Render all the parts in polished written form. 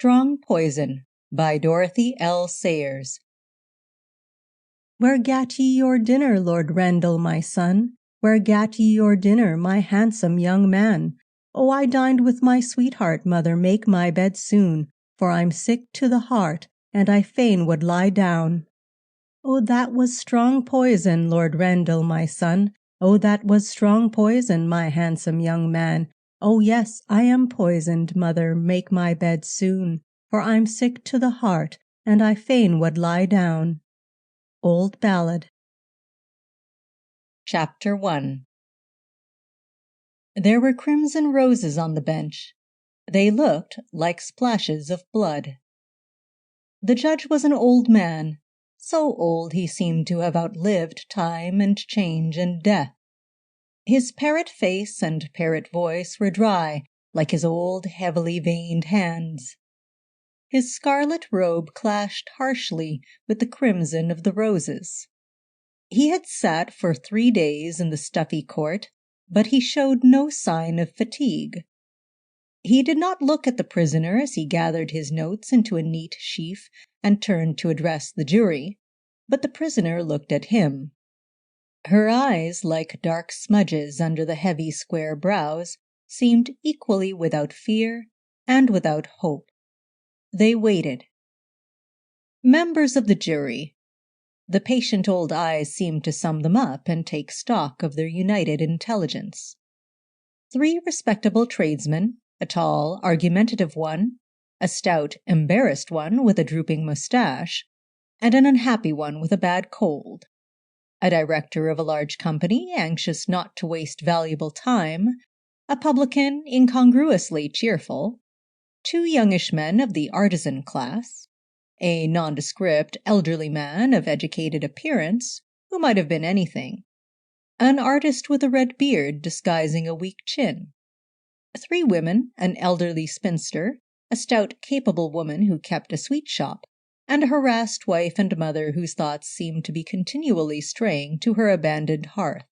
Strong Poison by Dorothy L. Sayers. Where gat ye your dinner, Lord Randall, my son? Where gat ye your dinner, my handsome young man? Oh, I dined with my sweetheart, mother, make my bed soon, for I'm sick to the heart, and I fain would lie down. Oh, that was strong poison, Lord Randall, my son. Oh, that was strong poison, my handsome young man. Oh, yes, I am poisoned, mother, make my bed soon, for I'm sick to the heart, and I fain would lie down. Old Ballad. Chapter 1. There were crimson roses on the bench. They looked like splashes of blood. The judge was an old man, so old he seemed to have outlived time and change and death. His parrot face and parrot voice were dry, like his old, heavily veined hands. His scarlet robe clashed harshly with the crimson of the roses. He had sat for 3 days in the stuffy court, but he showed no sign of fatigue. He did not look at the prisoner as he gathered his notes into a neat sheaf and turned to address the jury, but the prisoner looked at him. Her eyes, like dark smudges under the heavy square brows, seemed equally without fear and without hope. They waited. Members of the jury. The patient old eyes seemed to sum them up and take stock of their united intelligence. 3 respectable tradesmen, a tall, argumentative one, a stout, embarrassed one with a drooping moustache, and an unhappy one with a bad cold. A director of a large company, anxious not to waste valuable time, a publican incongruously cheerful, 2 youngish men of the artisan class, a nondescript elderly man of educated appearance, who might have been anything, an artist with a red beard disguising a weak chin, 3 women, an elderly spinster, a stout, capable woman who kept a sweet shop, and a harassed wife and mother whose thoughts seemed to be continually straying to her abandoned hearth.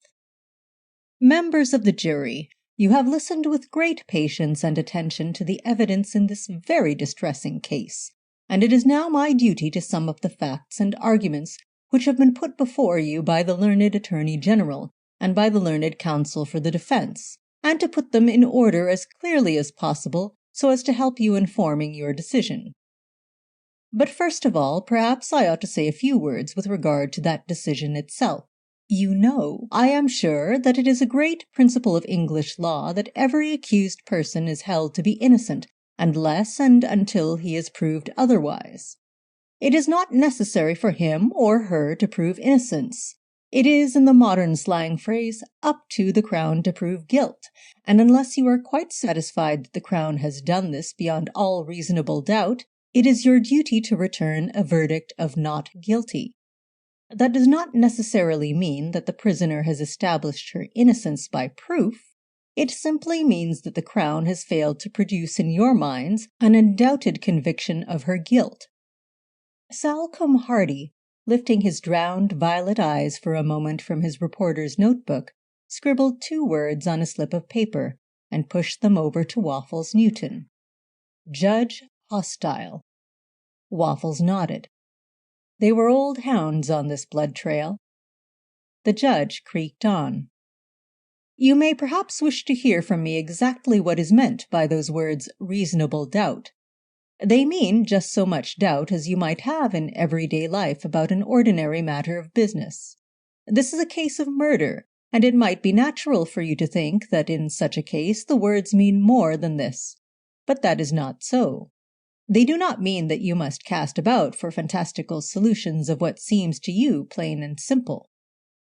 Members of the jury, you have listened with great patience and attention to the evidence in this very distressing case, and it is now my duty to sum up the facts and arguments which have been put before you by the learned Attorney General and by the learned counsel for the defense, and to put them in order as clearly as possible so as to help you in forming your decision. But first of all, perhaps I ought to say a few words with regard to that decision itself. You know, I am sure, that it is a great principle of English law that every accused person is held to be innocent unless and until he is proved otherwise. It is not necessary for him or her to prove innocence. It is, in the modern slang phrase, up to the Crown to prove guilt, and unless you are quite satisfied that the Crown has done this beyond all reasonable doubt, it is your duty to return a verdict of not guilty. That does not necessarily mean that the prisoner has established her innocence by proof. It simply means that the Crown has failed to produce in your minds an undoubted conviction of her guilt. Salcombe Hardy, lifting his drowned violet eyes for a moment from his reporter's notebook, scribbled 2 words on a slip of paper and pushed them over to Waffles Newton. Judge hostile. Waffles nodded. They were old hounds on this blood trail. The judge creaked on. You may perhaps wish to hear from me exactly what is meant by those words reasonable doubt. They mean just so much doubt as you might have in everyday life about an ordinary matter of business. This is a case of murder, and it might be natural for you to think that in such a case the words mean more than this. But that is not so. They do not mean that you must cast about for fantastical solutions of what seems to you plain and simple.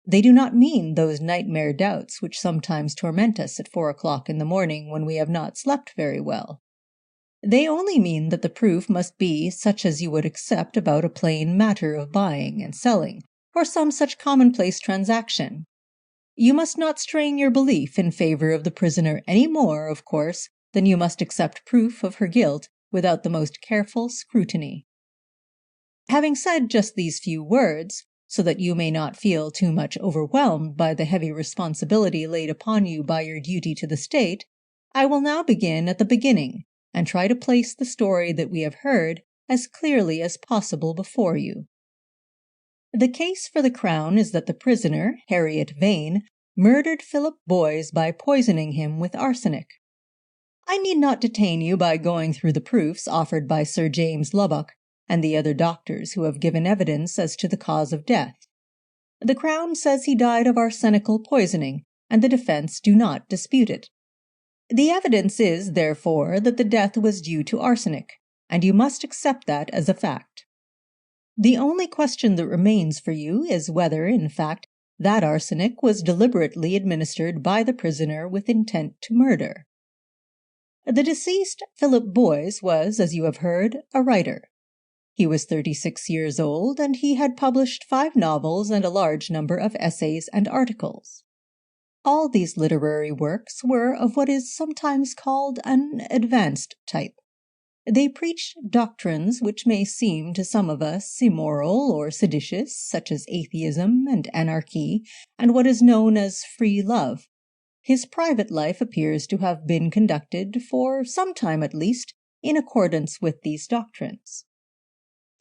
They do not mean those nightmare doubts which sometimes torment us at 4 o'clock in the morning when we have not slept very well. They only mean that the proof must be such as you would accept about a plain matter of buying and selling, or some such commonplace transaction. You must not strain your belief in favor of the prisoner any more, of course, than you must accept proof of her guilt without the most careful scrutiny. Having said just these few words, so that you may not feel too much overwhelmed by the heavy responsibility laid upon you by your duty to the state, I will now begin at the beginning, and try to place the story that we have heard as clearly as possible before you. The case for the Crown is that the prisoner, Harriet Vane, murdered Philip Boys by poisoning him with arsenic. I need not detain you by going through the proofs offered by Sir James Lubbock and the other doctors who have given evidence as to the cause of death. The Crown says he died of arsenical poisoning, and the defense do not dispute it. The evidence is, therefore, that the death was due to arsenic, and you must accept that as a fact. The only question that remains for you is whether, in fact, that arsenic was deliberately administered by the prisoner with intent to murder. The deceased, Philip Boys, was, as you have heard, a writer. He was 36 years old, and he had published 5 novels and a large number of essays and articles. All these literary works were of what is sometimes called an advanced type. They preached doctrines which may seem to some of us immoral or seditious, such as atheism and anarchy, and what is known as free love. His private life appears to have been conducted, for some time at least, in accordance with these doctrines.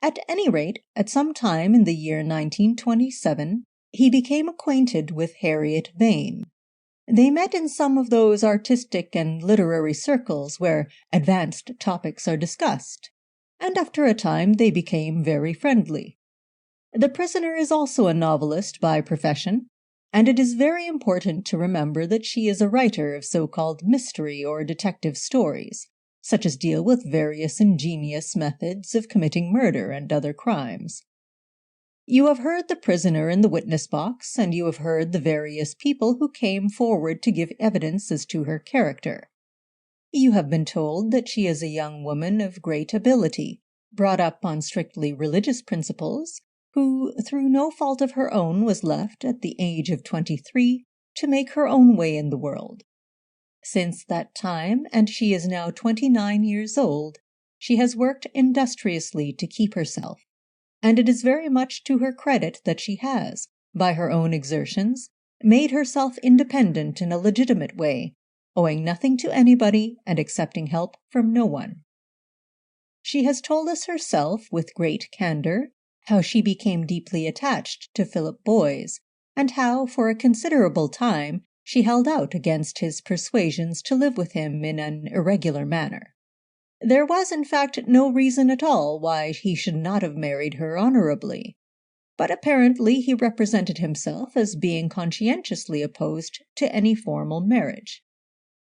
At any rate, at some time in the year 1927, he became acquainted with Harriet Vane. They met in some of those artistic and literary circles where advanced topics are discussed, and after a time they became very friendly. The prisoner is also a novelist by profession, and it is very important to remember that she is a writer of so-called mystery or detective stories, such as deal with various ingenious methods of committing murder and other crimes. You have heard the prisoner in the witness box, and you have heard the various people who came forward to give evidence as to her character. You have been told that she is a young woman of great ability, brought up on strictly religious principles, who, through no fault of her own, was left, at the age of 23, to make her own way in the world. Since that time, and she is now 29 years old, she has worked industriously to keep herself, and it is very much to her credit that she has, by her own exertions, made herself independent in a legitimate way, owing nothing to anybody and accepting help from no one. She has told us herself, with great candor, how she became deeply attached to Philip Boys, and how, for a considerable time, she held out against his persuasions to live with him in an irregular manner. There was, in fact, no reason at all why he should not have married her honorably, but apparently he represented himself as being conscientiously opposed to any formal marriage.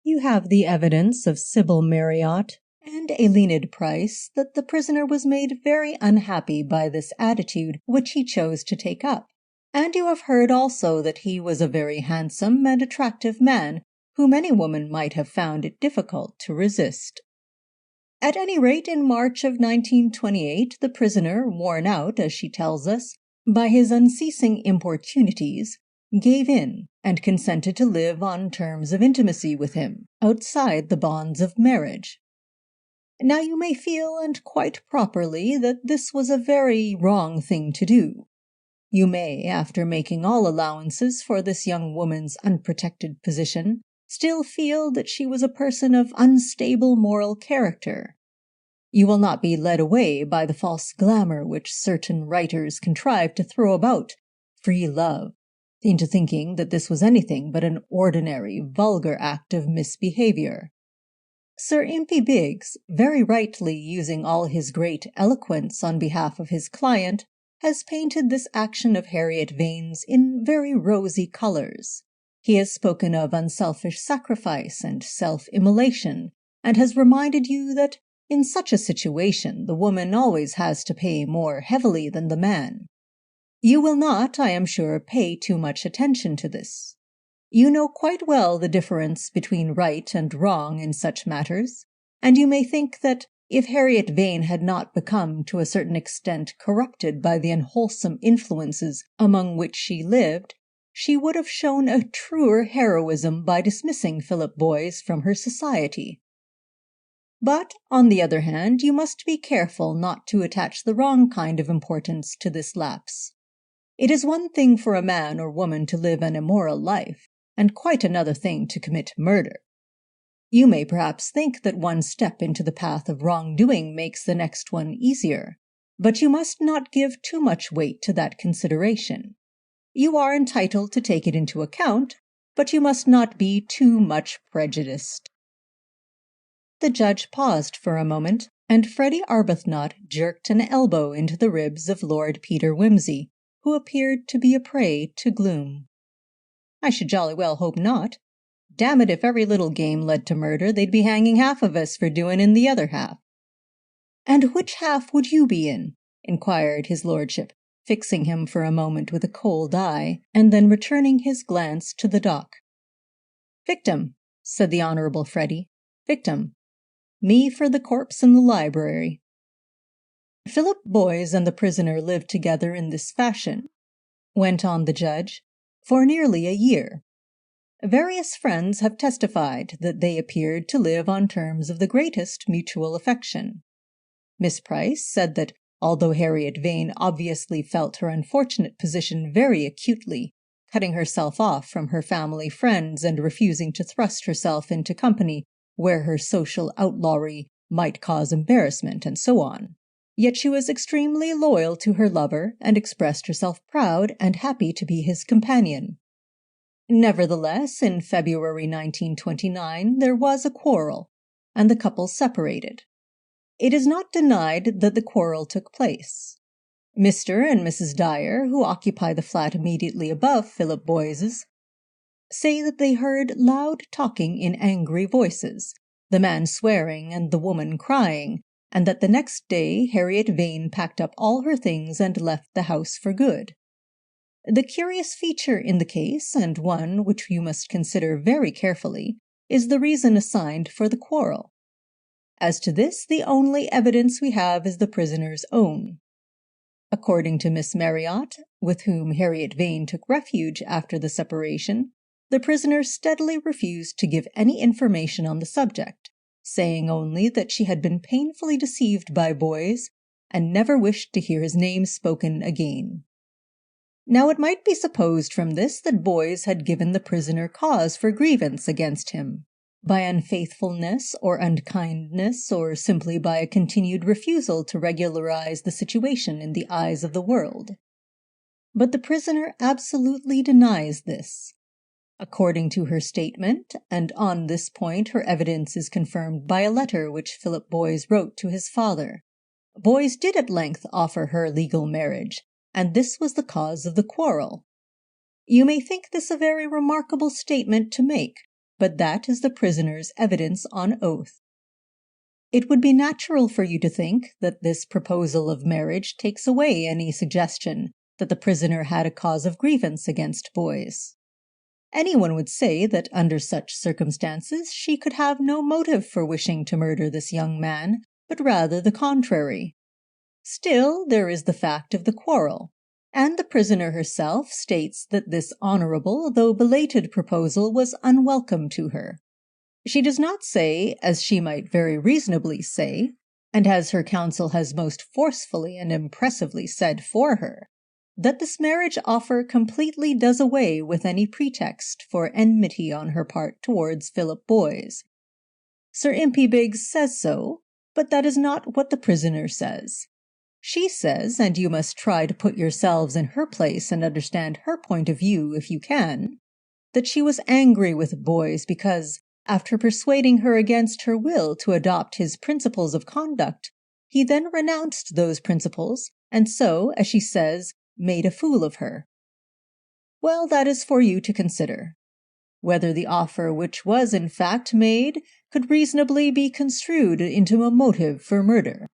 You have the evidence of Sybil Marriott and Enid Price that the prisoner was made very unhappy by this attitude which he chose to take up, and you have heard also that he was a very handsome and attractive man whom any woman might have found it difficult to resist. At any rate, in March of 1928, the prisoner, worn out, as she tells us, by his unceasing importunities, gave in and consented to live on terms of intimacy with him, outside the bonds of marriage. Now you may feel, and quite properly, that this was a very wrong thing to do. You may, after making all allowances for this young woman's unprotected position, still feel that she was a person of unstable moral character. You will not be led away by the false glamour which certain writers contrive to throw about free love, into thinking that this was anything but an ordinary, vulgar act of misbehavior. Sir Impey Biggs, very rightly using all his great eloquence on behalf of his client, has painted this action of Harriet Vane's in very rosy colors. He has spoken of unselfish sacrifice and self-immolation, and has reminded you that in such a situation the woman always has to pay more heavily than the man. You will not, I am sure, pay too much attention to this. You know quite well the difference between right and wrong in such matters, and you may think that if Harriet Vane had not become to a certain extent corrupted by the unwholesome influences among which she lived, she would have shown a truer heroism by dismissing Philip Boys from her society. But, on the other hand, you must be careful not to attach the wrong kind of importance to this lapse. It is one thing for a man or woman to live an immoral life, and quite another thing to commit murder. You may perhaps think that one step into the path of wrongdoing makes the next one easier, but you must not give too much weight to that consideration. You are entitled to take it into account, but you must not be too much prejudiced." The judge paused for a moment, and Freddie Arbuthnot jerked an elbow into the ribs of Lord Peter Wimsey, who appeared to be a prey to gloom. "I should jolly well hope not. Damn it, if every little game led to murder, they'd be hanging half of us for doing in the other half." "And which half would you be in?" inquired his lordship, fixing him for a moment with a cold eye, and then returning his glance to the dock. "Victim," said the Honourable Freddie. "Victim. Me for the corpse in the library." "Philip Boys and the prisoner lived together in this fashion," went on the judge, "for nearly a year. Various friends have testified that they appeared to live on terms of the greatest mutual affection. Miss Price said that, although Harriet Vane obviously felt her unfortunate position very acutely, cutting herself off from her family friends and refusing to thrust herself into company where her social outlawry might cause embarrassment, and so on, yet she was extremely loyal to her lover and expressed herself proud and happy to be his companion. Nevertheless, in February 1929 there was a quarrel, and the couple separated. It is not denied that the quarrel took place. Mr. and Mrs. Dyer, who occupy the flat immediately above Philip Boys's, say that they heard loud talking in angry voices, the man swearing and the woman crying, and that the next day Harriet Vane packed up all her things and left the house for good. The curious feature in the case, and one which you must consider very carefully, is the reason assigned for the quarrel. As to this, the only evidence we have is the prisoner's own. According to Miss Marriott, with whom Harriet Vane took refuge after the separation, the prisoner steadily refused to give any information on the subject, saying only that she had been painfully deceived by Boys and never wished to hear his name spoken again. Now it might be supposed from this that Boys had given the prisoner cause for grievance against him, by unfaithfulness or unkindness, or simply by a continued refusal to regularize the situation in the eyes of the world. But the prisoner absolutely denies this. According to her statement, and on this point her evidence is confirmed by a letter which Philip Boys wrote to his father, Boys did at length offer her legal marriage, and this was the cause of the quarrel. You may think this a very remarkable statement to make, but that is the prisoner's evidence on oath. It would be natural for you to think that this proposal of marriage takes away any suggestion that the prisoner had a cause of grievance against Boys. Anyone would say that under such circumstances she could have no motive for wishing to murder this young man, but rather the contrary. Still, there is the fact of the quarrel, and the prisoner herself states that this honorable, though belated proposal was unwelcome to her. She does not say, as she might very reasonably say, and as her counsel has most forcefully and impressively said for her, that this marriage offer completely does away with any pretext for enmity on her part towards Philip Boys. Sir Impey Biggs says so, but that is not what the prisoner says. She says, and you must try to put yourselves in her place and understand her point of view if you can, that she was angry with Boys because, after persuading her against her will to adopt his principles of conduct, he then renounced those principles, and so, as she says, made a fool of her. Well, that is for you to consider. Whether the offer which was in fact made could reasonably be construed into a motive for murder.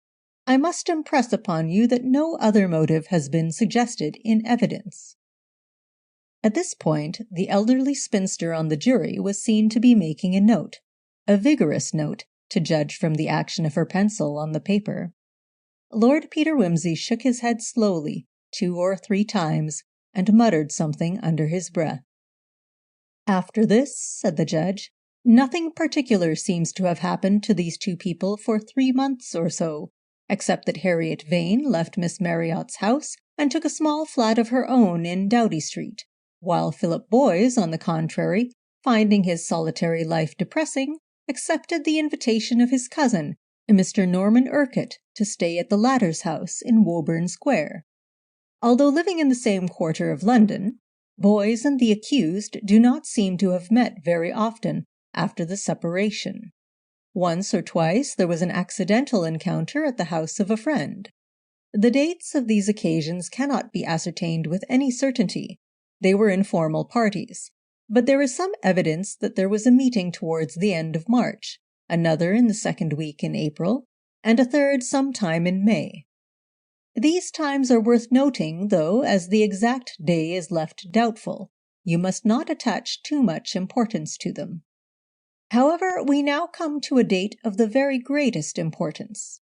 I must impress upon you that no other motive has been suggested in evidence. At this point, the elderly spinster on the jury was seen to be making a note, a vigorous note, to judge from the action of her pencil on the paper. Lord Peter Wimsey shook his head slowly, 2 or 3 times, and muttered something under his breath. "After this," said the judge, "nothing particular seems to have happened to these two people for 3 months or so, except that Harriet Vane left Miss Marriott's house and took a small flat of her own in Doughty Street, while Philip Boys, on the contrary, finding his solitary life depressing, accepted the invitation of his cousin, Mr. Norman Urquhart, to stay at the latter's house in Woburn Square. Although living in the same quarter of London, Boys and the accused do not seem to have met very often after the separation. Once or twice there was an accidental encounter at the house of a friend. The dates of these occasions cannot be ascertained with any certainty. They were informal parties, but there is some evidence that there was a meeting towards the end of March, another in the second week in April, and a third some time in May. These times are worth noting, though, as the exact day is left doubtful. You must not attach too much importance to them. However, we now come to a date of the very greatest importance.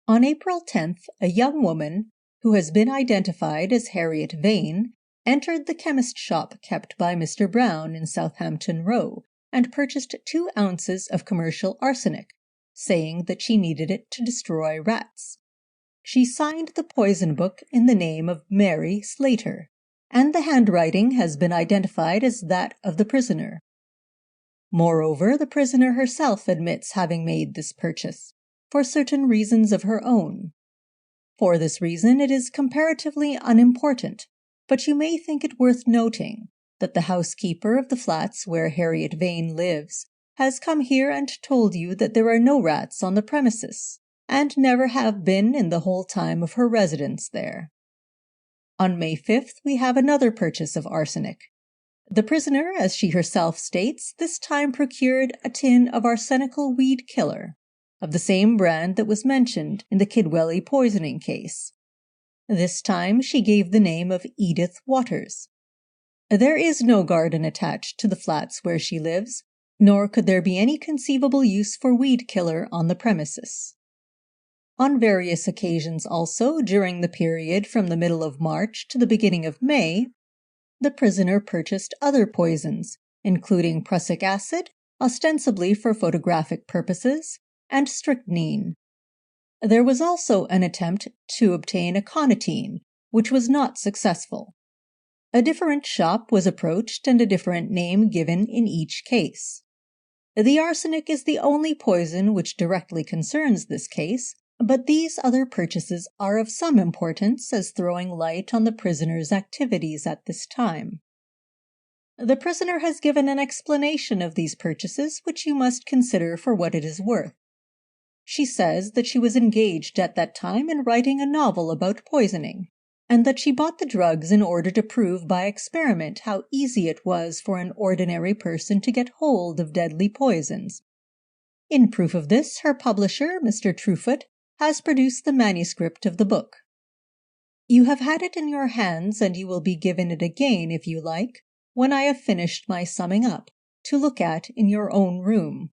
On April 10th, a young woman, who has been identified as Harriet Vane, entered the chemist shop kept by Mr. Brown in Southampton Row and purchased 2 ounces of commercial arsenic, saying that she needed it to destroy rats. She signed the poison book in the name of Mary Slater, and the handwriting has been identified as that of the prisoner. Moreover, the prisoner herself admits having made this purchase, for certain reasons of her own. For this reason it is comparatively unimportant, but you may think it worth noting that the housekeeper of the flats where Harriet Vane lives has come here and told you that there are no rats on the premises, and never have been in the whole time of her residence there. On May 5th we have another purchase of arsenic. The prisoner, as she herself states, this time procured a tin of arsenical weed killer, of the same brand that was mentioned in the Kidwelly poisoning case. This time she gave the name of Edith Waters. There is no garden attached to the flats where she lives, nor could there be any conceivable use for weed killer on the premises. On various occasions also, during the period from the middle of March to the beginning of May, the prisoner purchased other poisons, including prussic acid, ostensibly for photographic purposes, and strychnine. There was also an attempt to obtain aconitine, which was not successful. A different shop was approached and a different name given in each case. The arsenic is the only poison which directly concerns this case, but these other purchases are of some importance as throwing light on the prisoner's activities at this time. The prisoner has given an explanation of these purchases which you must consider for what it is worth. She says that she was engaged at that time in writing a novel about poisoning, and that she bought the drugs in order to prove by experiment how easy it was for an ordinary person to get hold of deadly poisons. In proof of this, her publisher, Mr. Truefoot, has produced the manuscript of the book. You have had it in your hands, and you will be given it again, if you like, when I have finished my summing up, to look at in your own room.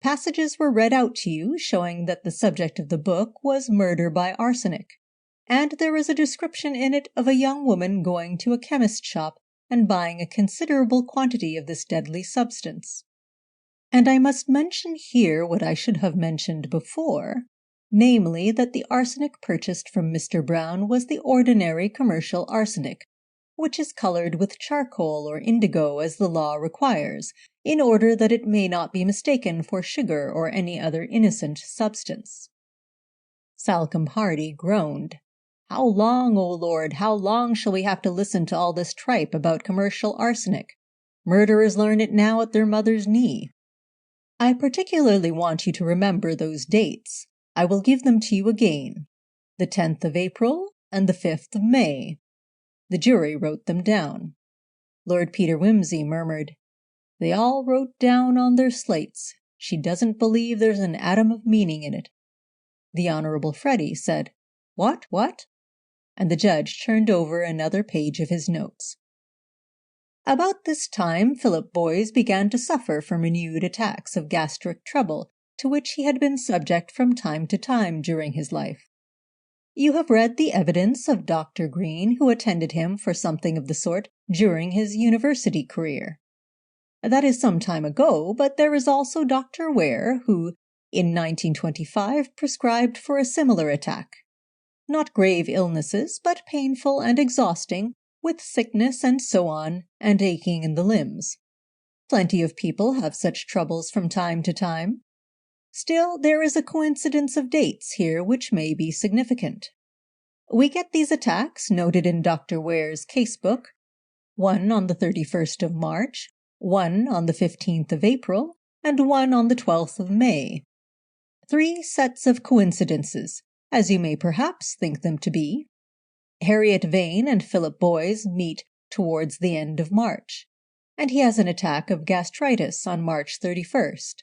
Passages were read out to you, showing that the subject of the book was murder by arsenic, and there is a description in it of a young woman going to a chemist's shop and buying a considerable quantity of this deadly substance. And I must mention here what I should have mentioned before, namely that the arsenic purchased from Mr. Brown was the ordinary commercial arsenic, which is colored with charcoal or indigo as the law requires, in order that it may not be mistaken for sugar or any other innocent substance. Salcombe Hardy groaned. How long, O Lord, how long shall we have to listen to all this tripe about commercial arsenic? Murderers learn it now at their mother's knee. I particularly want you to remember those dates. I will give them to you again, the 10th of April and the 5th of May. The jury wrote them down. Lord Peter Wimsey murmured, They all wrote down on their slates. She doesn't believe there's an atom of meaning in it. The Honourable Freddie said, What? And the judge turned over another page of his notes. About this time Philip Boys began to suffer from renewed attacks of gastric trouble, to which he had been subject from time to time during his life. You have read the evidence of Dr. Green, who attended him for something of the sort during his university career. That is some time ago, but there is also Dr. Ware, who, in 1925, prescribed for a similar attack. Not grave illnesses, but painful and exhausting, with sickness and so on, and aching in the limbs. Plenty of people have such troubles from time to time. Still, there is a coincidence of dates here which may be significant. We get these attacks noted in Dr. Ware's casebook, one on the 31st of March, one on the 15th of April, and one on the 12th of May. 3 sets of coincidences, as you may perhaps think them to be. Harriet Vane and Philip Boys meet towards the end of March, and he has an attack of gastritis on March 31st.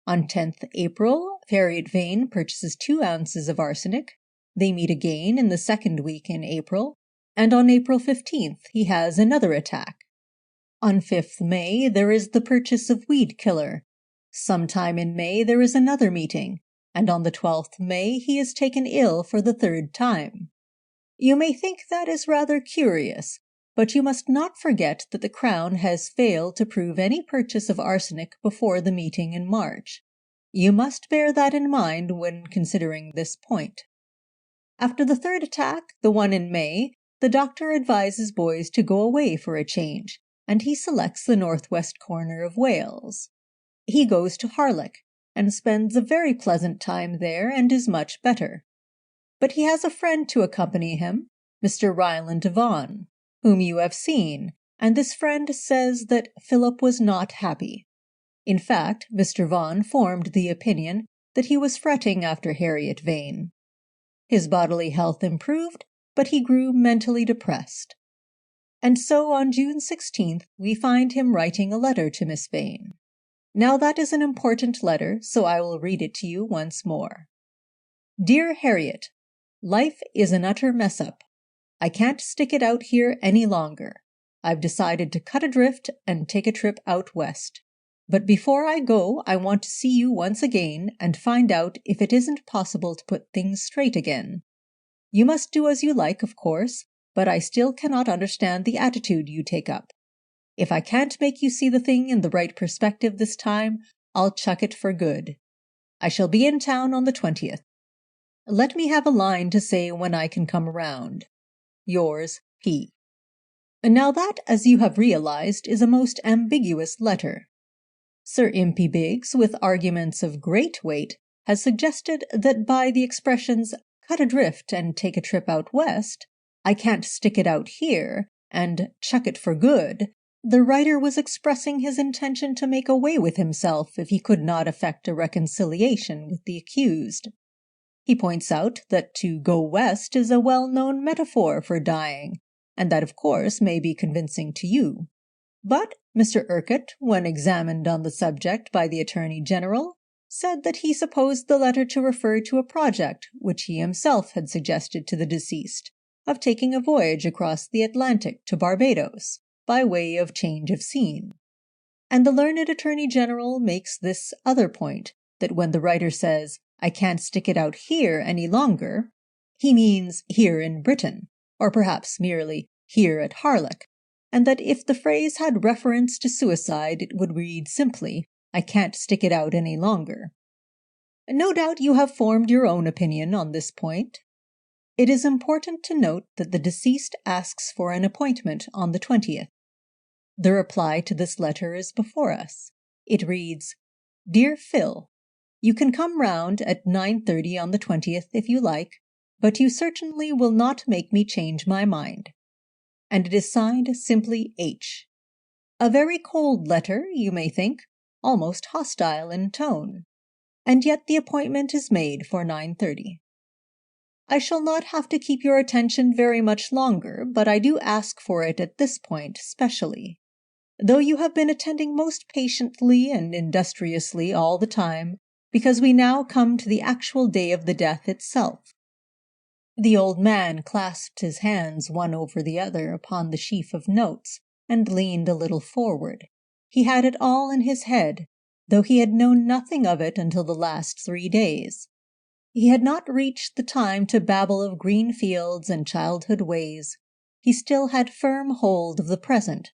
On 10th April, Harriet Vane purchases 2 ounces of arsenic. They meet again in the second week in April, and on April 15th he has another attack. On 5th May there is the purchase of weed killer. Sometime in May there is another meeting, and on the 12th May he is taken ill for the 3rd time. You may think that is rather curious, but you must not forget that the Crown has failed to prove any purchase of arsenic before the meeting in March. You must bear that in mind when considering this point. After the 3rd attack, the one in May, the doctor advises Boys to go away for a change, and he selects the northwest corner of Wales. He goes to Harlech, and spends a very pleasant time there and is much better. But he has a friend to accompany him, Mr. Ryland Vaughan, whom you have seen, and this friend says that Philip was not happy. In fact, Mr. Vaughan formed the opinion that he was fretting after Harriet Vane. His bodily health improved, but he grew mentally depressed. And so on June 16th we find him writing a letter to Miss Vane. Now that is an important letter, so I will read it to you once more. Dear Harriet, life is an utter mess-up. I can't stick it out here any longer. I've decided to cut adrift and take a trip out west. But before I go, I want to see you once again and find out if it isn't possible to put things straight again. You must do as you like, of course, but I still cannot understand the attitude you take up. If I can't make you see the thing in the right perspective this time, I'll chuck it for good. I shall be in town on the 20th. Let me have a line to say when I can come around. Yours, P. Now that, as you have realized, is a most ambiguous letter. Sir Impey Biggs, with arguments of great weight, has suggested that by the expressions cut adrift and take a trip out west, I can't stick it out here, and chuck it for good, the writer was expressing his intention to make away with himself if he could not effect a reconciliation with the accused. He points out that to go west is a well-known metaphor for dying, and that of course may be convincing to you. But Mr. Urquhart, when examined on the subject by the Attorney General, said that he supposed the letter to refer to a project which he himself had suggested to the deceased, of taking a voyage across the Atlantic to Barbados, by way of change of scene. And the learned Attorney General makes this other point, that when the writer says, I can't stick it out here any longer, he means here in Britain, or perhaps merely here at Harlech, and that if the phrase had reference to suicide it would read simply, I can't stick it out any longer. No doubt you have formed your own opinion on this point. It is important to note that the deceased asks for an appointment on the 20th. The reply to this letter is before us. It reads, Dear Phil, you can come round at 9:30 on the 20th if you like, but you certainly will not make me change my mind. And it is signed simply H. A very cold letter, you may think, almost hostile in tone. And yet the appointment is made for 9:30. I shall not have to keep your attention very much longer, but I do ask for it at this point specially. Though you have been attending most patiently and industriously all the time, because we now come to the actual day of the death itself. The old man clasped his hands one over the other upon the sheaf of notes, and leaned a little forward. He had it all in his head, though he had known nothing of it until the last 3 days. He had not reached the time to babble of green fields and childhood ways. He still had firm hold of the present.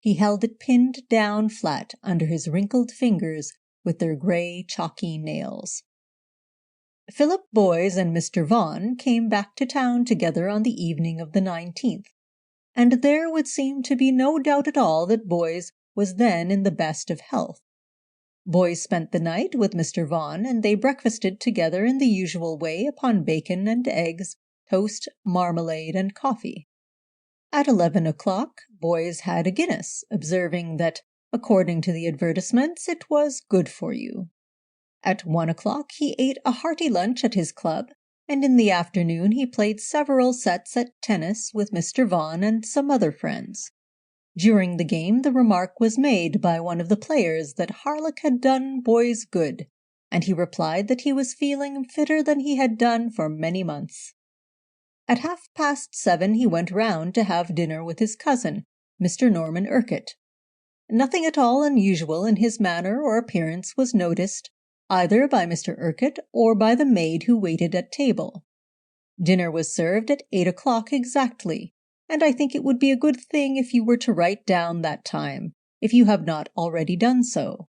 He held it pinned down flat under his wrinkled fingers with their grey, chalky nails. Philip Boys and Mr. Vaughan came back to town together on the evening of the 19th, and there would seem to be no doubt at all that Boys was then in the best of health. Boys spent the night with Mr. Vaughan, and they breakfasted together in the usual way upon bacon and eggs, toast, marmalade, and coffee. At 11 o'clock, Boys had a Guinness, observing that, according to the advertisements, it was good for you. At 1 o'clock he ate a hearty lunch at his club, and in the afternoon he played several sets at tennis with Mr. Vaughan and some other friends. During the game the remark was made by one of the players that Harlock had done Boys good, and he replied that he was feeling fitter than he had done for many months. At 7:30 he went round to have dinner with his cousin, Mr. Norman Urquhart. Nothing at all unusual in his manner or appearance was noticed, either by Mr. Urquhart or by the maid who waited at table. Dinner was served at 8 o'clock exactly, and I think it would be a good thing if you were to write down that time, if you have not already done so,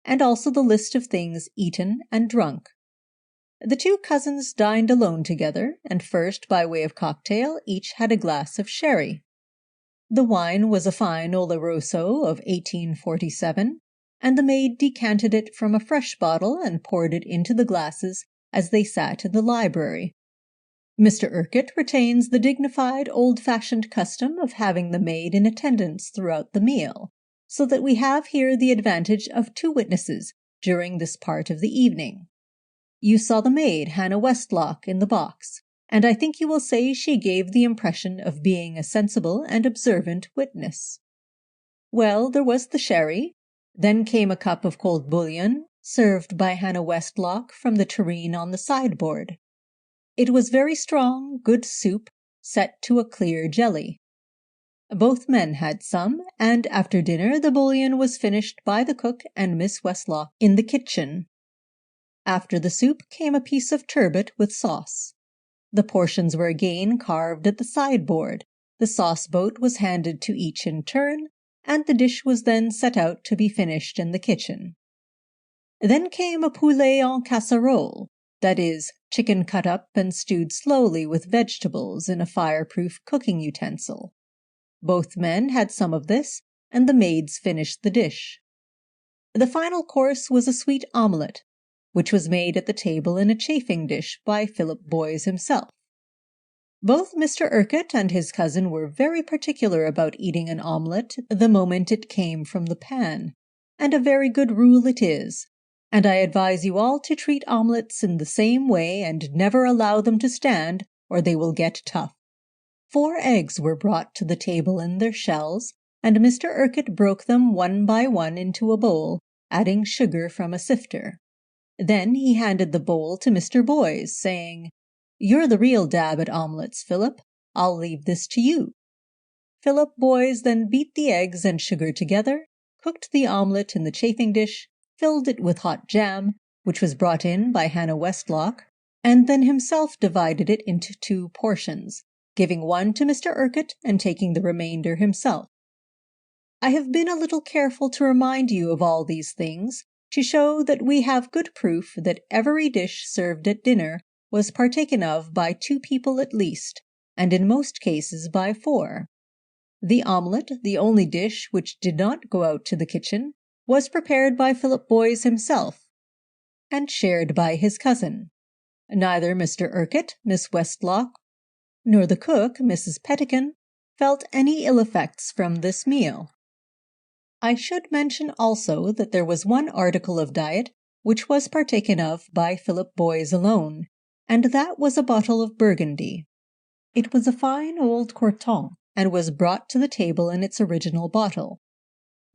and also the list of things eaten and drunk. The two cousins dined alone together, and first, by way of cocktail, each had a glass of sherry. The wine was a fine Oloroso of 1847, and the maid decanted it from a fresh bottle and poured it into the glasses as they sat in the library. Mr. Urquhart retains the dignified old-fashioned custom of having the maid in attendance throughout the meal, so that we have here the advantage of two witnesses during this part of the evening. You saw the maid, Hannah Westlock, in the box, and I think you will say she gave the impression of being a sensible and observant witness. Well, there was the sherry. Then came a cup of cold bouillon, served by Hannah Westlock from the tureen on the sideboard. It was very strong, good soup, set to a clear jelly. Both men had some, and after dinner the bouillon was finished by the cook and Miss Westlock in the kitchen. After the soup came a piece of turbot with sauce. The portions were again carved at the sideboard, the sauce-boat was handed to each in turn, and the dish was then set out to be finished in the kitchen. Then came a poulet en casserole, that is, chicken cut up and stewed slowly with vegetables in a fireproof cooking utensil. Both men had some of this, and the maids finished the dish. The final course was a sweet omelette, which was made at the table in a chafing dish by Philip Boys himself. Both Mr. Urquhart and his cousin were very particular about eating an omelette the moment it came from the pan, and a very good rule it is, and I advise you all to treat omelettes in the same way and never allow them to stand, or they will get tough. 4 eggs were brought to the table in their shells, and Mr. Urquhart broke them one by one into a bowl, adding sugar from a sifter. Then he handed the bowl to Mr. Boys, saying, "You're the real dab at omelettes, Philip. I'll leave this to you." Philip Boys then beat the eggs and sugar together, cooked the omelette in the chafing dish, filled it with hot jam, which was brought in by Hannah Westlock, and then himself divided it into 2 portions, giving one to Mr. Urquhart and taking the remainder himself. I have been a little careful to remind you of all these things, to show that we have good proof that every dish served at dinner was partaken of by 2 people at least, and in most cases by 4. The omelette, the only dish which did not go out to the kitchen, was prepared by Philip Boys himself, and shared by his cousin. Neither Mr. Urquhart, Miss Westlock, nor the cook, Mrs. Pettican, felt any ill effects from this meal. I should mention also that there was one article of diet which was partaken of by Philip Boys alone, and that was a bottle of Burgundy. It was a fine old Corton, and was brought to the table in its original bottle.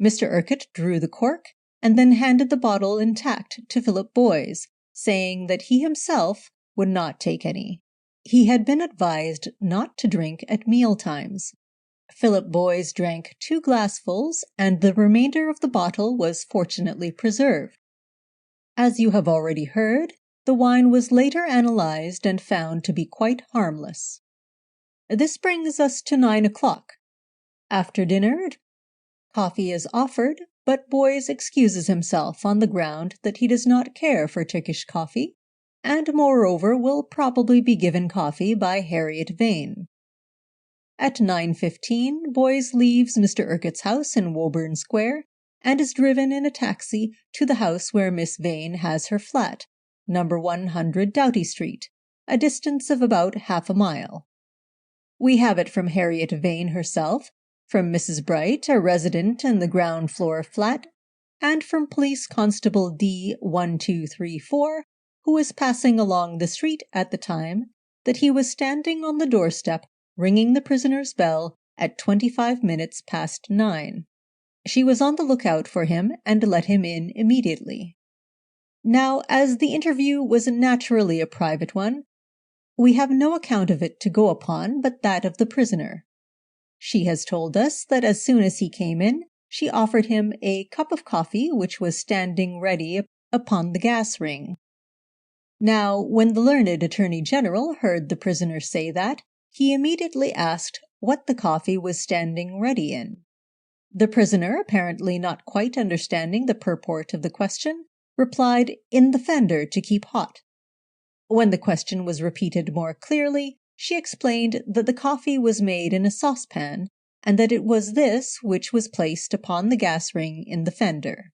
Mr. Urquhart drew the cork, and then handed the bottle intact to Philip Boys, saying that he himself would not take any. He had been advised not to drink at meal times. Philip Boys drank 2 glassfuls, and the remainder of the bottle was fortunately preserved. As you have already heard, the wine was later analyzed and found to be quite harmless. This brings us to 9 o'clock. After dinner, coffee is offered, but Boys excuses himself on the ground that he does not care for Turkish coffee, and moreover will probably be given coffee by Harriet Vane. At 9:15, Boys leaves Mr. Urquhart's house in Woburn Square and is driven in a taxi to the house where Miss Vane has her flat, number 100 Doughty Street, a distance of about half a mile. We have it from Harriet Vane herself, from Mrs. Bright, a resident in the ground floor flat, and from Police Constable D1234, who was passing along the street at the time, that he was standing on the doorstep ringing the prisoner's bell at 25 minutes past 9. She was on the lookout for him and let him in immediately. Now, as the interview was naturally a private one, we have no account of it to go upon but that of the prisoner. She has told us that as soon as he came in, she offered him a cup of coffee which was standing ready upon the gas ring. Now, when the learned Attorney General heard the prisoner say that, he immediately asked what the coffee was standing ready in. The prisoner, apparently not quite understanding the purport of the question, replied, "In the fender to keep hot." When the question was repeated more clearly, she explained that the coffee was made in a saucepan, and that it was this which was placed upon the gas ring in the fender.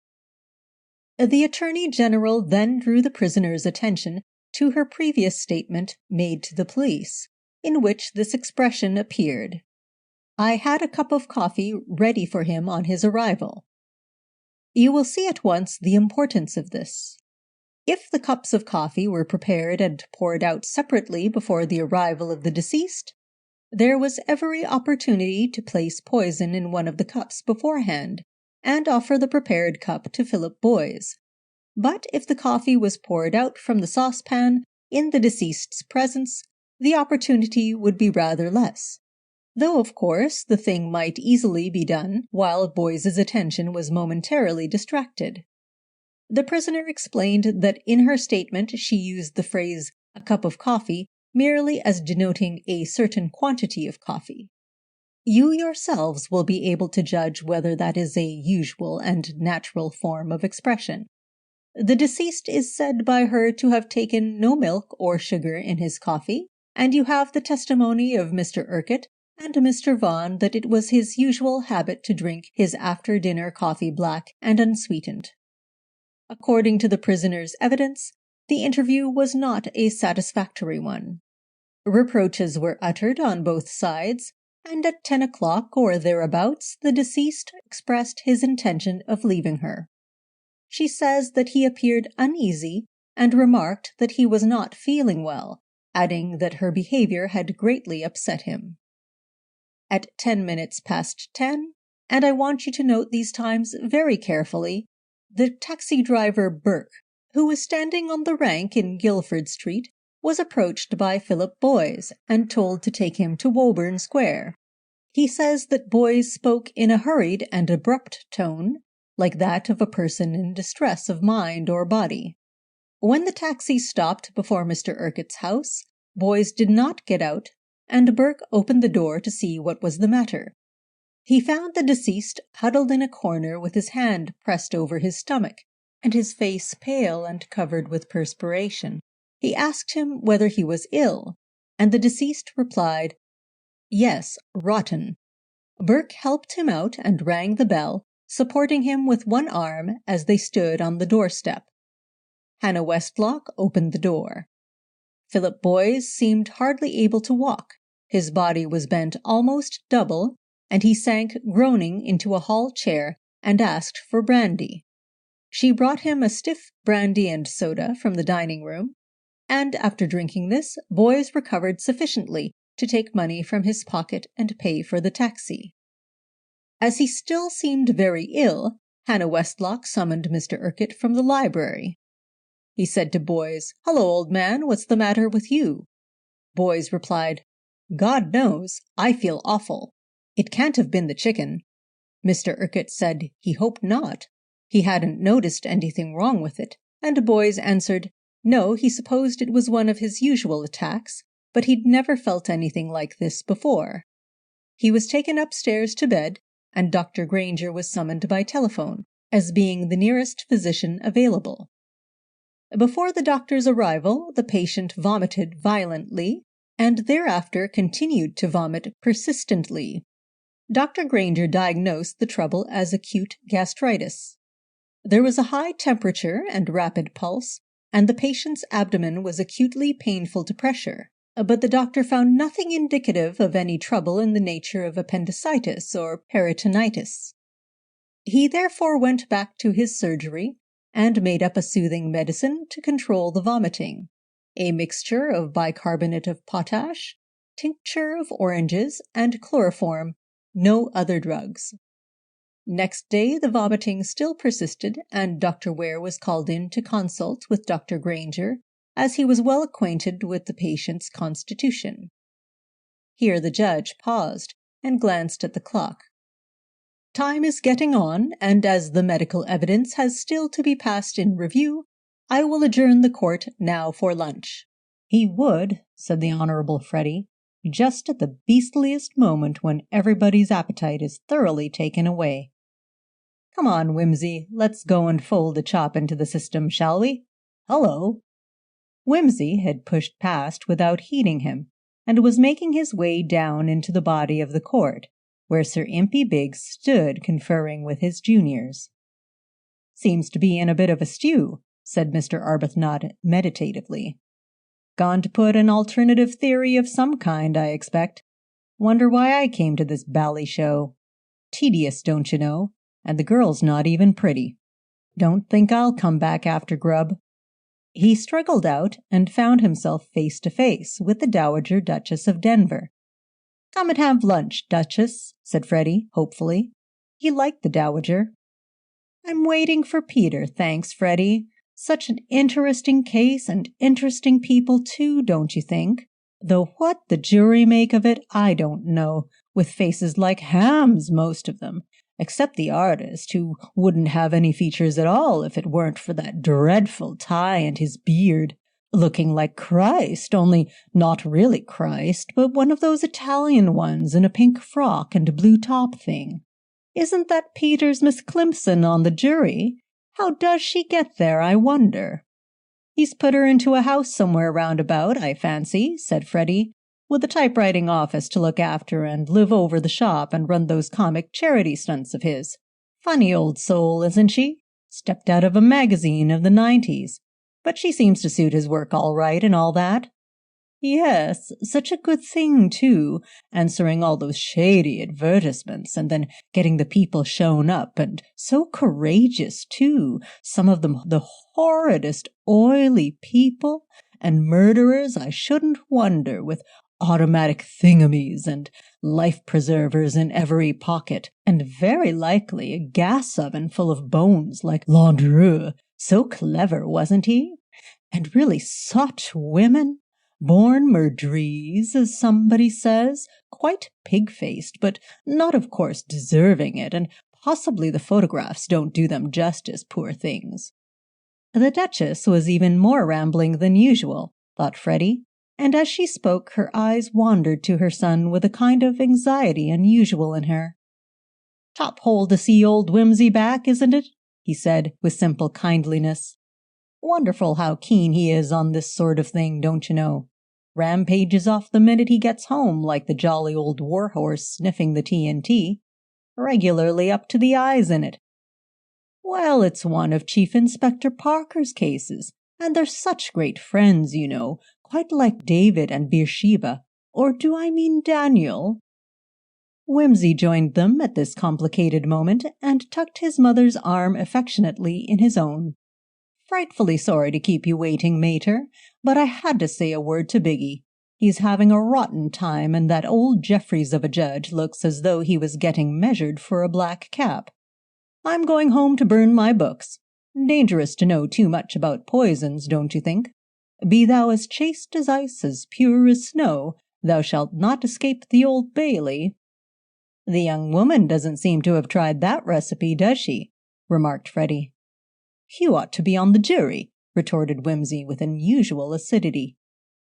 The Attorney General then drew the prisoner's attention to her previous statement made to the police, in which this expression appeared: "I had a cup of coffee ready for him on his arrival." You will see at once the importance of this. If the cups of coffee were prepared and poured out separately before the arrival of the deceased, there was every opportunity to place poison in one of the cups beforehand, and offer the prepared cup to Philip Boyes. But if the coffee was poured out from the saucepan in the deceased's presence, the opportunity would be rather less, though of course the thing might easily be done while Boyes's attention was momentarily distracted. The prisoner explained that in her statement she used the phrase "a cup of coffee" merely as denoting a certain quantity of coffee. You yourselves will be able to judge whether that is a usual and natural form of expression. The deceased is said by her to have taken no milk or sugar in his coffee, and you have the testimony of Mr. Urquhart and Mr. Vaughan that it was his usual habit to drink his after-dinner coffee black and unsweetened. According to the prisoner's evidence, the interview was not a satisfactory one. Reproaches were uttered on both sides, and at 10 o'clock or thereabouts the deceased expressed his intention of leaving her. She says that he appeared uneasy and remarked that he was not feeling well, adding that her behavior had greatly upset him. At 10 minutes past 10, and I want you to note these times very carefully, the taxi driver Burke, who was standing on the rank in Guildford Street, was approached by Philip Boyes and told to take him to Woburn Square. He says that Boyes spoke in a hurried and abrupt tone, like that of a person in distress of mind or body. When the taxi stopped before Mr. Urquhart's house, Boyes did not get out, and Burke opened the door to see what was the matter. He found the deceased huddled in a corner with his hand pressed over his stomach, and his face pale and covered with perspiration. He asked him whether he was ill, and the deceased replied, "Yes, rotten." Burke helped him out and rang the bell, supporting him with one arm as they stood on the doorstep. Hannah Westlock opened the door. Philip Boyes seemed hardly able to walk. His body was bent almost double, and he sank groaning into a hall chair and asked for brandy. She brought him a stiff brandy and soda from the dining-room, and after drinking this, Boyes recovered sufficiently to take money from his pocket and pay for the taxi. As he still seemed very ill, Hannah Westlock summoned Mr. Urquhart from the library. He said to Boyes, "Hello, old man, what's the matter with you?" Boyes replied, "God knows, I feel awful. It can't have been the chicken." Mr. Urquhart said he hoped not. He hadn't noticed anything wrong with it, and Boyes answered, no, he supposed it was one of his usual attacks, but he'd never felt anything like this before. He was taken upstairs to bed, and Dr. Granger was summoned by telephone, as being the nearest physician available. Before the doctor's arrival, the patient vomited violently, and thereafter continued to vomit persistently. Dr. Granger diagnosed the trouble as acute gastritis. There was a high temperature and rapid pulse, and the patient's abdomen was acutely painful to pressure, but the doctor found nothing indicative of any trouble in the nature of appendicitis or peritonitis. He therefore went back to his surgery and made up a soothing medicine to control the vomiting, a mixture of bicarbonate of potash, tincture of oranges, and chloroform, no other drugs. Next day the vomiting still persisted, and Dr. Ware was called in to consult with Dr. Granger, as he was well acquainted with the patient's constitution. Here the judge paused and glanced at the clock. Time is getting on, and as the medical evidence has still to be passed in review, I will adjourn the court now for lunch. He would, said the Honorable Freddie, just at the beastliest moment when everybody's appetite is thoroughly taken away. Come on, Wimsey, let's go and fold a chop into the system, shall we? Hullo! Wimsey had pushed past without heeding him, and was making his way down into the body of the court, where Sir Impy Biggs stood conferring with his juniors. Seems to be in a bit of a stew, said Mr. Arbuthnot meditatively. Gone to put an alternative theory of some kind, I expect. Wonder why I came to this bally show. Tedious, don't you know, and the girl's not even pretty. Don't think I'll come back after grub. He struggled out and found himself face to face with the Dowager Duchess of Denver. Come and have lunch, Duchess, said Freddie, hopefully. He liked the Dowager. I'm waiting for Peter, thanks, Freddie. Such an interesting case, and interesting people, too, don't you think? Though what the jury make of it, I don't know, with faces like hams, most of them, except the artist, who wouldn't have any features at all if it weren't for that dreadful tie and his beard. Looking like Christ, only not really Christ, but one of those Italian ones in a pink frock and a blue top thing. Isn't that Peter's Miss Climpson on the jury? How does she get there, I wonder? He's put her into a house somewhere round about, I fancy, said Freddie, with a typewriting office to look after and live over the shop and run those comic charity stunts of his. Funny old soul, isn't she? Stepped out of a magazine of the 90s. But she seems to suit his work all right and all that. Yes, such a good thing, too, answering all those shady advertisements and then getting the people shown up, and so courageous, too, some of them the horridest oily people, and murderers, I shouldn't wonder, with automatic thingamies and life preservers in every pocket, and very likely a gas oven full of bones like Landru. So clever, wasn't he? And really such women, born murderees, as somebody says, quite pig-faced, but not, of course, deserving it, and possibly the photographs don't do them justice, poor things. The Duchess was even more rambling than usual, thought Freddie, and as she spoke her eyes wandered to her son with a kind of anxiety unusual in her. Top hole to see old Wimsey back, isn't it? He said with simple kindliness. Wonderful how keen he is on this sort of thing, don't you know? Rampages off the minute he gets home like the jolly old warhorse sniffing the TNT. Regularly up to the eyes in it. Well, it's one of Chief Inspector Parker's cases, and they're such great friends, you know, quite like David and Beersheba, or do I mean Daniel? Wimsey joined them at this complicated moment and tucked his mother's arm affectionately in his own. Frightfully sorry to keep you waiting, mater, but I had to say a word to Biggie. He's having a rotten time, and that old Jeffries of a judge looks as though he was getting measured for a black cap. I'm going home to burn my books. Dangerous to know too much about poisons, don't you think? Be thou as chaste as ice, as pure as snow, thou shalt not escape the Old Bailey. The young woman doesn't seem to have tried that recipe, does she? Remarked Freddie. You ought to be on the jury, retorted Wimsey with unusual acidity.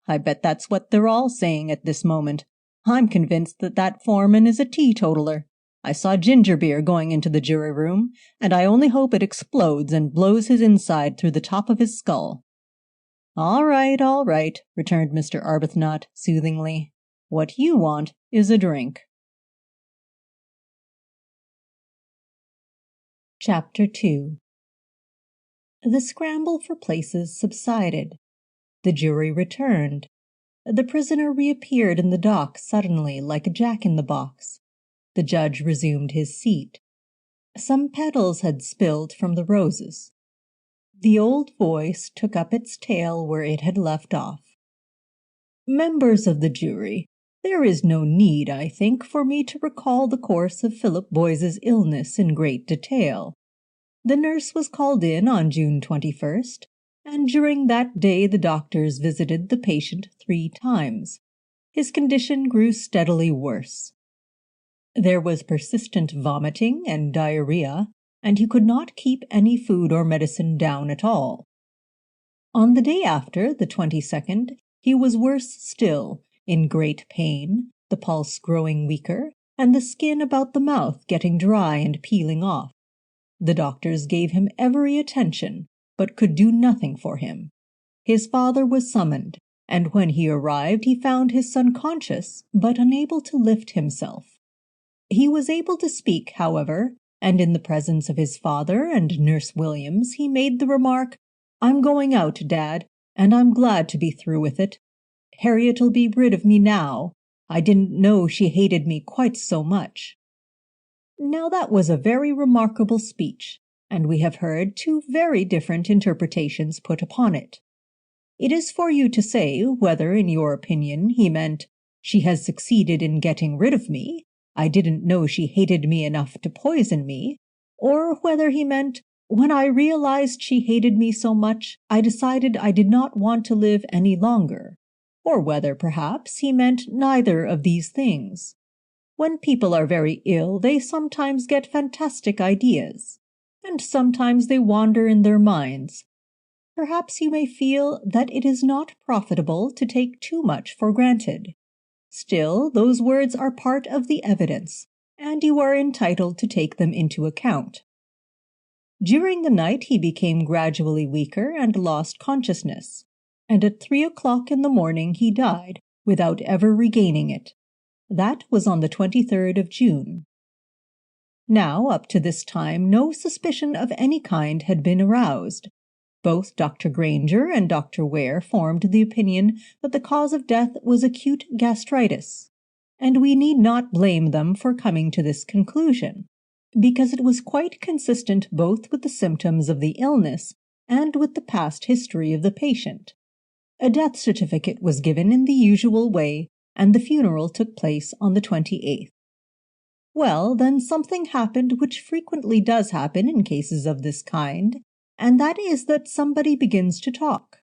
I bet that's what they're all saying at this moment. I'm convinced that foreman is a teetotaler. I saw ginger beer going into the jury room, and I only hope it explodes and blows his inside through the top of his skull. All right, returned Mr. Arbuthnot soothingly. What you want is a drink. Chapter 2. The scramble for places subsided. The jury returned. The prisoner reappeared in the dock suddenly like a jack-in-the-box. The judge resumed his seat. Some petals had spilled from the roses. The old voice took up its tale where it had left off. Members of the jury, there is no need, I think, for me to recall the course of Philip Boyce's illness in great detail. The nurse was called in on June 21st, and during that day the doctors visited the patient 3 times. His condition grew steadily worse. There was persistent vomiting and diarrhea, and he could not keep any food or medicine down at all. On the day after, the 22nd, he was worse still, in great pain, the pulse growing weaker, and the skin about the mouth getting dry and peeling off. The doctors gave him every attention, but could do nothing for him. His father was summoned, and when he arrived he found his son conscious, but unable to lift himself. He was able to speak, however, and in the presence of his father and Nurse Williams he made the remark, "I'm going out, Dad, and I'm glad to be through with it. Harriet'll be rid of me now. I didn't know she hated me quite so much." Now that was a very remarkable speech, and we have heard 2 very different interpretations put upon it. It is for you to say whether, in your opinion, he meant, "She has succeeded in getting rid of me. I didn't know she hated me enough to poison me," or whether he meant, "When I realized she hated me so much, I decided I did not want to live any longer," or whether, perhaps, he meant neither of these things. When people are very ill, they sometimes get fantastic ideas, and sometimes they wander in their minds. Perhaps you may feel that it is not profitable to take too much for granted. Still, those words are part of the evidence, and you are entitled to take them into account. During the night he became gradually weaker and lost consciousness, and at 3 o'clock in the morning he died without ever regaining it. That was on the 23rd of June. Now, up to this time, no suspicion of any kind had been aroused. Both Dr. Granger and Dr. Ware formed the opinion that the cause of death was acute gastritis, and we need not blame them for coming to this conclusion, because it was quite consistent both with the symptoms of the illness and with the past history of the patient. A death certificate was given in the usual way, and the funeral took place on the 28th. Well, then something happened which frequently does happen in cases of this kind, and that is that somebody begins to talk.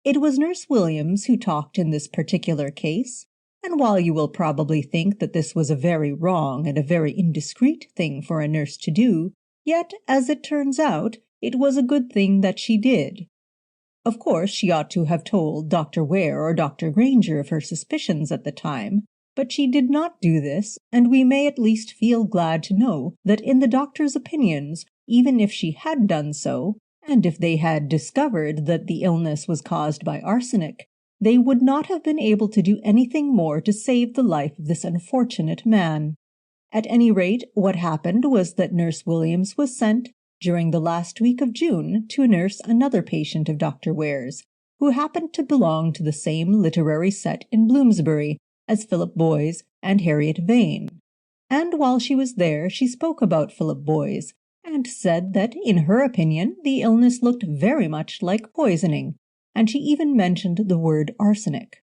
It was Nurse Williams who talked in this particular case, and while you will probably think that this was a very wrong and a very indiscreet thing for a nurse to do, yet, as it turns out, it was a good thing that she did. Of course, she ought to have told Dr. Ware or Dr. Granger of her suspicions at the time, but she did not do this, and we may at least feel glad to know that in the doctor's opinions, even if she had done so, and if they had discovered that the illness was caused by arsenic, they would not have been able to do anything more to save the life of this unfortunate man. At any rate, what happened was that Nurse Williams was sent, during the last week of June, to nurse another patient of Dr. Ware's, who happened to belong to the same literary set in Bloomsbury as Philip Boyce and Harriet Vane. And while she was there, she spoke about Philip Boyce, and said that, in her opinion, the illness looked very much like poisoning, and she even mentioned the word arsenic.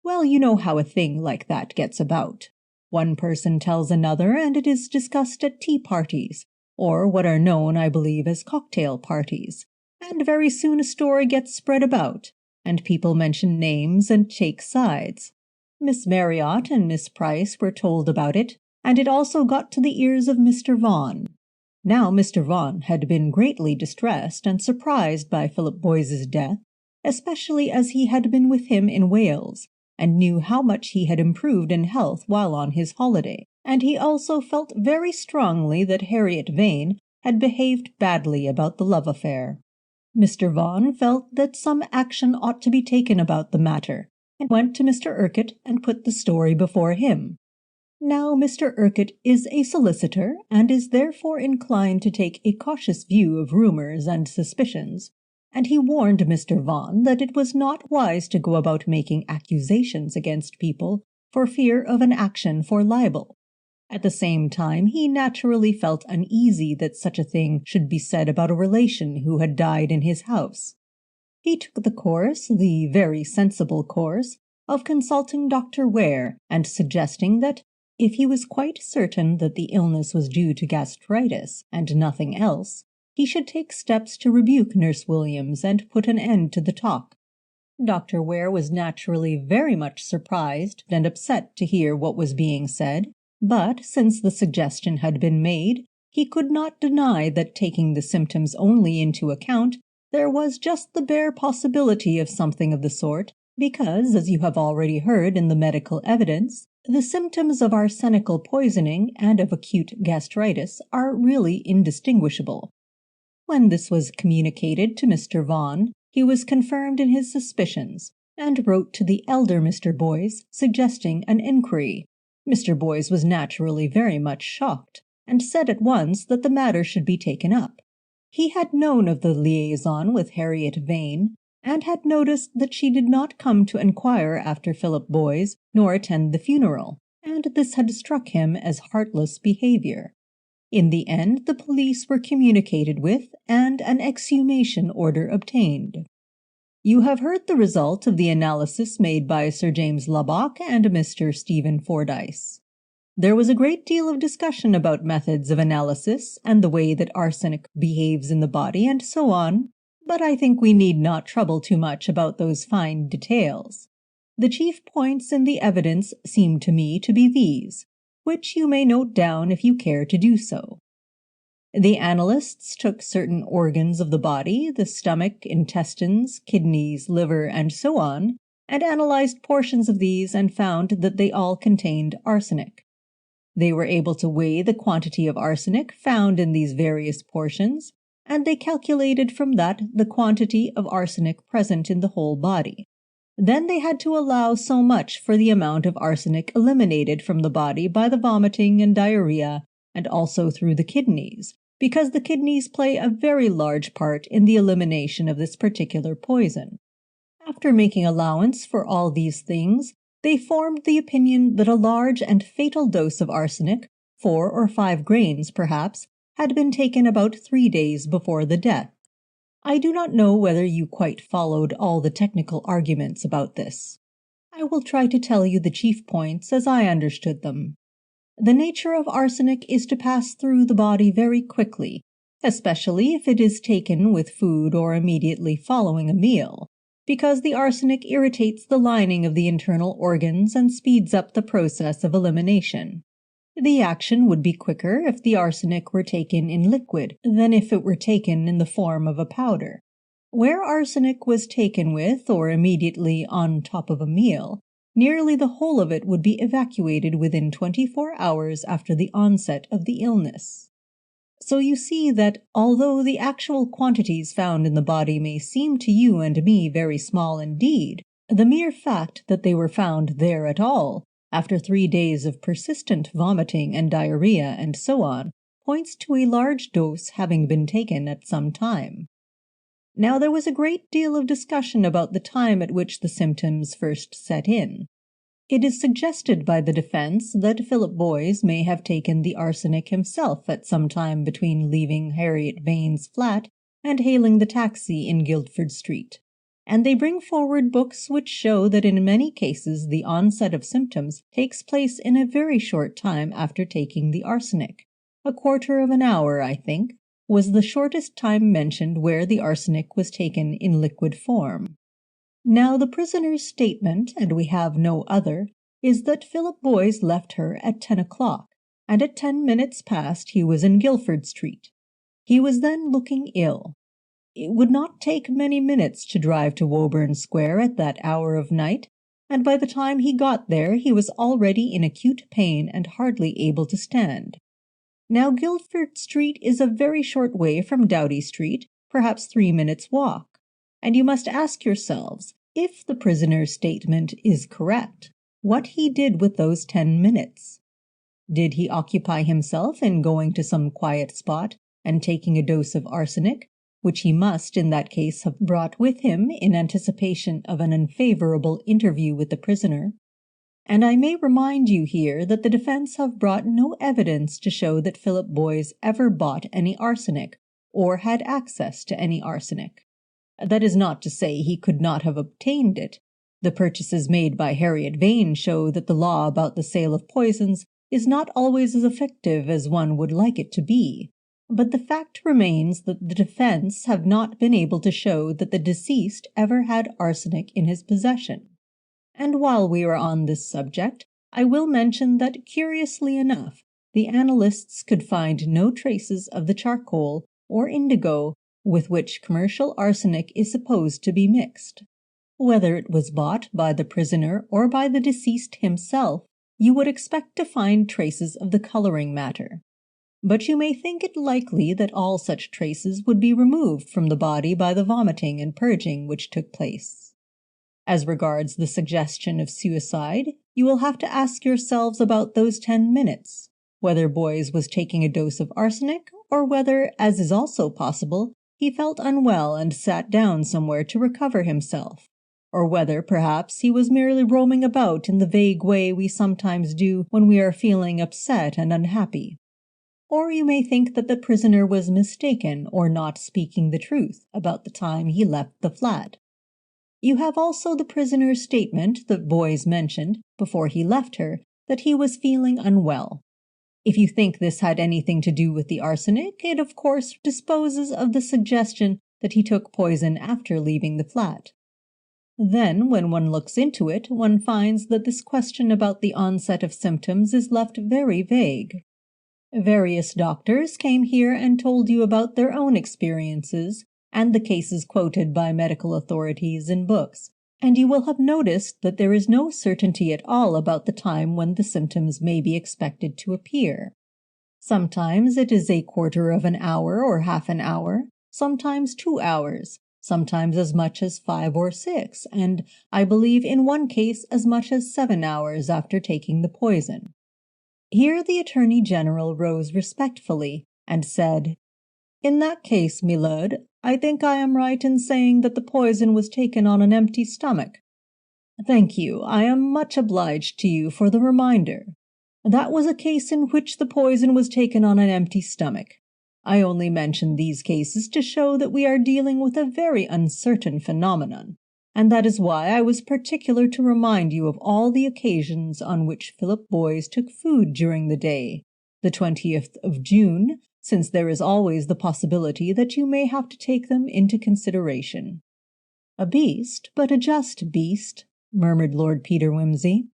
Well, you know how a thing like that gets about. One person tells another, and it is discussed at tea parties, or what are known, I believe, as cocktail parties, and very soon a story gets spread about, and people mention names and take sides. Miss Marriott and Miss Price were told about it, and it also got to the ears of Mr. Vaughan. Now Mr. Vaughan had been greatly distressed and surprised by Philip Boyce's death, especially as he had been with him in Wales, and knew how much he had improved in health while on his holiday, and he also felt very strongly that Harriet Vane had behaved badly about the love affair. Mr. Vaughan felt that some action ought to be taken about the matter, and went to Mr. Urquhart and put the story before him. Now Mr. Urquhart is a solicitor, and is therefore inclined to take a cautious view of rumors and suspicions, and he warned Mr. Vaughan that it was not wise to go about making accusations against people for fear of an action for libel. At the same time, he naturally felt uneasy that such a thing should be said about a relation who had died in his house. He took the course, the very sensible course, of consulting Dr. Ware and suggesting that, if he was quite certain that the illness was due to gastritis and nothing else, he should take steps to rebuke Nurse Williams and put an end to the talk. Dr. Ware was naturally very much surprised and upset to hear what was being said, but since the suggestion had been made, he could not deny that, taking the symptoms only into account, there was just the bare possibility of something of the sort, because, as you have already heard in the medical evidence, the symptoms of arsenical poisoning and of acute gastritis are really indistinguishable. When this was communicated to Mr. Vaughan, he was confirmed in his suspicions, and wrote to the elder Mr. Boyes, suggesting an inquiry. Mr. Boyes was naturally very much shocked, and said at once that the matter should be taken up. He had known of the liaison with Harriet Vane, and had noticed that she did not come to enquire after Philip Boyes, nor attend the funeral, and this had struck him as heartless behavior. In the end, the police were communicated with, and an exhumation order obtained. You have heard the result of the analysis made by Sir James Lubbock and Mr. Stephen Fordyce. There was a great deal of discussion about methods of analysis and the way that arsenic behaves in the body and so on, but I think we need not trouble too much about those fine details. The chief points in the evidence seem to me to be these, which you may note down if you care to do so. The analysts took certain organs of the body, the stomach, intestines, kidneys, liver, and so on, and analyzed portions of these and found that they all contained arsenic. They were able to weigh the quantity of arsenic found in these various portions, and they calculated from that the quantity of arsenic present in the whole body. Then they had to allow so much for the amount of arsenic eliminated from the body by the vomiting and diarrhea, and also through the kidneys, because the kidneys play a very large part in the elimination of this particular poison. After making allowance for all these things, they formed the opinion that a large and fatal dose of arsenic, 4 or 5 grains perhaps, had been taken about 3 days before the death. I do not know whether you quite followed all the technical arguments about this. I will try to tell you the chief points as I understood them. The nature of arsenic is to pass through the body very quickly, especially if it is taken with food or immediately following a meal, because the arsenic irritates the lining of the internal organs and speeds up the process of elimination. The action would be quicker if the arsenic were taken in liquid than if it were taken in the form of a powder. Where arsenic was taken with or immediately on top of a meal, nearly the whole of it would be evacuated within 24 hours after the onset of the illness. So you see that, although the actual quantities found in the body may seem to you and me very small indeed, the mere fact that they were found there at all, after 3 days of persistent vomiting and diarrhea and so on, points to a large dose having been taken at some time. Now there was a great deal of discussion about the time at which the symptoms first set in. It is suggested by the defense that Philip Boyes may have taken the arsenic himself at some time between leaving Harriet Vane's flat and hailing the taxi in Guildford Street. And they bring forward books which show that in many cases the onset of symptoms takes place in a very short time after taking the arsenic. A quarter of an hour, I think, was the shortest time mentioned where the arsenic was taken in liquid form. Now the prisoner's statement, and we have no other, is that Philip Boyes left her at 10 o'clock, and at 10 minutes past he was in Guildford Street. He was then looking ill. It would not take many minutes to drive to Woburn Square at that hour of night, and by the time he got there he was already in acute pain and hardly able to stand. Now Guildford Street is a very short way from Doughty Street, perhaps 3 minutes' walk, and you must ask yourselves, if the prisoner's statement is correct, what he did with those 10 minutes. Did he occupy himself in going to some quiet spot and taking a dose of arsenic, which he must in that case have brought with him in anticipation of an unfavorable interview with the prisoner? And I may remind you here that the defense have brought no evidence to show that Philip Boys ever bought any arsenic or had access to any arsenic. That is not to say he could not have obtained it. The purchases made by Harriet Vane show that the law about the sale of poisons is not always as effective as one would like it to be. But the fact remains that the defense have not been able to show that the deceased ever had arsenic in his possession. And while we are on this subject, I will mention that, curiously enough, the analysts could find no traces of the charcoal or indigo with which commercial arsenic is supposed to be mixed. Whether it was bought by the prisoner or by the deceased himself, you would expect to find traces of the coloring matter. But you may think it likely that all such traces would be removed from the body by the vomiting and purging which took place. As regards the suggestion of suicide, you will have to ask yourselves about those 10 minutes, whether Boys was taking a dose of arsenic, or whether, as is also possible, he felt unwell and sat down somewhere to recover himself, or whether, perhaps, he was merely roaming about in the vague way we sometimes do when we are feeling upset and unhappy. Or you may think that the prisoner was mistaken or not speaking the truth about the time he left the flat. You have also the prisoner's statement that Boys mentioned, before he left her, that he was feeling unwell. If you think this had anything to do with the arsenic, it of course disposes of the suggestion that he took poison after leaving the flat. Then, when one looks into it, one finds that this question about the onset of symptoms is left very vague. Various doctors came here and told you about their own experiences and the cases quoted by medical authorities in books, and you will have noticed that there is no certainty at all about the time when the symptoms may be expected to appear. Sometimes it is a quarter of an hour or half an hour, sometimes 2 hours, sometimes as much as 5 or 6, and I believe in one case as much as 7 hours after taking the poison. Here the Attorney General rose respectfully and said, "In that case, my lord, I think I am right in saying that the poison was taken on an empty stomach." "Thank you. I am much obliged to you for the reminder. That was a case in which the poison was taken on an empty stomach. I only mention these cases to show that we are dealing with a very uncertain phenomenon, and that is why I was particular to remind you of all the occasions on which Philip Boys took food during the day, the 20th of June, since there is always the possibility that you may have to take them into consideration." "A beast, but a just beast," murmured Lord Peter Wimsey.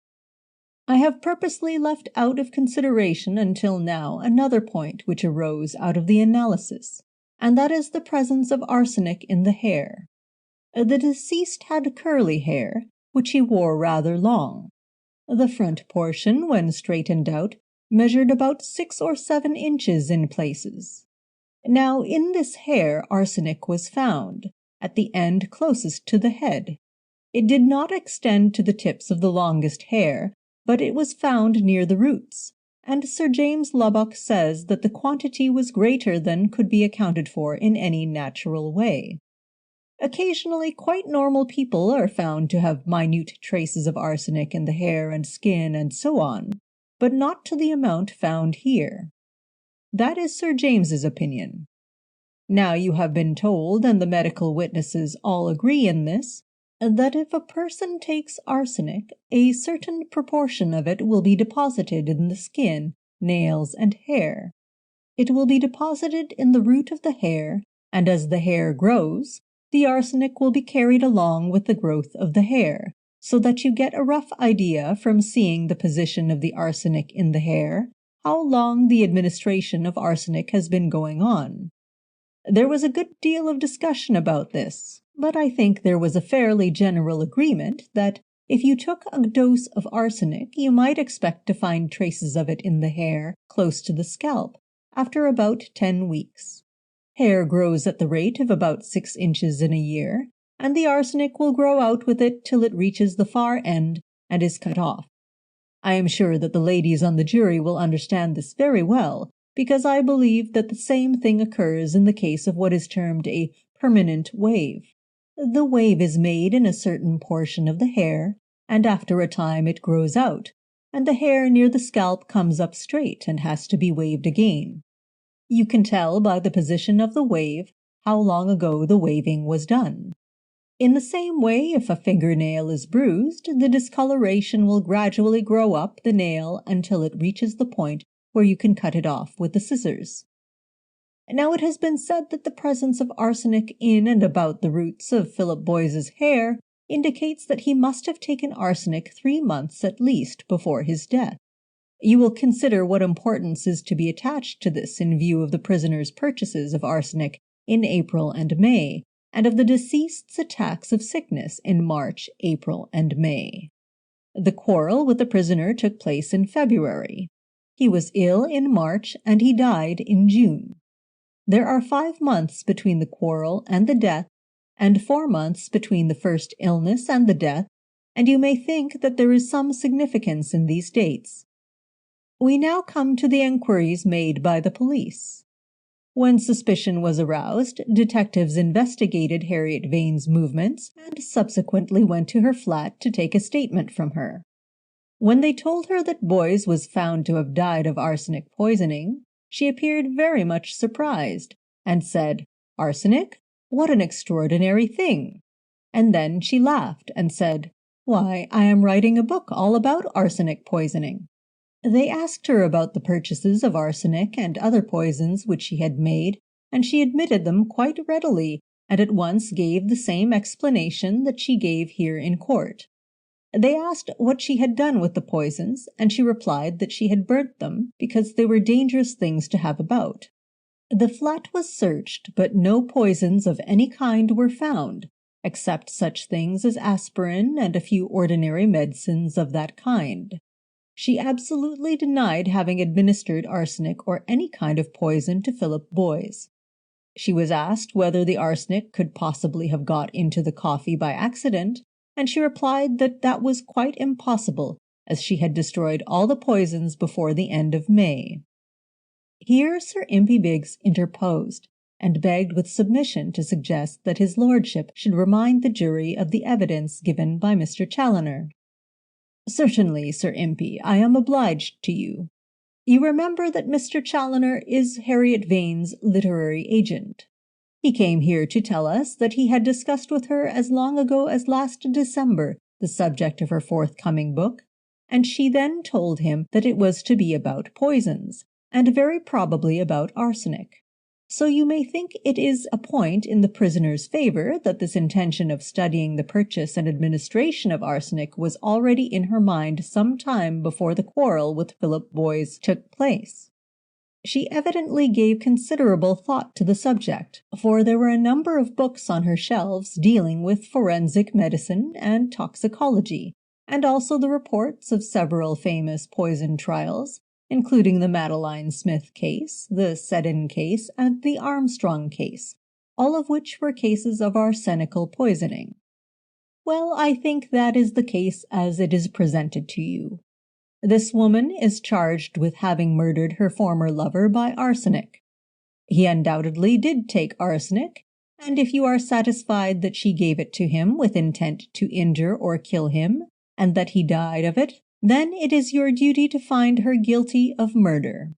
"I have purposely left out of consideration until now another point which arose out of the analysis, and that is the presence of arsenic in the hair. The deceased had curly hair, which he wore rather long. The front portion, when straightened out, measured about 6 or 7 inches in places. Now, in this hair arsenic was found, at the end closest to the head. It did not extend to the tips of the longest hair, but it was found near the roots, and Sir James Lubbock says that the quantity was greater than could be accounted for in any natural way. Occasionally quite normal people are found to have minute traces of arsenic in the hair and skin and so on, but not to the amount found here. That is Sir James's opinion. Now you have been told, and the medical witnesses all agree in this, that if a person takes arsenic, a certain proportion of it will be deposited in the skin, nails, and hair. It will be deposited in the root of the hair, and as the hair grows, the arsenic will be carried along with the growth of the hair, so that you get a rough idea from seeing the position of the arsenic in the hair, how long the administration of arsenic has been going on. There was a good deal of discussion about this, but I think there was a fairly general agreement that if you took a dose of arsenic, you might expect to find traces of it in the hair close to the scalp after about 10 weeks. Hair grows at the rate of about 6 inches in a year, and the arsenic will grow out with it till it reaches the far end and is cut off. I am sure that the ladies on the jury will understand this very well, because I believe that the same thing occurs in the case of what is termed a permanent wave. The wave is made in a certain portion of the hair, and after a time it grows out, and the hair near the scalp comes up straight and has to be waved again. You can tell by the position of the wave how long ago the waving was done. In the same way, if a fingernail is bruised, the discoloration will gradually grow up the nail until it reaches the point where you can cut it off with the scissors. Now it has been said that the presence of arsenic in and about the roots of Philip Boyce's hair indicates that he must have taken arsenic 3 months at least before his death. You will consider what importance is to be attached to this in view of the prisoner's purchases of arsenic in April and May, and of the deceased's attacks of sickness in March, April, and May. The quarrel with the prisoner took place in February. He was ill in March, and he died in June. There are 5 months between the quarrel and the death, and 4 months between the first illness and the death, and you may think that there is some significance in these dates. We now come to the enquiries made by the police. When suspicion was aroused, detectives investigated Harriet Vane's movements and subsequently went to her flat to take a statement from her. When they told her that Boyce was found to have died of arsenic poisoning, she appeared very much surprised and said, "Arsenic? What an extraordinary thing!" And then she laughed and said, "Why, I am writing a book all about arsenic poisoning." They asked her about the purchases of arsenic and other poisons which she had made, and she admitted them quite readily, and at once gave the same explanation that she gave here in court. They asked what she had done with the poisons, and she replied that she had burnt them because they were dangerous things to have about. The flat was searched, but no poisons of any kind were found, except such things as aspirin and a few ordinary medicines of that kind. She absolutely denied having administered arsenic or any kind of poison to Philip Boyce. She was asked whether the arsenic could possibly have got into the coffee by accident, and she replied that that was quite impossible, as she had destroyed all the poisons before the end of May. Here Sir Impey Biggs interposed, and begged with submission to suggest that his lordship should remind the jury of the evidence given by Mr. Challoner. "Certainly, Sir Impey, I am obliged to you. You remember that Mr. Challoner is Harriet Vane's literary agent. He came here to tell us that he had discussed with her as long ago as last December the subject of her forthcoming book, and she then told him that it was to be about poisons, and very probably about arsenic. So you may think it is a point in the prisoner's favor that this intention of studying the purchase and administration of arsenic was already in her mind some time before the quarrel with Philip Boyce took place. She evidently gave considerable thought to the subject, for there were a number of books on her shelves dealing with forensic medicine and toxicology, and also the reports of several famous poison trials, including the Madeline Smith case, the Seddon case, and the Armstrong case, all of which were cases of arsenical poisoning. Well, I think that is the case as it is presented to you. This woman is charged with having murdered her former lover by arsenic. He undoubtedly did take arsenic, and if you are satisfied that she gave it to him with intent to injure or kill him, and that he died of it, then it is your duty to find her guilty of murder.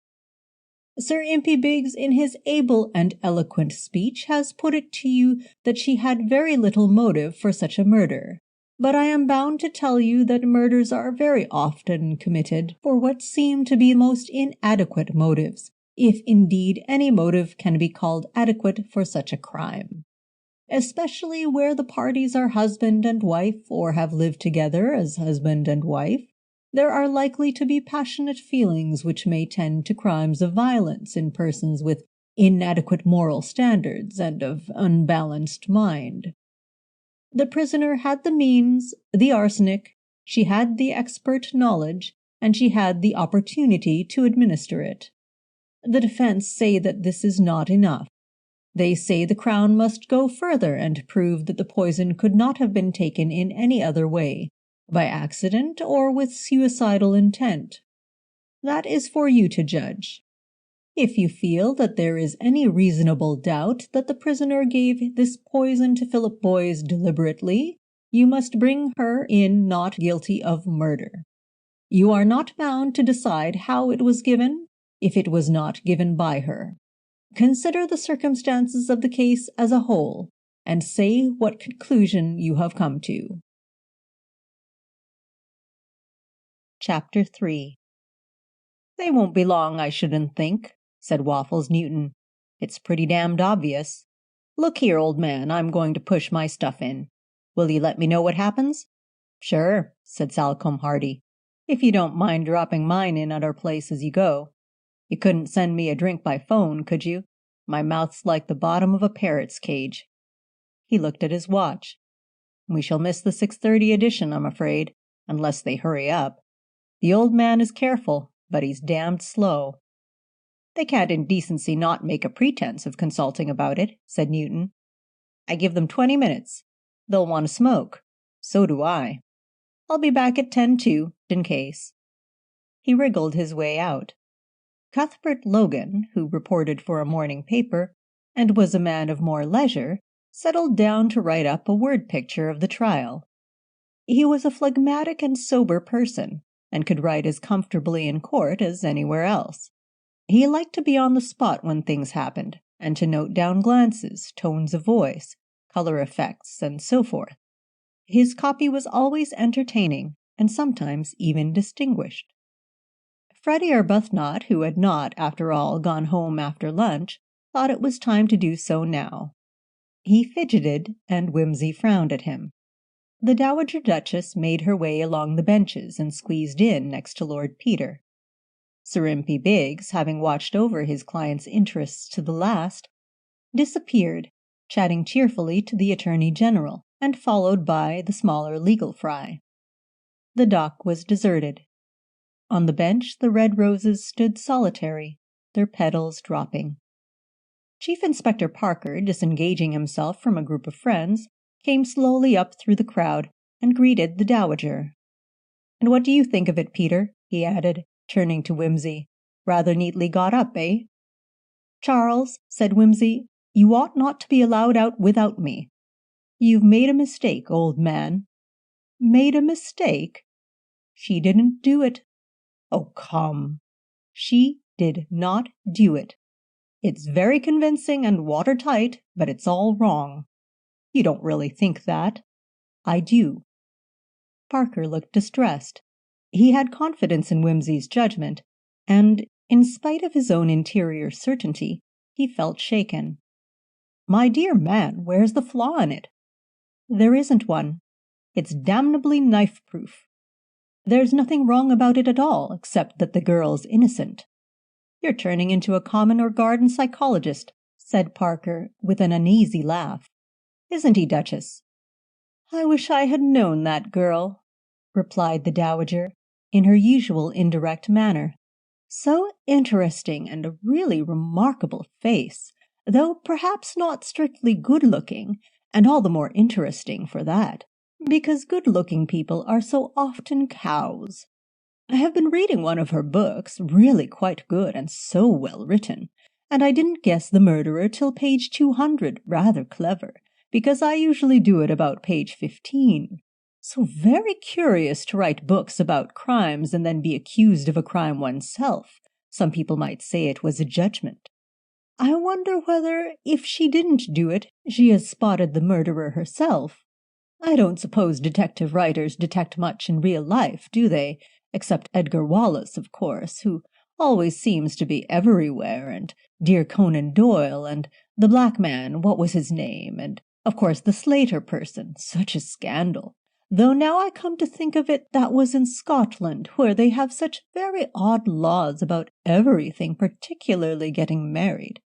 Sir Impey Biggs, in his able and eloquent speech, has put it to you that she had very little motive for such a murder. But I am bound to tell you that murders are very often committed for what seem to be most inadequate motives, if indeed any motive can be called adequate for such a crime. Especially where the parties are husband and wife, or have lived together as husband and wife, there are likely to be passionate feelings which may tend to crimes of violence in persons with inadequate moral standards and of unbalanced mind. The prisoner had the means, the arsenic, she had the expert knowledge, and she had the opportunity to administer it. The defense say that this is not enough. They say the Crown must go further and prove that the poison could not have been taken in any other way, by accident or with suicidal intent. That is for you to judge. If you feel that there is any reasonable doubt that the prisoner gave this poison to Philip Boyes deliberately, you must bring her in not guilty of murder. You are not bound to decide how it was given if it was not given by her. Consider the circumstances of the case as a whole, and say what conclusion you have come to. Chapter 3. "They won't be long, I shouldn't think," said Waffles Newton. "It's pretty damned obvious. Look here, old man, I'm going to push my stuff in. Will you let me know what happens?" "Sure," said Salcombe Hardy, "if you don't mind dropping mine in at our place as you go. You couldn't send me a drink by phone, could you? My mouth's like the bottom of a parrot's cage." He looked at his watch. "We shall miss the 6:30 edition, I'm afraid, unless they hurry up. The old man is careful, but he's damned slow." "They can't in decency not make a pretense of consulting about it," said Newton. "I give them 20 minutes. They'll want to smoke. So do I. I'll be back at 10 to, in case." He wriggled his way out. Cuthbert Logan, who reported for a morning paper, and was a man of more leisure, settled down to write up a word picture of the trial. He was a phlegmatic and sober person, and could write as comfortably in court as anywhere else. He liked to be on the spot when things happened, and to note down glances, tones of voice, color effects, and so forth. His copy was always entertaining, and sometimes even distinguished. Freddie Arbuthnot, who had not, after all, gone home after lunch, thought it was time to do so now. He fidgeted, and Wimsey frowned at him. The Dowager Duchess made her way along the benches and squeezed in next to Lord Peter. Sir Impey Biggs, having watched over his client's interests to the last, disappeared, chatting cheerfully to the Attorney General, and followed by the smaller legal fry. The dock was deserted. On the bench the red roses stood solitary, their petals dropping. Chief Inspector Parker, disengaging himself from a group of friends, came slowly up through the crowd and greeted the Dowager. "And what do you think of it, Peter?" he added, turning to Wimsey. "Rather neatly got up, eh?" "Charles," said Wimsey, "you ought not to be allowed out without me. You've made a mistake, old man." "Made a mistake?" "She didn't do it." "Oh, come." "She did not do it. It's very convincing and watertight, but it's all wrong." "You don't really think that?" "I do." Parker looked distressed. He had confidence in Wimsey's judgment, and, in spite of his own interior certainty, he felt shaken. "My dear man, where's the flaw in it?" "There isn't one. It's damnably knife-proof. There's nothing wrong about it at all, except that the girl's innocent." "You're turning into a common or garden psychologist," said Parker, with an uneasy laugh. "Isn't he, Duchess?" "I wish I had known that girl," replied the Dowager, in her usual indirect manner. "So interesting, and a really remarkable face, though perhaps not strictly good-looking, and all the more interesting for that, because good-looking people are so often cows. I have been reading one of her books, really quite good and so well written, and I didn't guess the murderer till page 200, rather clever, because I usually do it about page 15. So very curious to write books about crimes and then be accused of a crime oneself. Some people might say it was a judgment. I wonder whether, if she didn't do it, she has spotted the murderer herself. I don't suppose detective writers detect much in real life, do they? Except Edgar Wallace, of course, who always seems to be everywhere, and dear Conan Doyle, and the black man, what was his name, and, of course, the Slater person, such a scandal. Though now I come to think of it, that was in Scotland, where they have such very odd laws about everything, particularly getting married.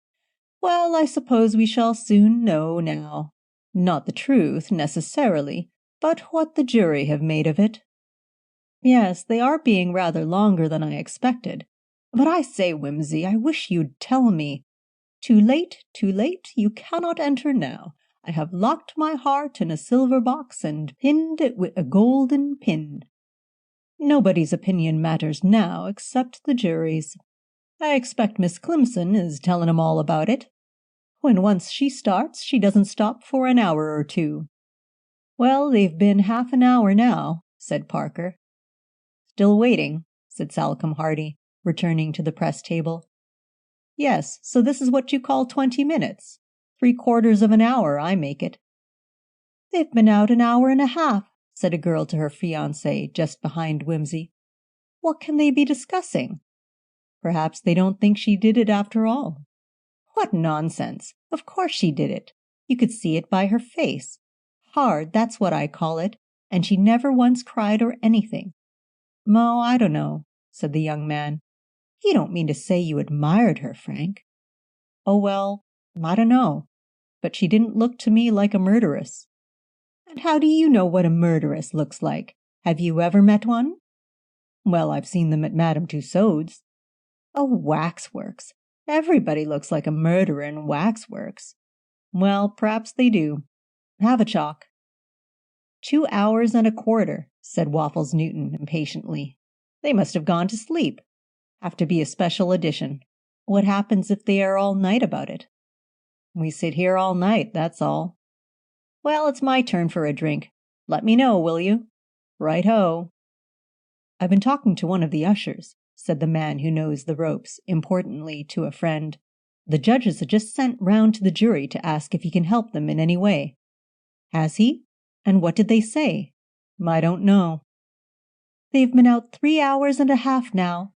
Well, I suppose we shall soon know now. Not the truth, necessarily, but what the jury have made of it. Yes, they are being rather longer than I expected. But I say, Wimsey, I wish you'd tell me. Too late, you cannot enter now. I have locked my heart in a silver box and pinned it with a golden pin. Nobody's opinion matters now except the jury's. I expect Miss Climpson is telling 'em all about it. When once she starts, she doesn't stop for an hour or two." "Well, they've been half an hour now," said Parker. "Still waiting," said Salcombe Hardy, returning to the press table. "Yes, so this is what you call 20 minutes. 3/4 of an hour, I make it." "They've been out an hour and a half," said a girl to her fiancé, just behind Wimsey. "What can they be discussing?" "Perhaps they don't think she did it after all." "What nonsense! Of course she did it. You could see it by her face. Hard, that's what I call it, and she never once cried or anything." "Oh, I don't know," said the young man. "You don't mean to say you admired her, Frank?" "Oh, well, I don't know. But she didn't look to me like a murderess." "And how do you know what a murderess looks like? Have you ever met one?" "Well, I've seen them at Madame Tussaud's." "Oh, waxworks. Everybody looks like a murderer in waxworks." "Well, perhaps they do. Have a chalk." 2 hours and a quarter, said Waffles Newton impatiently. "They must have gone to sleep. Have to be a special edition. What happens if they are all night about it?" "We sit here all night, that's all." "Well, it's my turn for a drink. Let me know, will you?" "Right ho." "I've been talking to one of the ushers," said the man who knows the ropes, importantly to a friend. "The judges have just sent round to the jury to ask if he can help them in any way." "Has he? And what did they say?" "I don't know." "They've been out 3 hours and a half now,"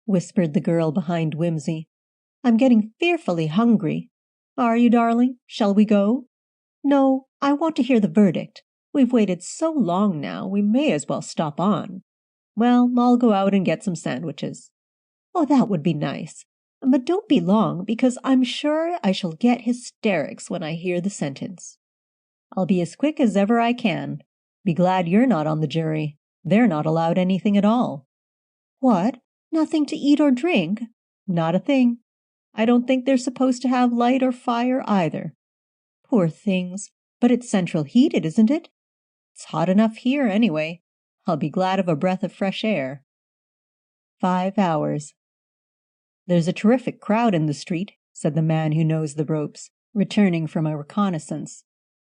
whispered the girl behind Wimsey. "I'm getting fearfully hungry. Are you, darling? Shall we go?" "No, I want to hear the verdict. We've waited so long now, we may as well stop on." "Well, I'll go out and get some sandwiches." "Oh, that would be nice. But don't be long, because I'm sure I shall get hysterics when I hear the sentence." "I'll be as quick as ever I can. Be glad you're not on the jury. They're not allowed anything at all." "What? Nothing to eat or drink?" "Not a thing. I don't think they're supposed to have light or fire either." "Poor things. But it's central heated, isn't it?" "It's hot enough here, anyway. I'll be glad of a breath of fresh air." 5 hours. "There's a terrific crowd in the street," said the man who knows the ropes, returning from a reconnaissance.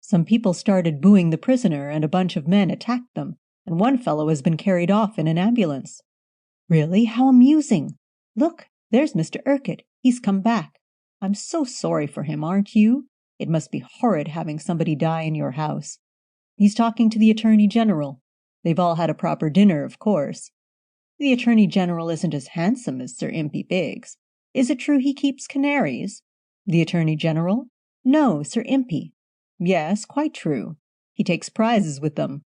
"Some people started booing the prisoner, and a bunch of men attacked them, and one fellow has been carried off in an ambulance." "Really? How amusing! Look, there's Mr. Urquhart. He's come back. I'm so sorry for him, aren't you? It must be horrid having somebody die in your house." "He's talking to the Attorney General. They've all had a proper dinner, of course." "The Attorney General isn't as handsome as Sir Impey Biggs. Is it true he keeps canaries?" "The Attorney General?" "No, Sir Impey." "Yes, quite true. He takes prizes with them."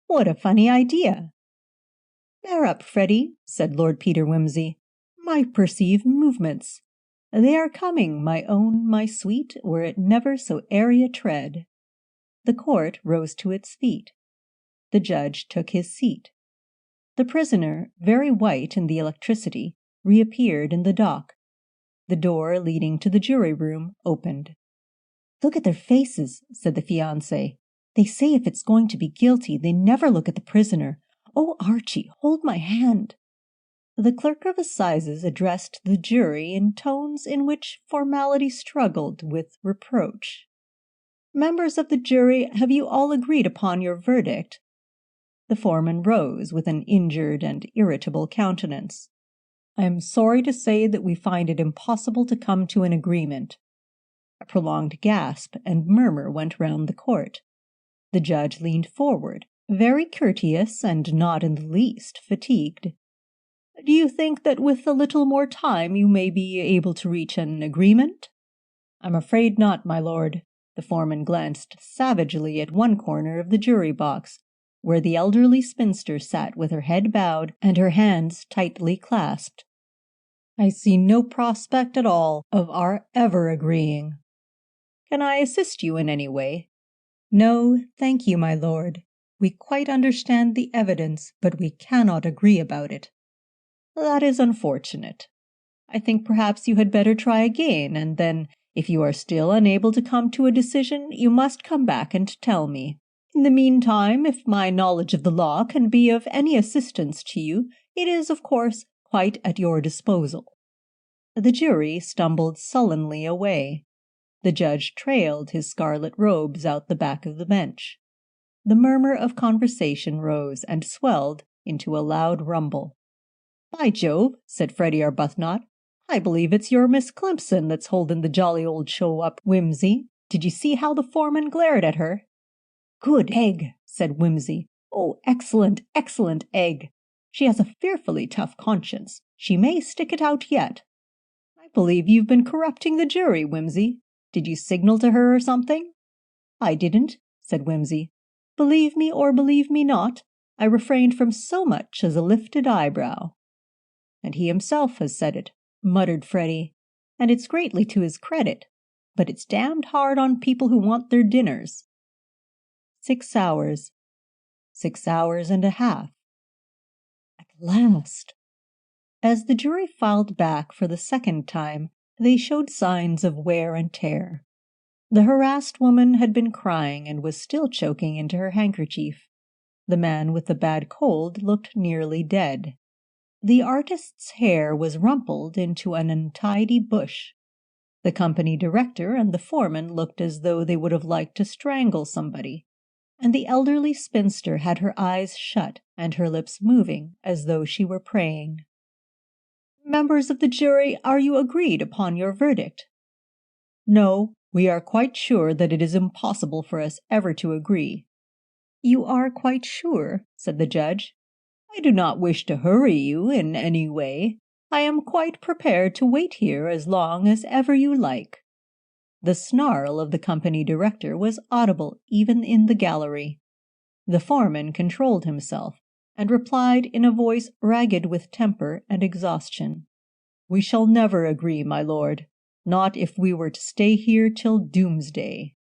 "What a funny idea!" "Bear up, Freddie," said Lord Peter Wimsey. "I perceive movements. They are coming, my own, my sweet, were it never so airy a tread." The court rose to its feet. The judge took his seat. The prisoner, very white in the electricity, reappeared in the dock. The door leading to the jury room opened. "Look at their faces," said the fiancé. "They say if it's going to be guilty, they never look at the prisoner. Oh, Archie, hold my hand." The clerk of assizes addressed the jury in tones in which formality struggled with reproach. "Members of the jury, have you all agreed upon your verdict?" The foreman rose with an injured and irritable countenance. "I am sorry to say that we find it impossible to come to an agreement." A prolonged gasp and murmur went round the court. The judge leaned forward, very courteous and not in the least fatigued. "Do you think that with a little more time you may be able to reach an agreement?" "I'm afraid not, my lord." The foreman glanced savagely at one corner of the jury box, where the elderly spinster sat with her head bowed and her hands tightly clasped. "I see no prospect at all of our ever agreeing." "Can I assist you in any way?" "No, thank you, my lord. We quite understand the evidence, but we cannot agree about it." "That is unfortunate. I think perhaps you had better try again, and then, If you are still unable to come to a decision, you must come back and tell me. In the meantime, if my knowledge of the law can be of any assistance to you, it is, of course, quite at your disposal." The jury stumbled sullenly away. The judge trailed his scarlet robes out the back of the bench. The murmur of conversation rose and swelled into a loud rumble. "By Jove," said Freddie Arbuthnot, "I believe it's your Miss Climpson that's holding the jolly old show up, Wimsey. Did you see how the foreman glared at her?" "Good egg," said Wimsey. "Oh, excellent, excellent egg. She has a fearfully tough conscience. She may stick it out yet." "I believe you've been corrupting the jury, Wimsey. Did you signal to her or something?" "I didn't," said Wimsey. "Believe me or believe me not, I refrained from so much as a lifted eyebrow." "And he himself has said it," muttered Freddie, "and it's greatly to his credit, but it's damned hard on people who want their dinners." 6 hours. 6 hours and a half. At last! As the jury filed back for the second time, they showed signs of wear and tear. The harassed woman had been crying and was still choking into her handkerchief. The man with the bad cold looked nearly dead. The artist's hair was rumpled into an untidy bush. The company director and the foreman looked as though they would have liked to strangle somebody, and the elderly spinster had her eyes shut and her lips moving as though she were praying. "Members of the jury, are you agreed upon your verdict?" "No, we are quite sure that it is impossible for us ever to agree." "You are quite sure?" said the judge. "I do not wish to hurry you in any way. I am quite prepared to wait here as long as ever you like." The snarl of the company director was audible even in the gallery. The foreman controlled himself and replied in a voice ragged with temper and exhaustion, "We shall never agree, my lord, not if we were to stay here till doomsday."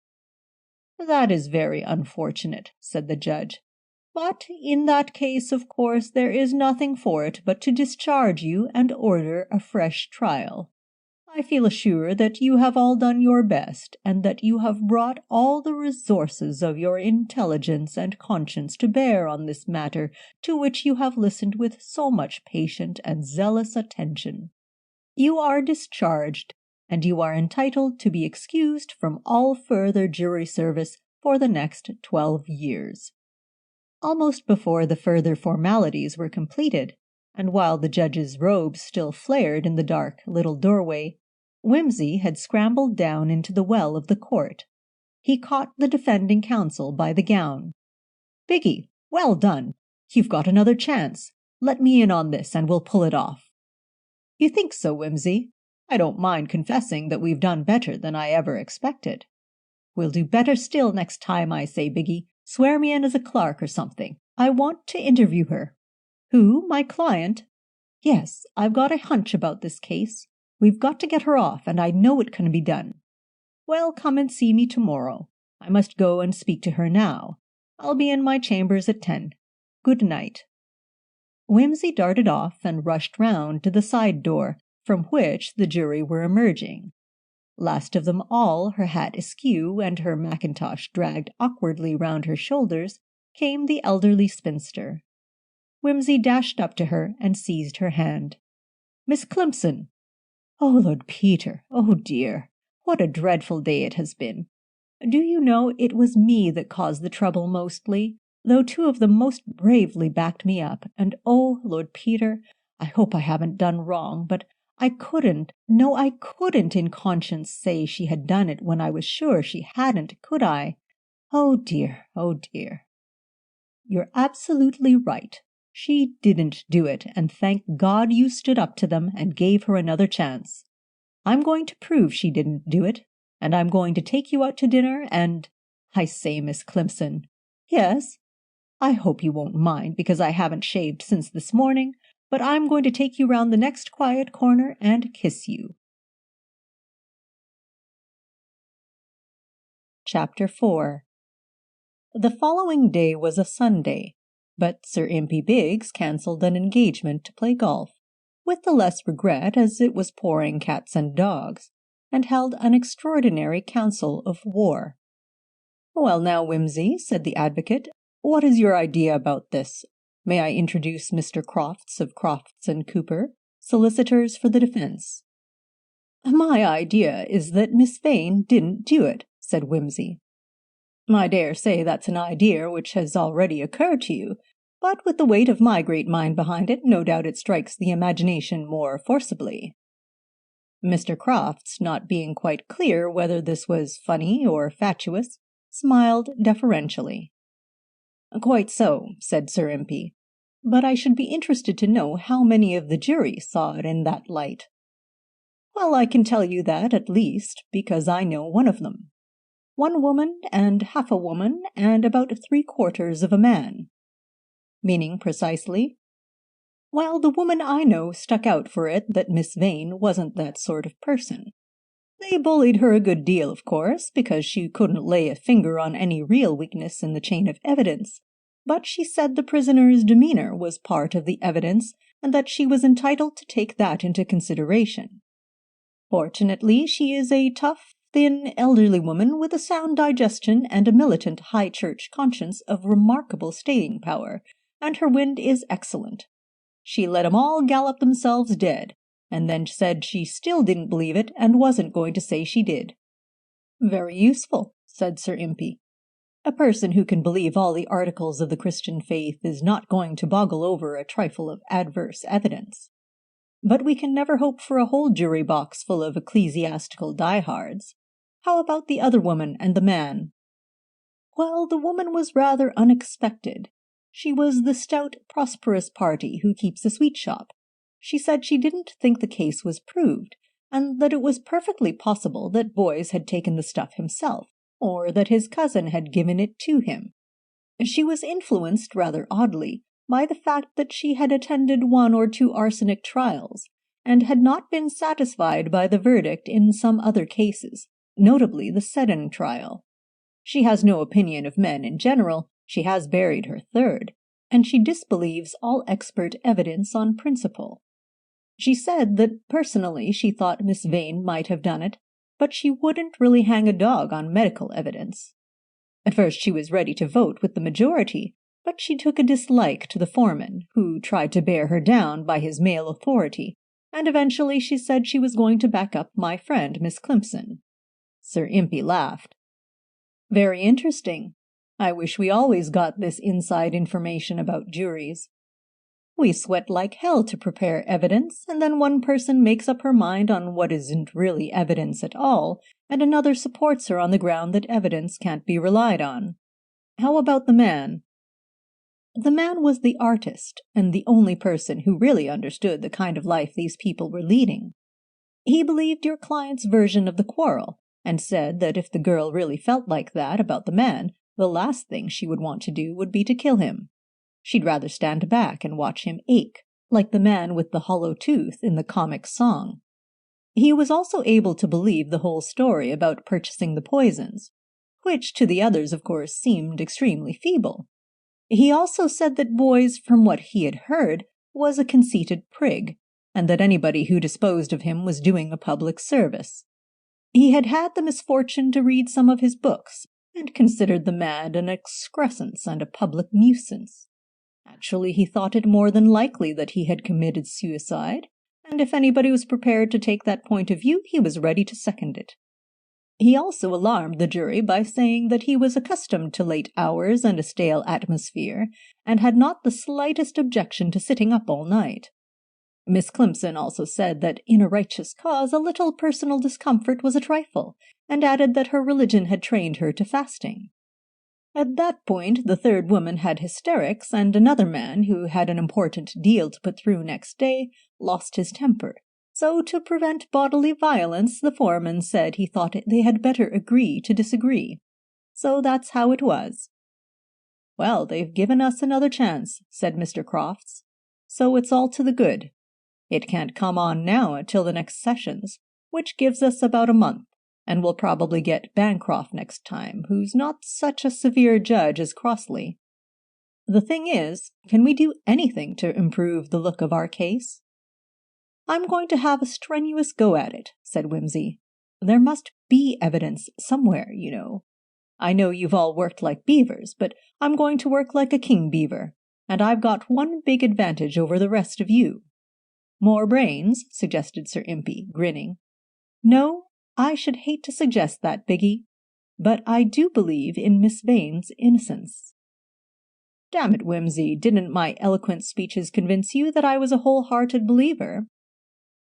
"That is very unfortunate," said the judge. "But in that case, of course, there is nothing for it but to discharge you and order a fresh trial. I feel assured that you have all done your best, and that you have brought all the resources of your intelligence and conscience to bear on this matter to which you have listened with so much patient and zealous attention. You are discharged, and you are entitled to be excused from all further jury service for the next 12 years. Almost before the further formalities were completed, and while the judge's robes still flared in the dark little doorway, Wimsey had scrambled down into the well of the court. He caught the defending counsel by the gown. "Biggie, well done! You've got another chance. Let me in on this and we'll pull it off." "You think so, Wimsey? I don't mind confessing that we've done better than I ever expected." "We'll do better still next time, I say, Biggie. Swear me in as a clerk or something. I want to interview her." "Who, my client?" "Yes, I've got a hunch about this case. We've got to get her off, and I know it can be done." "Well, come and see me tomorrow. I must go and speak to her now. I'll be in my chambers at 10. Good night." Wimsey darted off and rushed round to the side door, from which the jury were emerging. Last of them all, her hat askew and her mackintosh dragged awkwardly round her shoulders, came the elderly spinster. Wimsey dashed up to her and seized her hand. "Miss Climpson!" "Oh, Lord Peter! Oh, dear! What a dreadful day it has been! Do you know, it was me that caused the trouble mostly, though two of them most bravely backed me up, and oh, Lord Peter, I hope I haven't done wrong, but I couldn't in conscience say she had done it when I was sure she hadn't, could I? Oh dear, oh dear." "You're absolutely right. She didn't do it, and thank God you stood up to them and gave her another chance. I'm going to prove she didn't do it, and I'm going to take you out to dinner and— I say, Miss Climpson." "Yes?" "I hope you won't mind, because I haven't shaved since this morning, but I'm going to take you round the next quiet corner and kiss you." Chapter 4. The following day was a Sunday, but Sir Impey Biggs cancelled an engagement to play golf, with the less regret as it was pouring cats and dogs, and held an extraordinary council of war. "Well now, Wimsey," said the advocate, "what is your idea about this? May I introduce Mr. Crofts of Crofts and Cooper, solicitors for the defense?" "My idea is that Miss Vane didn't do it," said Wimsey. "I dare say that's an idea which has already occurred to you, but with the weight of my great mind behind it, no doubt it strikes the imagination more forcibly." Mr. Crofts, not being quite clear whether this was funny or fatuous, smiled deferentially. "Quite so," said Sir Impey, "but I should be interested to know how many of the jury saw it in that light." "Well, I can tell you that, at least, because I know one of them. One woman and half a woman and about 3/4 of a man." "Meaning precisely?" "Well, the woman I know stuck out for it that Miss Vane wasn't that sort of person. They bullied her a good deal, of course, because she couldn't lay a finger on any real weakness in the chain of evidence, but she said the prisoner's demeanor was part of the evidence and that she was entitled to take that into consideration. Fortunately, she is a tough, thin, elderly woman with a sound digestion and a militant high church conscience of remarkable staying power, and her wind is excellent. She let 'em all gallop themselves dead, and then said she still didn't believe it and wasn't going to say she did." "Very useful," said Sir Impey. "A person who can believe all the articles of the Christian faith is not going to boggle over a trifle of adverse evidence. But we can never hope for a whole jury box full of ecclesiastical diehards. How about the other woman and the man?" "Well, the woman was rather unexpected. She was the stout, prosperous party who keeps a sweet shop. She said she didn't think the case was proved, and that it was perfectly possible that Boyes had taken the stuff himself, or that his cousin had given it to him. She was influenced rather oddly by the fact that she had attended 1 or 2 arsenic trials, and had not been satisfied by the verdict in some other cases, notably the Seddon trial. She has no opinion of men in general, she has buried her third, and she disbelieves all expert evidence on principle. She said that personally she thought Miss Vane might have done it, but she wouldn't really hang a dog on medical evidence. At first she was ready to vote with the majority, but she took a dislike to the foreman, who tried to bear her down by his male authority, and eventually she said she was going to back up my friend Miss Climpson." Sir Impey laughed. "Very interesting. I wish we always got this inside information about juries. We sweat like hell to prepare evidence, and then one person makes up her mind on what isn't really evidence at all, and another supports her on the ground that evidence can't be relied on. How about the man?" "The man was the artist, and the only person who really understood the kind of life these people were leading. He believed your client's version of the quarrel, and said that if the girl really felt like that about the man, the last thing she would want to do would be to kill him. She'd rather stand back and watch him ache, like the man with the hollow tooth in the comic song. He was also able to believe the whole story about purchasing the poisons, which to the others, of course, seemed extremely feeble. He also said that Boyes, from what he had heard, was a conceited prig, and that anybody who disposed of him was doing a public service. He had had the misfortune to read some of his books, and considered the man an excrescence and a public nuisance. Actually, he thought it more than likely that he had committed suicide, and if anybody was prepared to take that point of view, he was ready to second it. He also alarmed the jury by saying that he was accustomed to late hours and a stale atmosphere, and had not the slightest objection to sitting up all night. Miss Climpson also said that in a righteous cause a little personal discomfort was a trifle, and added that her religion had trained her to fasting. At that point the third woman had hysterics, and another man, who had an important deal to put through next day, lost his temper. So to prevent bodily violence, the foreman said he thought they had better agree to disagree. So that's how it was. "Well, they've given us another chance," said Mr. Crofts. "So it's all to the good. It can't come on now till the next sessions, which gives us about a month, and we'll probably get Bancroft next time, who's not such a severe judge as Crossley. The thing is, can we do anything to improve the look of our case?" "I'm going to have a strenuous go at it," said Wimsey. There must be evidence somewhere, you know. I know you've all worked like beavers, but I'm going to work like a king beaver, and I've got one big advantage over the rest of you." "More brains?" suggested Sir Impey, grinning. "No, I should hate to suggest that, Biggie, but I do believe in Miss Vane's innocence." "Damn it, Wimsey, didn't my eloquent speeches convince you that I was a whole-hearted believer?"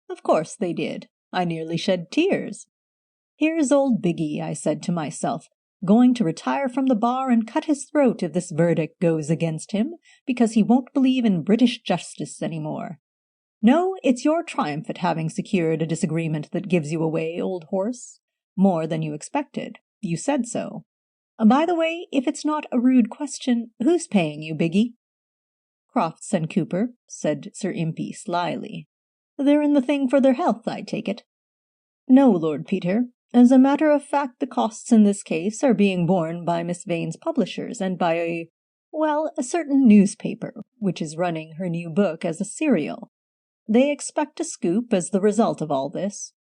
"Of course they did. I nearly shed tears. 'Here's old Biggie,' I said to myself, 'going to retire from the bar and cut his throat if this verdict goes against him, because he won't believe in British justice any more.' No, it's your triumph at having secured a disagreement that gives you away, old horse. More than you expected. You said so. By the way, if it's not a rude question, who's paying you, Biggie?" "Crofts and Cooper," said Sir Impey slyly. "They're in the thing for their health, I take it." "No, Lord Peter. As a matter of fact, the costs in this case are being borne by Miss Vane's publishers and by a certain newspaper, which is running her new book as a serial. They expect a scoop as the result of all this.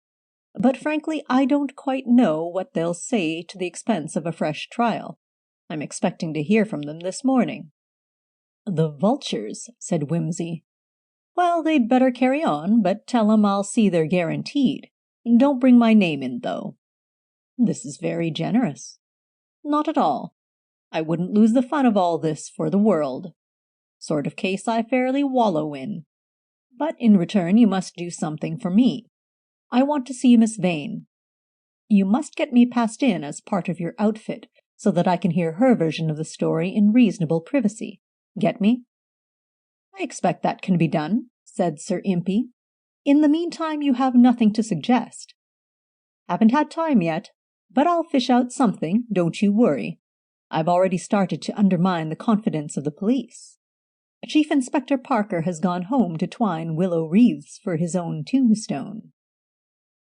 But frankly, I don't quite know what they'll say to the expense of a fresh trial. I'm expecting to hear from them this morning." "The vultures," said Wimsey. "Well, they'd better carry on, but tell 'em I'll see they're guaranteed. Don't bring my name in, though." "This is very generous." "Not at all. I wouldn't lose the fun of all this for the world. Sort of case I fairly wallow in. But in return you must do something for me. I want to see Miss Vane. You must get me passed in as part of your outfit so that I can hear her version of the story in reasonable privacy. Get me?" "I expect that can be done," said Sir Impey. "In the meantime you have nothing to suggest." "Haven't had time yet, but I'll fish out something, don't you worry. I've already started to undermine the confidence of the police. Chief Inspector Parker has gone home to twine willow wreaths for his own tombstone."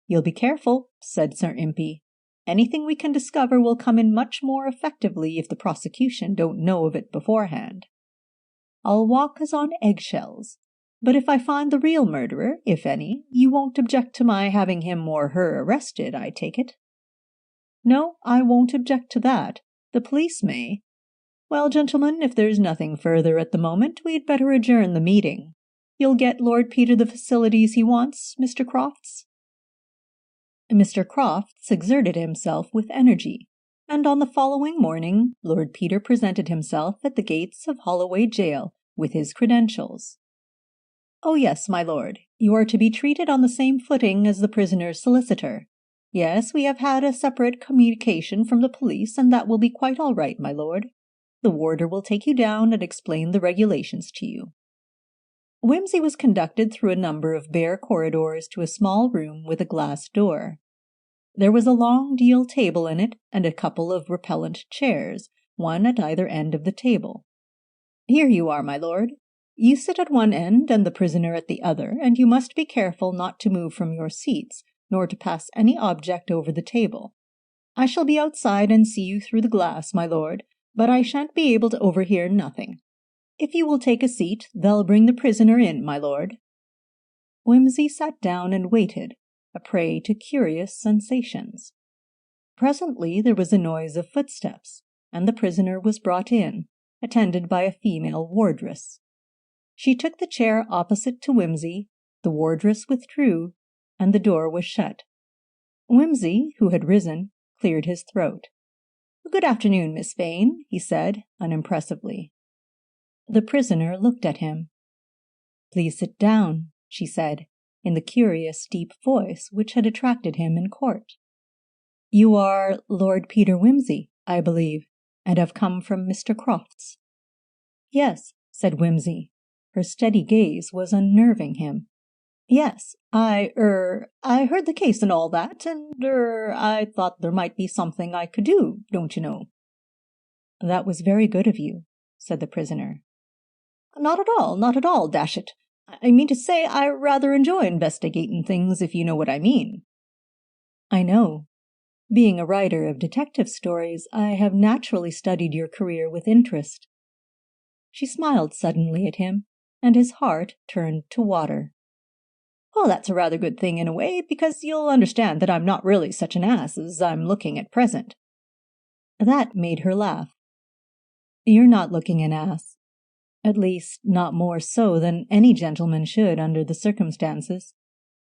"You'll be careful," said Sir Impey. "Anything we can discover will come in much more effectively if the prosecution don't know of it beforehand. I'll walk as on eggshells, but if I find the real murderer, if any, you won't object to my having him or her arrested, I take it?" "No, I won't object to that. The police may. Well, gentlemen, if there's nothing further at the moment, we'd better adjourn the meeting. You'll get Lord Peter the facilities he wants, Mr. Crofts?" Mr. Crofts exerted himself with energy, and on the following morning Lord Peter presented himself at the gates of Holloway Jail with his credentials. "Oh yes, my lord, you are to be treated on the same footing as the prisoner's solicitor. Yes, we have had a separate communication from the police, and that will be quite all right, my lord. The warder will take you down and explain the regulations to you." Wimsey was conducted through a number of bare corridors to a small room with a glass door. There was a long deal table in it and a couple of repellent chairs, one at either end of the table. "Here you are, my lord. You sit at one end and the prisoner at the other, and you must be careful not to move from your seats, nor to pass any object over the table. I shall be outside and see you through the glass, my lord, but I shan't be able to overhear nothing. If you will take a seat, they'll bring the prisoner in, my lord." Wimsey sat down and waited, a prey to curious sensations. Presently there was a noise of footsteps, and the prisoner was brought in, attended by a female wardress. She took the chair opposite to Wimsey, the wardress withdrew, and the door was shut. Wimsey, who had risen, cleared his throat. "Good afternoon, Miss Vane," he said, unimpressively. The prisoner looked at him. "Please sit down," she said, in the curious deep voice which had attracted him in court. "You are Lord Peter Wimsey, I believe, and have come from Mr. Crofts." "Yes," said Wimsey. Her steady gaze was unnerving him. "Yes, I heard the case and all that, and I thought there might be something I could do, don't you know." "That was very good of you," said the prisoner. Not at all, dash it. I mean to say I rather enjoy investigating things, if you know what I mean." "I know. Being a writer of detective stories, I have naturally studied your career with interest." She smiled suddenly at him, and his heart turned to water. Well, that's a rather good thing in a way, because you'll understand that I'm not really such an ass as I'm looking at present. That made her laugh. You're not looking an ass. At least, not more so than any gentleman should under the circumstances.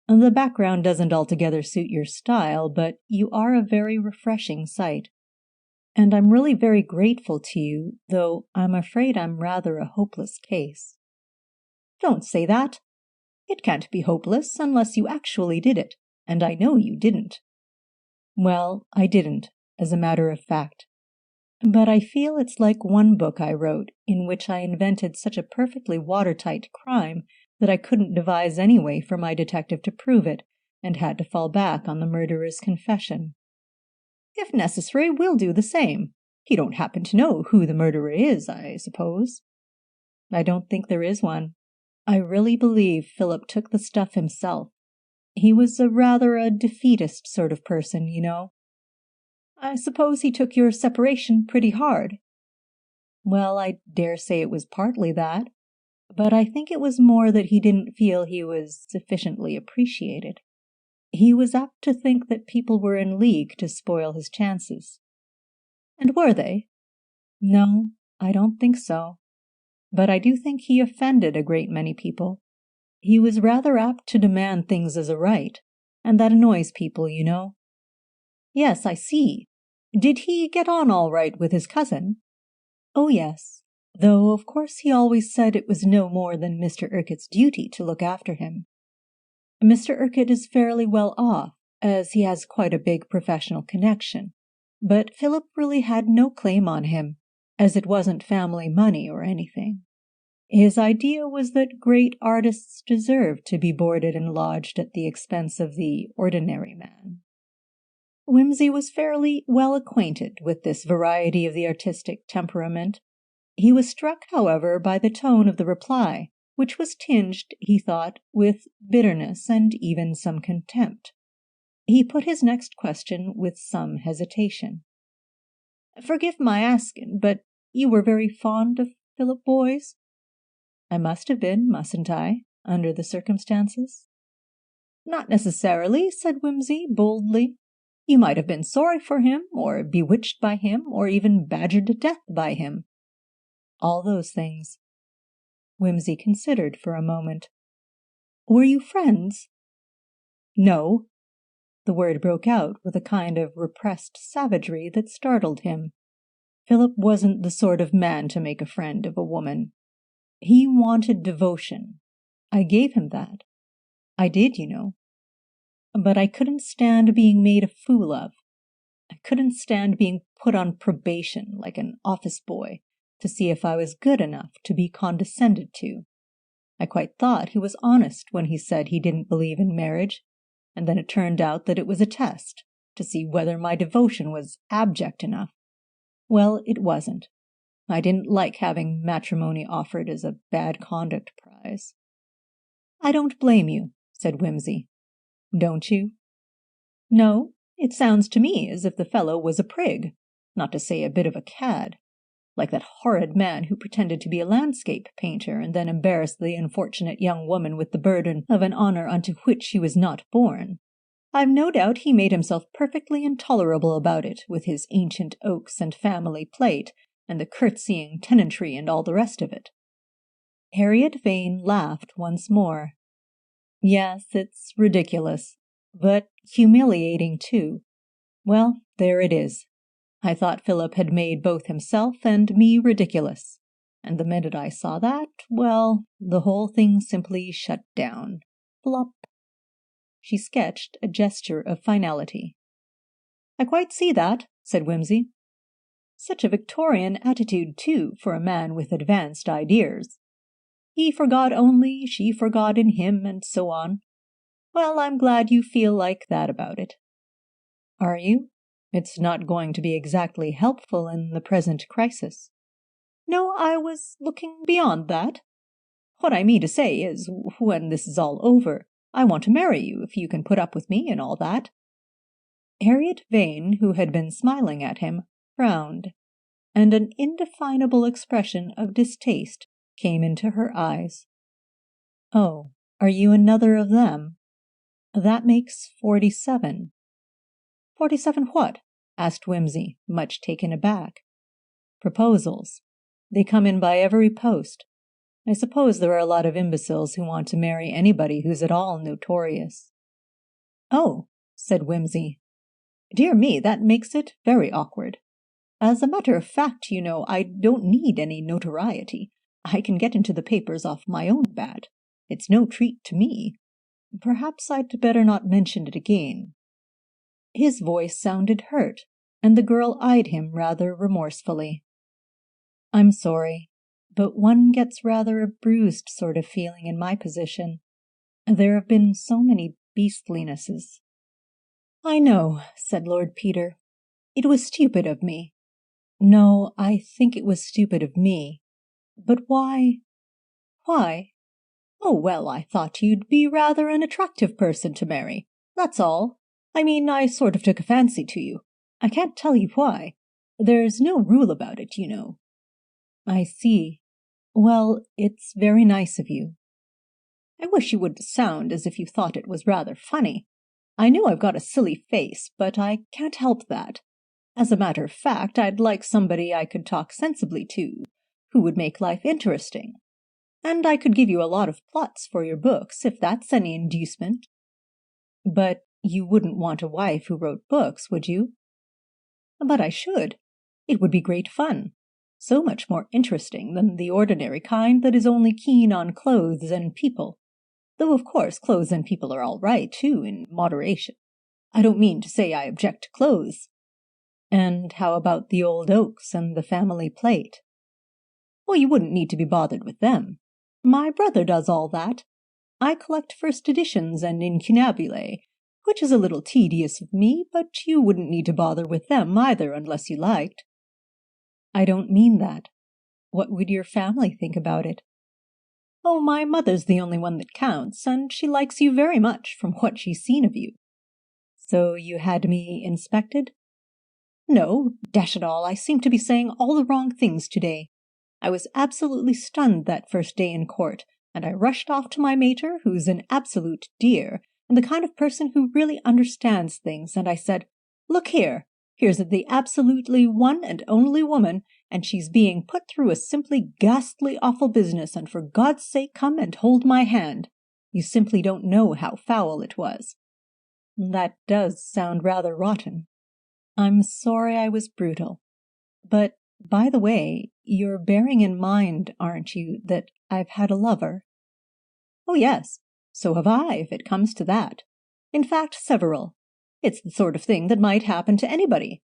The background doesn't altogether suit your style, but you are a very refreshing sight. And I'm really very grateful to you, though I'm afraid I'm rather a hopeless case. Don't say that. It can't be hopeless unless you actually did it, and I know you didn't. Well, I didn't, as a matter of fact. But I feel it's like one book I wrote, in which I invented such a perfectly watertight crime that I couldn't devise any way for my detective to prove it, and had to fall back on the murderer's confession. If necessary, we'll do the same. You don't happen to know who the murderer is, I suppose? I don't think there is one. I really believe Philip took the stuff himself. He was rather a defeatist sort of person, you know. I suppose he took your separation pretty hard. Well, I dare say it was partly that, but I think it was more that he didn't feel he was sufficiently appreciated. He was apt to think that people were in league to spoil his chances. And were they? No, I don't think so. But I do think he offended a great many people. He was rather apt to demand things as a right, and that annoys people, you know. Yes, I see. Did he get on all right with his cousin? Oh, yes, though of course he always said it was no more than Mr. Urquhart's duty to look after him. Mr. Urquhart is fairly well off, as he has quite a big professional connection, but Philip really had no claim on him, as it wasn't family money or anything. His idea was that great artists deserved to be boarded and lodged at the expense of the ordinary man. Wimsey was fairly well acquainted with this variety of the artistic temperament. He was struck, however, by the tone of the reply, which was tinged, he thought, with bitterness and even some contempt. He put his next question with some hesitation. "Forgive my asking, but you were very fond of Philip Boys?" "I must have been, mustn't I, under the circumstances?" "Not necessarily," said Wimsey boldly. "You might have been sorry for him, or bewitched by him, or even badgered to death by him." "All those things." Wimsey considered for a moment. "Were you friends?" "No." The word broke out with a kind of repressed savagery that startled him. Philip wasn't the sort of man to make a friend of a woman. He wanted devotion. I gave him that. I did, you know. But I couldn't stand being made a fool of. I couldn't stand being put on probation like an office boy to see if I was good enough to be condescended to. I quite thought he was honest when he said he didn't believe in marriage, and then it turned out that it was a test to see whether my devotion was abject enough. Well, it wasn't. I didn't like having matrimony offered as a bad conduct prize. "I don't blame you," said Wimsey. "Don't you?" "No, it sounds to me as if the fellow was a prig, not to say a bit of a cad, like that horrid man who pretended to be a landscape painter and then embarrassed the unfortunate young woman with the burden of an honor unto which she was not born. I've no doubt he made himself perfectly intolerable about it, with his ancient oaks and family plate, and the curtsying tenantry and all the rest of it." Harriet Vane laughed once more. "Yes, it's ridiculous, but humiliating too. Well, there it is. I thought Philip had made both himself and me ridiculous, and the minute I saw that, well, the whole thing simply shut down. Flop." She sketched a gesture of finality. "I quite see that," said Wimsey. "Such a Victorian attitude, too, for a man with advanced ideas. He for God only, she for God in him, and so on. Well, I'm glad you feel like that about it." "Are you? It's not going to be exactly helpful in the present crisis." "No, I was looking beyond that. What I mean to say is, when this is all over, I want to marry you if you can put up with me and all that." Harriet Vane, who had been smiling at him, frowned, and an indefinable expression of distaste came into her eyes. "Oh, are you another of them?" That makes 47. 47 what? Asked Wimsey, much taken aback. Proposals. They come in by every post. I suppose there are a lot of imbeciles who want to marry anybody who's at all notorious. Oh, said Wimsey. Dear me, that makes it very awkward. As a matter of fact, you know, I don't need any notoriety. I can get into the papers off my own bat. It's no treat to me. Perhaps I'd better not mention it again. His voice sounded hurt, and the girl eyed him rather remorsefully. I'm sorry, but one gets rather a bruised sort of feeling in my position. There have been so many beastlinesses. I know, said Lord Peter. It was stupid of me. No, I think it was stupid of me. But why? Why? Oh, well, I thought you'd be rather an attractive person to marry. That's all. I mean, I sort of took a fancy to you. I can't tell you why. There's no rule about it, you know. I see. Well, it's very nice of you. I wish you wouldn't sound as if you thought it was rather funny. I know I've got a silly face, but I can't help that. As a matter of fact, I'd like somebody I could talk sensibly to, who would make life interesting. And I could give you a lot of plots for your books, if that's any inducement. But you wouldn't want a wife who wrote books, would you? But I should. It would be great fun. So much more interesting than the ordinary kind that is only keen on clothes and people. Though, of course, clothes and people are all right, too, in moderation. I don't mean to say I object to clothes. And how about the old oaks and the family plate? Oh, you wouldn't need to be bothered with them. My brother does all that. I collect first editions and incunabulae, which is a little tedious of me, but you wouldn't need to bother with them either unless you liked. I don't mean that. What would your family think about it? Oh, my mother's the only one that counts, and she likes you very much from what she's seen of you. So you had me inspected? No, dash it all, I seem to be saying all the wrong things today. I was absolutely stunned that first day in court, and I rushed off to my mater, who's an absolute dear, and the kind of person who really understands things, and I said, Look here, here's the absolutely one and only woman, and she's being put through a simply ghastly awful business, and for God's sake come and hold my hand. You simply don't know how foul it was. That does sound rather rotten. I'm sorry I was brutal. But, by the way, you're bearing in mind, aren't you, that I've had a lover? Oh, yes. So have I, if it comes to that. In fact, several. It's the sort of thing that might happen to anybody.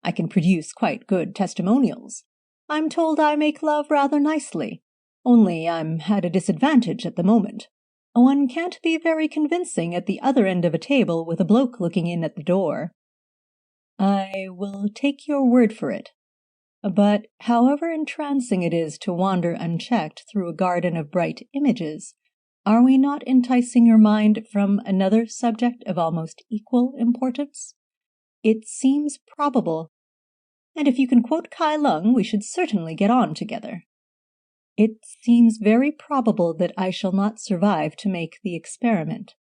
I can produce quite good testimonials. I'm told I make love rather nicely. Only I'm at a disadvantage at the moment. One can't be very convincing at the other end of a table with a bloke looking in at the door. I will take your word for it. But however entrancing it is to wander unchecked through a garden of bright images, are we not enticing your mind from another subject of almost equal importance? It seems probable, and if you can quote Kai Lung, we should certainly get on together. It seems very probable that I shall not survive to make the experiment.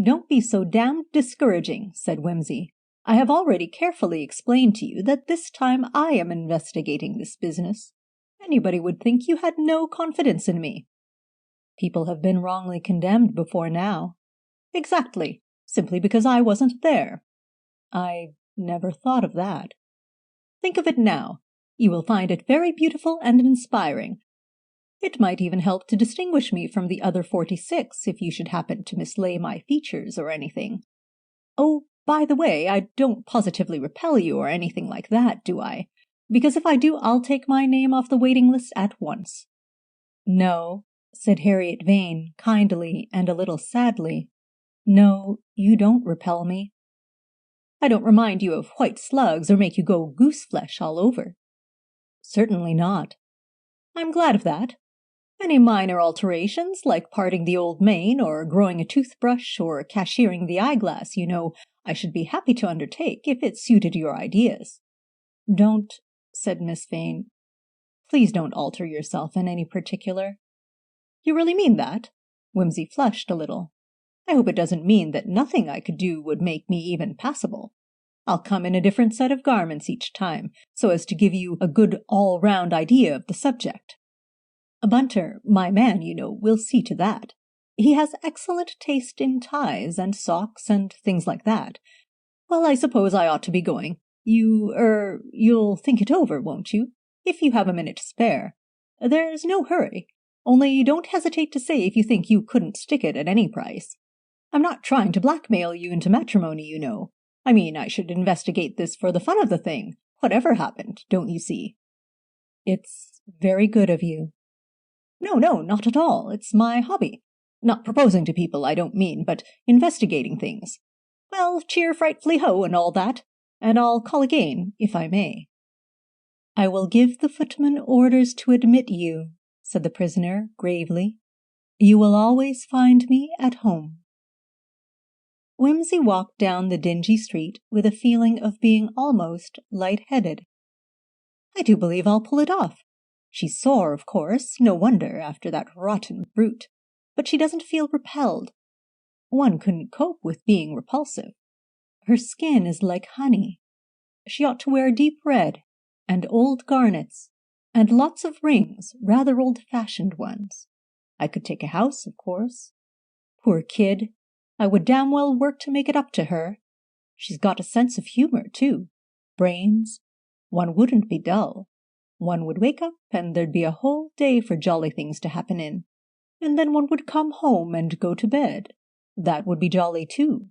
Don't be so damned discouraging, said Wimsey. I have already carefully explained to you that this time I am investigating this business. Anybody would think you had no confidence in me. People have been wrongly condemned before now. Exactly, simply because I wasn't there. I never thought of that. Think of it now. You will find it very beautiful and inspiring. It might even help to distinguish me from the other 46 if you should happen to mislay my features or anything. Oh, by the way, I don't positively repel you or anything like that, do I? Because if I do, I'll take my name off the waiting list at once. No, said Harriet Vane, kindly and a little sadly. No, you don't repel me. I don't remind you of white slugs or make you go goose-flesh all over. Certainly not. I'm glad of that. Any minor alterations, like parting the old mane or growing a toothbrush or cashiering the eyeglass, you know, I should be happy to undertake if it suited your ideas. Don't, said Miss Vane. Please don't alter yourself in any particular. You really mean that? Wimsey flushed a little. I hope it doesn't mean that nothing I could do would make me even passable. I'll come in a different set of garments each time, so as to give you a good all-round idea of the subject. Bunter, my man, will see to that. He has excellent taste in ties and socks and things like that. Well, I suppose I ought to be going. You'll think it over, won't you? If you have a minute to spare. There's no hurry. Only don't hesitate to say if you think you couldn't stick it at any price. I'm not trying to blackmail you into matrimony, I mean, I should investigate this for the fun of the thing, whatever happened, don't you see? It's very good of you. No, not at all. It's my hobby. Not proposing to people, I don't mean, but investigating things. Well, cheer frightfully ho and all that, and I'll call again, if I may. I will give the footman orders to admit you, said the prisoner gravely. You will always find me at home. Wimsey walked down the dingy street with a feeling of being almost light-headed. I do believe I'll pull it off. She's sore, of course, no wonder, after that rotten brute, but she doesn't feel repelled. One couldn't cope with being repulsive. Her skin is like honey. She ought to wear deep red, and old garnets, and lots of rings, rather old-fashioned ones. I could take a house, of course. Poor kid, I would damn well work to make it up to her. She's got a sense of humor, too. Brains. One wouldn't be dull. One would wake up, and there'd be a whole day for jolly things to happen in. And then one would come home and go to bed. That would be jolly, too.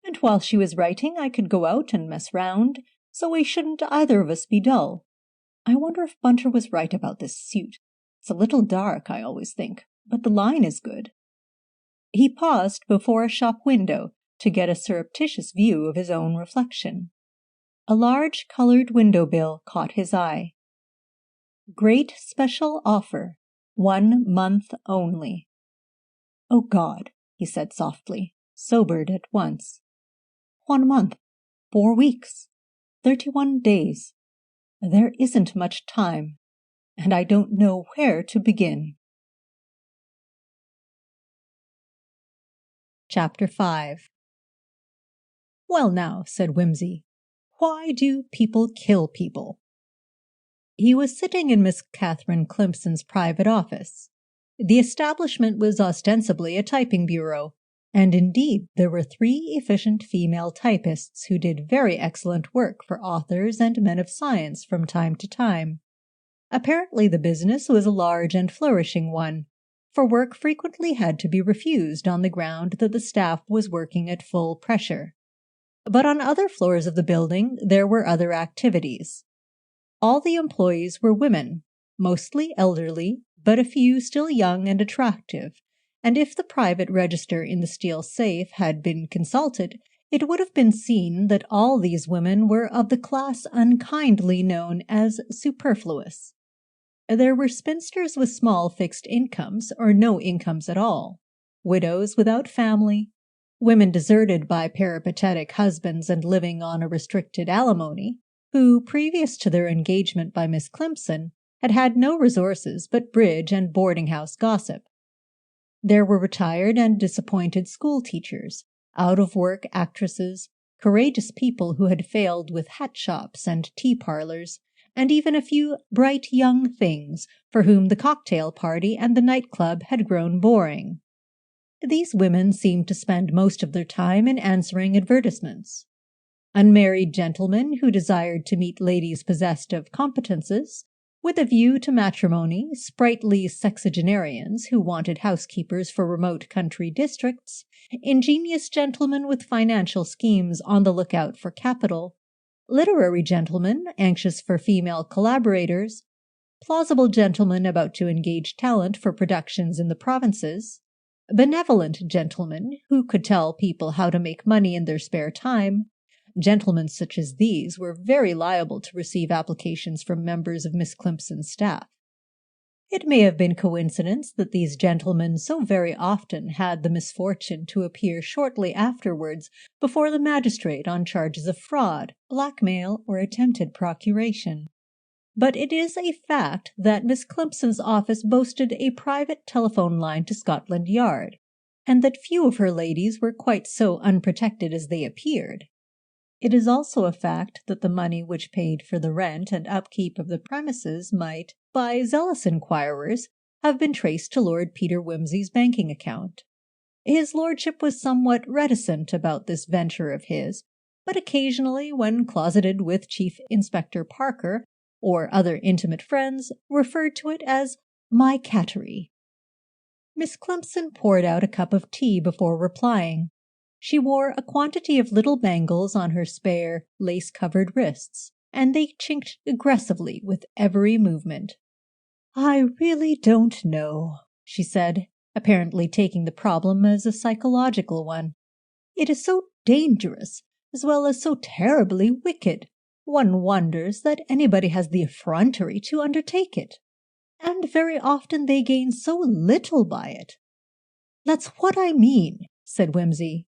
And while she was writing, I could go out and mess round, so we shouldn't either of us be dull. I wonder if Bunter was right about this suit. It's a little dark, I always think, but the line is good. He paused before a shop window to get a surreptitious view of his own reflection. A large colored window bill caught his eye. Great special offer, 1 month only. Oh God, he said softly, sobered at once. 1 month, 4 weeks, 31 days. There isn't much time, and I don't know where to begin. Chapter 5. Well now, said Wimsey, why do people kill people? He was sitting in Miss Catherine Climpson's private office. The establishment was ostensibly a typing bureau, and indeed there were 3 efficient female typists who did very excellent work for authors and men of science from time to time. Apparently the business was a large and flourishing one, for work frequently had to be refused on the ground that the staff was working at full pressure. But on other floors of the building there were other activities. All the employees were women, mostly elderly, but a few still young and attractive, and if the private register in the steel safe had been consulted, it would have been seen that all these women were of the class unkindly known as superfluous. There were spinsters with small fixed incomes or no incomes at all, widows without family, women deserted by peripatetic husbands and living on a restricted alimony, who, previous to their engagement by Miss Climpson, had had no resources but bridge and boarding-house gossip. There were retired and disappointed school-teachers, out-of-work actresses, courageous people who had failed with hat shops and tea parlors, and even a few bright young things for whom the cocktail party and the nightclub had grown boring. These women seemed to spend most of their time in answering advertisements. Unmarried gentlemen who desired to meet ladies possessed of competences, with a view to matrimony, sprightly sexagenarians who wanted housekeepers for remote country districts, ingenious gentlemen with financial schemes on the lookout for capital, literary gentlemen anxious for female collaborators, plausible gentlemen about to engage talent for productions in the provinces, benevolent gentlemen who could tell people how to make money in their spare time. Gentlemen such as these were very liable to receive applications from members of Miss Climpson's staff. It may have been coincidence that these gentlemen so very often had the misfortune to appear shortly afterwards before the magistrate on charges of fraud, blackmail, or attempted procuration. But it is a fact that Miss Climpson's office boasted a private telephone line to Scotland Yard, and that few of her ladies were quite so unprotected as they appeared. It is also a fact that the money which paid for the rent and upkeep of the premises might, by zealous inquirers, have been traced to Lord Peter Wimsey's banking account. His lordship was somewhat reticent about this venture of his, but occasionally, when closeted with Chief Inspector Parker or other intimate friends, referred to it as my cattery. Miss Climpson poured out a cup of tea before replying. She wore a quantity of little bangles on her spare, lace-covered wrists, and they chinked aggressively with every movement. "I really don't know," she said, apparently taking the problem as a psychological one. "It is so dangerous, as well as so terribly wicked. One wonders that anybody has the effrontery to undertake it. And very often they gain so little by it." "That's what I mean," said Wimsey.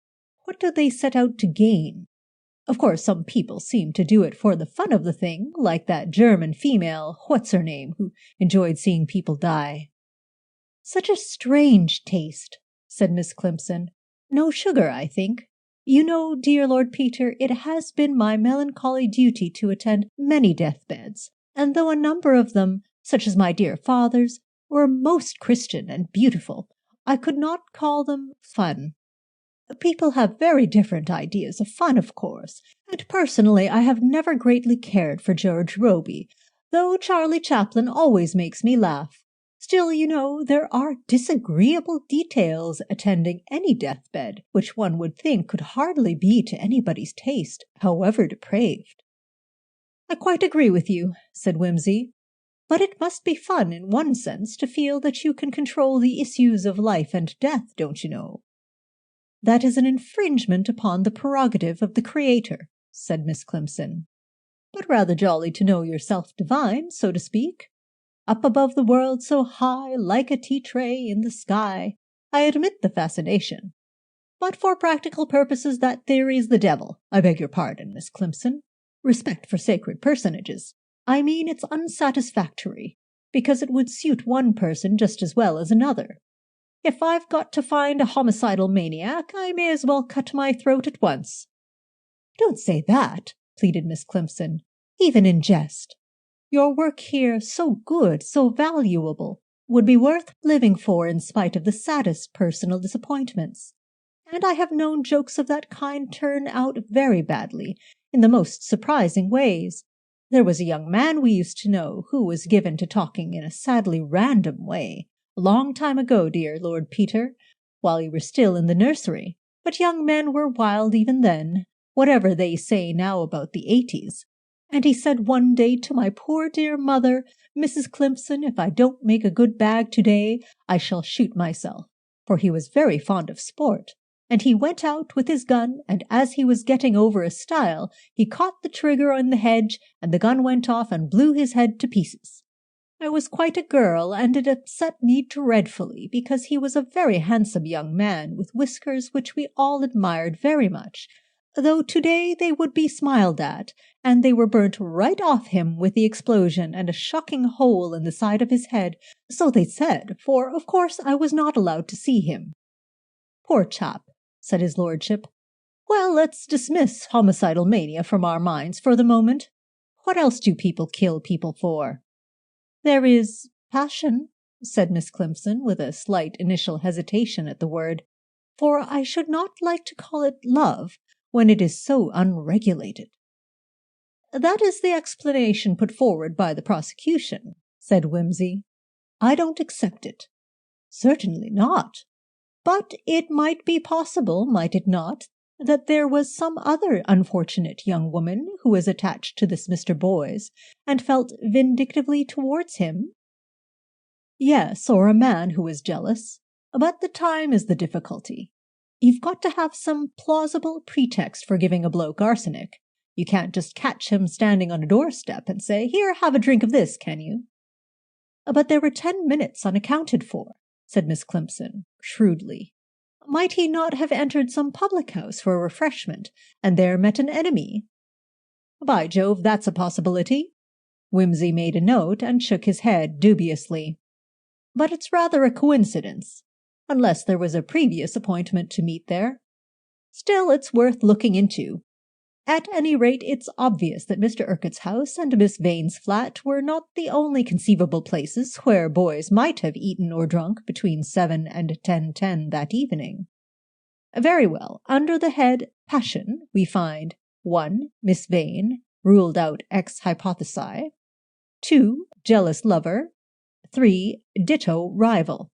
"What do they set out to gain? Of course, some people seem to do it for the fun of the thing, like that German female, what's-her-name, who enjoyed seeing people die." "Such a strange taste," said Miss Climpson. "No sugar, I think. You know, dear Lord Peter, it has been my melancholy duty to attend many deathbeds, and though a number of them, such as my dear father's, were most Christian and beautiful, I could not call them fun. People have very different ideas of fun, of course, and personally I have never greatly cared for George Robey, though Charlie Chaplin always makes me laugh. Still, you know, there are disagreeable details attending any deathbed, which one would think could hardly be to anybody's taste, however depraved." "I quite agree with you," said Wimsey, "but it must be fun in one sense to feel that you can control the issues of life and death, don't you know?" "That is an infringement upon the prerogative of the Creator," said Miss Climpson. "But rather jolly to know yourself divine, so to speak. Up above the world so high, like a tea-tray in the sky. I admit the fascination. But for practical purposes that theory's the devil. I beg your pardon, Miss Climpson. Respect for sacred personages. I mean it's unsatisfactory, because it would suit one person just as well as another. If I've got to find a homicidal maniac, I may as well cut my throat at once." "Don't say that," pleaded Miss Climpson, "even in jest. Your work here, so good, so valuable, would be worth living for in spite of the saddest personal disappointments. And I have known jokes of that kind turn out very badly, in the most surprising ways. There was a young man we used to know who was given to talking in a sadly random way, a long time ago, dear Lord Peter, while you were still in the nursery, but young men were wild even then, whatever they say now about the 80s. And he said one day to my poor dear mother, 'Mrs. Climpson, if I don't make a good bag today, I shall shoot myself,' for he was very fond of sport. And he went out with his gun, and as he was getting over a stile, he caught the trigger on the hedge, and the gun went off and blew his head to pieces. I was quite a girl, and it upset me dreadfully, because he was a very handsome young man, with whiskers which we all admired very much, though today they would be smiled at, and they were burnt right off him with the explosion, and a shocking hole in the side of his head, so they said, for of course I was not allowed to see him." "Poor chap," said his lordship. "Well, let's dismiss homicidal mania from our minds for the moment. What else do people kill people for?" "There is passion," said Miss Climpson, with a slight initial hesitation at the word, "for I should not like to call it love when it is so unregulated." "That is the explanation put forward by the prosecution," said Wimsey. "I don't accept it." "Certainly not. But it might be possible, might it not, that there was some other unfortunate young woman who was attached to this Mr. Boyes, and felt vindictively towards him?" "Yes, or a man who was jealous. But the time is the difficulty. You've got to have some plausible pretext for giving a bloke arsenic. You can't just catch him standing on a doorstep and say, 'Here, have a drink of this,' can you?" "But there were 10 minutes unaccounted for," said Miss Climpson, shrewdly. "Might he not have entered some public-house for refreshment, and there met an enemy?" "By Jove, that's a possibility." Wimsey made a note and shook his head dubiously. "But it's rather a coincidence. unless there was a previous appointment to meet there. Still, it's worth looking into. At any rate, it's obvious that Mr. Urquhart's house and Miss Vane's flat were not the only conceivable places where boys might have eaten or drunk between 7 and 10:10 that evening. Very well, under the head Passion, we find 1. Miss Vane, ruled out ex hypothesi, 2. Jealous lover, 3. Ditto rival.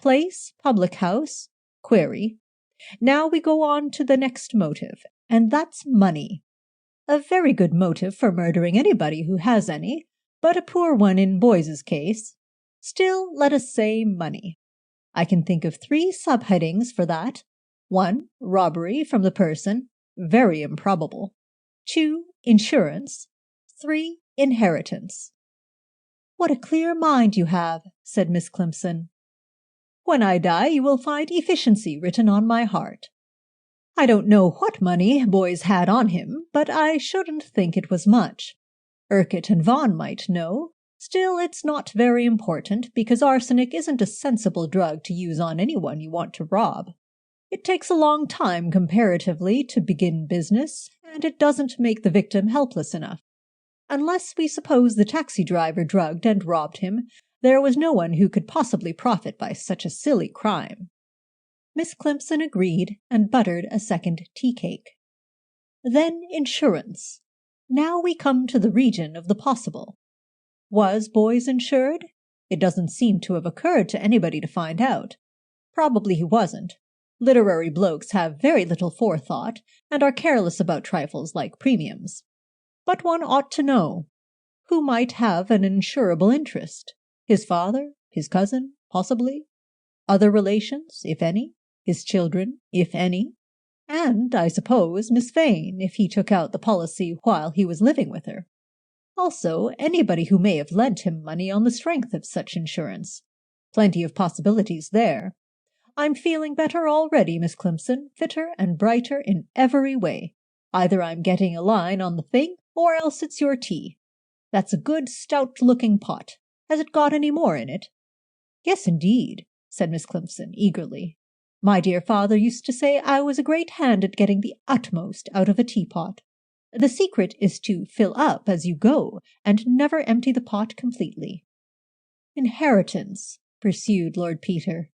Place, public house, query. Now we go on to the next motive, and that's money. A very good motive for murdering anybody who has any, but a poor one in Boyce's case. Still, let us say money. I can think of 3 subheadings for that. 1. Robbery from the person, very improbable. 2. Insurance. 3. Inheritance. "What a clear mind you have," said Miss Climpson. "When I die you will find efficiency written on my heart. I don't know what money Boyce had on him, but I shouldn't think it was much. Urquhart and Vaughan might know. Still, it's not very important, because arsenic isn't a sensible drug to use on anyone you want to rob. It takes a long time comparatively to begin business, and it doesn't make the victim helpless enough. Unless we suppose the taxi driver drugged and robbed him, there was no one who could possibly profit by such a silly crime." Miss Climpson agreed and buttered a second tea-cake. "Then insurance. Now we come to the region of the possible. Was Boyce insured? It doesn't seem to have occurred to anybody to find out. Probably he wasn't. Literary blokes have very little forethought and are careless about trifles like premiums. But one ought to know. Who might have an insurable interest? His father, his cousin, possibly. Other relations, if any. His children, if any. And, I suppose, Miss Vane, if he took out the policy while he was living with her. Also, anybody who may have lent him money on the strength of such insurance. Plenty of possibilities there. I'm feeling better already, Miss Climpson, fitter and brighter in every way. Either I'm getting a line on the thing, or else it's your tea. That's a good, stout-looking pot. Has it got any more in it?" "Yes, indeed," said Miss Climpson eagerly. "My dear father used to say I was a great hand at getting the utmost out of a teapot. The secret is to fill up as you go, and never empty the pot completely." "Inheritance," pursued Lord Peter.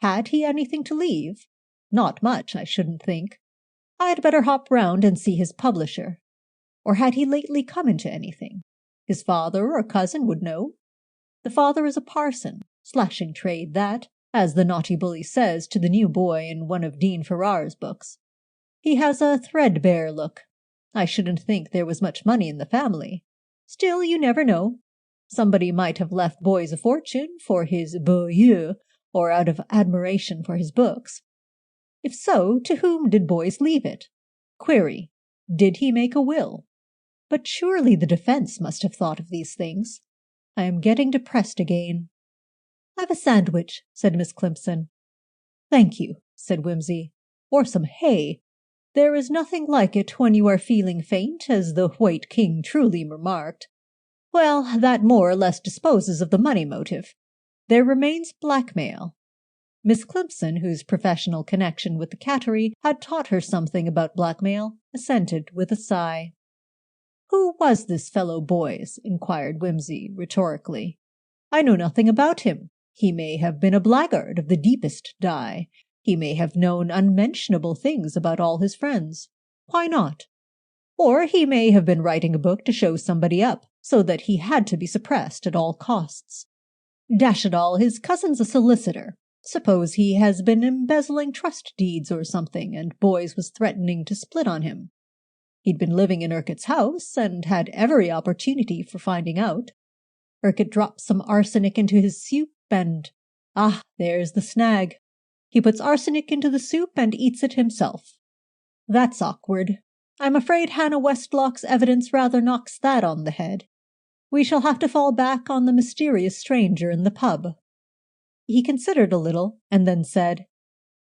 "Had he anything to leave? Not much, I shouldn't think. I'd better hop round and see his publisher. Or had he lately come into anything? His father or cousin would know. The father is a parson, slashing trade that, as the naughty bully says to the new boy in one of Dean Farrar's books. He has a threadbare look. I shouldn't think there was much money in the family. Still, you never know. Somebody might have left Boyce a fortune for his beaux yeux, or out of admiration for his books. If so, to whom did Boyce leave it? Query, did he make a will? But surely the defense must have thought of these things. I am getting depressed again." "Have a sandwich," said Miss Climpson. "Thank you," said Wimsey. "Or some hay. There is nothing like it when you are feeling faint, as the White King truly remarked. Well, that more or less disposes of the money motive. There remains blackmail." Miss Climpson, whose professional connection with the cattery had taught her something about blackmail, assented with a sigh. "Who was this fellow Boyce?" inquired Wimsey rhetorically. "I know nothing about him. He may have been a blackguard of the deepest dye. He may have known unmentionable things about all his friends. Why not? Or he may have been writing a book to show somebody up, so that he had to be suppressed at all costs. Dash it all, his cousin's a solicitor. Suppose he has been embezzling trust deeds or something, and Boyce was threatening to split on him. He'd been living in Urquhart's house, and had every opportunity for finding out. Urquhart dropped some arsenic into his soup, and there's the snag. He puts arsenic into the soup and eats it himself. That's awkward. I'm afraid Hannah Westlock's evidence rather knocks that on the head. We shall have to fall back on the mysterious stranger in the pub." He considered a little, and then said,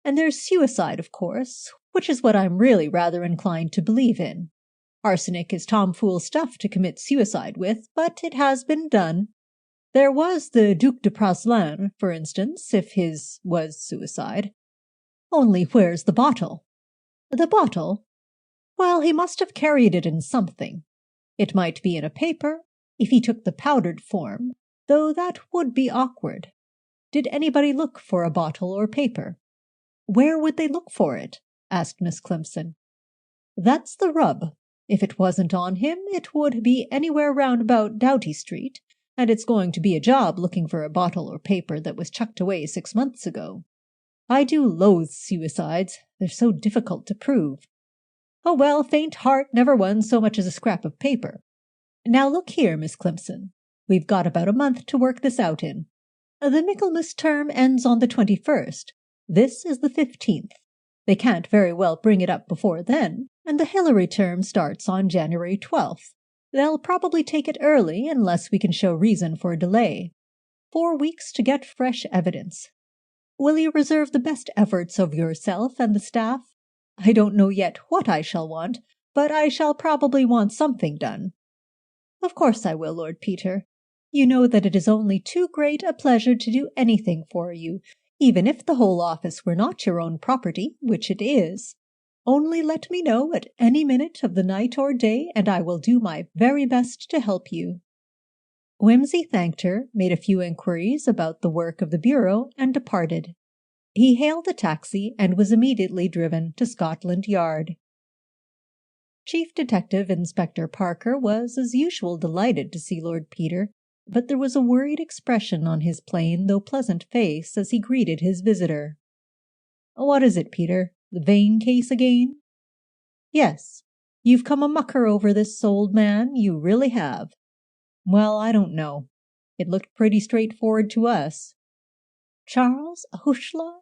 "And there's suicide, of course, which is what I'm really rather inclined to believe in. Arsenic is tomfool stuff to commit suicide with, but it has been done. There was the Duc de Praslin, for instance, if his was suicide. Only where's the bottle? The bottle? Well, he must have carried it in something. It might be in a paper, if he took the powdered form, though that would be awkward. Did anybody look for a bottle or paper? Where would they look for it? Asked Miss Climpson. That's the rub. If it wasn't on him, it would be anywhere round about Doughty Street, and it's going to be a job looking for a bottle or paper that was chucked away 6 months ago. I do loathe suicides. They're so difficult to prove. Oh well, faint heart never won so much as a scrap of paper. Now look here, Miss Climpson. We've got about a month to work this out in. The Michaelmas term ends on the 21st. This is the 15th. They can't very well bring it up before then, and the Hillary term starts on January 12th. They'll probably take it early unless we can show reason for a delay. 4 weeks to get fresh evidence. Will you reserve the best efforts of yourself and the staff? I don't know yet what I shall want, but I shall probably want something done. Of course I will, Lord Peter. You know that it is only too great a pleasure to do anything for you, even if the whole office were not your own property, which it is. Only let me know at any minute of the night or day, and I will do my very best to help you. Wimsey thanked her, made a few inquiries about the work of the bureau, and departed. He hailed a taxi and was immediately driven to Scotland Yard. Chief Detective Inspector Parker was as usual delighted to see Lord Peter, but there was a worried expression on his plain though pleasant face as he greeted his visitor. "What is it, Peter? The Vane case again?" "Yes. You've come a mucker over this, old man, you really have." "Well, I don't know. It looked pretty straightforward to us." "Charles Hushla?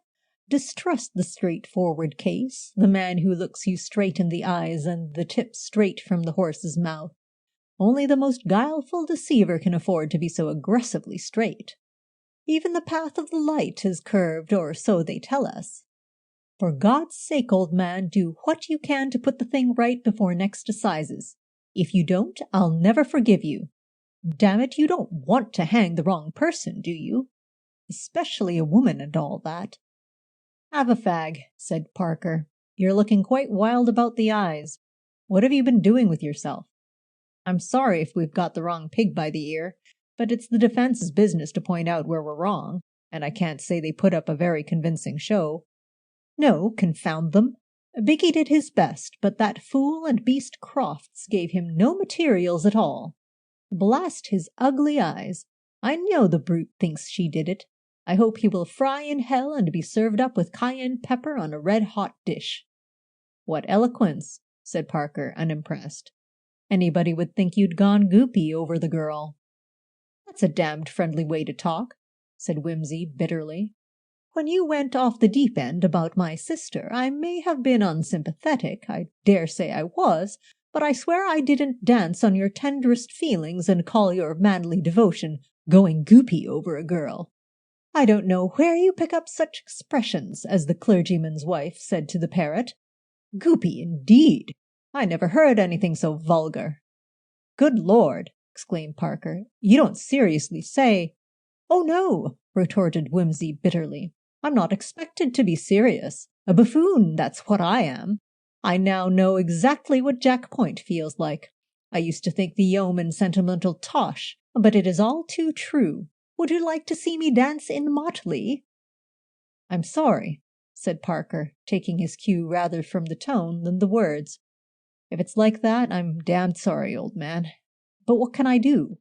Distrust the straightforward case, the man who looks you straight in the eyes and the tip straight from the horse's mouth. Only the most guileful deceiver can afford to be so aggressively straight. Even the path of the light is curved, or so they tell us. For God's sake, old man, do what you can to put the thing right before next assizes. If you don't, I'll never forgive you. Damn it, you don't want to hang the wrong person, do you? Especially a woman and all that." "Have a fag," said Parker. "You're looking quite wild about the eyes. What have you been doing with yourself? I'm sorry if we've got the wrong pig by the ear, but it's the defense's business to point out where we're wrong, and I can't say they put up a very convincing show. No, confound them. Biggie did his best, but that fool and beast Crofts gave him no materials at all. Blast his ugly eyes. I know the brute thinks she did it. I hope he will fry in hell and be served up with cayenne pepper on a red-hot dish." "What eloquence," said Parker, unimpressed. "Anybody would think you'd gone goopy over the girl." "That's a damned friendly way to talk," said Wimsey bitterly. "When you went off the deep end about my sister, I may have been unsympathetic, I dare say I was, but I swear I didn't dance on your tenderest feelings and call your manly devotion going goopy over a girl. I don't know where you pick up such expressions, as the clergyman's wife said to the parrot. Goopy, indeed! I never heard anything so vulgar." "Good Lord!" exclaimed Parker. "You don't seriously say—" "Oh, no," retorted Wimsey bitterly. "I'm not expected to be serious. A buffoon, that's what I am. I now know exactly what Jack Point feels like. I used to think the yeoman sentimental tosh, but it is all too true. Would you like to see me dance in motley?" "I'm sorry," said Parker, taking his cue rather from the tone than the words. "If it's like that, I'm damned sorry, old man. But what can I do?"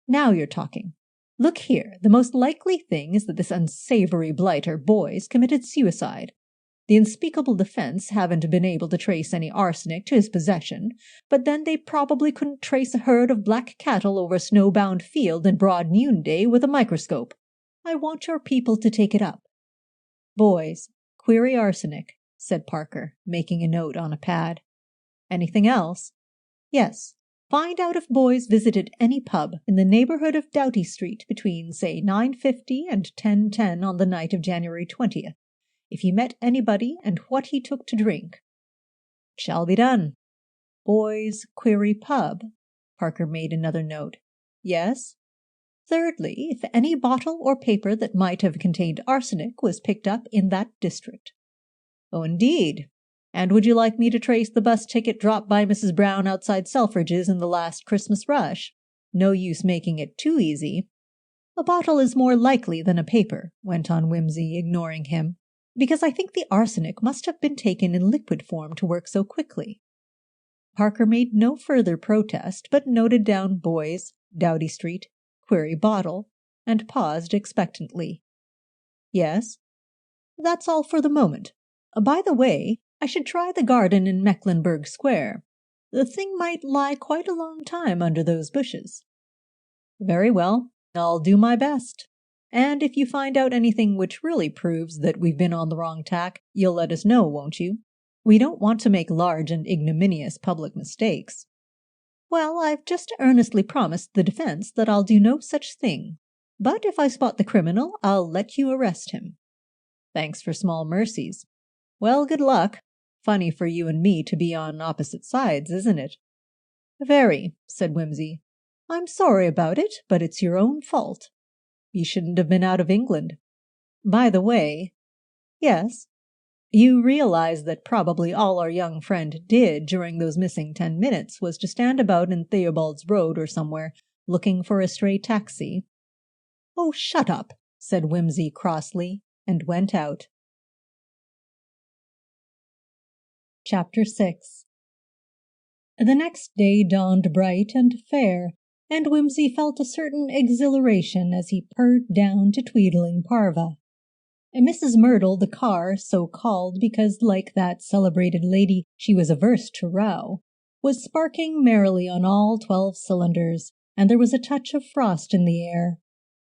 "Now you're talking. Look here, the most likely thing is that this unsavory blighter Boys committed suicide. The unspeakable defense haven't been able to trace any arsenic to his possession, but then they probably couldn't trace a herd of black cattle over a snowbound field in broad noonday with a microscope. I want your people to take it up." "Boys, query arsenic," said Parker, making a note on a pad. "Anything else?" "Yes. Find out if Boys visited any pub in the neighborhood of Doughty Street between, say, 9:50 and 10:10 on the night of January 20th. If he met anybody and what he took to drink." "It shall be done." "Boys, query pub." Parker made another note. "Yes?" Thirdly, if any bottle or paper that might have contained arsenic was picked up in that district." "Oh, indeed. And would you like me to trace the bus ticket dropped by Mrs. Brown outside Selfridge's in the last Christmas rush? No use making it too easy." "A bottle is more likely than a paper," went on Wimsey, ignoring him, "because I think the arsenic must have been taken in liquid form to work so quickly." Parker made no further protest, but noted down Boys, Doughty Street, query bottle, and paused expectantly. "Yes? That's all for the moment. By the way, I should try the garden in Mecklenburg Square. The thing might lie quite a long time under those bushes." "Very well, I'll do my best. And if you find out anything which really proves that we've been on the wrong tack, you'll let us know, won't you? We don't want to make large and ignominious public mistakes." "Well, I've just earnestly promised the defense that I'll do no such thing. But if I spot the criminal, I'll let you arrest him." "Thanks for small mercies. Well, good luck. Funny for you and me to be on opposite sides, isn't it?" "Very," said Wimsey. "I'm sorry about it, but it's your own fault. You shouldn't have been out of England. By the way—" "Yes?" "You realize that probably all our young friend did during those missing 10 minutes was to stand about in Theobald's Road or somewhere, looking for a stray taxi?" "Oh, shut up," said Wimsey crossly, and went out. Chapter 6. The next day dawned bright and fair, and Wimsey felt a certain exhilaration as he purred down to Tweedling Parva. Mrs. Merdle, the car, so called because, like that celebrated lady, she was averse to row, was sparking merrily on all 12 cylinders, and there was a touch of frost in the air.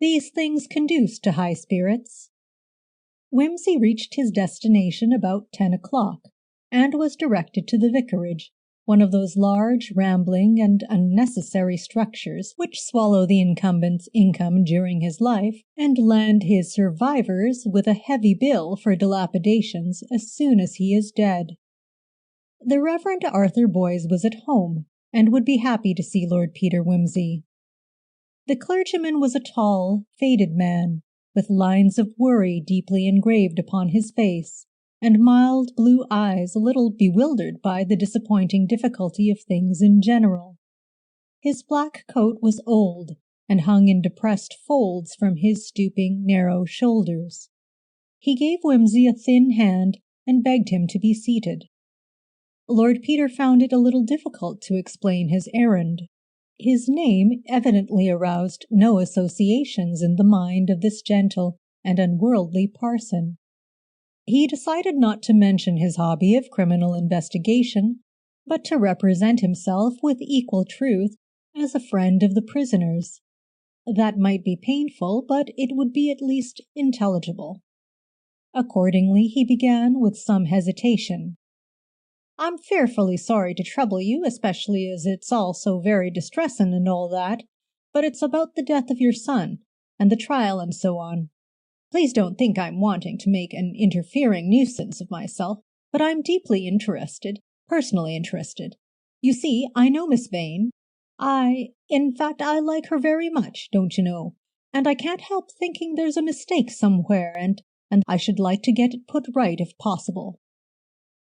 These things conduced to high spirits. Wimsey reached his destination about 10 o'clock, and was directed to the vicarage, one of those large, rambling, and unnecessary structures which swallow the incumbent's income during his life and land his survivors with a heavy bill for dilapidations as soon as he is dead. The Reverend Arthur Boys was at home, and would be happy to see Lord Peter Wimsey. The clergyman was a tall, faded man, with lines of worry deeply engraved upon his face, and mild blue eyes a little bewildered by the disappointing difficulty of things in general. His black coat was old, and hung in depressed folds from his stooping, narrow shoulders. He gave Wimsey a thin hand, and begged him to be seated. Lord Peter found it a little difficult to explain his errand. His name evidently aroused no associations in the mind of this gentle and unworldly parson. He decided not to mention his hobby of criminal investigation, but to represent himself with equal truth as a friend of the prisoners. That might be painful, but it would be at least intelligible. Accordingly, he began with some hesitation. "I'm fearfully sorry to trouble you, especially as it's all so very distressin' and all that, but it's about the death of your son, and the trial and so on. Please don't think I'm wanting to make an interfering nuisance of myself, but I'm deeply interested, personally interested. You see, I know Miss Vane. In fact, I like her very much, don't you know, and I can't help thinking there's a mistake somewhere, and I should like to get it put right if possible."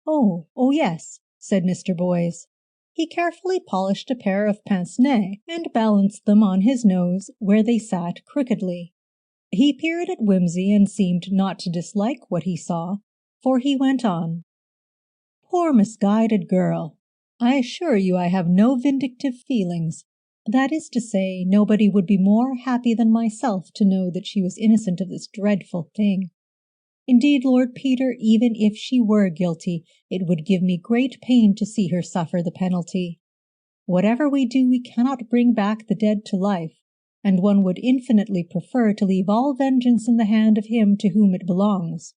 "Oh, yes," said Mr. Boys. He carefully polished a pair of pince-nez and balanced them on his nose, where they sat crookedly. He peered at Wimsey and seemed not to dislike what he saw, for he went on. "Poor misguided girl! I assure you I have no vindictive feelings. That is to say, nobody would be more happy than myself to know that she was innocent of this dreadful thing. Indeed, Lord Peter, even if she were guilty, it would give me great pain to see her suffer the penalty. Whatever we do, we cannot bring back the dead to life, and one would infinitely prefer to leave all vengeance in the hand of him to whom it belongs.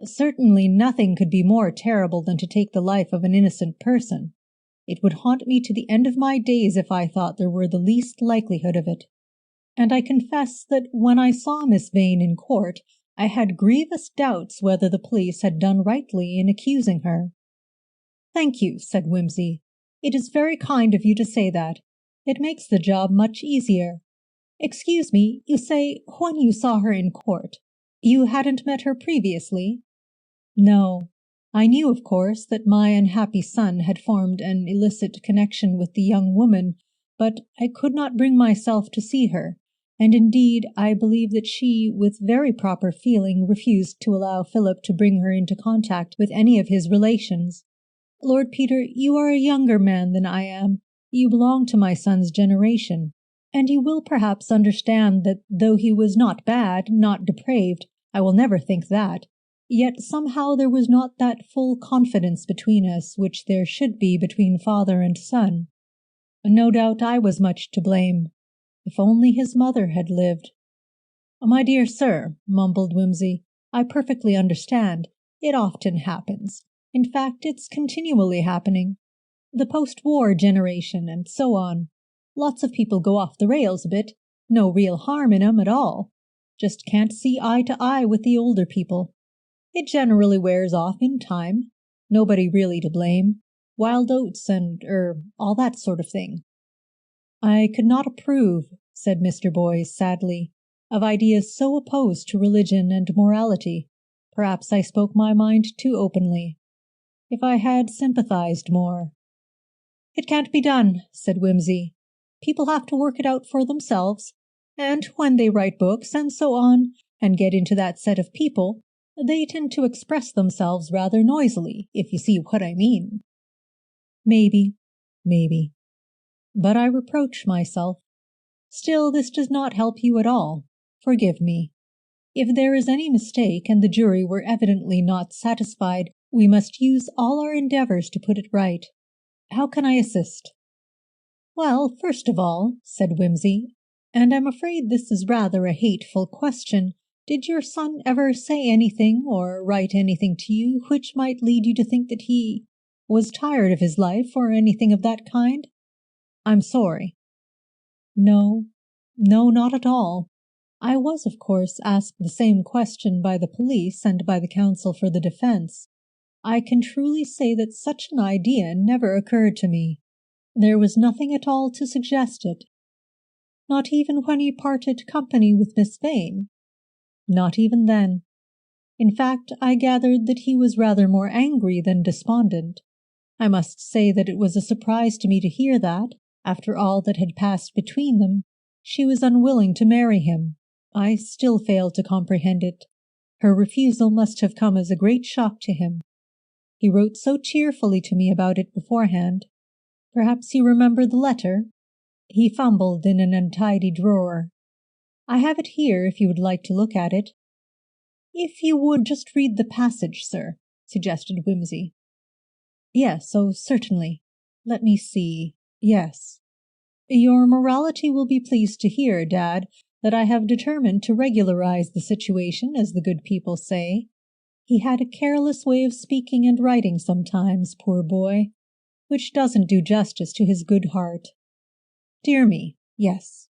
Certainly nothing could be more terrible than to take the life of an innocent person. It would haunt me to the end of my days if I thought there were the least likelihood of it. And I confess that when I saw Miss Vane in court, I had grievous doubts whether the police had done rightly in accusing her." "Thank you," said Wimsey. "It is very kind of you to say that. It makes the job much easier. Excuse me, you say when you saw her in court. You hadn't met her previously? No. I knew, of course, that my unhappy son had formed an illicit connection with the young woman, but I could not bring myself to see her, and indeed I believe that she, with very proper feeling, refused to allow Philip to bring her into contact with any of his relations. Lord Peter, you are a younger man than I am. You belong to my son's generation, and you will perhaps understand that though he was not bad, not depraved, I will never think that, yet somehow there was not that full confidence between us which there should be between father and son. No doubt I was much to blame. If only his mother had lived. My dear sir, mumbled Wimsey, I perfectly understand. It often happens. In fact, it's continually happening. The post-war generation and so on. Lots of people go off the rails a bit. No real harm in 'em at all. Just can't see eye to eye with the older people. It generally wears off in time. Nobody really to blame. Wild oats and, all that sort of thing. I could not approve, said Mr. Boyce sadly, of ideas so opposed to religion and morality. Perhaps I spoke my mind too openly. If I had sympathized more. It can't be done, said Wimsey. People have to work it out for themselves, and when they write books and so on, and get into that set of people, they tend to express themselves rather noisily, if you see what I mean. Maybe. But I reproach myself. Still, this does not help you at all. Forgive me. If there is any mistake and the jury were evidently not satisfied, we must use all our endeavors to put it right. How can I assist? Well, first of all, said Wimsey, and I'm afraid this is rather a hateful question, did your son ever say anything or write anything to you which might lead you to think that he was tired of his life or anything of that kind? I'm sorry. No, not at all. I was, of course, asked the same question by the police and by the counsel for the defense. I can truly say that such an idea never occurred to me. There was nothing at all to suggest it. Not even when he parted company with Miss Vane? Not even then. In fact, I gathered that he was rather more angry than despondent. I must say that it was a surprise to me to hear that, after all that had passed between them, she was unwilling to marry him. I still fail to comprehend it. Her refusal must have come as a great shock to him. He wrote so cheerfully to me about it beforehand. Perhaps you remember the letter? He fumbled in an untidy drawer. I have it here if you would like to look at it. If you would just read the passage, sir, suggested Wimsey. Yes, oh, certainly. Let me see. Yes. Your morality will be pleased to hear, Dad, that I have determined to regularize the situation, as the good people say. He had a careless way of speaking and writing sometimes, poor boy, which doesn't do justice to his good heart. Dear me, yes.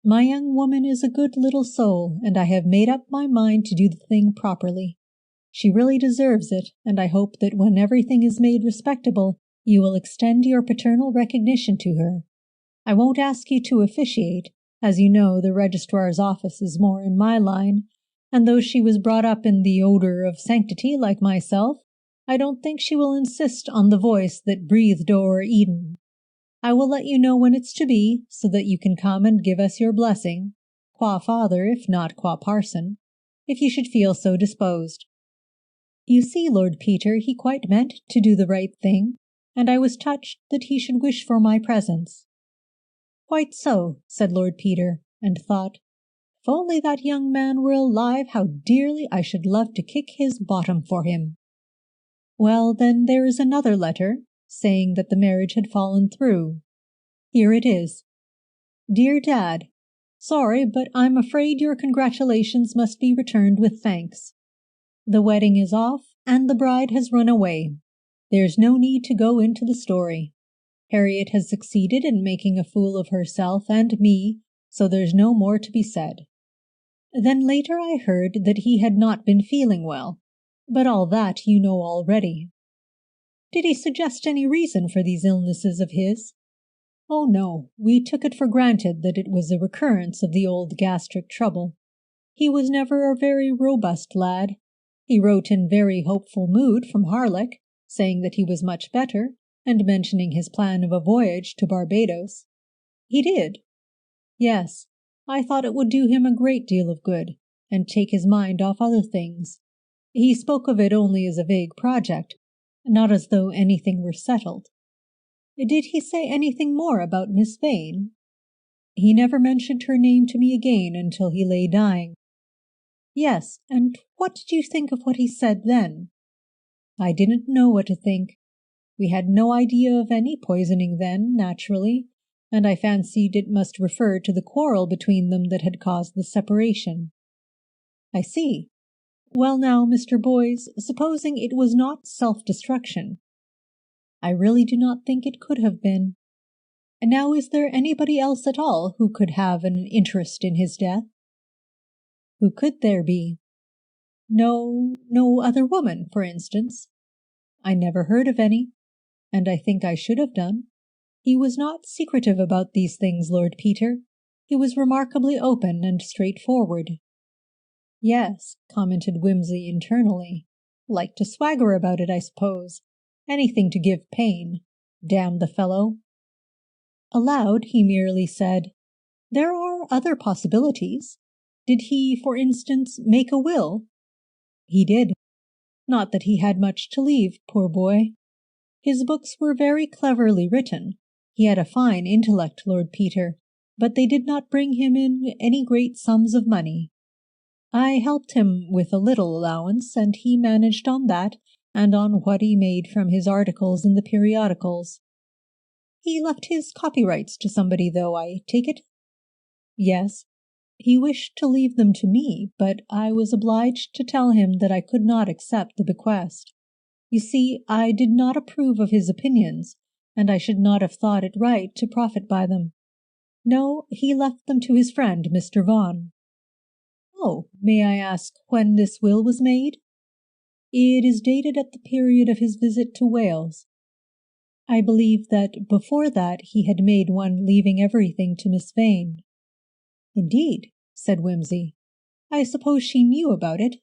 My young woman is a good little soul, and I have made up my mind to do the thing properly. She really deserves it, and I hope that when everything is made respectable, you will extend your paternal recognition to her. I won't ask you to officiate, as you know the registrar's office is more in my line, and though she was brought up in the odor of sanctity like myself, I don't think she will insist on the voice that breathed o'er Eden. I will let you know when it's to be, so that you can come and give us your blessing, qua father if not qua parson, if you should feel so disposed. You see, Lord Peter, he quite meant to do the right thing, and I was touched that he should wish for my presence. Quite so, said Lord Peter, and thought, if only that young man were alive, how dearly I should love to kick his bottom for him. Well, then there is another letter, saying that the marriage had fallen through. Here it is. Dear Dad, sorry, but I'm afraid your congratulations must be returned with thanks. The wedding is off, and the bride has run away. There's no need to go into the story. Harriet has succeeded in making a fool of herself and me, so there's no more to be said. Then later I heard that he had not been feeling well, but all that you know already. Did he suggest any reason for these illnesses of his? Oh no, we took it for granted that it was a recurrence of the old gastric trouble. He was never a very robust lad. He wrote in very hopeful mood from Harlech, saying that he was much better, and mentioning his plan of a voyage to Barbados. He did. Yes, I thought it would do him a great deal of good, and take his mind off other things. He spoke of it only as a vague project, not as though anything were settled. Did he say anything more about Miss Vane? He never mentioned her name to me again until he lay dying. Yes, and what did you think of what he said then? I didn't know what to think. We had no idea of any poisoning then, naturally, and I fancied it must refer to the quarrel between them that had caused the separation. I see. Well now, Mr. Boys, supposing it was not self-destruction. I really do not think it could have been. And now is there anybody else at all who could have an interest in his death? Who could there be? No other woman, for instance. I never heard of any, and I think I should have done. He was not secretive about these things, Lord Peter. He was remarkably open and straightforward. Yes, commented Wimsey internally. Like to swagger about it, I suppose. Anything to give pain. Damn the fellow. Aloud he merely said, There are other possibilities. Did he, for instance, make a will? He did. Not that he had much to leave, poor boy. His books were very cleverly written. He had a fine intellect, Lord Peter, but they did not bring him in any great sums of money. I helped him with a little allowance, and he managed on that and on what he made from his articles in the periodicals. He left his copyrights to somebody, though, I take it? Yes. He wished to leave them to me, but I was obliged to tell him that I could not accept the bequest. You see, I did not approve of his opinions, and I should not have thought it right to profit by them. No, he left them to his friend, Mr. Vaughan. Oh, may I ask when this will was made? It is dated at the period of his visit to Wales. I believe that before that he had made one leaving everything to Miss Vane. Indeed, said Wimsey. I suppose she knew about it.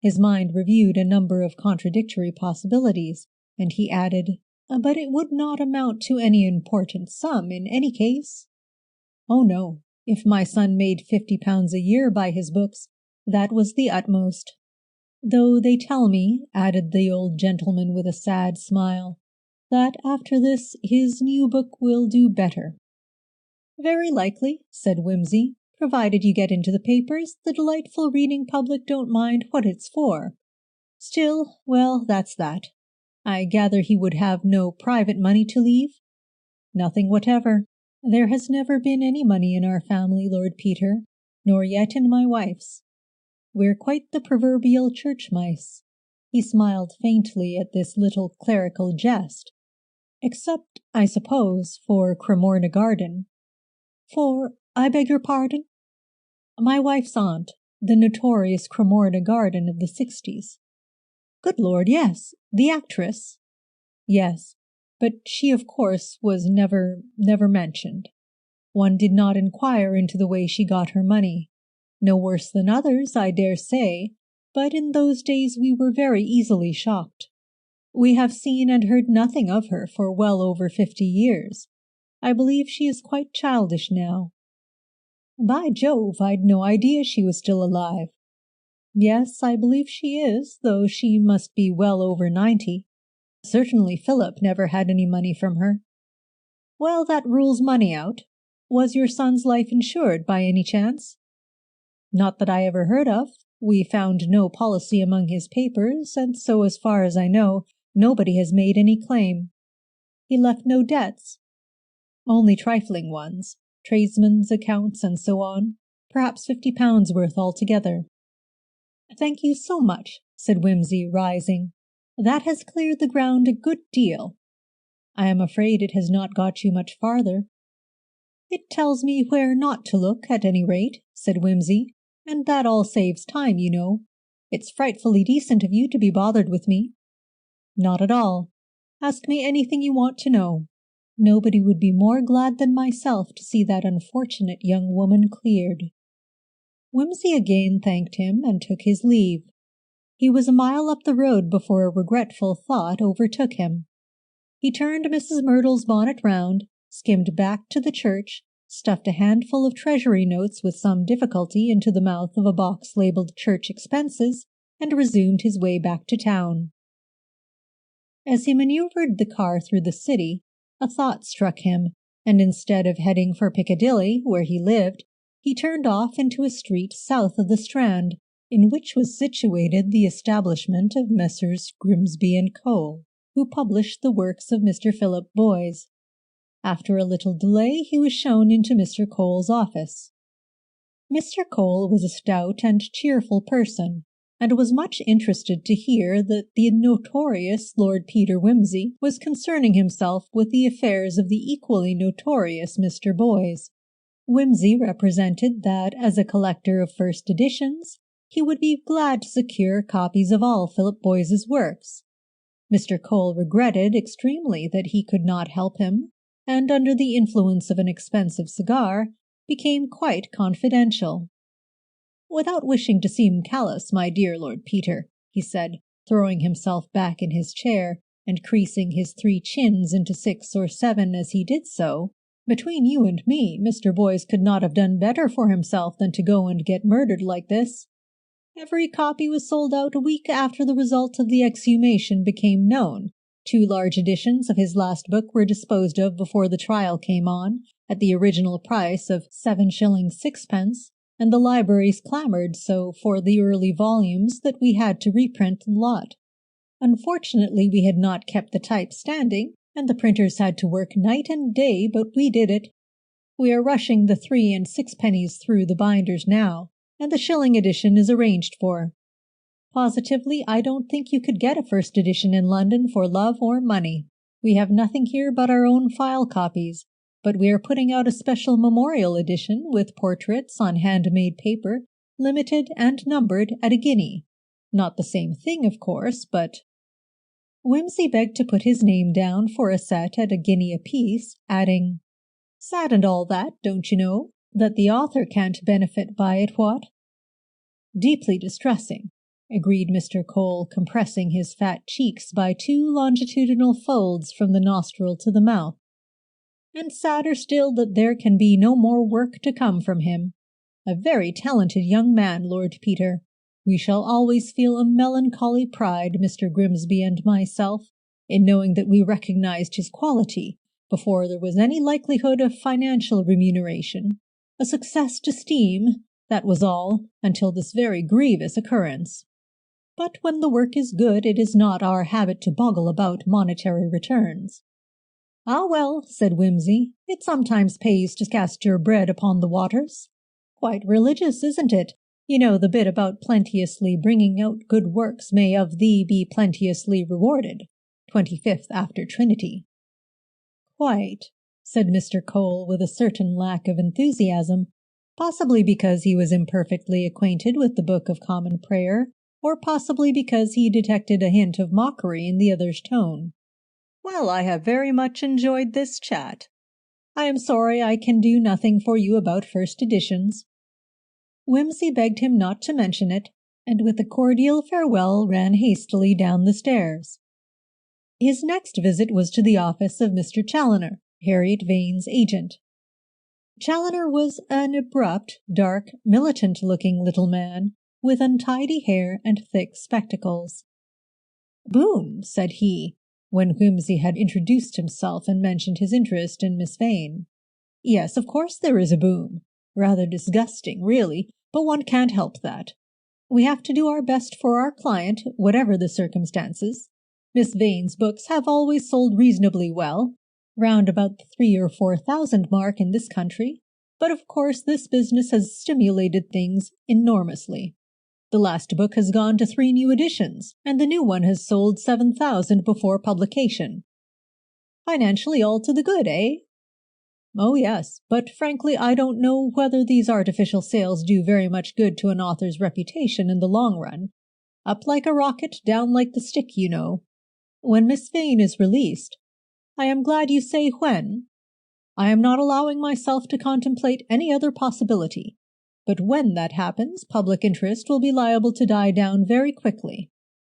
His mind reviewed a number of contradictory possibilities, and he added, But it would not amount to any important sum in any case. Oh no, if my son made £50 a year by his books, that was the utmost. Though they tell me, added the old gentleman with a sad smile, that after this his new book will do better. Very likely, said Wimsey. Provided you get into the papers, the delightful reading public don't mind what it's for. Still, well, that's that. I gather he would have no private money to leave? Nothing whatever. There has never been any money in our family, Lord Peter, nor yet in my wife's. We're quite the proverbial church mice. He smiled faintly at this little clerical jest. Except, I suppose, for Cremorne Garden. For, I beg your pardon? My wife's aunt, the notorious Cremorne Garden of the 60s. Good Lord, yes. The actress? Yes, but she, of course, was never mentioned. One did not inquire into the way she got her money. No worse than others, I dare say, but in those days we were very easily shocked. We have seen and heard nothing of her for well over 50 years. I believe she is quite childish now. By Jove, I'd no idea she was still alive. Yes, I believe she is, though she must be well over 90. Certainly Philip never had any money from her. Well, that rules money out. Was your son's life insured by any chance? Not that I ever heard of. We found no policy among his papers, and so as far as I know, nobody has made any claim. He left no debts. Only trifling ones. Tradesmen's accounts and so on, perhaps £50 worth altogether. Thank you so much, said Wimsey, rising. That has cleared the ground a good deal. I am afraid it has not got you much farther. It tells me where not to look, at any rate, said Wimsey, and that all saves time, you know. It's frightfully decent of you to be bothered with me. Not at all. Ask me anything you want to know. Nobody would be more glad than myself to see that unfortunate young woman cleared." Wimsey again thanked him and took his leave. He was a mile up the road before a regretful thought overtook him. He turned Mrs. Myrtle's bonnet round, skimmed back to the church, stuffed a handful of treasury notes with some difficulty into the mouth of a box labeled Church Expenses, and resumed his way back to town. As he maneuvered the car through the city, a thought struck him, and instead of heading for Piccadilly, where he lived, he turned off into a street south of the Strand, in which was situated the establishment of Messrs. Grimsby and Co., who published the works of Mr. Philip Boys. After a little delay he was shown into Mr. Cole's office. Mr. Cole was a stout and cheerful person, and was much interested to hear that the notorious Lord Peter Wimsey was concerning himself with the affairs of the equally notorious Mr. Boys. Wimsey represented that, as a collector of first editions, he would be glad to secure copies of all Philip Boys's works. Mr. Cole regretted extremely that he could not help him, and under the influence of an expensive cigar, became quite confidential. "Without wishing to seem callous, my dear Lord Peter," he said, throwing himself back in his chair, and creasing his 3 chins into 6 or 7 as he did so, "between you and me, Mr. Boys could not have done better for himself than to go and get murdered like this. Every copy was sold out a week after the result of the exhumation became known. 2 large editions of his last book were disposed of before the trial came on, at the original price of 7s. 6d, and the libraries clamored so for the early volumes that we had to reprint the lot. Unfortunately, we had not kept the type standing, and the printers had to work night and day, but we did it. We are rushing the 3 and 6 pennies through the binders now, and the shilling edition is arranged for. Positively, I don't think you could get a first edition in London for love or money. We have nothing here but our own file copies, but we are putting out a special memorial edition with portraits on handmade paper, limited and numbered at £1. Not the same thing, of course, but—" Wimsey begged to put his name down for a set at £1 apiece, adding, "Sad and all that, don't you know, that the author can't benefit by it, what?" "Deeply distressing," agreed Mr. Cole, compressing his fat cheeks by 2 longitudinal folds from the nostril to the mouth. "And sadder still that there can be no more work to come from him. A very talented young man, Lord Peter. We shall always feel a melancholy pride, Mr. Grimsby and myself, in knowing that we recognized his quality before there was any likelihood of financial remuneration. A success to steam, that was all, until this very grievous occurrence. But when the work is good, it is not our habit to boggle about monetary returns." "Ah, well," said Wimsey, "it sometimes pays to cast your bread upon the waters. Quite religious, isn't it? You know the bit about plenteously bringing out good works may of thee be plenteously rewarded. 25th after Trinity." "Quite," said Mr. Cole with a certain lack of enthusiasm, possibly because he was imperfectly acquainted with the Book of Common Prayer, or possibly because he detected a hint of mockery in the other's tone. "Well, I have very much enjoyed this chat. I am sorry I can do nothing for you about first editions." Wimsey begged him not to mention it, and with a cordial farewell ran hastily down the stairs. His next visit was to the office of Mr. Challoner, Harriet Vane's agent. Challoner was an abrupt, dark, militant-looking little man, with untidy hair and thick spectacles. "Boom," said he, when Wimsey had introduced himself and mentioned his interest in Miss Vane. "Yes, of course there is a boom. Rather disgusting, really, but one can't help that. We have to do our best for our client, whatever the circumstances. Miss Vane's books have always sold reasonably well, round about the 3,000 or 4,000 mark in this country, but of course this business has stimulated things enormously. The last book has gone to 3 new editions, and the new one has sold 7,000 before publication. Financially all to the good, eh? Oh yes, but frankly I don't know whether these artificial sales do very much good to an author's reputation in the long run. Up like a rocket, down like the stick, you know. When Miss Vane is released, I am glad you say when. I am not allowing myself to contemplate any other possibility, but when that happens, public interest will be liable to die down very quickly.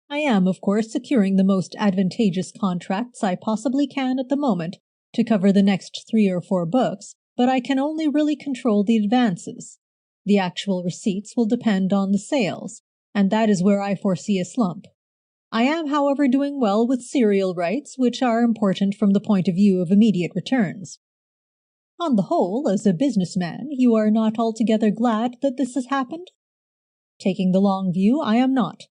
I am, of course, securing the most advantageous contracts I possibly can at the moment to cover the next 3 or 4 books, but I can only really control the advances. The actual receipts will depend on the sales, and that is where I foresee a slump. I am, however, doing well with serial rights, which are important from the point of view of immediate returns. On the whole, as a businessman, you are not altogether glad that this has happened? Taking the long view, I am not.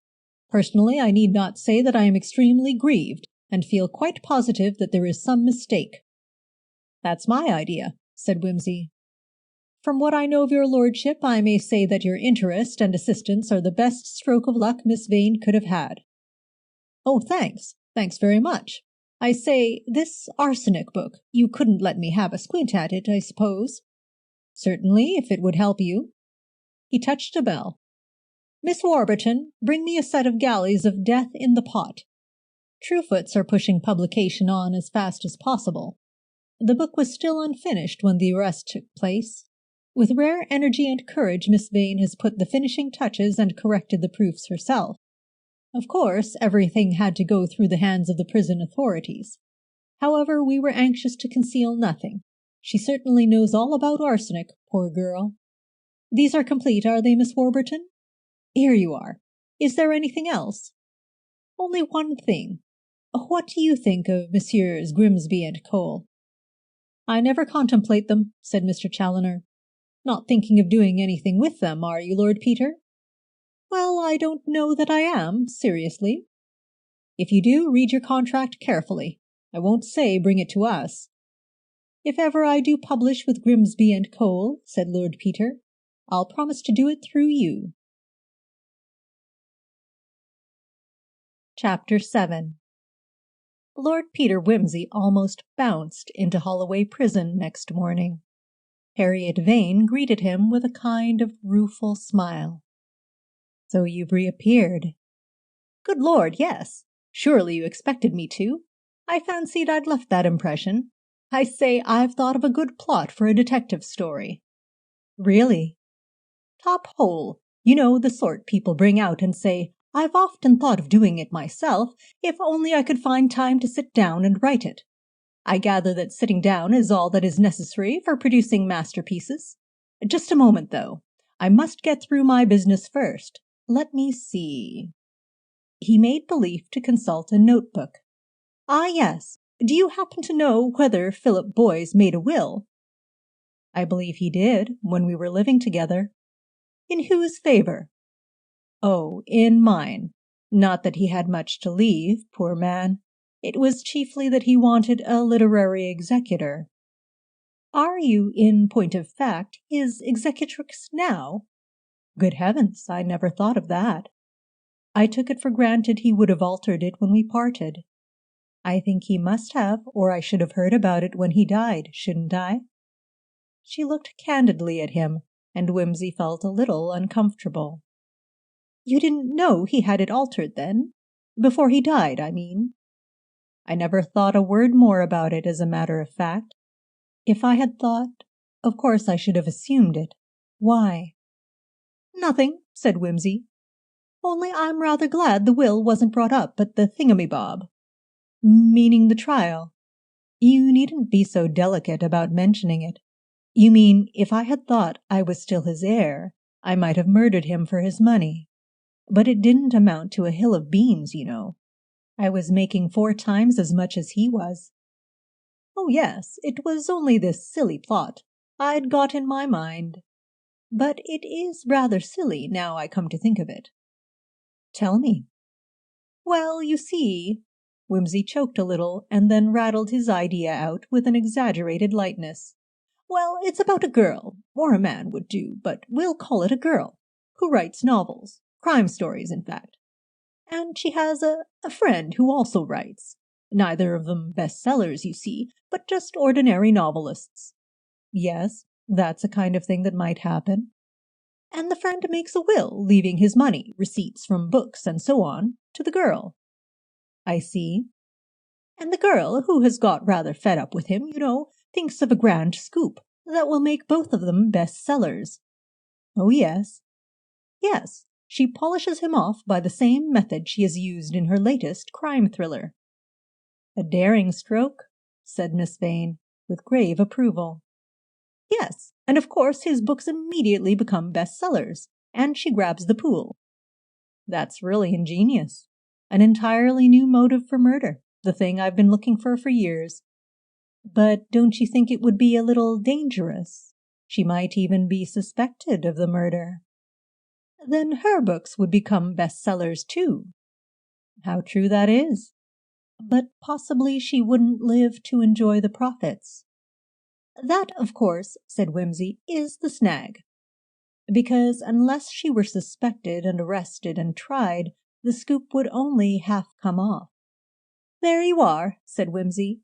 Personally, I need not say that I am extremely grieved, and feel quite positive that there is some mistake. That's my idea, said Wimsey. From what I know of your lordship, I may say that your interest and assistance are the best stroke of luck Miss Vane could have had. Oh, thanks. Thanks very much. I say, this arsenic book, you couldn't let me have a squint at it, I suppose? Certainly, if it would help you. He touched a bell. Miss Warburton, bring me a set of galleys of Death in the Pot. Truefoots are pushing publication on as fast as possible. The book was still unfinished when the arrest took place. With rare energy and courage, Miss Vane has put the finishing touches and corrected the proofs herself. Of course, everything had to go through the hands of the prison authorities. However, we were anxious to conceal nothing. She certainly knows all about arsenic, poor girl. These are complete, are they, Miss Warburton? Here you are. Is there anything else? Only one thing. What do you think of Messrs. Grimsby and Cole? I never contemplate them, said Mr. Challoner. Not thinking of doing anything with them, are you, Lord Peter? Well, I don't know that I am, seriously. If you do, read your contract carefully. I won't say bring it to us. If ever I do publish with Grimsby and Cole, said Lord Peter, I'll promise to do it through you. Chapter 7. Lord Peter Wimsey almost bounced into Holloway Prison next morning. Harriet Vane greeted him with a kind of rueful smile. So you've reappeared. Good Lord, yes. Surely you expected me to. I fancied I'd left that impression. I say, I've thought of a good plot for a detective story. Really? Top hole. You know, the sort people bring out and say, I've often thought of doing it myself, if only I could find time to sit down and write it. I gather that sitting down is all that is necessary for producing masterpieces. Just a moment, though. I must get through my business first. Let me see. He made believe to consult a notebook. Ah, yes. Do you happen to know whether Philip Boyes made a will? I believe he did, when we were living together. In whose favor? Oh, in mine. Not that he had much to leave, poor man. It was chiefly that he wanted a literary executor. Are you, in point of fact, his executrix now? Good heavens, I never thought of that. I took it for granted he would have altered it when we parted. I think he must have, or I should have heard about it when he died, shouldn't I? She looked candidly at him, and Wimsey felt a little uncomfortable. You didn't know he had it altered, then? Before he died, I mean. I never thought a word more about it, as a matter of fact. If I had thought, of course I should have assumed it. Why? Nothing, said Wimsey. Only I'm rather glad the will wasn't brought up at the thingumybob. Meaning the trial. You needn't be so delicate about mentioning it. You mean, if I had thought I was still his heir, I might have murdered him for his money. But it didn't amount to a hill of beans, you know. I was making 4 times as much as he was. Oh, yes, it was only this silly plot I'd got in my mind. But it is rather silly, now I come to think of it. Tell me. Well, you see, Wimsey choked a little and then rattled his idea out with an exaggerated lightness. Well, it's about a girl, or a man would do, but we'll call it a girl, who writes novels, crime stories, in fact. And she has a friend who also writes. Neither of them bestsellers, you see, but just ordinary novelists. Yes, that's a kind of thing that might happen. And the friend makes a will, leaving his money, receipts from books, and so on, to the girl. I see. And the girl, who has got rather fed up with him, thinks of a grand scoop that will make both of them bestsellers. Oh, yes. Yes, she polishes him off by the same method she has used in her latest crime thriller. A daring stroke, said Miss Vane, with grave approval. Yes, and of course his books immediately become bestsellers, and she grabs the pool. That's really ingenious. An entirely new motive for murder, the thing I've been looking for years. But don't you think it would be a little dangerous? She might even be suspected of the murder. Then her books would become bestsellers too. How true that is. But possibly she wouldn't live to enjoy the profits. That, of course, said Wimsey, is the snag. Because unless she were suspected and arrested and tried, the scoop would only half come off. There you are, said Wimsey.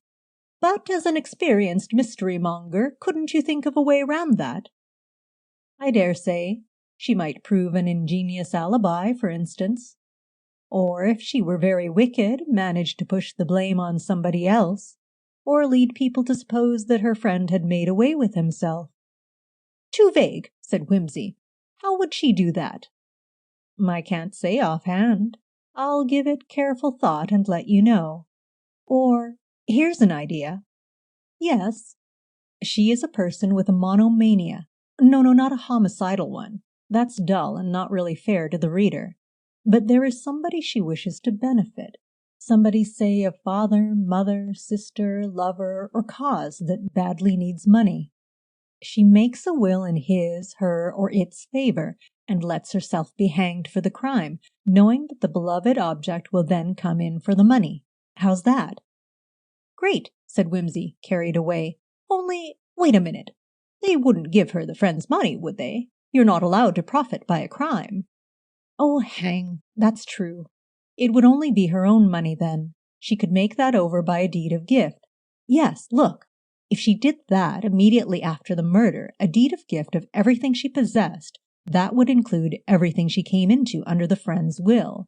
But as an experienced mystery-monger, couldn't you think of a way round that? I dare say. She might prove an ingenious alibi, for instance. Or, if she were very wicked, manage to push the blame on somebody else, or lead people to suppose that her friend had made away with himself. Too vague, said Wimsey. How would she do that? I can't say offhand. I'll give it careful thought and let you know. Or, here's an idea. Yes. She is a person with a monomania. No, not a homicidal one. That's dull and not really fair to the reader. But there is somebody she wishes to benefit. Somebody, say, a father, mother, sister, lover, or cause that badly needs money. She makes a will in his, her, or its favor, and lets herself be hanged for the crime, knowing that the beloved object will then come in for the money. How's that? Great, said Wimsey, carried away. Only, wait a minute. They wouldn't give her the friend's money, would they? You're not allowed to profit by a crime. Oh, hang, that's true. It would only be her own money then. She could make that over by a deed of gift. Yes, look. If she did that immediately after the murder, a deed of gift of everything she possessed, that would include everything she came into under the friend's will.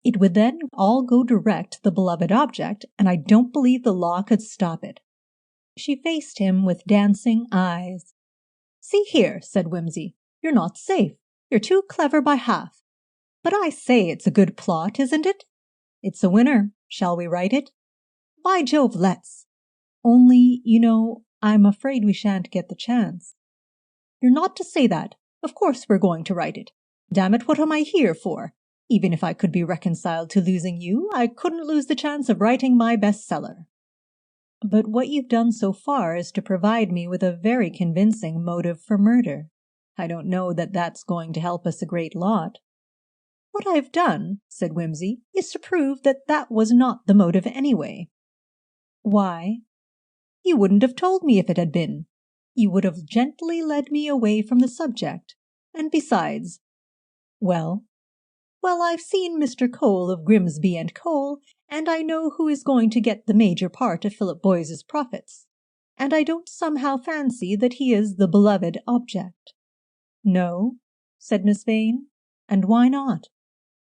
It would then all go direct to the beloved object, and I don't believe the law could stop it. She faced him with dancing eyes. See here, said Wimsey, you're not safe. You're too clever by half. But I say it's a good plot, isn't it? It's a winner. Shall we write it? By Jove, let's. Only, I'm afraid we shan't get the chance. You're not to say that. Of course we're going to write it. Damn it, what am I here for? Even if I could be reconciled to losing you, I couldn't lose the chance of writing my bestseller. But what you've done so far is to provide me with a very convincing motive for murder. I don't know that that's going to help us a great lot. What I've done, said Wimsey, is to prove that that was not the motive anyway. Why? You wouldn't have told me if it had been. You would have gently led me away from the subject. And besides— Well, I've seen Mr. Cole of Grimsby & Cole, and I know who is going to get the major part of Philip Boyce's profits. And I don't somehow fancy that he is the beloved object. No, said Miss Vane. And why not?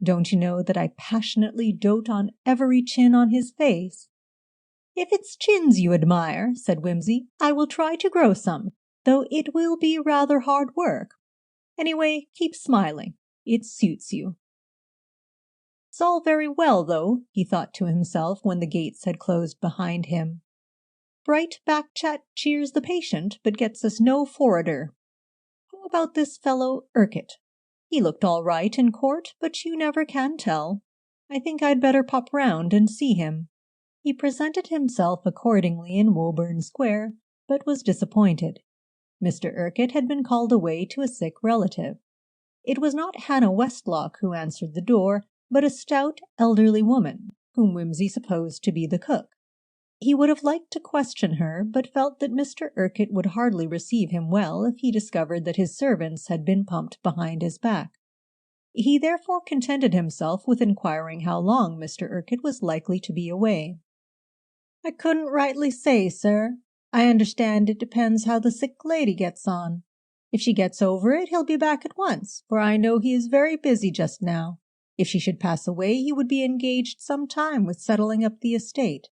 Don't you know that I passionately dote on every chin on his face? If it's chins you admire, said Wimsey, I will try to grow some, though it will be rather hard work. Anyway, keep smiling. It suits you. It's all very well, though, he thought to himself when the gates had closed behind him. Bright back chat cheers the patient, but gets us no forwarder. How about this fellow Urquhart? He looked all right in court, but you never can tell. I think I'd better pop round and see him. He presented himself accordingly in Woburn Square, but was disappointed. Mr. Urquhart had been called away to a sick relative. It was not Hannah Westlock who answered the door, but a stout, elderly woman, whom Wimsey supposed to be the cook. He would have liked to question her, but felt that Mr. Urquhart would hardly receive him well if he discovered that his servants had been pumped behind his back. He therefore contented himself with inquiring how long Mr. Urquhart was likely to be away. I couldn't rightly say, sir. I understand it depends how the sick lady gets on. If she gets over it, he'll be back at once, for I know he is very busy just now. If she should pass away, he would be engaged some time with settling up the estate.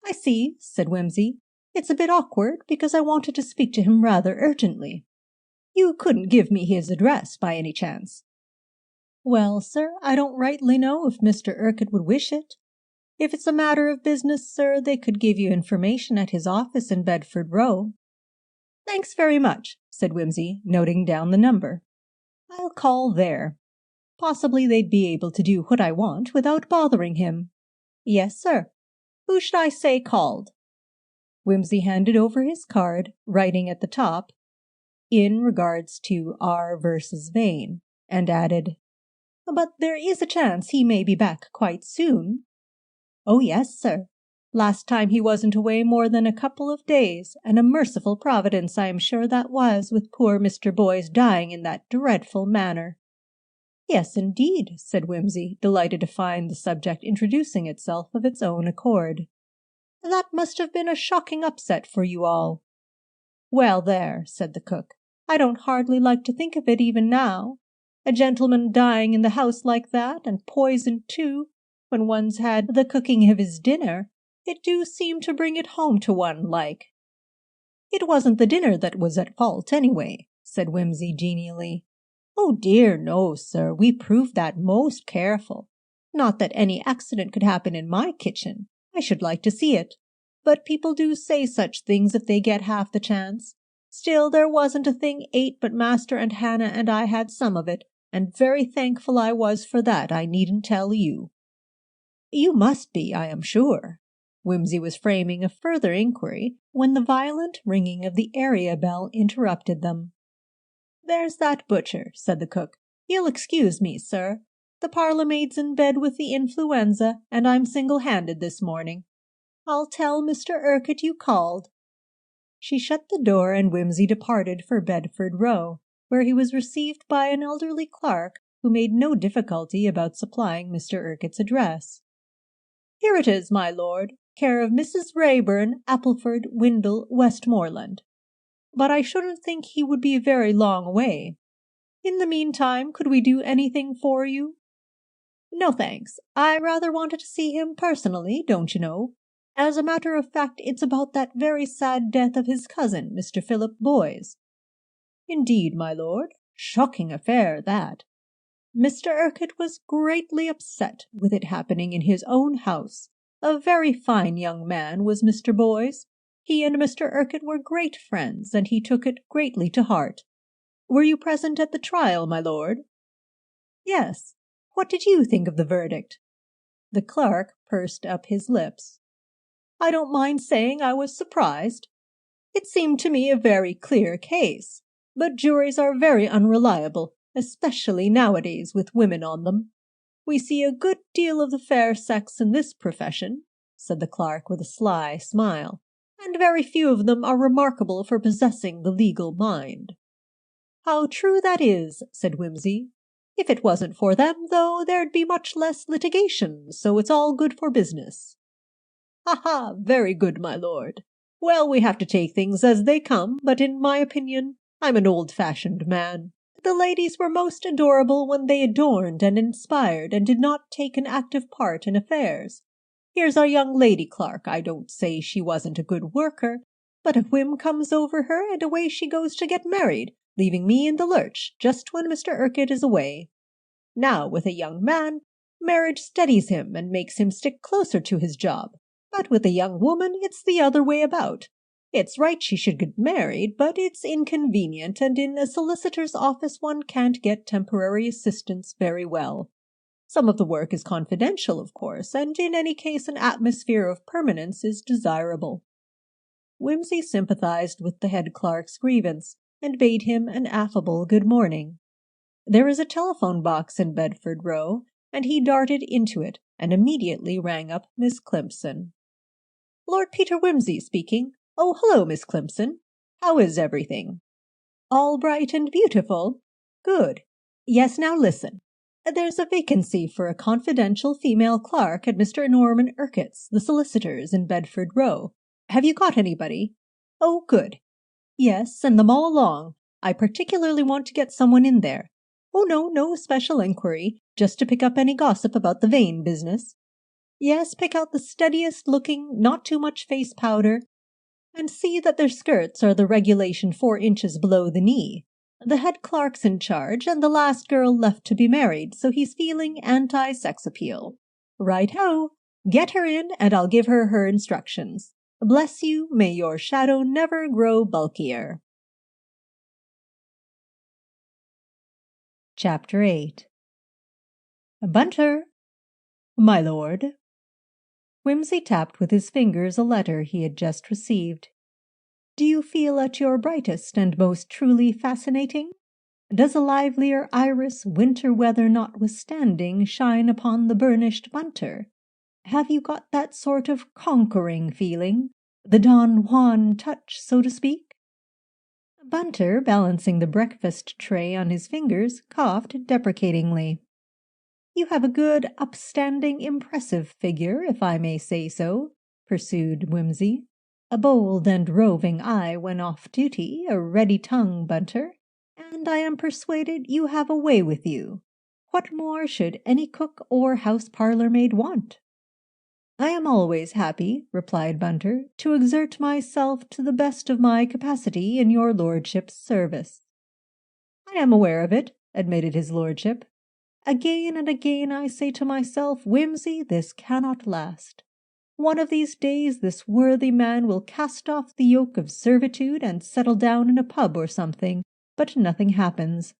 I see, said Wimsey. It's a bit awkward, because I wanted to speak to him rather urgently. You couldn't give me his address by any chance? Well, sir, I don't rightly know if Mr. Urquhart would wish it. If it's a matter of business, sir, they could give you information at his office in Bedford Row. Thanks very much, said Wimsey, noting down the number. I'll call there. Possibly they'd be able to do what I want without bothering him. Yes, sir. Who should I say called? Wimsey handed over his card, writing at the top, in regards to R. versus Vane, and added, But there is a chance he may be back quite soon. Oh, yes, sir. Last time he wasn't away more than a couple of days, and a merciful providence I am sure that was, with poor Mr. Boyce dying in that dreadful manner. Yes, indeed, said Wimsey, delighted to find the subject introducing itself of its own accord. That must have been a shocking upset for you all. Well, there, said the cook, I don't hardly like to think of it even now. A gentleman dying in the house like that, and poisoned too, when one's had the cooking of his dinner, it do seem to bring it home to one like. It wasn't the dinner that was at fault anyway, said Wimsey genially. Oh dear, no, sir, we proved that most careful. Not that any accident could happen in my kitchen. I should like to see it. But people do say such things if they get half the chance. Still, there wasn't a thing ate but Master and Hannah and I had some of it, and very thankful I was for that, I needn't tell you. You must be, I am sure. Wimsey was framing a further inquiry when the violent ringing of the area bell interrupted them. There's that butcher, said the cook. You'll excuse me, sir. The parlour-maid's in bed with the influenza, and I'm single-handed this morning. I'll tell Mr. Urquhart you called. She shut the door, and Wimsey departed for Bedford Row, where he was received by an elderly clerk who made no difficulty about supplying Mr. Urquhart's address. Here it is, my lord, care of Mrs. Rayburn, Appleford, Windle, Westmoreland. But I shouldn't think he would be very long away. In the meantime, could we do anything for you? No, thanks. I rather wanted to see him personally, don't you know. As a matter of fact, it's about that very sad death of his cousin, Mr. Philip Boys. Indeed, my lord, shocking affair, that. Mr. Urquhart was greatly upset with it happening in his own house. A very fine young man was Mr. Boys. He and Mr. Urquhart were great friends, and he took it greatly to heart. Were you present at the trial, my lord? Yes. What did you think of the verdict? The clerk pursed up his lips. I don't mind saying I was surprised. It seemed to me a very clear case, but juries are very unreliable, especially nowadays with women on them. We see a good deal of the fair sex in this profession, said the clerk with a sly smile, and very few of them are remarkable for possessing the legal mind. How true that is, said Wimsey. If it wasn't for them, though, there'd be much less litigation, so it's all good for business. Ha ha, very good, my lord. Well, we have to take things as they come, but in my opinion, I'm an old-fashioned man. The ladies were most adorable when they adorned and inspired and did not take an active part in affairs. Here's our young lady clerk. I don't say she wasn't a good worker, but a whim comes over her and away she goes to get married, leaving me in the lurch just when Mr. Urquhart is away. Now, with a young man, marriage steadies him and makes him stick closer to his job. But with a young woman, it's the other way about. It's right she should get married, but it's inconvenient, and in a solicitor's office one can't get temporary assistance very well. Some of the work is confidential, of course, and in any case an atmosphere of permanence is desirable. Wimsey sympathized with the head clerk's grievance, and bade him an affable good morning. There is a telephone box in Bedford Row, and he darted into it, and immediately rang up Miss Climpson. Lord Peter Wimsey speaking. Oh, hello, Miss Climpson. How is everything? All bright and beautiful. Good. Yes, now listen. There's a vacancy for a confidential female clerk at Mr. Norman Urquhart's, the solicitors, in Bedford Row. Have you got anybody? Oh, good. Yes, send them all along. I particularly want to get someone in there. Oh, no special inquiry, just to pick up any gossip about the Vane business. Yes, pick out the steadiest looking, not too much face powder, and see that their skirts are the regulation 4 inches below the knee. The head clerk's in charge, and the last girl left to be married, so he's feeling anti-sex appeal. Right-ho! Get her in, and I'll give her her instructions. Bless you, may your shadow never grow bulkier. Chapter 8. Bunter! My lord. Wimsey tapped with his fingers a letter he had just received. Do you feel at your brightest and most truly fascinating? Does a livelier iris, winter weather notwithstanding, shine upon the burnished Bunter? Have you got that sort of conquering feeling, the Don Juan touch, so to speak? Bunter, balancing the breakfast tray on his fingers, coughed deprecatingly. You have a good, upstanding, impressive figure, if I may say so, pursued Wimsey. A bold and roving eye when off duty, a ready tongue, Bunter, and I am persuaded you have a way with you. What more should any cook or house-parlour maid want? I am always happy, replied Bunter, to exert myself to the best of my capacity in your lordship's service. I am aware of it, admitted his lordship. Again and again I say to myself, Wimsey, this cannot last. One of these days this worthy man will cast off the yoke of servitude and settle down in a pub or something, but nothing happens.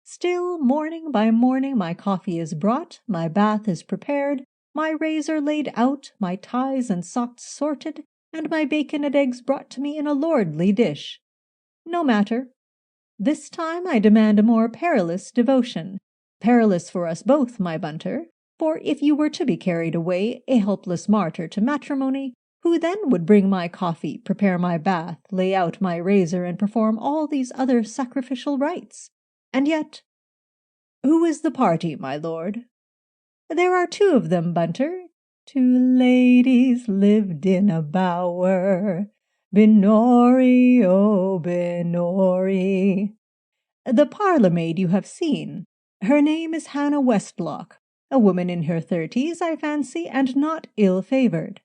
Still, morning by morning my coffee is brought, my bath is prepared, my razor laid out, my ties and socks sorted, and my bacon and eggs brought to me in a lordly dish. No matter. This time I demand a more perilous devotion. Perilous for us both, my Bunter, for if you were to be carried away, a helpless martyr to matrimony, who then would bring my coffee, prepare my bath, lay out my razor, and perform all these other sacrificial rites? And yet, who is the party, my lord? There are 2 of them, Bunter. 2 ladies lived in a bower, Binori, oh, Binori. The parlour-maid you have seen. Her name is Hannah Westlock, a woman in her 30s, I fancy, and not ill-favoured.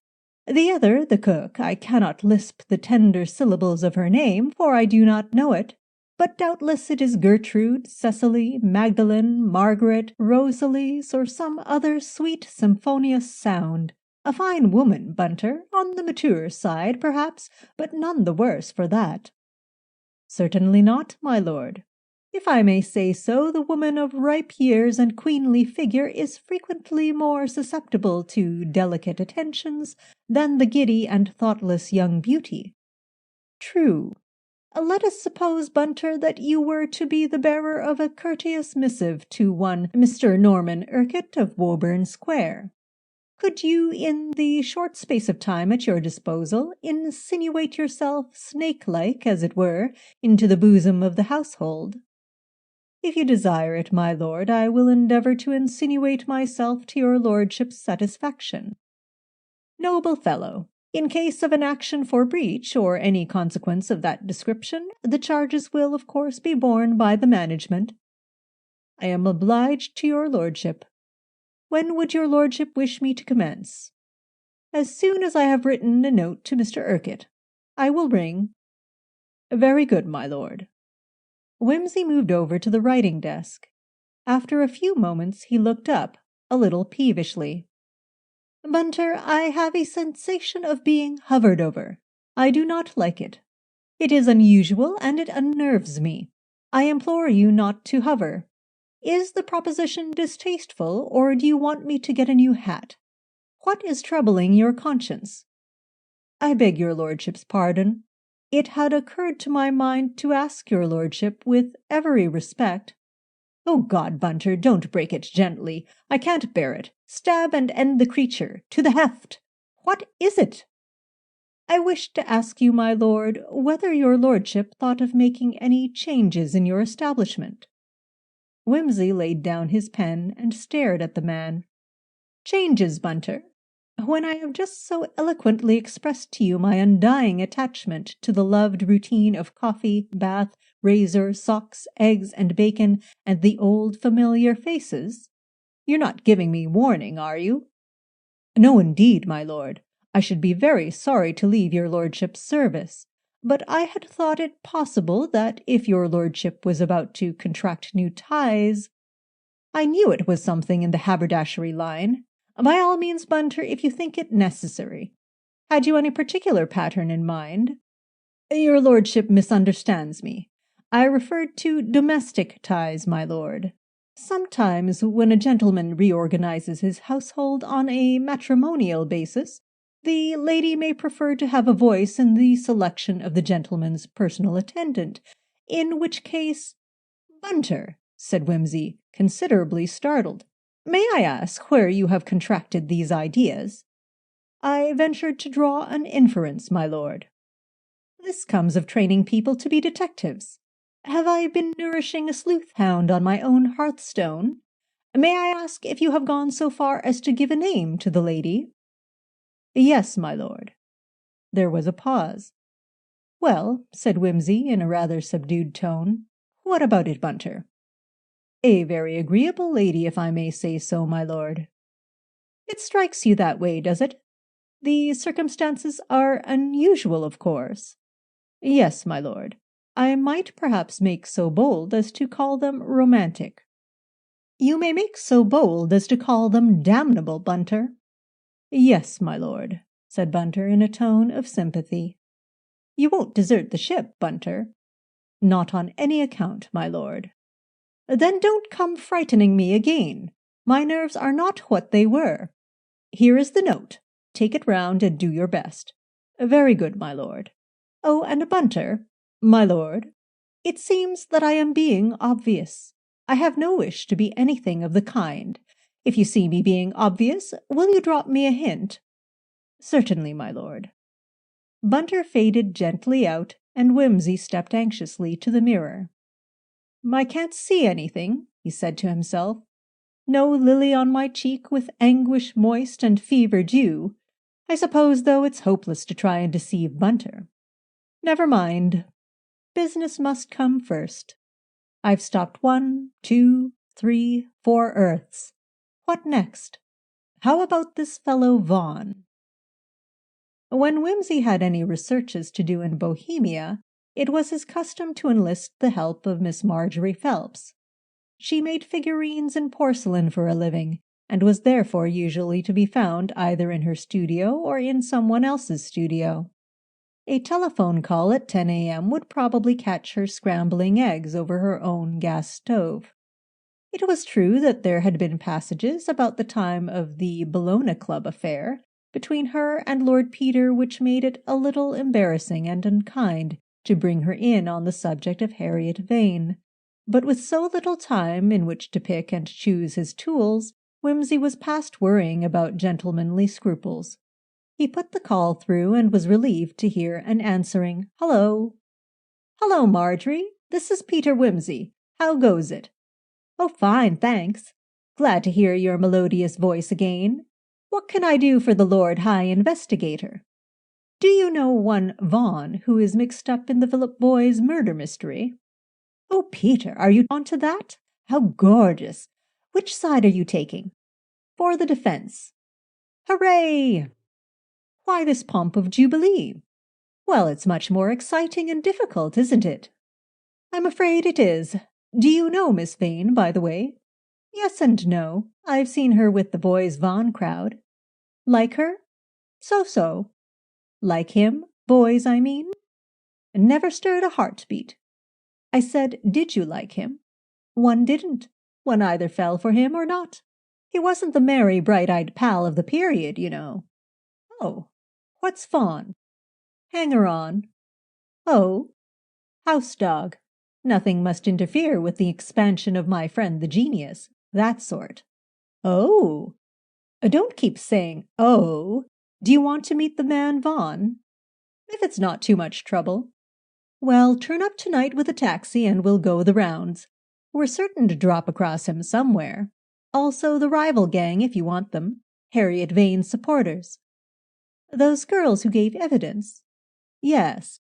The other, the cook, I cannot lisp the tender syllables of her name, for I do not know it, but doubtless it is Gertrude, Cecily, Magdalen, Margaret, Rosalys, or some other sweet symphonious sound. A fine woman, Bunter, on the mature side, perhaps, but none the worse for that. Certainly not, my lord. If I may say so, the woman of ripe years and queenly figure is frequently more susceptible to delicate attentions than the giddy and thoughtless young beauty. True. Let us suppose, Bunter, that you were to be the bearer of a courteous missive to one Mr. Norman Urquhart of Woburn Square. Could you, in the short space of time at your disposal, insinuate yourself, snake-like, as it were, into the bosom of the household? If you desire it, my lord, I will endeavour to insinuate myself to your lordship's satisfaction. Noble fellow! In case of an action for breach, or any consequence of that description, the charges will, of course, be borne by the management. I am obliged to your lordship. When would your lordship wish me to commence? As soon as I have written a note to Mr. Urquhart. I will ring. Very good, my lord. Wimsey moved over to the writing desk. After a few moments he looked up, a little peevishly. Bunter, I have a sensation of being hovered over. I do not like it. It is unusual, and it unnerves me. I implore you not to hover. Is the proposition distasteful, or do you want me to get a new hat? What is troubling your conscience? I beg your lordship's pardon. It had occurred to my mind to ask your lordship, with every respect— Oh, God, Bunter, don't break it gently. I can't bear it. Stab and end the creature. To the heft. What is it? I wished to ask you, my lord, whether your lordship thought of making any changes in your establishment. Wimsey laid down his pen and stared at the man. Changes, Bunter? When I have just so eloquently expressed to you my undying attachment to the loved routine of coffee, bath, razor, socks, eggs, and bacon, and the old familiar faces? You're not giving me warning, are you? No, indeed, my lord. I should be very sorry to leave your lordship's service, but I had thought it possible that if your lordship was about to contract new ties— I knew it was something in the haberdashery line. By all means, Bunter, if you think it necessary. Had you any particular pattern in mind? Your lordship misunderstands me. I referred to domestic ties, my lord. Sometimes, when a gentleman reorganizes his household on a matrimonial basis, the lady may prefer to have a voice in the selection of the gentleman's personal attendant, in which case— Bunter, said Wimsey, considerably startled, may I ask where you have contracted these ideas? I ventured to draw an inference, my lord. This comes of training people to be detectives. Have I been nourishing a sleuth hound on my own hearthstone? May I ask if you have gone so far as to give a name to the lady? Yes, my lord. There was a pause. Well, said Wimsey in a rather subdued tone, what about it, Bunter? A very agreeable lady, if I may say so, my lord. It strikes you that way, does it? The circumstances are unusual, of course. Yes, my lord. I might perhaps make so bold as to call them romantic. You may make so bold as to call them damnable, Bunter. Yes, my lord, said Bunter in a tone of sympathy. You won't desert the ship, Bunter? Not on any account, my lord. Then don't come frightening me again. My nerves are not what they were. Here is the note. Take it round and do your best. Very good, my lord. Oh, and Bunter, my lord, it seems that I am being obvious. I have no wish to be anything of the kind. If you see me being obvious, will you drop me a hint? Certainly, my lord. Bunter faded gently out, and Wimsey stepped anxiously to the mirror. I can't see anything, he said to himself. No lily on my cheek with anguish moist and fever dew. I suppose, though, it's hopeless to try and deceive Bunter. Never mind. Business must come first. I've stopped 1, 2, 3, 4 earths. What next? How about this fellow Vaughn? When Wimsey had any researches to do in Bohemia, it was his custom to enlist the help of Miss Marjorie Phelps. She made figurines and porcelain for a living, and was therefore usually to be found either in her studio or in someone else's studio. A telephone call at 10 a.m. would probably catch her scrambling eggs over her own gas stove. It was true that there had been passages about the time of the Bologna Club affair between her and Lord Peter which made it a little embarrassing and unkind to bring her in on the subject of Harriet Vane. But with so little time in which to pick and choose his tools, Wimsey was past worrying about gentlemanly scruples. He put the call through and was relieved to hear an answering "Hello." "Hello, Marjorie. This is Peter Wimsey. How goes it?" "Oh, fine, thanks. Glad to hear your melodious voice again. What can I do for the Lord High Investigator? Do you know one Vaughan who is mixed up in the Philip Boyes murder mystery?" "Oh, Peter, are you on to that? How gorgeous! Which side are you taking?" "For the defense." "Hooray!" "Why this pomp of jubilee?" "Well, it's much more exciting and difficult, isn't it?" "I'm afraid it is. Do you know Miss Vane, by the way?" "Yes and no. I've seen her with the Boys Vaughan crowd." "Like her?" "So-so." "Like him? Boys, I mean?" "Never stirred a heartbeat." "I said, did you like him?" "One didn't. One either fell for him or not. He wasn't the merry, bright-eyed pal of the period, you know." "Oh, what's Fawn?" "Hanger-on." "Oh, house dog. Nothing must interfere with the expansion of my friend the genius. That sort." "Oh." "Don't keep saying 'oh.' Do you want to meet the man Vaughan?" "If it's not too much trouble." "Well, turn up tonight with a taxi and we'll go the rounds. We're certain to drop across him somewhere. Also the rival gang, if you want them. Harriet Vane's supporters." "Those girls who gave evidence?" "Yes.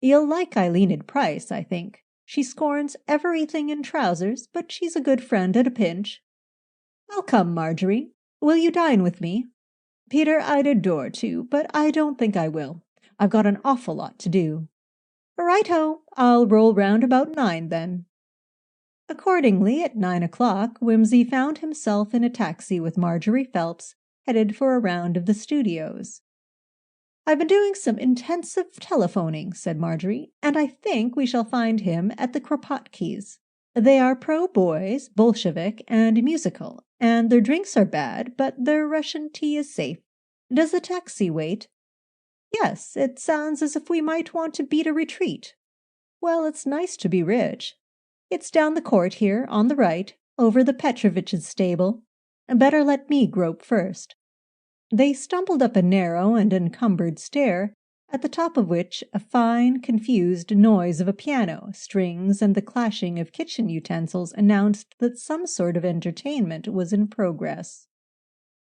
You'll like Eileen'd Price, I think. She scorns everything in trousers, but she's a good friend at a pinch." "I'll come, Marjorie. Will you dine with me?" Peter, I'd adore to, but I don't think I will. I've got an awful lot to do. Right-ho, I'll roll round about 9 then. Accordingly, at 9 o'clock, Wimsey found himself in a taxi with Marjorie Phelps, headed for a round of the studios. "I've been doing some intensive telephoning," said Marjorie, "and I think we shall find him at the Kropotkis'. They are pro-boys, Bolshevik, and musical, and their drinks are bad, but their Russian tea is safe. Does the taxi wait?" "Yes, it sounds as if we might want to beat a retreat." "Well, it's nice to be rich. It's down the court here, on the right, over the Petrovich's stable. Better let me grope first." They stumbled up a narrow and encumbered stair, at the top of which a fine, confused noise of a piano, strings, and the clashing of kitchen utensils announced that some sort of entertainment was in progress.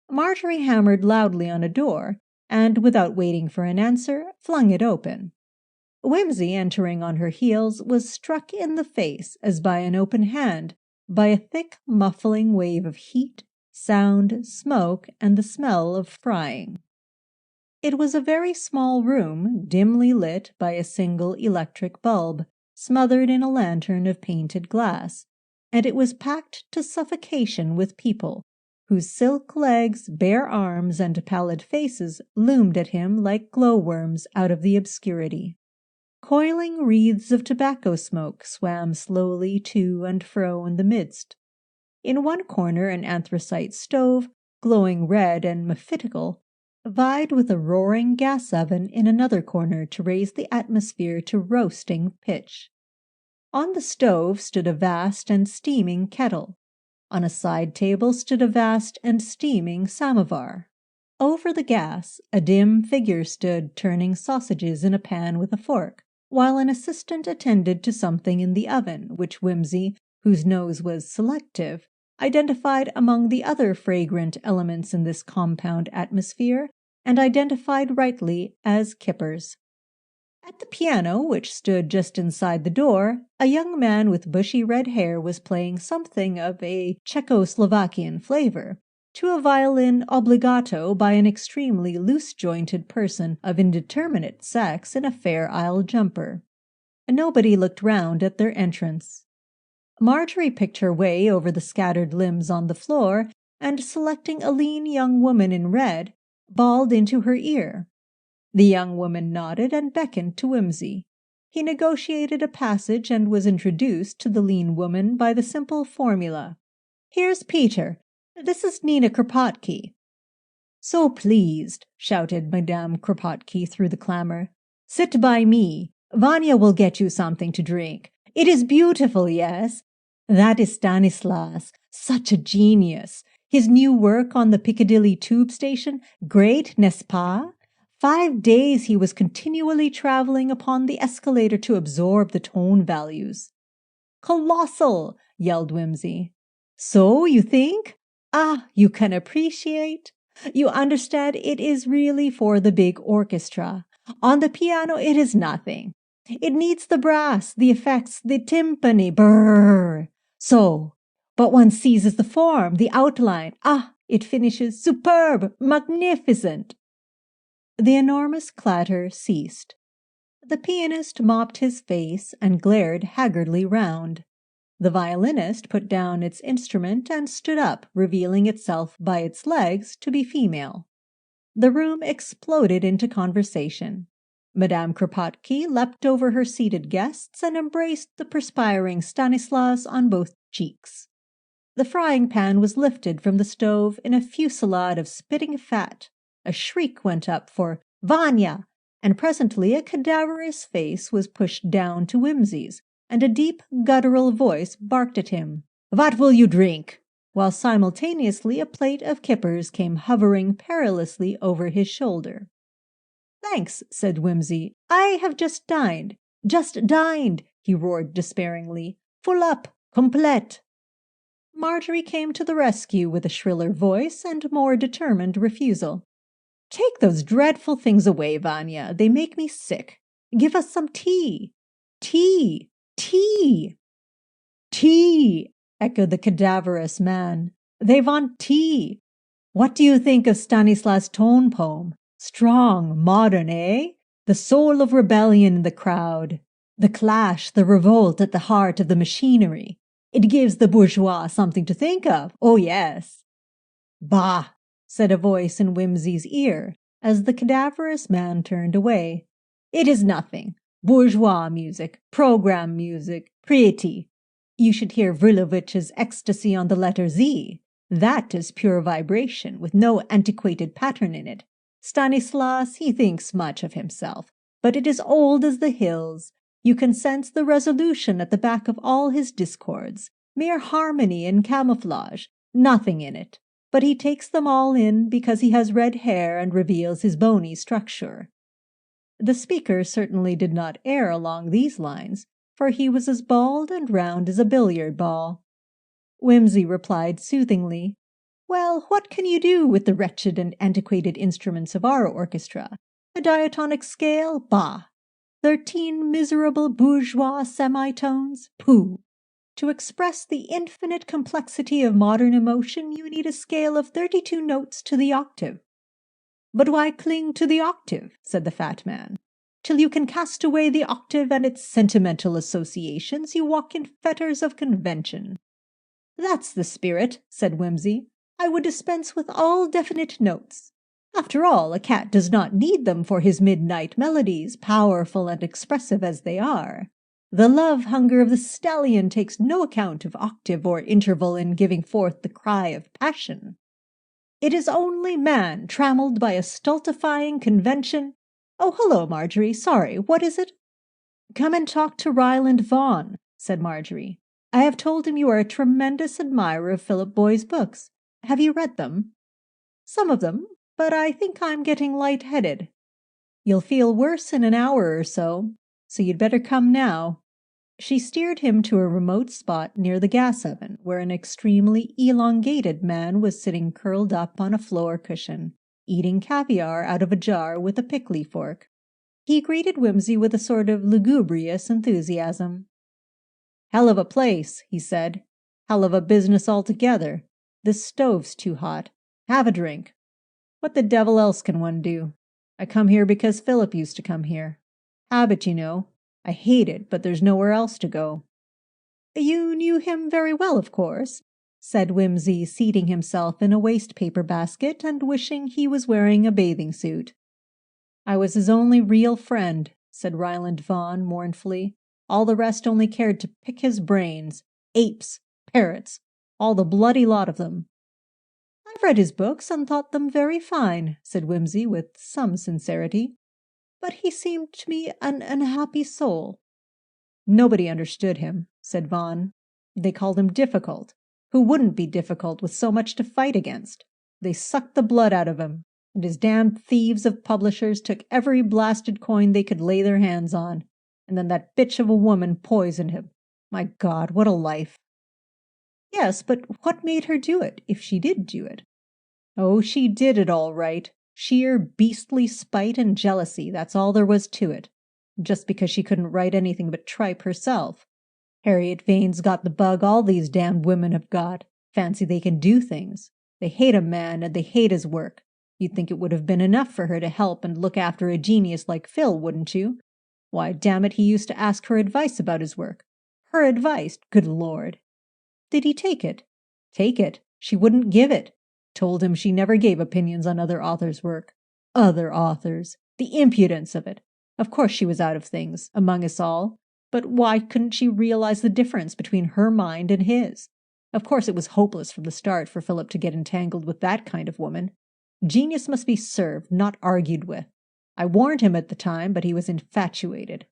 Marjorie hammered loudly on a door, and, without waiting for an answer, flung it open. Wimsey, entering on her heels, was struck in the face, as by an open hand, by a thick, muffling wave of heat, sound, smoke, and the smell of frying. It was a very small room, dimly lit by a single electric bulb, smothered in a lantern of painted glass, and it was packed to suffocation with people, whose silk legs, bare arms, and pallid faces loomed at him like glowworms out of the obscurity. Coiling wreaths of tobacco smoke swam slowly to and fro in the midst. In one corner an anthracite stove, glowing red and mephitical, vied with a roaring gas oven in another corner to raise the atmosphere to roasting pitch. On the stove stood a vast and steaming kettle. On a side table stood a vast and steaming samovar. Over the gas a dim figure stood turning sausages in a pan with a fork, while an assistant attended to something in the oven, which Wimsey, whose nose was selective, identified among the other fragrant elements in this compound atmosphere, and identified rightly as kippers. At the piano, which stood just inside the door, a young man with bushy red hair was playing something of a Czechoslovakian flavor, to a violin obligato by an extremely loose-jointed person of indeterminate sex in a Fair Isle jumper. Nobody looked round at their entrance. Marjorie picked her way over the scattered limbs on the floor, and selecting a lean young woman in red, bawled into her ear. The young woman nodded and beckoned to Wimsey. He negotiated a passage and was introduced to the lean woman by the simple formula, "Here's Peter. This is Nina Kropotki." "So pleased," shouted Madame Kropotki through the clamor. "Sit by me. Vanya will get you something to drink. It is beautiful, yes? That is Stanislas, such a genius. His new work on the Piccadilly tube station, great, n'est-ce pas? 5 days he was continually traveling upon the escalator to absorb the tone values." "Colossal!" yelled Wimsey. "So you think? Ah, you can appreciate? You understand, it is really for the big orchestra. On the piano it is nothing. It needs the brass, the effects, the timpani, brrr. So, but one seizes the form, the outline. Ah, it finishes superb, magnificent." The enormous clatter ceased. The pianist mopped his face and glared haggardly round. The violinist put down its instrument and stood up, revealing itself by its legs to be female. The room exploded into conversation. Madame Kropotki leapt over her seated guests and embraced the perspiring Stanislas on both cheeks. The frying pan was lifted from the stove in a fusillade of spitting fat. A shriek went up for "Vanya!" and presently a cadaverous face was pushed down to Wimsey's, and a deep guttural voice barked at him, "What will you drink?" while simultaneously a plate of kippers came hovering perilously over his shoulder. "Thanks," said Wimsey. "I have just dined. Just dined," he roared despairingly. "Full up. Complete." Marjorie came to the rescue with a shriller voice and more determined refusal. "Take those dreadful things away, Vanya. They make me sick. Give us some tea." "Tea! Tea!" "Tea!" echoed the cadaverous man. "They want tea." What do you think of Stanislas' tone poem? Strong, modern, eh? The soul of rebellion in the crowd. The clash, the revolt at the heart of the machinery. It gives the bourgeois something to think of. Oh, yes. Bah, said a voice in Wimsey's ear, as the cadaverous man turned away. It is nothing. Bourgeois music, program music, pretty. You should hear Vrilovich's ecstasy on the letter Z. That is pure vibration, with no antiquated pattern in it. Stanislas, he thinks much of himself, but it is old as the hills. You can sense the resolution at the back of all his discords, mere harmony and camouflage, nothing in it. But he takes them all in because he has red hair and reveals his bony structure. The speaker certainly did not err along these lines, for he was as bald and round as a billiard ball. Wimsey replied soothingly, Well, what can you do with the wretched and antiquated instruments of our orchestra? A diatonic scale? Bah! 13 miserable bourgeois semitones? Pooh! To express the infinite complexity of modern emotion, you need a scale of 32 notes to the octave. But why cling to the octave, said the fat man. Till you can cast away the octave and its sentimental associations, you walk in fetters of convention. That's the spirit, said Wimsey. I would dispense with all definite notes. After all, a cat does not need them for his midnight melodies, powerful and expressive as they are. The love-hunger of the stallion takes no account of octave or interval in giving forth the cry of passion. It is only man, trammelled by a stultifying convention. Oh, hello, Marjorie. Sorry, what is it? Come and talk to Ryland Vaughn, said Marjorie. I have told him you are a tremendous admirer of Philip Boy's books. Have you read them? Some of them, but I think I'm getting light-headed. You'll feel worse in an hour or so you'd better come now. She steered him to a remote spot near the gas oven, where an extremely elongated man was sitting curled up on a floor cushion, eating caviar out of a jar with a pickly fork. He greeted Wimsey with a sort of lugubrious enthusiasm. Hell of a place, he said. Hell of a business altogether. This stove's too hot. Have a drink. What the devil else can one do? I come here because Philip used to come here. Habit, you know. I hate it, but there's nowhere else to go. You knew him very well, of course, said Wimsey, seating himself in a waste-paper basket and wishing he was wearing a bathing suit. I was his only real friend, said Ryland Vaughn mournfully. All the rest only cared to pick his brains. Apes, parrots, all the bloody lot of them. I've read his books and thought them very fine, said Wimsey with some sincerity. But he seemed to me an unhappy soul. Nobody understood him, said Vaughn. They called him difficult. Who wouldn't be difficult with so much to fight against? They sucked the blood out of him, and his damned thieves of publishers took every blasted coin they could lay their hands on, and then that bitch of a woman poisoned him. My God, what a life! Yes, but what made her do it, if she did do it? Oh, she did it all right. Sheer beastly spite and jealousy, that's all there was to it. Just because she couldn't write anything but tripe herself. Harriet Vane's got the bug all these damned women have got. Fancy they can do things. They hate a man and they hate his work. You'd think it would have been enough for her to help and look after a genius like Phil, wouldn't you? Why, damn it, he used to ask her advice about his work. Her advice, good Lord. Did he take it? Take it? She wouldn't give it. Told him she never gave opinions on other authors' work. Other authors! The impudence of it! Of course she was out of things, among us all, but why couldn't she realize the difference between her mind and his? Of course it was hopeless from the start for Philip to get entangled with that kind of woman. Genius must be served, not argued with. I warned him at the time, but he was infatuated.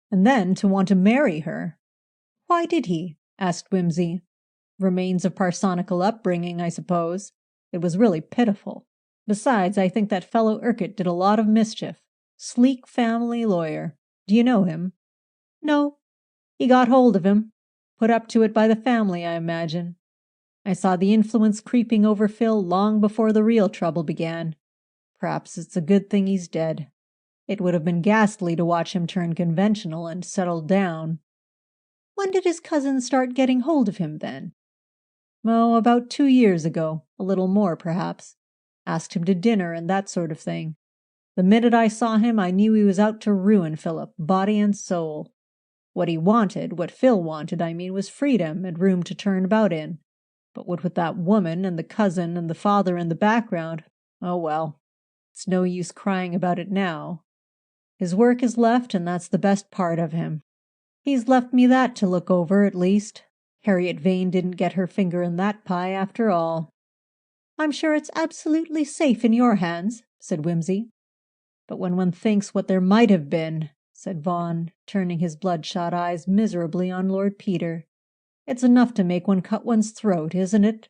And then to want to marry her. Why did he? Asked Wimsey. Remains of parsonical upbringing, I suppose. It was really pitiful. Besides, I think that fellow Urquhart did a lot of mischief. Sleek family lawyer. Do you know him? No. He got hold of him. Put up to it by the family, I imagine. I saw the influence creeping over Phil long before the real trouble began. Perhaps it's a good thing he's dead. It would have been ghastly to watch him turn conventional and settle down. When did his cousin start getting hold of him, then? Oh, about 2 years ago. A little more, perhaps. asked him to dinner and that sort of thing. The minute I saw him, I knew he was out to ruin Philip, body and soul. What he wanted, what Phil wanted, I mean, was freedom and room to turn about in. But what with that woman and the cousin and the father in the background, oh well, it's no use crying about it now. His work is left, and that's the best part of him. He's left me that to look over, at least. Harriet Vane didn't get her finger in that pie after all. I'm sure it's absolutely safe in your hands, said Wimsey. But when one thinks what there might have been, said Vaughan, turning his bloodshot eyes miserably on Lord Peter, it's enough to make one cut one's throat, isn't it?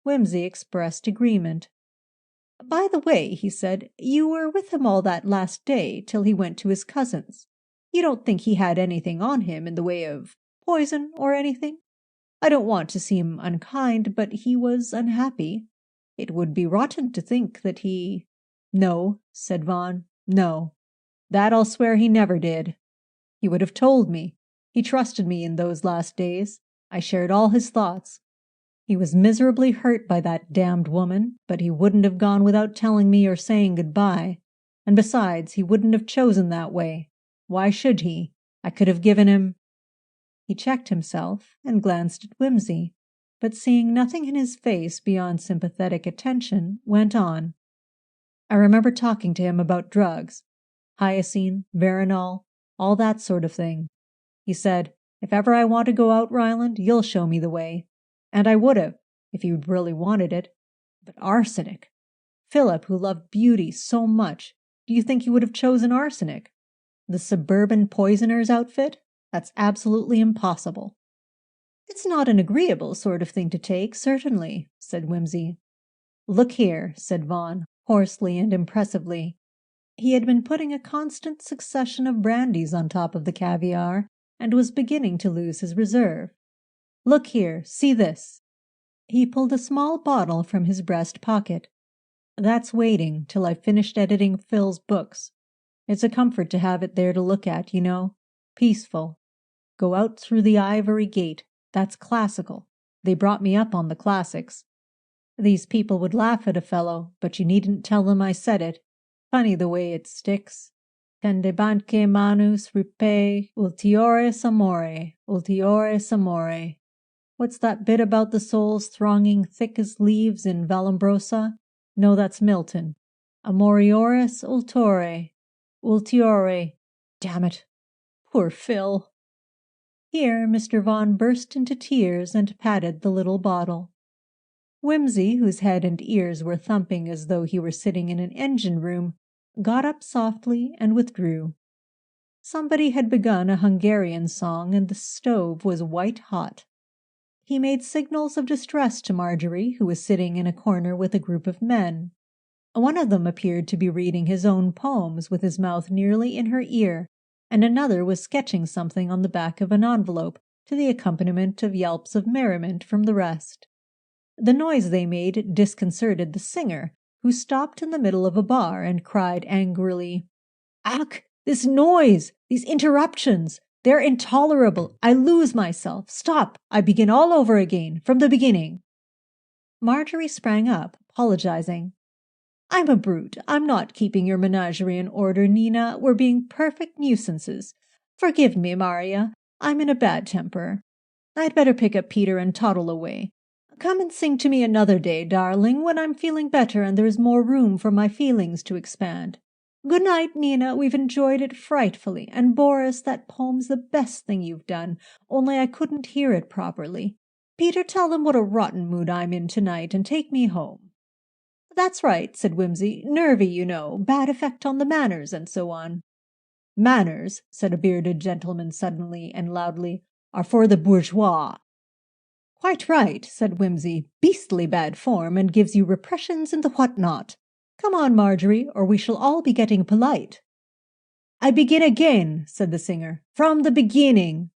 Wimsey expressed agreement. By the way, he said, you were with him all that last day till he went to his cousin's. You don't think he had anything on him in the way of poison or anything? I don't want to seem unkind, but he was unhappy. It would be rotten to think that he— No, said Vaughan, no. That I'll swear he never did. He would have told me. He trusted me in those last days. I shared all his thoughts. He was miserably hurt by that damned woman, but he wouldn't have gone without telling me or saying goodbye. And besides, he wouldn't have chosen that way. Why should he? I could have given him— He checked himself and glanced at Wimsey, but seeing nothing in his face beyond sympathetic attention, went on. I remember talking to him about drugs, hyoscine, veronal, all that sort of thing. He said, if ever I want to go out, Ryland, you'll show me the way. And I would have, if he'd really wanted it. But arsenic! Philip, who loved beauty so much, do you think he would have chosen arsenic? The suburban poisoner's outfit? That's absolutely impossible. It's not an agreeable sort of thing to take, certainly, said Wimsey. Look here, said Vaughan, hoarsely and impressively. He had been putting a constant succession of brandies on top of the caviar, and was beginning to lose his reserve. Look here, see this. He pulled a small bottle from his breast pocket. That's waiting till I've finished editing Phil's books. It's a comfort to have it there to look at, you know. Peaceful. Go out through the ivory gate. That's classical. They brought me up on the classics. These people would laugh at a fellow, but you needn't tell them I said it. Funny the way it sticks. Tendebantque manus ripae ultiores amore, ultiores amore. What's that bit about the souls thronging thick as leaves in Vallombrosa? No, that's Milton. Amorioris ultore, ultiore. Damn it. Poor Phil. Here Mr. Vaughan burst into tears and patted the little bottle. Wimsey, whose head and ears were thumping as though he were sitting in an engine room, got up softly and withdrew. Somebody had begun a Hungarian song, and the stove was white hot. He made signals of distress to Marjorie, who was sitting in a corner with a group of men. One of them appeared to be reading his own poems with his mouth nearly in her ear, and another was sketching something on the back of an envelope to the accompaniment of yelps of merriment from the rest. The noise they made disconcerted the singer, who stopped in the middle of a bar and cried angrily, "Ach, this noise! These interruptions! They're intolerable! I lose myself! Stop! I begin all over again, from the beginning!" Marjorie sprang up, apologizing. "I'm a brute. I'm not keeping your menagerie in order, Nina. We're being perfect nuisances. Forgive me, Maria. I'm in a bad temper. I'd better pick up Peter and toddle away. Come and sing to me another day, darling, when I'm feeling better and there's more room for my feelings to expand. Good night, Nina. We've enjoyed it frightfully, and Boris, that poem's the best thing you've done, only I couldn't hear it properly. Peter, tell them what a rotten mood I'm in tonight and take me home." "That's right," said Wimsey. "Nervy, you know, bad effect on the manners and so on." "Manners," said a bearded gentleman suddenly and loudly, "are for the bourgeois." "Quite right," said Wimsey. "Beastly bad form, and gives you repressions in the what-not. Come on, Marjorie, or we shall all be getting polite." "I begin again," said the singer. "From the beginning."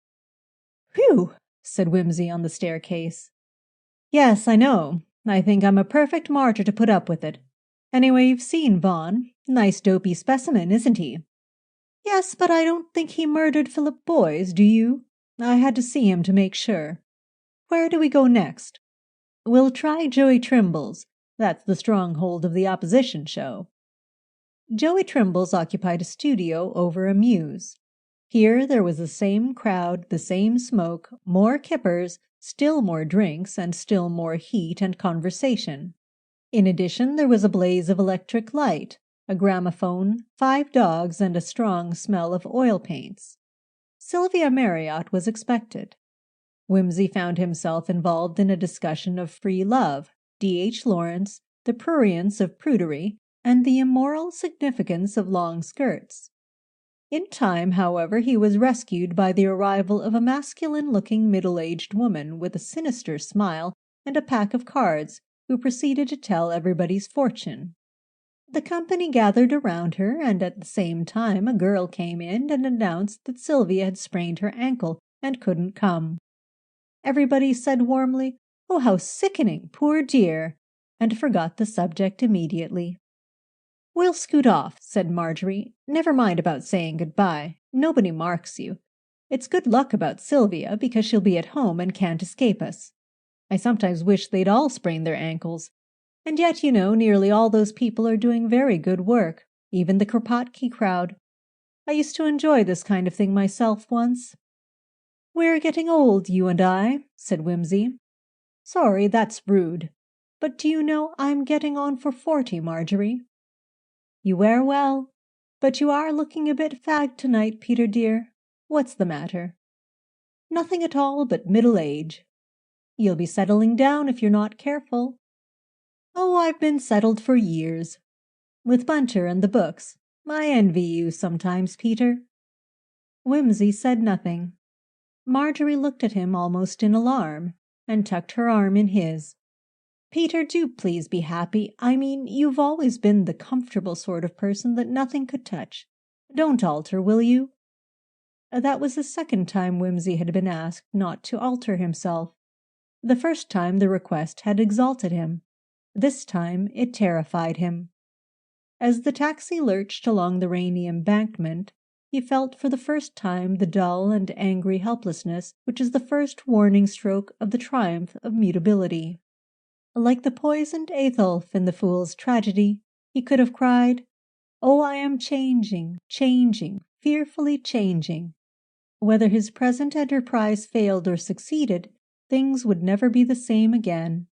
"Whew!" said Wimsey on the staircase. "Yes, I know. I think I'm a perfect martyr to put up with it. Anyway, you've seen Vaughan. Nice dopey specimen, isn't he?" "Yes, but I don't think he murdered Philip Boyes, do you? I had to see him to make sure. Where do we go next?" "We'll try Joey Trimble's. That's the stronghold of the opposition show. Joey Trimble's occupied a studio over a mews. Here there was the same crowd, the same smoke, more kippers, still more drinks, and still more heat and conversation. In addition, there was a blaze of electric light, a gramophone, 5 dogs, and a strong smell of oil paints. Sylvia Marriott was expected. Wimsey found himself involved in a discussion of free love, D.H. Lawrence, the prurience of prudery, and the immoral significance of long skirts. In time, however, he was rescued by the arrival of a masculine-looking middle-aged woman with a sinister smile and a pack of cards, who proceeded to tell everybody's fortune. The company gathered around her, and at the same time a girl came in and announced that Sylvia had sprained her ankle and couldn't come. Everybody said warmly, "Oh, how sickening, poor dear," and forgot the subject immediately. "We'll scoot off," said Marjorie. "Never mind about saying goodbye. Nobody marks you. It's good luck about Sylvia, because she'll be at home and can't escape us. I sometimes wish they'd all sprain their ankles. And yet, you know, nearly all those people are doing very good work, even the Kropotkin crowd. I used to enjoy this kind of thing myself once." "We're getting old, you and I," said Wimsey. "Sorry, that's rude. But do you know I'm getting on for 40, Marjorie?" "You wear well. But you are looking a bit fagged tonight, Peter dear. What's the matter?" "Nothing at all but middle age." "You'll be settling down if you're not careful." "Oh, I've been settled for years. With Bunter and the books. I envy you sometimes, Peter." Wimsey said nothing. Marjorie looked at him almost in alarm, and tucked her arm in his. "Peter, do please be happy. I mean, you've always been the comfortable sort of person that nothing could touch. Don't alter, will you?" That was the second time Wimsey had been asked not to alter himself. The first time the request had exalted him. This time it terrified him. As the taxi lurched along the rainy embankment, he felt for the first time the dull and angry helplessness which is the first warning stroke of the triumph of mutability. Like the poisoned Aethelf in the Fool's Tragedy, he could have cried, "Oh, I am changing, changing, fearfully changing." Whether his present enterprise failed or succeeded, things would never be the same again.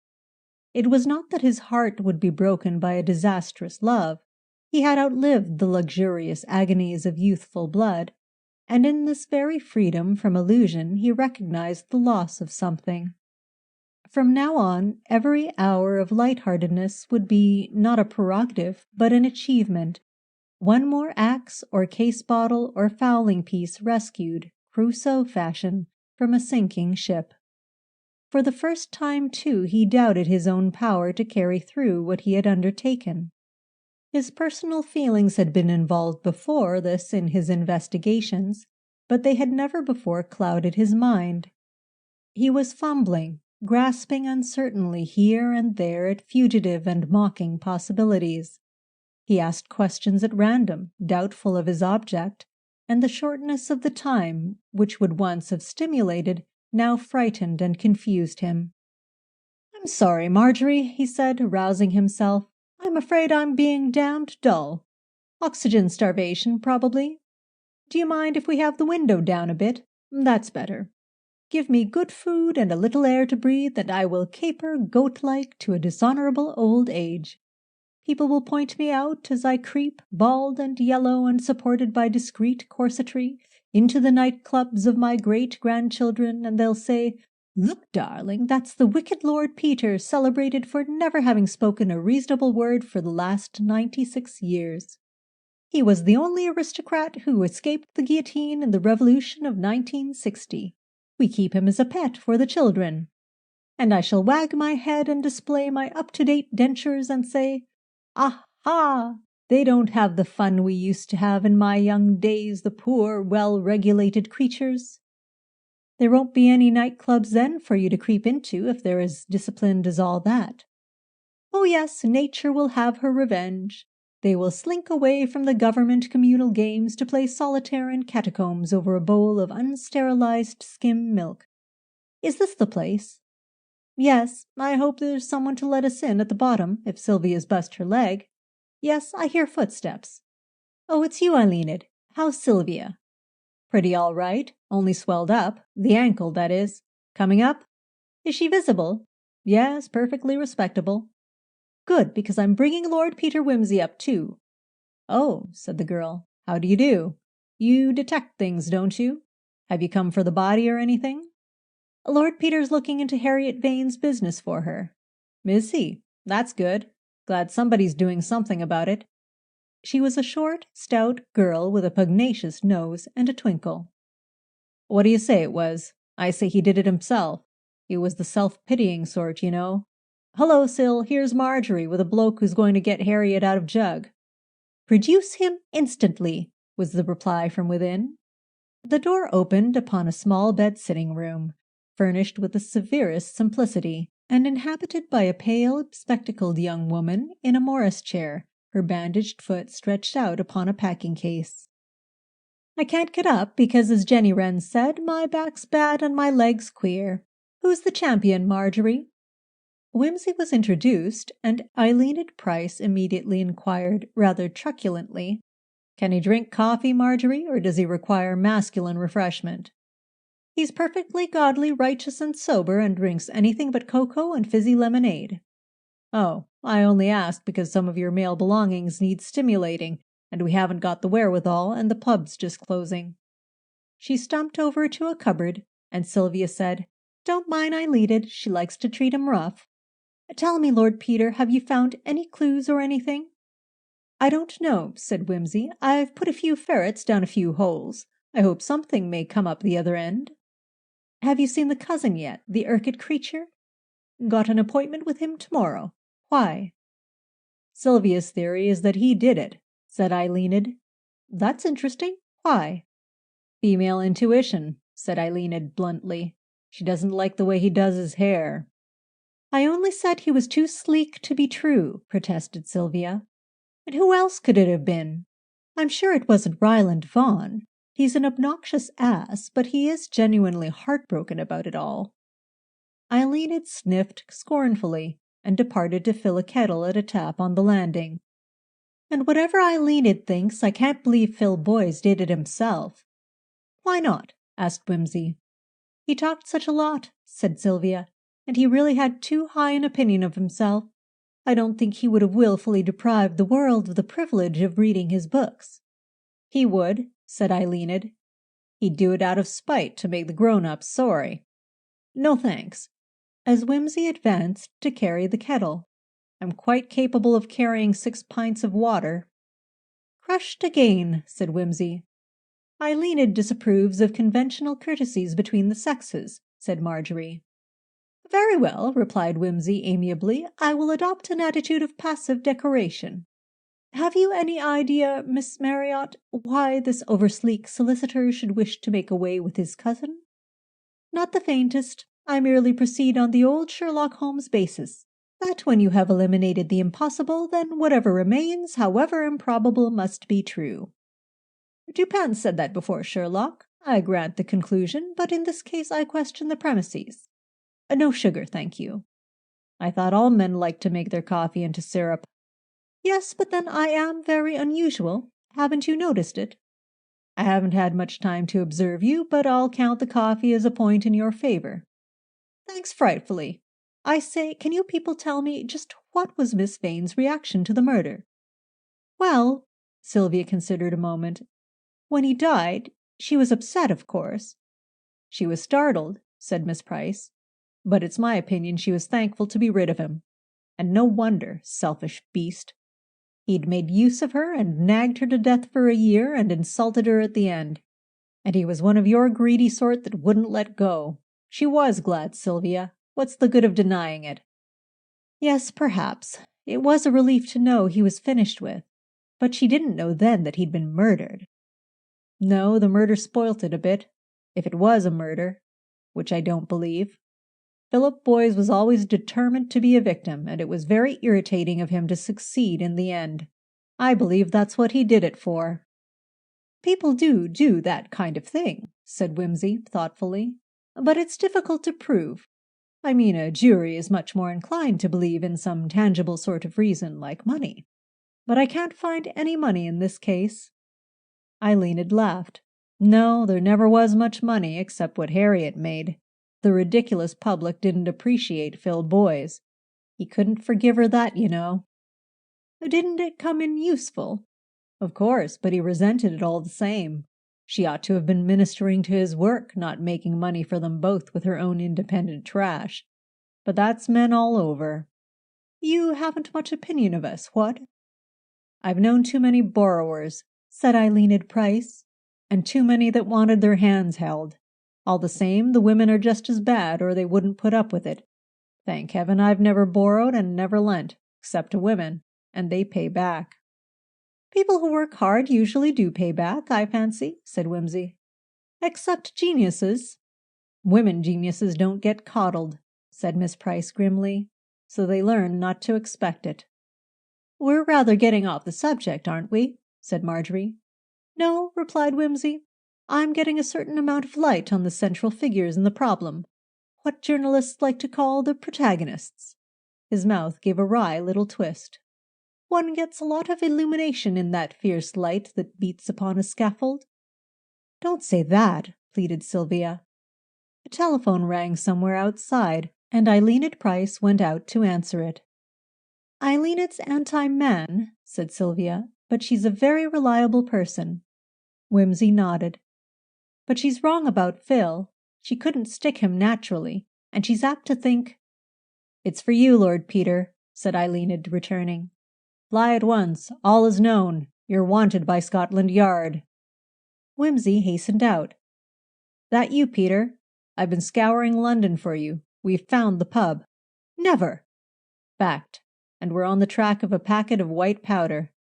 It was not that his heart would be broken by a disastrous love. He had outlived the luxurious agonies of youthful blood, and in this very freedom from illusion he recognized the loss of something. From now on, every hour of light-heartedness would be not a prerogative, but an achievement. One more axe or case-bottle or fowling-piece rescued, Crusoe fashion, from a sinking ship. For the first time, too, he doubted his own power to carry through what he had undertaken. His personal feelings had been involved before this in his investigations, but they had never before clouded his mind. He was fumbling, grasping uncertainly here and there at fugitive and mocking possibilities. He asked questions at random, doubtful of his object, and the shortness of the time, which would once have stimulated, now frightened and confused him. "I'm sorry, Marjorie," he said, rousing himself. "I'm afraid I'm being damned dull. Oxygen starvation, probably. Do you mind if we have the window down a bit? That's better. Give me good food and a little air to breathe, and I will caper goat-like to a dishonorable old age. People will point me out as I creep, bald and yellow and supported by discreet corsetry, into the night-clubs of my great-grandchildren, and they'll say, 'Look, darling, that's the wicked Lord Peter, celebrated for never having spoken a reasonable word for the last 96 years. He was the only aristocrat who escaped the guillotine in the Revolution of 1960. We keep him as a pet for the children.' And I shall wag my head and display my up-to-date dentures and say, 'Aha! They don't have the fun we used to have in my young days, the poor, well-regulated creatures.' There won't be any nightclubs then for you to creep into if they're as disciplined as all that. Oh yes, nature will have her revenge. They will slink away from the government communal games to play solitaire in catacombs over a bowl of unsterilized skim milk. Is this the place?" Yes, I hope there's someone to let us in at the bottom, if Sylvia's bust her leg. Yes, I hear footsteps. Oh, it's you, Eileenid. How's Sylvia? Pretty all right, only swelled up. The ankle, that is. Coming up? Is she visible? Yes, perfectly respectable. Good, because I'm bringing Lord Peter Wimsey up, too. Oh, said the girl. How do you do? You detect things, don't you? Have you come for the body or anything? Lord Peter's looking into Harriet Vane's business for her. Is he? That's good. Glad somebody's doing something about it. She was a short, stout girl with a pugnacious nose and a twinkle. What do you say it was? I say he did it himself. He was the self-pitying sort, you know. Hello, Syl, here's Marjorie with a bloke who's going to get Harriet out of jug. Produce him instantly, was the reply from within. The door opened upon a small bed-sitting room, furnished with the severest simplicity, and inhabited by a pale, spectacled young woman in a Morris chair, her bandaged foot stretched out upon a packing-case. I can't get up because, as Jenny Wren said, my back's bad and my legs queer. Who's the champion, Marjorie? Wimsey was introduced, and Eileenid Price immediately inquired, rather truculently, Can he drink coffee, Marjorie, or does he require masculine refreshment? He's perfectly godly, righteous, and sober, and drinks anything but cocoa and fizzy lemonade. Oh, I only ask because some of your male belongings need stimulating, and we haven't got the wherewithal, and the pub's just closing. She stumped over to a cupboard, and Sylvia said, Don't mind Eileenid, she likes to treat him rough. Tell me, Lord Peter, have you found any clues or anything? I don't know, said Wimsey. I've put a few ferrets down a few holes. I hope something may come up the other end. Have you seen the cousin yet, the Urquhart creature? Got an appointment with him tomorrow. Why? Sylvia's theory is that he did it, said Eileenid. That's interesting. Why? Female intuition, said Eileenid bluntly. She doesn't like the way he does his hair. I only said he was too sleek to be true, protested Sylvia. And who else could it have been? I'm sure it wasn't Ryland Vaughan. He's an obnoxious ass, but he is genuinely heartbroken about it all. Eileenid sniffed scornfully and departed to fill a kettle at a tap on the landing. And whatever Eileenid thinks, I can't believe Phil Boyes did it himself. Why not? Asked Wimsey. He talked such a lot, said Sylvia, and he really had too high an opinion of himself. I don't think he would have willfully deprived the world of the privilege of reading his books. He would, said Eileenid. He'd do it out of spite to make the grown-ups sorry. No thanks. As Wimsey advanced to carry the kettle, I'm quite capable of carrying 6 pints of water. Crushed again, said Wimsey. Eileenid disapproves of conventional courtesies between the sexes, said Marjorie. Very well, replied Wimsey amiably. I will adopt an attitude of passive decoration. Have you any idea, Miss Marriott, why this oversleek solicitor should wish to make away with his cousin? Not the faintest. I merely proceed on the old Sherlock Holmes basis, that when you have eliminated the impossible, then whatever remains, however improbable, must be true. Dupin said that before Sherlock. I grant the conclusion, but in this case I question the premises. No sugar, thank you. I thought all men liked to make their coffee into syrup. Yes, but then I am very unusual. Haven't you noticed it? I haven't had much time to observe you, but I'll count the coffee as a point in your favor. Thanks frightfully. I say, can you people tell me just what was Miss Vane's reaction to the murder? Well, Sylvia considered a moment. When he died, she was upset, of course. She was startled, said Miss Price. But it's my opinion she was thankful to be rid of him. And no wonder, selfish beast. He'd made use of her and nagged her to death for a year and insulted her at the end. And he was one of your greedy sort that wouldn't let go. She was glad, Sylvia. What's the good of denying it? Yes, perhaps. It was a relief to know he was finished with. But she didn't know then that he'd been murdered. No, the murder spoilt it a bit. If it was a murder, which I don't believe. Philip Boyes was always determined to be a victim, and it was very irritating of him to succeed in the end. I believe that's what he did it for. People do that kind of thing, said Wimsey thoughtfully, but it's difficult to prove. I mean, a jury is much more inclined to believe in some tangible sort of reason like money. But I can't find any money in this case." Eileen had laughed. "No, there never was much money except what Harriet made. The ridiculous public didn't appreciate Phil Boyes. He couldn't forgive her that, you know." "Didn't it come in useful?" "Of course, but he resented it all the same. She ought to have been ministering to his work, not making money for them both with her own independent trash. But that's men all over." "You haven't much opinion of us, what?" "I've known too many borrowers," said Eileen Price, "and too many that wanted their hands held. All the same, the women are just as bad, or they wouldn't put up with it. Thank heaven I've never borrowed and never lent, except to women, and they pay back." "People who work hard usually do pay back, I fancy," said Wimsey. "Except geniuses." "Women geniuses don't get coddled," said Miss Price grimly, "so they learn not to expect it." "We're rather getting off the subject, aren't we?" said Marjorie. "No," replied Wimsey. "I'm getting a certain amount of light on the central figures in the problem, what journalists like to call the protagonists." His mouth gave a wry little twist. "One gets a lot of illumination in that fierce light that beats upon a scaffold." "Don't say that," pleaded Sylvia. A telephone rang somewhere outside, and Eileen Price went out to answer it. "Eileen's anti-man," said Sylvia, "but she's a very reliable person." Wimsey nodded. "But she's wrong about Phil. She couldn't stick him naturally, and she's apt to think—" "It's for you, Lord Peter," said Eileen, returning. "Fly at once. All is known. You're wanted by Scotland Yard." Wimsey hastened out. "That you, Peter? I've been scouring London for you. We've found the pub." "Never!" "Fact. And we're on the track of a packet of white powder."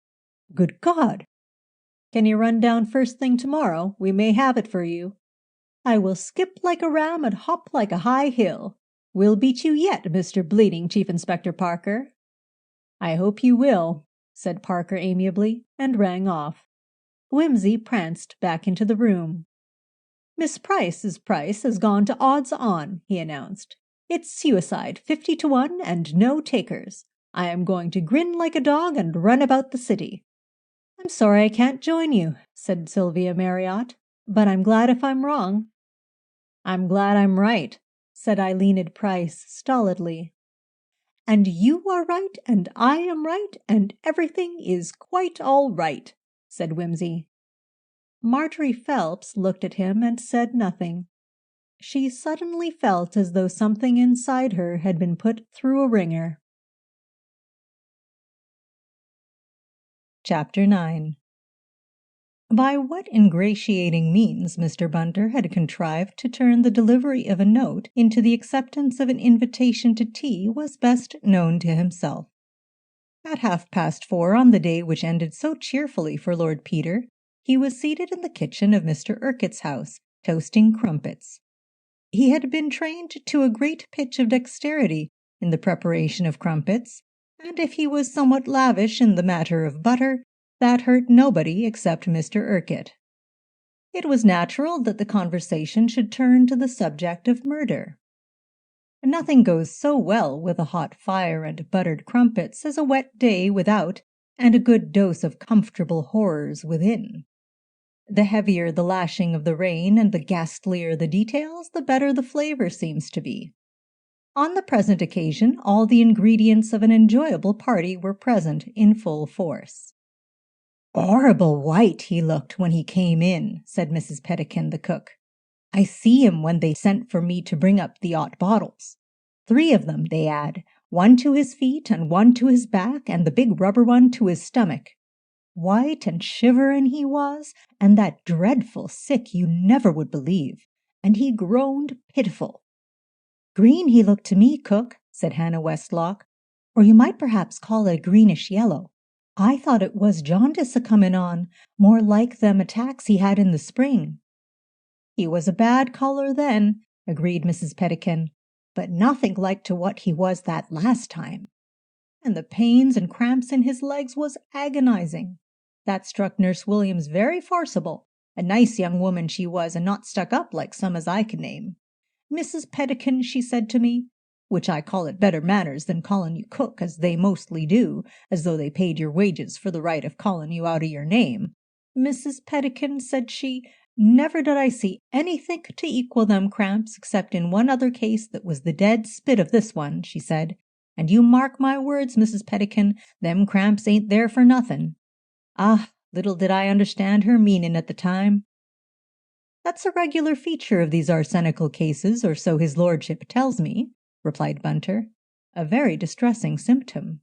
"Good God!" "Can you run down first thing tomorrow? We may have it for you." "I will skip like a ram and hop like a high hill. We'll beat you yet, Mr. Bleeding Chief Inspector Parker." "I hope you will," said Parker amiably, and rang off. Wimsey pranced back into the room. "Miss Price's price has gone to odds on," he announced. "It's suicide, 50 to 1, and no takers. I am going to grin like a dog and run about the city." "I'm sorry I can't join you," said Sylvia Marriott, "but I'm glad if I'm wrong." "I'm glad I'm right," said Eileen Price stolidly. "And you are right, and I am right, and everything is quite all right," said Wimsey. Marjorie Phelps looked at him and said nothing. She suddenly felt as though something inside her had been put through a wringer. Chapter 9. By what ingratiating means Mr. Bunter had contrived to turn the delivery of a note into the acceptance of an invitation to tea was best known to himself. At 4:30 on the day which ended so cheerfully for Lord Peter, he was seated in the kitchen of Mr. Urquhart's house, toasting crumpets. He had been trained to a great pitch of dexterity in the preparation of crumpets, and if he was somewhat lavish in the matter of butter, that hurt nobody except Mr. Urquhart. It was natural that the conversation should turn to the subject of murder. Nothing goes so well with a hot fire and buttered crumpets as a wet day without and a good dose of comfortable horrors within. The heavier the lashing of the rain and the ghastlier the details, the better the flavor seems to be. On the present occasion, all the ingredients of an enjoyable party were present in full force. "Horrible white he looked when he came in," said Mrs. Pettikin, the cook. "I see him when they sent for me to bring up the 'ot bottles. 3 of them, they 'ad, 1 to his feet and 1 to his back and the big rubber one to his stomach. White and shiverin' he was, and that dreadful sick you never would believe, and he groaned pitiful." "Green he looked to me, cook," said Hannah Westlock, "or you might perhaps call it a greenish yellow. I thought it was jaundice a-comin' on, more like them attacks he had in the spring." "He was a bad colour then," agreed Mrs. Pettikin, "but nothink like to what he was that last time. And the pains and cramps in his legs was agonizing. That struck Nurse Williams very forcible. A nice young woman she was, and not stuck up like some as I can name. 'Mrs. Pettikin,' she said to me, which I call it better manners than calling you cook, as they mostly do, as though they paid your wages for the right of calling you out of your name. Mrs. Pettikin, said she, never did I see anythink to equal them cramps, except in one other case that was the dead spit of this one, she said. And you mark my words, Mrs. Pettikin, them cramps ain't there for nothin'. Ah, little did I understand her meanin' at the time. That's a regular feature of these arsenical cases, or so his lordship tells me, replied Bunter. A very distressing symptom.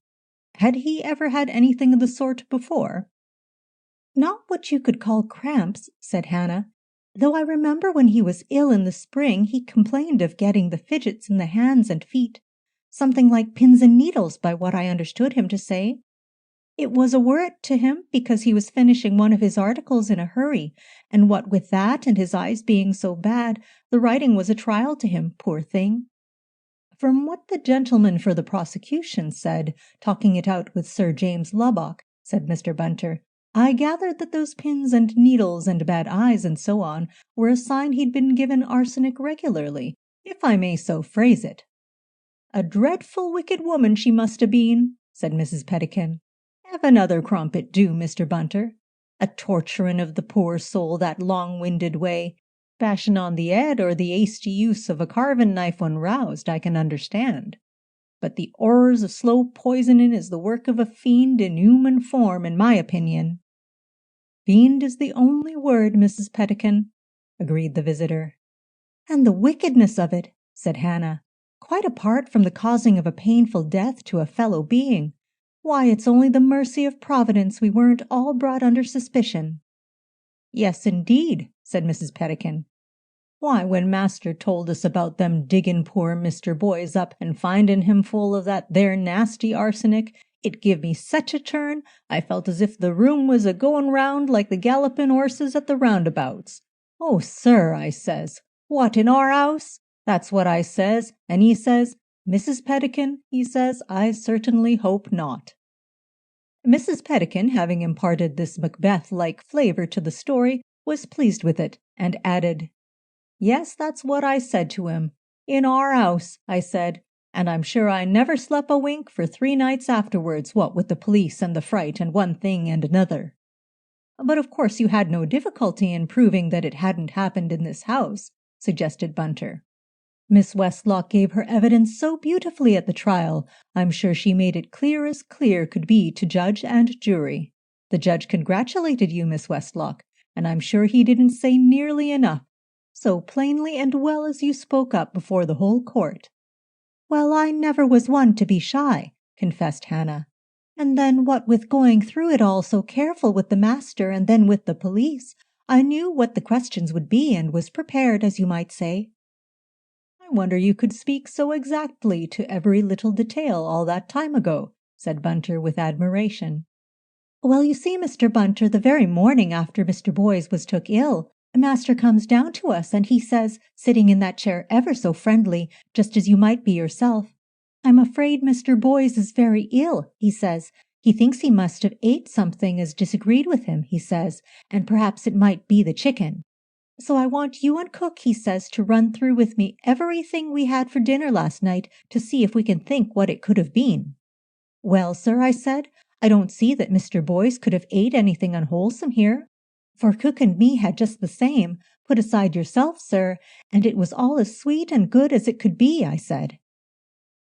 Had he ever had anything of the sort before? Not what you could call cramps, said Hannah, though I remember when he was ill in the spring he complained of getting the fidgets in the hands and feet, something like pins and needles by what I understood him to say. It was a worrit to him because he was finishing one of his articles in a hurry, and what with that and his eyes being so bad, the writing was a trial to him, poor thing. From what the gentleman for the prosecution said, talking it out with Sir James Lubbock, said Mr. Bunter, I gathered that those pins and needles and bad eyes and so on were a sign he'd been given arsenic regularly, if I may so phrase it. A dreadful wicked woman she must have been, said Mrs. Pettikin. Have another crumpet do, Mr. Bunter. A torturin' of the poor soul that long-winded way, bashing on the head or the hasty use of a carving knife when roused, I can understand. But the horrors of slow poisoning is the work of a fiend in human form, in my opinion. Fiend is the only word, Mrs. Pettikin, agreed the visitor. And the wickedness of it, said Hannah, quite apart from the causing of a painful death to a fellow being. Why, it's only the mercy of Providence we weren't all brought under suspicion. Yes, indeed, said Mrs. Pettikin. Why, when master told us about them diggin' poor Mr. Boyes up and findin' him full of that there nasty arsenic, it give me such a turn, I felt as if the room was a-goin' round like the gallopin' horses at the roundabouts. Oh, sir, I says, what, in our house? That's what I says, and he says, Mrs. Pettikin, he says, I certainly hope not. Mrs. Pettikin, having imparted this Macbeth-like flavour to the story, was pleased with it, and added, Yes, that's what I said to him. In our house, I said, and I'm sure I never slept a wink for 3 nights afterwards, what with the police and the fright and one thing and another. But of course you had no difficulty in proving that it hadn't happened in this house, suggested Bunter. Miss Westlock gave her evidence so beautifully at the trial, I'm sure she made it clear as clear could be to judge and jury. The judge congratulated you, Miss Westlock, and I'm sure he didn't say nearly enough, so plainly and well as you spoke up before the whole court. Well, I never was one to be shy, confessed Hannah. And then what with going through it all so careful with the master and then with the police, I knew what the questions would be and was prepared, as you might say. I wonder you could speak so exactly to every little detail all that time ago, said Bunter with admiration. Well, you see, Mr. Bunter, the very morning after Mr. Boyes was took ill, master comes down to us and he says, sitting in that chair ever so friendly, just as you might be yourself, I'm afraid Mr. Boyes is very ill, he says. He thinks he must have ate something as disagreed with him, he says, and perhaps it might be the chicken. So I want you and cook, he says, to run through with me everything we had for dinner last night to see if we can think what it could have been. Well, sir, I said, I don't see that Mr. Boyes could have ate anything unwholesome here, for cook and me had just the same, put aside yourself, sir, and it was all as sweet and good as it could be, I said.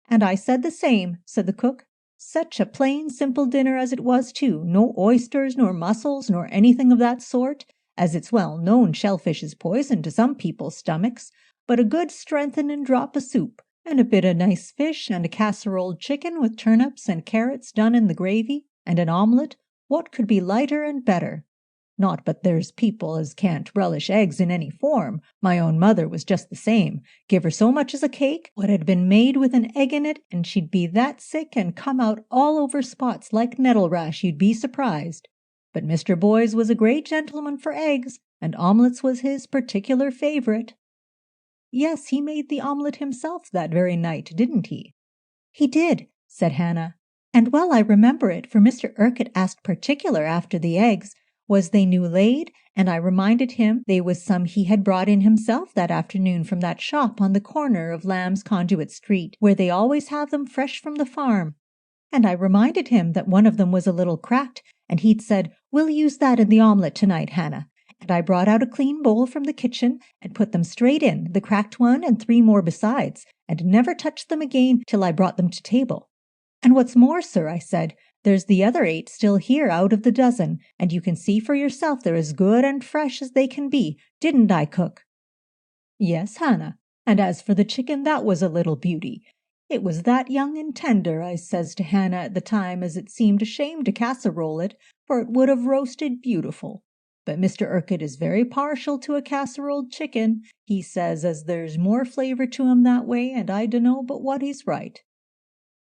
And I said the same, said the cook. Such a plain, simple dinner as it was, too, no oysters nor mussels nor anything of that sort, as it's well known shellfish is poison to some people's stomachs, but a good strengthening drop of soup, and a bit of nice fish, and a casserole chicken with turnips and carrots done in the gravy, and an omelette, what could be lighter and better? Not but there's people as can't relish eggs in any form. My own mother was just the same. Give her so much as a cake, what had been made with an egg in it, and she'd be that sick and come out all over spots like nettle rash you'd be surprised. But Mr. Boyes was a great gentleman for eggs, and omelettes was his particular favourite. Yes, he made the omelette himself that very night, didn't he? He did, said Hannah. And well I remember it, for Mr. Urquhart asked particular after the eggs, was they new laid, and I reminded him they was some he had brought in himself that afternoon from that shop on the corner of Lamb's Conduit Street, where they always have them fresh from the farm. And I reminded him that one of them was a little cracked, and he'd said, "We'll use that in the omelette tonight, Hannah." And I brought out a clean bowl from the kitchen and put them straight in, the cracked one and 3 more besides, and never touched them again till I brought them to table. "And what's more, sir," I said, "there's the other 8 still here out of the dozen, and you can see for yourself they're as good and fresh as they can be. Didn't I, cook?" "Yes, Hannah, and as for the chicken, that was a little beauty. It was that young and tender," I says to Hannah at the time, as it seemed a shame to casserole it, for it would have roasted beautiful. But Mr. Urquhart is very partial to a casseroled chicken. He says as there's more flavour to 'em that way, and I dunno but what he's right.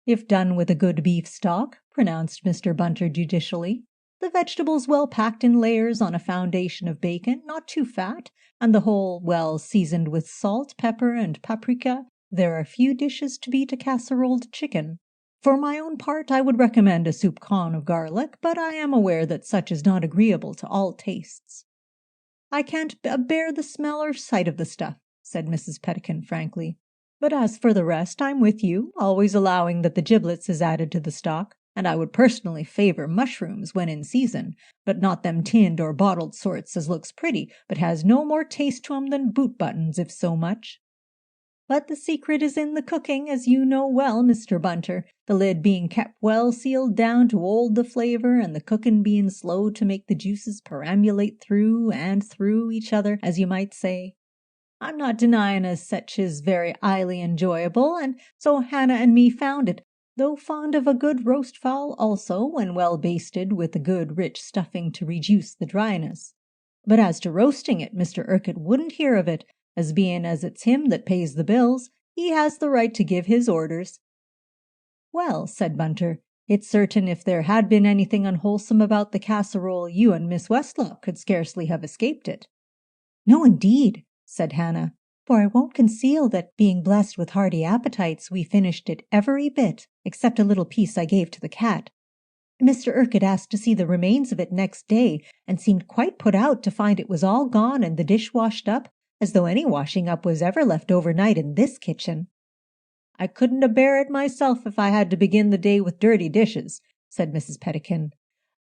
"If done with a good beef stock," pronounced Mr. Bunter judicially, "the vegetables well packed in layers on a foundation of bacon, not too fat, and the whole well seasoned with salt, pepper, and paprika, there are few dishes to beat a casseroled chicken. For my own part, I would recommend a soup con of garlic, but I am aware that such is not agreeable to all tastes." "I can't bear the smell or sight of the stuff," said Mrs. Pettikin frankly. "But as for the rest, I'm with you, always allowing that the giblets is added to the stock, and I would personally favour mushrooms when in season, but not them tinned or bottled sorts as looks pretty, but has no more taste to 'em than boot buttons, if so much. But the secret is in the cooking, as you know well, Mr. Bunter, the lid being kept well sealed down to 'old the flavour, and the cooking being slow to make the juices perambulate through and through each other, as you might say. I'm not denying as such is very 'ighly enjoyable, and so Hannah and me found it, though fond of a good roast fowl also, when well basted with a good rich stuffing to reduce the dryness. But as to roasting it, Mr. Urquhart wouldn't hear of it, as being as it's him that pays the bills, he has the right to give his orders." "Well," said Bunter, "it's certain if there had been anything unwholesome about the casserole, you and Miss Westlock could scarcely have escaped it." "No, indeed," said Hannah, "for I won't conceal that, being blessed with hearty appetites, we finished it every bit, except a little piece I gave to the cat. Mr. Urquhart asked to see the remains of it next day, and seemed quite put out to find it was all gone and the dish washed up, as though any washing up was ever left overnight in this kitchen." "I couldn't bear it myself if I had to begin the day with dirty dishes," said Mrs. Pettikin.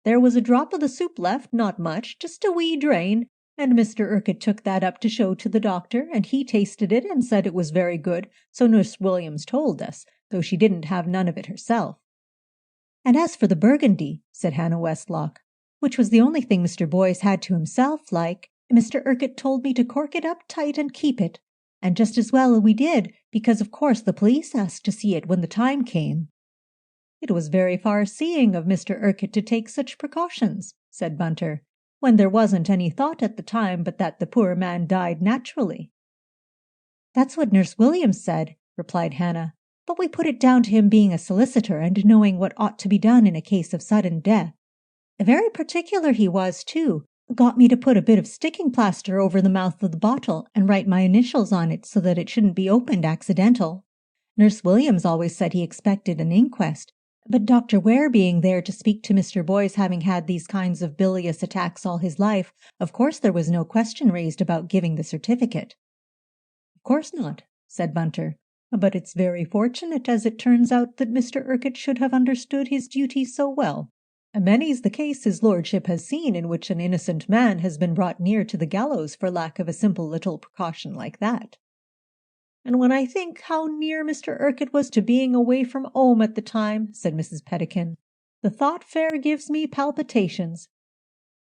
"There was a drop of the soup left, not much, just a wee drain, and Mr. Urquhart took that up to show to the doctor, and he tasted it and said it was very good, so Nurse Williams told us, though she didn't have none of it herself." "And as for the burgundy," said Hannah Westlock, "which was the only thing Mr. Boyce had to himself, like, Mr. Urquhart told me to cork it up tight and keep it, and just as well we did, because of course the police asked to see it when the time came." "It was very far-seeing of Mr. Urquhart to take such precautions," said Bunter, "when there wasn't any thought at the time but that the poor man died naturally." "That's what Nurse Williams said," replied Hannah, "but we put it down to him being a solicitor and knowing what ought to be done in a case of sudden death. Very particular he was, too. Got me to put a bit of sticking plaster over the mouth of the bottle and write my initials on it so that it shouldn't be opened accidental. Nurse Williams always said he expected an inquest, but Dr. Ware being there to speak to Mr. Boyce having had these kinds of bilious attacks all his life, of course there was no question raised about giving the certificate." "Of course not," said Bunter, "but it's very fortunate as it turns out that Mr. Urquhart should have understood his duty so well. Many's the case his lordship has seen in which an innocent man has been brought near to the gallows for lack of a simple little precaution like that." "And when I think how near Mr. Urquhart was to being away from 'ome at the time," said Mrs. Pettikin, "the thought fair gives me palpitations.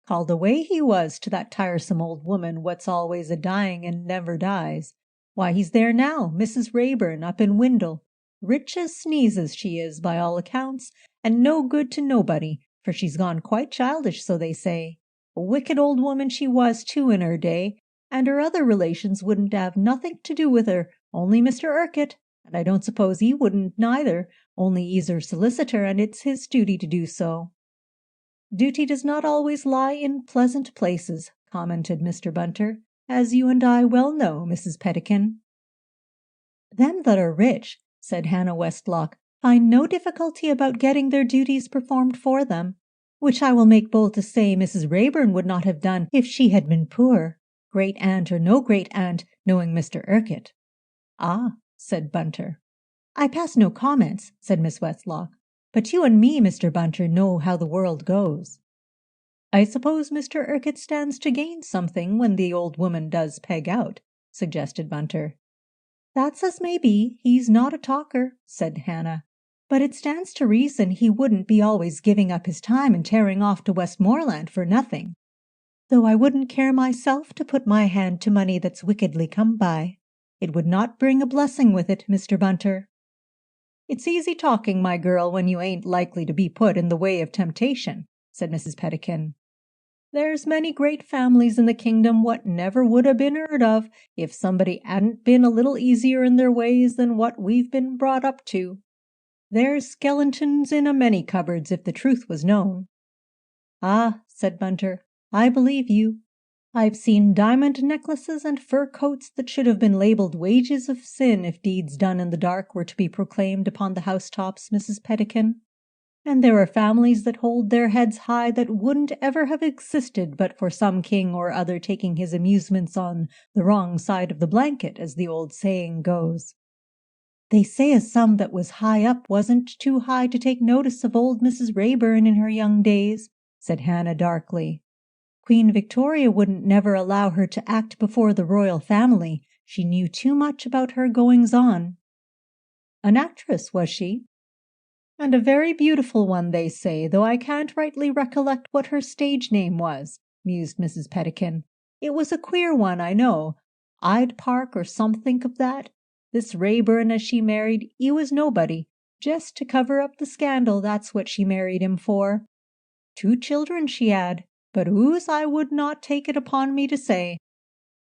Called away he was to that tiresome old woman what's always a-dying and never dies. Why, he's there now, Mrs. Rayburn, up in Windle. Rich as sneezes she is, by all accounts, and no good to nobody, for she's gone quite childish, so they say. A wicked old woman she was, too, in her day, and her other relations wouldn't have nothing to do with her, only Mr. Urquhart, and I don't suppose he wouldn't neither, only he's her solicitor, and it's his duty to do so." "Duty does not always lie in pleasant places," commented Mr. Bunter, "as you and I well know, Mrs. Pettikin." "Them that are rich," said Hannah Westlock, "find no difficulty about getting their duties performed for them. which I will make bold to say Mrs. Rayburn would not have done if she had been poor, great-aunt or no great-aunt, knowing Mr. Urquhart." "Ah," said Bunter. "I pass no comments," said Miss Westlock, "but you and me, Mr. Bunter, know how the world goes." "I suppose Mr. Urquhart stands to gain something when the old woman does peg out," suggested Bunter. "That's as may be. He's not a talker," said Hannah. "But it stands to reason he wouldn't be always giving up his time and tearing off to Westmoreland for nothing. Though I wouldn't care myself to put my hand to money that's wickedly come by. It would not bring a blessing with it, Mr. Bunter." "It's easy talking, my girl, when you ain't likely to be put in the way of temptation," said Mrs. Pettikin. "There's many great families in the kingdom what never would have been heard of if somebody hadn't been a little easier in their ways than what we've been brought up to. There's skeletons in a many cupboards if the truth was known." "Ah," said Bunter, "I believe you. I've seen diamond necklaces and fur coats that should have been labeled wages of sin if deeds done in the dark were to be proclaimed upon the housetops, Mrs. Pettikin. And there are families that hold their heads high that wouldn't ever have existed but for some king or other taking his amusements on the wrong side of the blanket, as the old saying goes." "They say as some that was high up wasn't too high to take notice of old Mrs. Rayburn in her young days," said Hannah darkly. "Queen Victoria wouldn't never allow her to act before the royal family. She knew too much about her goings-on." "An actress, was she?" "And a very beautiful one, they say, though I can't rightly recollect what her stage name was," mused Mrs. Pettikin. "It was a queer one, I know. Hyde Park or somethink of that. This Rayburn as she married, he was nobody. Just to cover up the scandal, that's what she married him for. 2 children she had, but whose I would not take it upon me to say.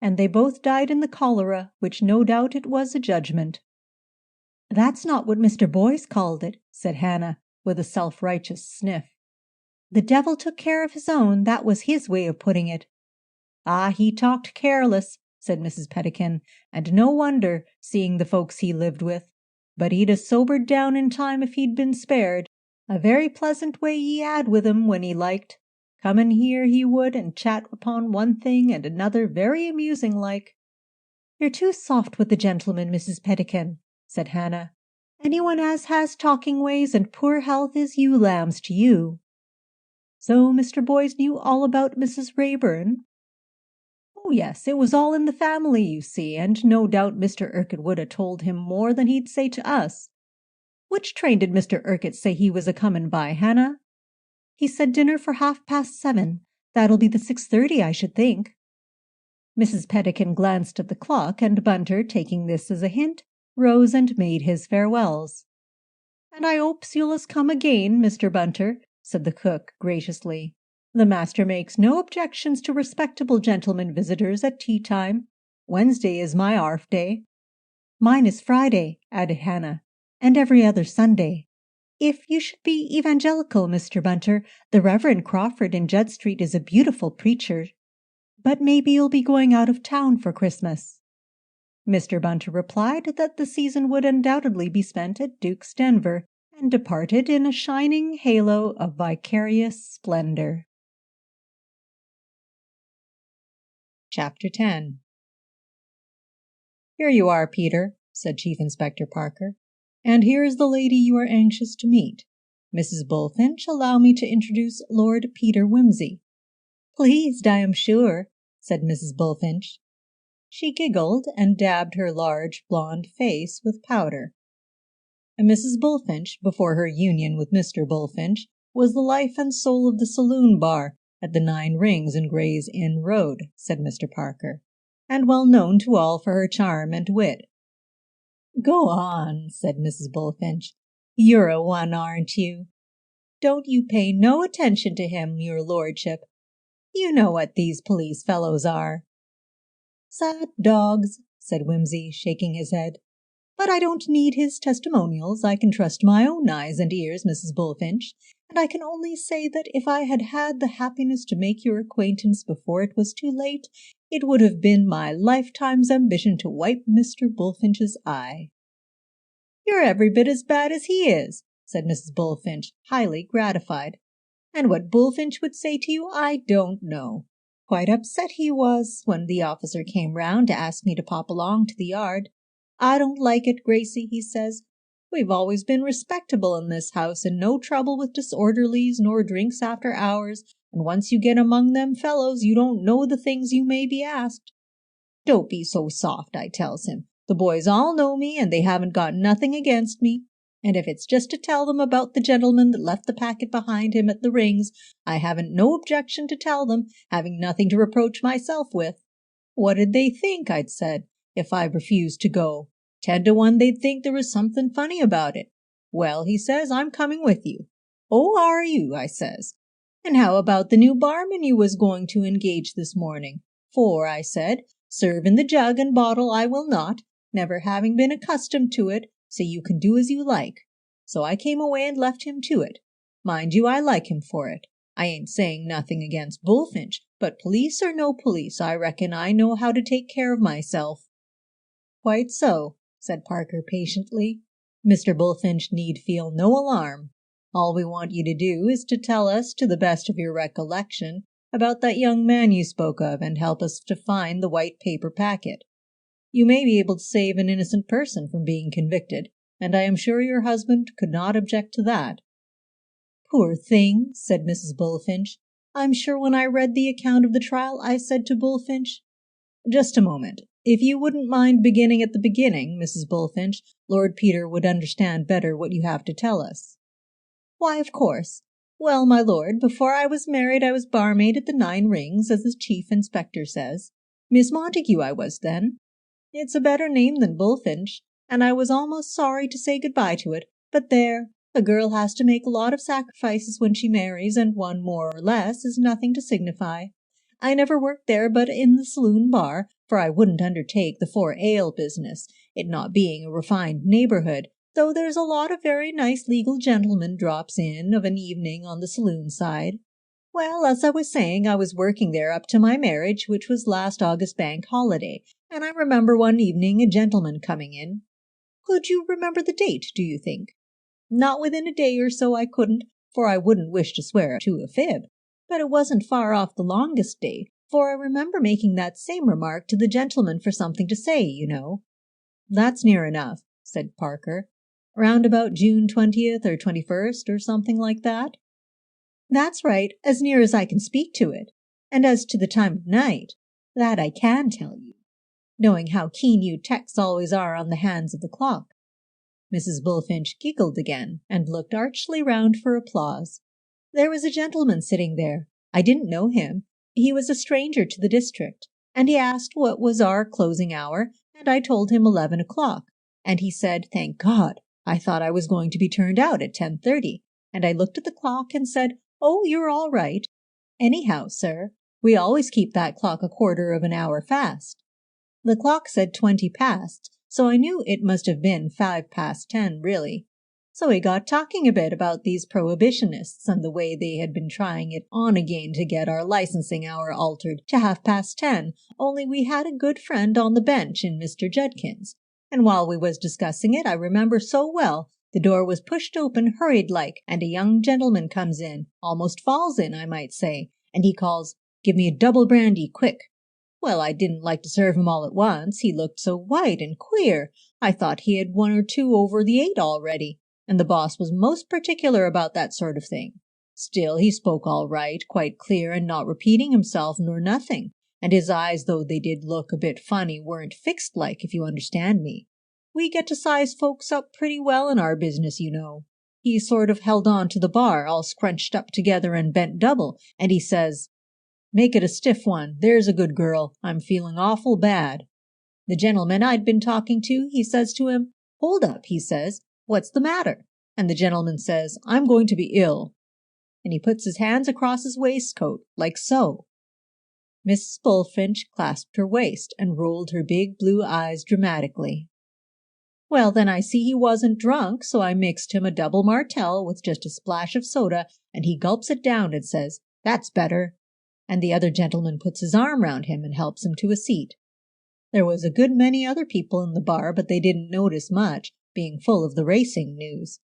And they both died in the cholera, which no doubt it was a judgment." "That's not what Mr. Boyce called it," said Hannah, with a self-righteous sniff. "The devil took care of his own, that was his way of putting it." "Ah, he talked careless," said Mrs. Pettikin, "and no wonder, seeing the folks he lived with. But he'd a sobered down in time if he'd been spared. A very pleasant way he had with 'em when he liked. Come in here he would and chat upon one thing and another very amusing like." "You're too soft with the gentleman, Mrs. Pettikin," said Hannah. "Anyone as has talking ways and poor health is ewe lambs to you." "So Mr. Boyce knew all about Mrs. Rayburn?" "Oh yes, it was all in the family, you see, and no doubt Mr. Urquhart would ha' told him more than he'd say to us. Which train did Mr. Urquhart say he was a-coming by, Hannah?" "He said dinner for 7:30. That'll be the 6:30, I should think." Mrs. Pettikin glanced at the clock, and Bunter, taking this as a hint, rose and made his farewells. "And I hopes you'll come again, Mr. Bunter," said the cook graciously. "The master makes no objections to respectable gentlemen visitors at tea-time. Wednesday is my 'arf day." "Mine is Friday," added Hannah, "and every other Sunday. If you should be evangelical, Mr. Bunter, the Reverend Crawford in Judd Street is a beautiful preacher. But maybe you'll be going out of town for Christmas." Mr. Bunter replied that the season would undoubtedly be spent at Duke's Denver, and departed in a shining halo of vicarious splendor. Chapter 10. "Here you are, Peter," said Chief Inspector Parker, "and here is the lady you are anxious to meet. Mrs. Bullfinch, allow me to introduce Lord Peter Wimsey." "Pleased, I am sure," said Mrs. Bullfinch. She giggled and dabbed her large blonde face with powder. Mrs. Bullfinch, before her union with Mr. Bullfinch, was the life and soul of the saloon bar at the 9 Rings in Gray's Inn Road, said Mr. Parker, and well known to all for her charm and wit. "Go on," said Mrs. Bullfinch. "You're a one, aren't you? Don't you pay no attention to him, your lordship. You know what these police fellows are." "Sad dogs," said Wimsey, shaking his head. "But I don't need his testimonials. I can trust my own eyes and ears, Mrs. Bullfinch, and I can only say that if I had had the happiness to make your acquaintance before it was too late, it would have been my lifetime's ambition to wipe Mr. Bullfinch's eye." "You're every bit as bad as he is," said Mrs. Bullfinch, highly gratified. And what Bullfinch would say to you, I don't know. Quite upset he was when the officer came round to ask me to pop along to the yard. I don't like it, Gracie, he says. We've always been respectable in this house and no trouble with disorderlies nor drinks after hours, and once you get among them fellows you don't know the things you may be asked. Don't be so soft, I tells him. The boys all know me and they haven't got nothing against me. And if it's just to tell them about the gentleman that left the packet behind him at the Rings, I haven't no objection to tell them, having nothing to reproach myself with. What'd they think, I'd said, if I refused to go? 10 to 1 they'd think there was something funny about it. Well, he says, I'm coming with you. Oh, are you, I says. And how about the new barman you was going to engage this morning? For, I said, serve in the jug and bottle I will not, never having been accustomed to it, so you can do as you like. So I came away and left him to it. Mind you, I like him for it. I ain't saying nothing against Bullfinch, but police or no police, I reckon I know how to take care of myself. Quite so, said Parker patiently. Mr. Bullfinch need feel no alarm. All we want you to do is to tell us, to the best of your recollection, about that young man you spoke of and help us to find the white paper packet. You may be able to save an innocent person from being convicted, and I am sure your husband could not object to that. Poor thing, said Mrs. Bullfinch. I'm sure when I read the account of the trial I said to Bullfinch, just a moment. If you wouldn't mind beginning at the beginning, Mrs. Bullfinch, Lord Peter would understand better what you have to tell us. Why, of course. Well, my lord, before I was married I was barmaid at the 9 Rings, as the chief inspector says. Miss Montague I was then. It's a better name than Bullfinch, and I was almost sorry to say good-bye to it, but there, a girl has to make a lot of sacrifices when she marries, and one more or less is nothing to signify. I never worked there but in the saloon bar, for I wouldn't undertake the 4-ale business, it not being a refined neighbourhood, though there's a lot of very nice legal gentlemen drops in of an evening on the saloon side. Well, as I was saying, I was working there up to my marriage, which was last August Bank holiday, and I remember one evening a gentleman coming in. Could you remember the date, do you think? Not within a day or so I couldn't, for I wouldn't wish to swear to a fib. But it wasn't far off the longest day, for I remember making that same remark to the gentleman for something to say, you know. That's near enough, said Parker. Round about June 20th or 21st or something like that. That's right, as near as I can speak to it. And as to the time of night, that I can tell you, knowing how keen you techs always are on the hands of the clock. Mrs. Bullfinch giggled again and looked archly round for applause. There was a gentleman sitting there. I didn't know him. He was a stranger to the district, and he asked what was our closing hour, and I told him 11 o'clock. And he said, thank God, I thought I was going to be turned out at 10:30. And I looked at the clock and said, oh, you're all right. Anyhow, sir, we always keep that clock a quarter of an hour fast. The clock said 20 past, so I knew it must have been 5 past 10, really. So we got talking a bit about these prohibitionists and the way they had been trying it on again to get our licensing hour altered to 10:30, only we had a good friend on the bench in Mr. Judkins. And while we was discussing it, I remember so well, the door was pushed open hurried-like, and a young gentleman comes in, almost falls in, I might say, and he calls, give me a double brandy, quick. Well, I didn't like to serve him all at once, he looked so white and queer. I thought he had 1 or 2 over the 8 already, and the boss was most particular about that sort of thing. Still, he spoke all right, quite clear, and not repeating himself nor nothing, and his eyes, though they did look a bit funny, weren't fixed like, if you understand me. We get to size folks up pretty well in our business, you know. He sort of held on to the bar, all scrunched up together and bent double, and he says, make it a stiff one, there's a good girl, I'm feeling awful bad. The gentleman I'd been talking to, he says to him, hold up, he says, what's the matter? And the gentleman says, I'm going to be ill. And he puts his hands across his waistcoat, like so. Mrs. Bullfinch clasped her waist and rolled her big blue eyes dramatically. Well, then I see he wasn't drunk, so I mixed him a double martell with just a splash of soda, and he gulps it down and says, that's better. And the other gentleman puts his arm round him and helps him to a seat. There was a good many other people in the bar, but they didn't notice much, being full of the racing news.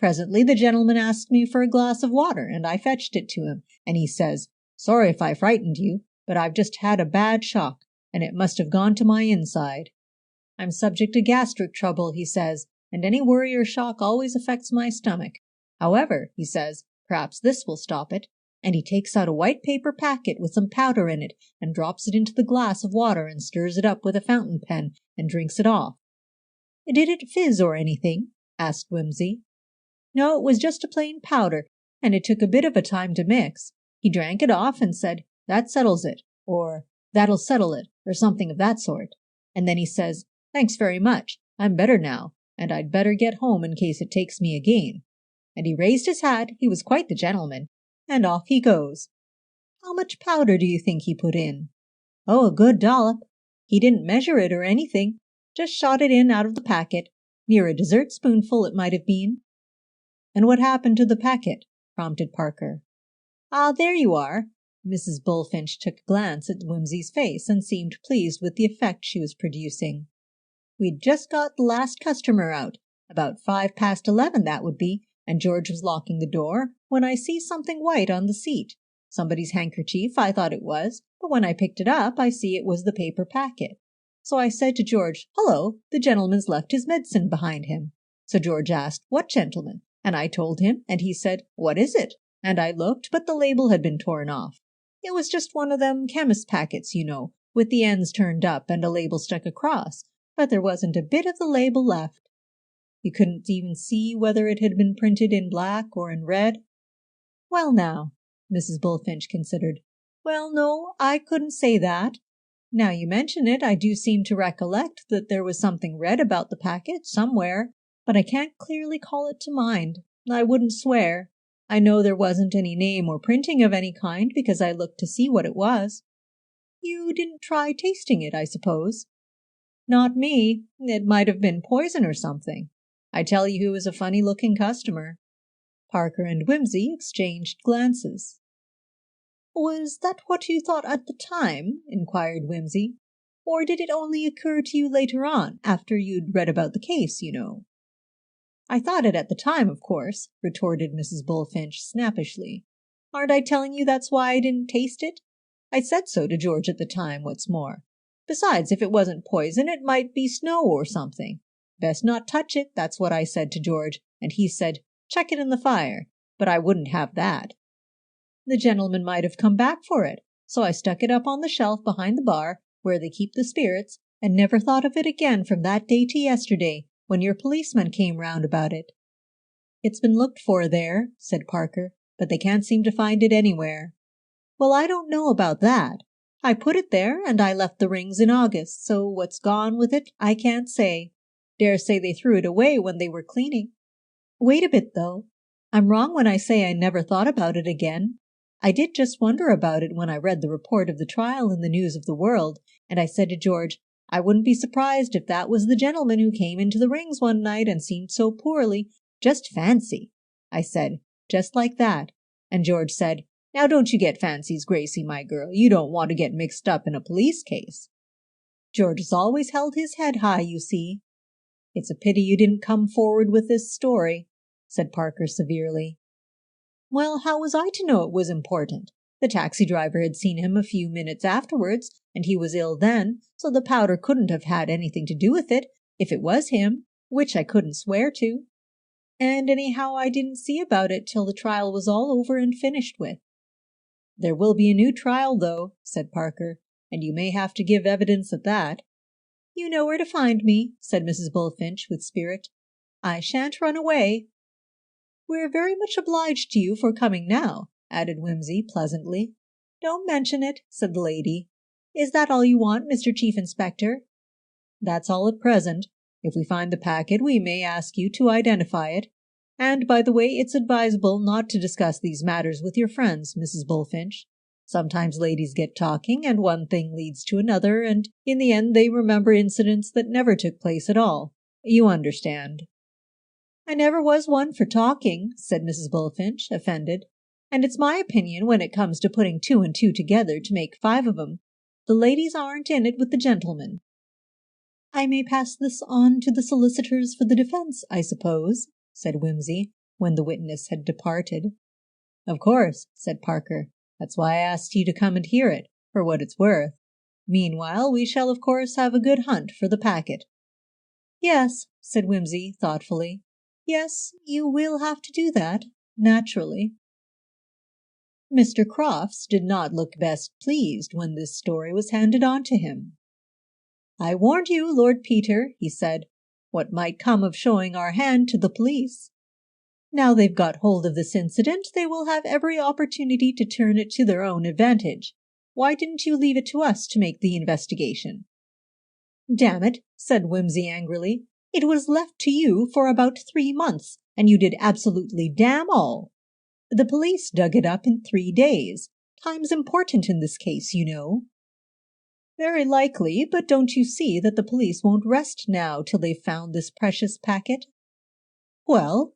Presently the gentleman asked me for a glass of water, and I fetched it to him, and he says, 'Sorry if I frightened you, but I've just had a bad shock, and it must have gone to my inside. I'm subject to gastric trouble,' he says, 'and any worry or shock always affects my stomach. However,' he says, 'perhaps this will stop it,' and he takes out a white paper packet with some powder in it and drops it into the glass of water and stirs it up with a fountain pen and drinks it off." "Did it fizz or anything?" asked Wimsey. "No, it was just a plain powder, and it took a bit of a time to mix. He drank it off and said, 'That settles it,' or 'That'll settle it,' or something of that sort. And then he says, 'Thanks very much, I'm better now, and I'd better get home in case it takes me again.' And he raised his hat, he was quite the gentleman, and off he goes." "How much powder do you think he put in?" "Oh, a good dollop. He didn't measure it or anything, just shot it in out of the packet. Near a dessert spoonful it might have been." "And what happened to the packet?" prompted Parker. "Ah, there you are." Mrs. Bullfinch took a glance at Wimsey's face and seemed pleased with the effect she was producing. "We'd just got the last customer out, about 11:05 that would be, and George was locking the door, when I see something white on the seat. Somebody's handkerchief, I thought it was, but when I picked it up I see it was the paper packet. So I said to George, 'Hullo, the gentleman's left his medicine behind him.' So George asked, 'What gentleman?' And I told him, and he said, 'What is it?' And I looked, but the label had been torn off. It was just one of them chemist packets, you know, with the ends turned up and a label stuck across, but there wasn't a bit of the label left." "You couldn't even see whether it had been printed in black or in red?" "Well now," Mrs. Bullfinch considered. "Well, no, I couldn't say that. Now you mention it, I do seem to recollect that there was something red about the packet somewhere, but I can't clearly call it to mind. I wouldn't swear. I know there wasn't any name or printing of any kind because I looked to see what it was." "You didn't try tasting it, I suppose?" "Not me. It might have been poison or something. I tell you he was a funny-looking customer." Parker and Wimsey exchanged glances. "Was that what you thought at the time?" inquired Wimsey. "Or did it only occur to you later on, after you'd read about the case, you know?" "I thought it at the time, of course," retorted Mrs. Bullfinch snappishly. "Aren't I telling you that's why I didn't taste it? I said so to George at the time, what's more. Besides, if it wasn't poison, it might be snow or something. Best not touch it, that's what I said to George, and he said, 'Chuck it in the fire,' but I wouldn't have that. The gentleman might have come back for it, so I stuck it up on the shelf behind the bar, where they keep the spirits, and never thought of it again from that day to yesterday, when your policeman came round about it." "It's been looked for there," said Parker, "but they can't seem to find it anywhere." "Well, I don't know about that. I put it there, and I left the rings in August, so what's gone with it I can't say. Dare say they threw it away when they were cleaning. Wait a bit, though. I'm wrong when I say I never thought about it again. I did just wonder about it when I read the report of the trial in the News of the World, and I said to George, I wouldn't be surprised if that was the gentleman who came into the rings one night and seemed so poorly. Just fancy, I said, just like that. And George said, 'Now don't you get fancies, Gracie, my girl. You don't want to get mixed up in a police case.' George has always held his head high, you see." "It's a pity you didn't come forward with this story," said Parker severely. "Well, how was I to know it was important? The taxi driver had seen him a few minutes afterwards, and he was ill then, so the powder couldn't have had anything to do with it, if it was him, which I couldn't swear to. And anyhow I didn't see about it till the trial was all over and finished with." "There will be a new trial, though," said Parker, "and you may have to give evidence at that." "You know where to find me," said Mrs. Bullfinch with spirit. "I shan't run away." "We're very much obliged to you for coming now," added Wimsey pleasantly. "Don't mention it," said the lady. "Is that all you want, Mr. Chief Inspector?" "That's all at present. If we find the packet, we may ask you to identify it. And, by the way, it's advisable not to discuss these matters with your friends, Mrs. Bullfinch. Sometimes ladies get talking, and one thing leads to another, and in the end they remember incidents that never took place at all. You understand." "I never was one for talking," said Mrs. Bullfinch, offended. "And it's my opinion, when it comes to putting 2 and 2 together to make 5 of 'em, the ladies aren't in it with the gentlemen." "I may pass this on to the solicitors for the defense, I suppose," said Wimsey, when the witness had departed. "Of course," said Parker. "That's why I asked you to come and hear it, for what it's worth. Meanwhile, we shall of course have a good hunt for the packet." "Yes," said Wimsey thoughtfully. "Yes, you will have to do that, naturally." Mr. Crofts did not look best pleased when this story was handed on to him. "I warned you, Lord Peter," he said, "what might come of showing our hand to the police. Now they've got hold of this incident, they will have every opportunity to turn it to their own advantage. Why didn't you leave it to us to make the investigation?" "Damn it," said Wimsey angrily, "it was left to you for about 3 months, and you did absolutely damn all. The police dug it up in 3 days. Time's important in this case, you know." "Very likely, but don't you see that the police won't rest now till they've found this precious packet?" "Well?"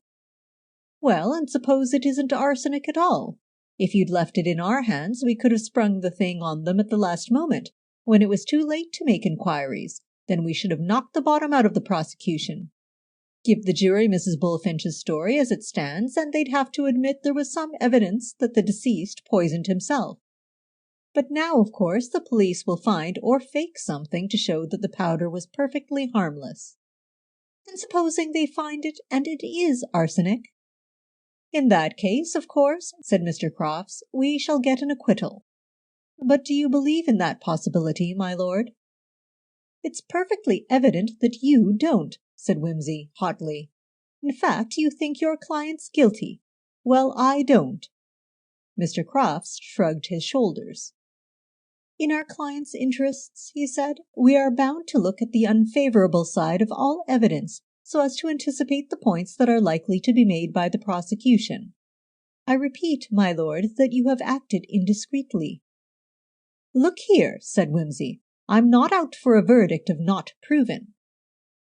"Well, and suppose it isn't arsenic at all? If you'd left it in our hands, we could have sprung the thing on them at the last moment, when it was too late to make inquiries. Then we should have knocked the bottom out of the prosecution. Give the jury Mrs. Bullfinch's story as it stands, and they'd have to admit there was some evidence that the deceased poisoned himself. But now, of course, the police will find or fake something to show that the powder was perfectly harmless. And supposing they find it and it is arsenic?" "In that case, of course," said Mr. Crofts, "we shall get an acquittal. But do you believe in that possibility, my lord?" "It's perfectly evident that you don't," said Wimsey hotly. "In fact, you think your client's guilty. Well, I don't." Mr. Crofts shrugged his shoulders. "In our client's interests," he said, "we are bound to look at the unfavorable side of all evidence so as to anticipate the points that are likely to be made by the prosecution. I repeat, my lord, that you have acted indiscreetly." "Look here," said Wimsey, "I'm not out for a verdict of not proven.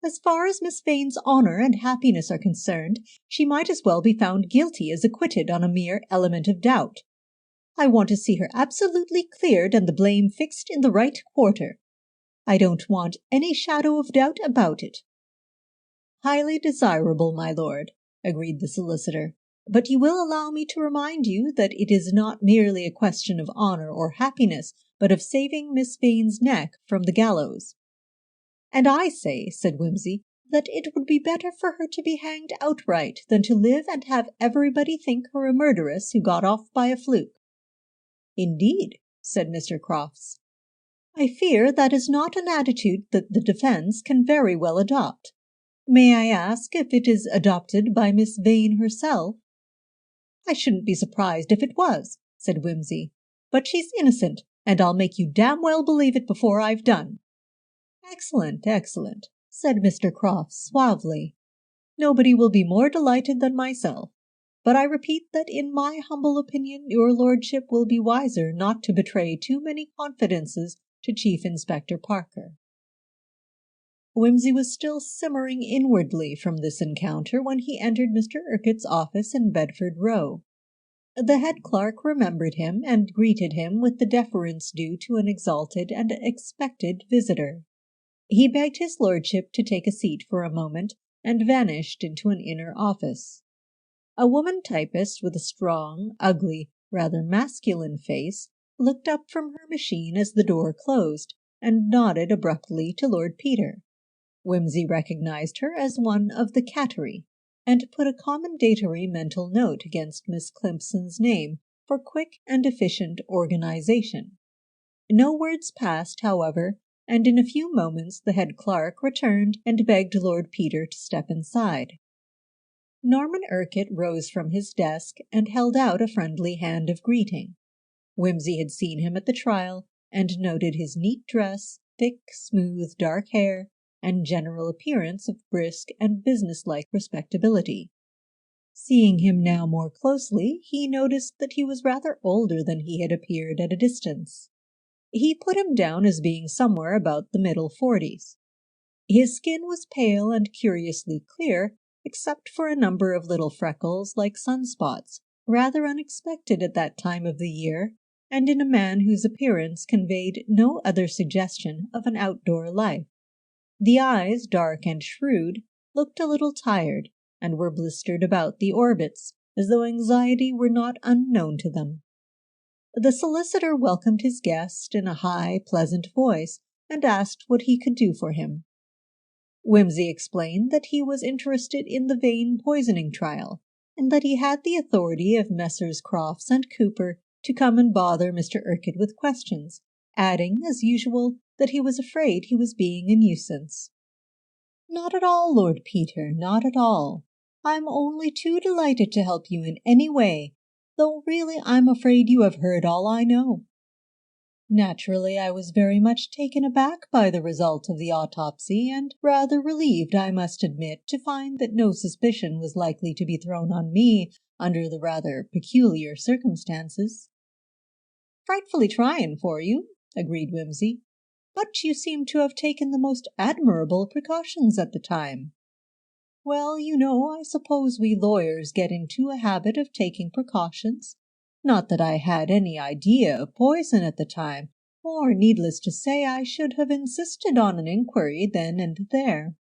As far as Miss Vane's honor and happiness are concerned, she might as well be found guilty as acquitted on a mere element of doubt. I want to see her absolutely cleared and the blame fixed in the right quarter. I don't want any shadow of doubt about it." "Highly desirable, my lord," agreed the solicitor. "But you will allow me to remind you that it is not merely a question of honor or happiness, but of saving Miss Vane's neck from the gallows." "And I say," said Wimsey, "that it would be better for her to be hanged outright than to live and have everybody think her a murderess who got off by a fluke." "Indeed," said Mr. Crofts. "I fear that is not an attitude that the defense can very well adopt. May I ask if it is adopted by Miss Vane herself?" "I shouldn't be surprised if it was," said Wimsey. "But she's innocent, and I'll make you damn well believe it before I've done." "Excellent, excellent," said Mr. Crofts suavely. "Nobody will be more delighted than myself. But I repeat that in my humble opinion your lordship will be wiser not to betray too many confidences to Chief Inspector Parker." Wimsey was still simmering inwardly from this encounter when he entered Mr. Urquhart's office in Bedford Row. The head clerk remembered him and greeted him with the deference due to an exalted and expected visitor. He begged his lordship to take a seat for a moment and vanished into an inner office. A woman typist with a strong, ugly, rather masculine face looked up from her machine as the door closed and nodded abruptly to Lord Peter. Wimsey recognized her as one of the Cattery, and put a commendatory mental note against Miss Climpson's name for quick and efficient organization. No words passed, however, and in a few moments the head clerk returned and begged Lord Peter to step inside. Norman Urquhart rose from his desk and held out a friendly hand of greeting. Wimsey had seen him at the trial, and noted his neat dress, thick, smooth, dark hair, and general appearance of brisk and businesslike respectability. Seeing him now more closely, he noticed that he was rather older than he had appeared at a distance. He put him down as being somewhere about the middle 40s. His skin was pale and curiously clear, except for a number of little freckles like sunspots, rather unexpected at that time of the year, and in a man whose appearance conveyed no other suggestion of an outdoor life. The eyes, dark and shrewd, looked a little tired, and were blistered about the orbits, as though anxiety were not unknown to them. The solicitor welcomed his guest in a high, pleasant voice, and asked what he could do for him. Wimsey explained that he was interested in the Vane poisoning trial, and that he had the authority of Messrs. Crofts and Cooper to come and bother Mr. Urquhart with questions, adding, as usual, that he was afraid he was being a nuisance. "Not at all, Lord Peter, not at all. I'm only too delighted to help you in any way, though really I'm afraid you have heard all I know." Naturally, I was very much taken aback by the result of the autopsy, and rather relieved, I must admit, to find that no suspicion was likely to be thrown on me under the rather peculiar circumstances. "Frightfully trying for you," agreed Wimsey, "but you seem to have taken the most admirable precautions at the time." "Well, you know, I suppose we lawyers get into a habit of taking precautions. Not that I had any idea of poison at the time, or, needless to say, I should have insisted on an inquiry then and there.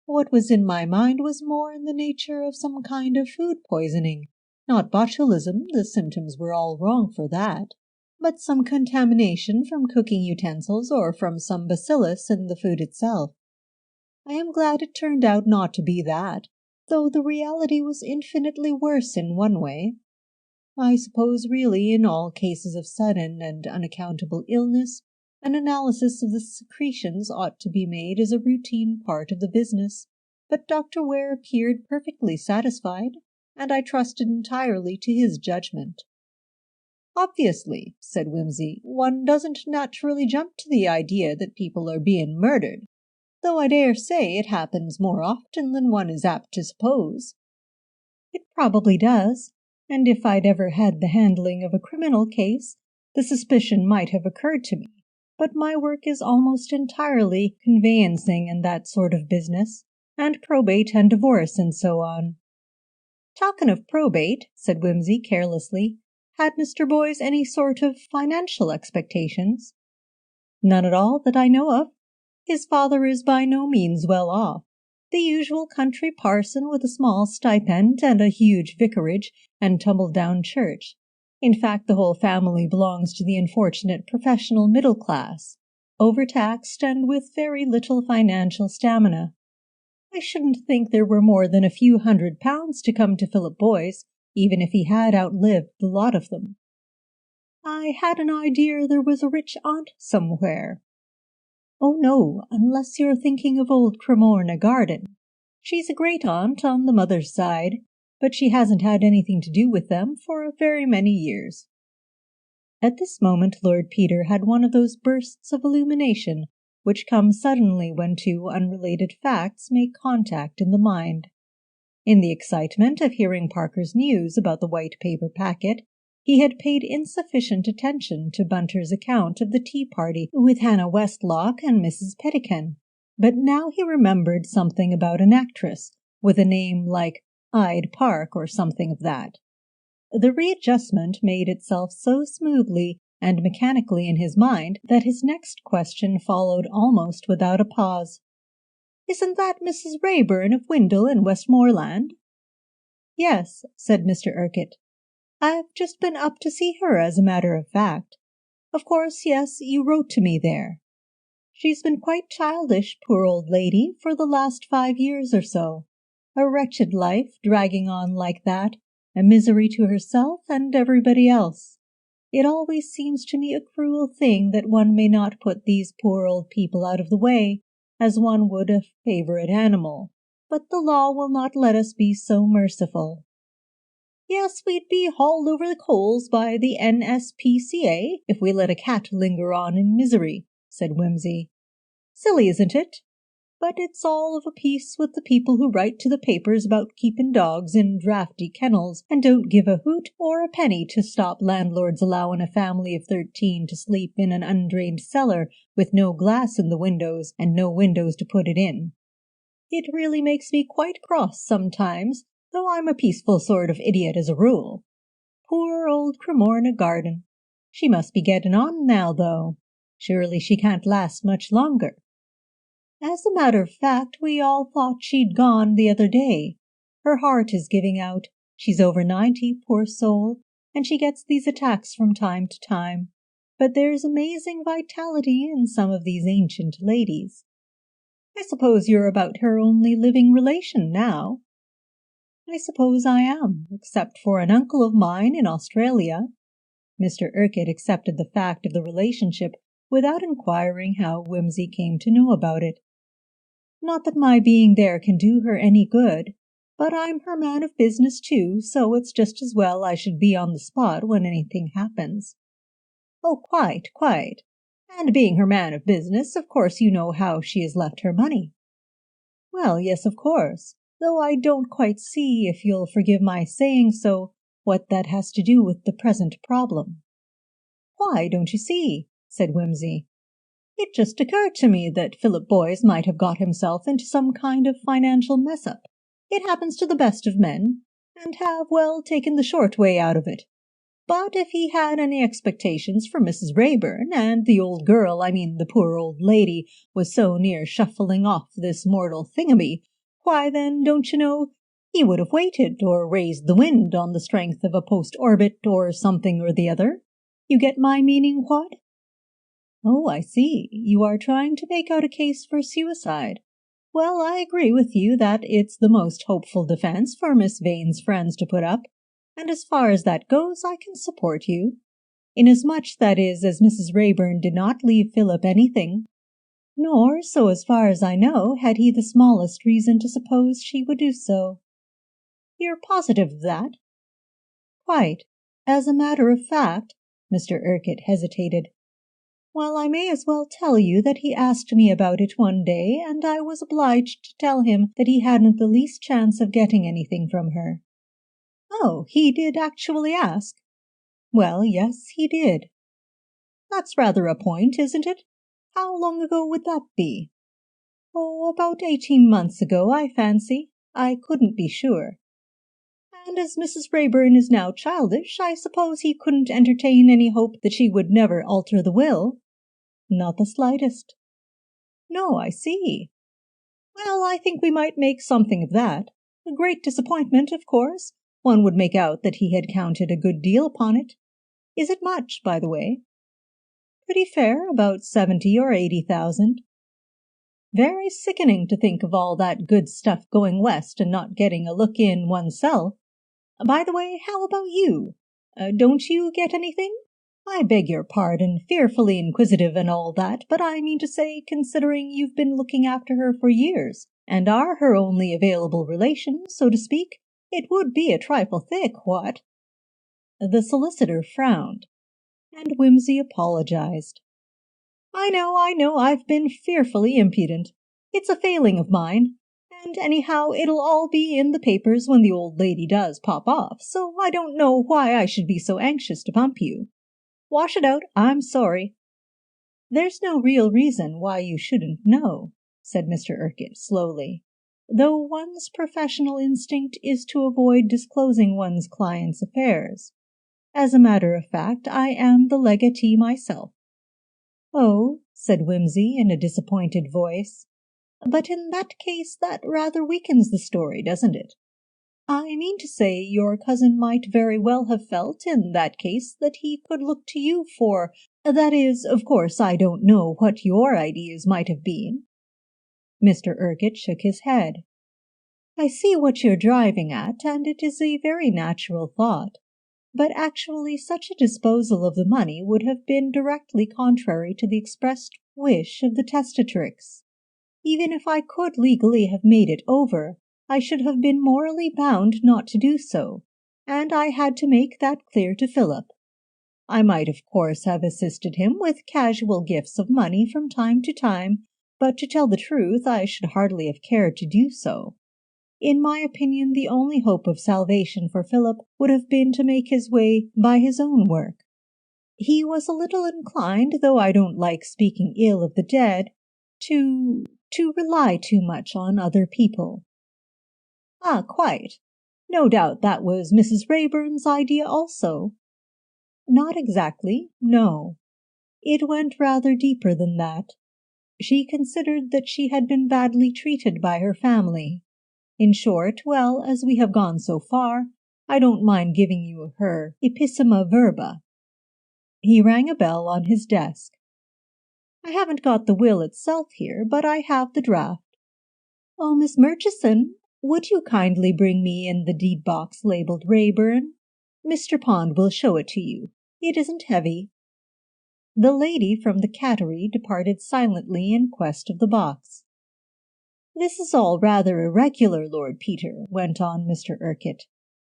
What was in my mind was more in the nature of some kind of food poisoning, not botulism, the symptoms were all wrong for that, but some contamination from cooking utensils or from some bacillus in the food itself. I am glad it turned out not to be that, though the reality was infinitely worse in one way. I suppose really in all cases of sudden and unaccountable illness, an analysis of the secretions ought to be made as a routine part of the business, but Dr. Ware appeared perfectly satisfied, and I trusted entirely to his judgment. "Obviously," said Wimsey, "one doesn't naturally jump to the idea that people are being murdered, though I dare say it happens more often than one is apt to suppose." "It probably does, and if I'd ever had the handling of a criminal case, the suspicion might have occurred to me, but my work is almost entirely conveyancing and that sort of business, and probate and divorce and so on." "Talking of probate," said Wimsey carelessly, "had Mr. Boyce any sort of financial expectations?" "None at all that I know of. His father is by no means well off. The usual country parson with a small stipend and a huge vicarage and tumble-down church. In fact, the whole family belongs to the unfortunate professional middle class, overtaxed and with very little financial stamina. I shouldn't think there were more than a few £100 to come to Philip Boyce, even if he had outlived the lot of them." "I had an idea there was a rich aunt somewhere." "Oh no, unless you're thinking of old Cremorne Garden. She's a great aunt on the mother's side, but she hasn't had anything to do with them for very many years." At this moment Lord Peter had one of those bursts of illumination which come suddenly when two unrelated facts make contact in the mind. In the excitement of hearing Parker's news about the white paper packet, he had paid insufficient attention to Bunter's account of the tea party with Hannah Westlock and Mrs. Pettican, but now he remembered something about an actress with a name like Hyde Park or something of that. The readjustment made itself so smoothly and mechanically in his mind that his next question followed almost without a pause. "Isn't that Mrs. Rayburn of Windle in Westmoreland?" "Yes," said Mr. Urquhart. "I've just been up to see her, as a matter of fact. Of course, yes, you wrote to me there. She's been quite childish, poor old lady, for the last 5 years or so. A wretched life, dragging on like that, a misery to herself and everybody else. It always seems to me a cruel thing that one may not put these poor old people out of the way, as one would a favorite animal, but the law will not let us be so merciful." "Yes, we'd be hauled over the coals by the NSPCA if we let a cat linger on in misery," said Wimsey. "Silly, isn't it? But it's all of a piece with the people who write to the papers about keeping dogs in draughty kennels and don't give a hoot or a penny to stop landlords allowing a family of 13 to sleep in an undrained cellar with no glass in the windows and no windows to put it in. It really makes me quite cross sometimes, though I'm a peaceful sort of idiot as a rule. Poor old Cremorne Garden. She must be getting on now, though. Surely she can't last much longer. As a matter of fact, we all thought she'd gone the other day, Her heart is giving out. She's over 90, poor soul, and she gets these attacks from time to time. But there's amazing vitality in some of these ancient ladies. I suppose you're about her only living relation now. I suppose I am, except for an uncle of mine in Australia. Mr. Urquhart accepted the fact of the relationship without inquiring how Wimsey came to know about it. Not that my being there can do her any good, but I'm her man of business too, so it's just as well I should be on the spot when anything happens. Oh, quite. And being her man of business, of course you know how she has left her money. Well, yes, of course, though I don't quite see, if you'll forgive my saying so, what that has to do with the present problem. Why, don't you see? Said Wimsey. It just occurred to me that Philip Boyce might have got himself into some kind of financial mess-up. It happens to the best of men, and have, well, taken the short way out of it. But if he had any expectations from Mrs. Rayburn, and the old girl, I mean the poor old lady, was so near shuffling off this mortal thingamy, why then, don't you know, he would have waited, or raised the wind on the strength of a post-orbit, or something or the other. You get my meaning, what? Oh, I see. You are trying to make out a case for suicide. Well, I agree with you that it's the most hopeful defense for Miss Vane's friends to put up, and as far as that goes, I can support you. Inasmuch, that is, as Mrs. Rayburn did not leave Philip anything, nor, so as far as I know, had he the smallest reason to suppose she would do so. You're positive of that? Quite. As a matter of fact, Mr. Urquhart hesitated. Well, I may as well tell you that he asked me about it one day, and I was obliged to tell him that he hadn't the least chance of getting anything from her. Oh, he did actually ask? Well, yes, he did. That's rather a point, isn't it? How long ago would that be? Oh, about 18 months ago, I fancy. I couldn't be sure. And as Mrs. Rayburn is now childish, I suppose he couldn't entertain any hope that she would never alter the will. Not the slightest. No, I see. Well, I think we might make something of that. A great disappointment, of course. One would make out that he had counted a good deal upon it. Is it much, by the way? Pretty fair, about 70 or 80,000. Very sickening to think of all that good stuff going west and not getting a look in oneself. By the way, how about you? Don't you get anything? I beg your pardon, fearfully inquisitive and all that, but I mean to say, considering you've been looking after her for years, and are her only available relation, so to speak, it would be a trifle thick, what? The solicitor frowned, and Wimsey apologized. I know, I've been fearfully impudent. It's a failing of mine, and anyhow it'll all be in the papers when the old lady does pop off, so I don't know why I should be so anxious to pump you. Wash it out, I'm sorry. There's no real reason why you shouldn't know, said Mr. Urquhart slowly, though one's professional instinct is to avoid disclosing one's client's affairs. As a matter of fact, I am the legatee myself. Oh, said Wimsey in a disappointed voice, but in that case that rather weakens the story, doesn't it? I mean to say, your cousin might very well have felt, in that case, that he could look to you for— that is, of course, I don't know what your ideas might have been. Mr. Urquhart shook his head. I see what you're driving at, and it is a very natural thought. But actually such a disposal of the money would have been directly contrary to the expressed wish of the testatrix. Even if I could legally have made it over, I should have been morally bound not to do so, and I had to make that clear to Philip. I might, of course, have assisted him with casual gifts of money from time to time, but to tell the truth, I should hardly have cared to do so. In my opinion, the only hope of salvation for Philip would have been to make his way by his own work. He was a little inclined, though I don't like speaking ill of the dead, to rely too much on other people. Ah, quite. No doubt that was Mrs. Rayburn's idea also. Not exactly, no. It went rather deeper than that. She considered that she had been badly treated by her family. In short, well, as we have gone so far, I don't mind giving you her ipsissima verba." He rang a bell on his desk. "I haven't got the will itself here, but I have the draft. Oh, Miss Murchison, would you kindly bring me in the deed box labeled Rayburn? Mr. Pond will show it to you. It isn't heavy." The lady from the cattery departed silently in quest of the box. "This is all rather irregular, Lord Peter," went on Mr. Urquhart,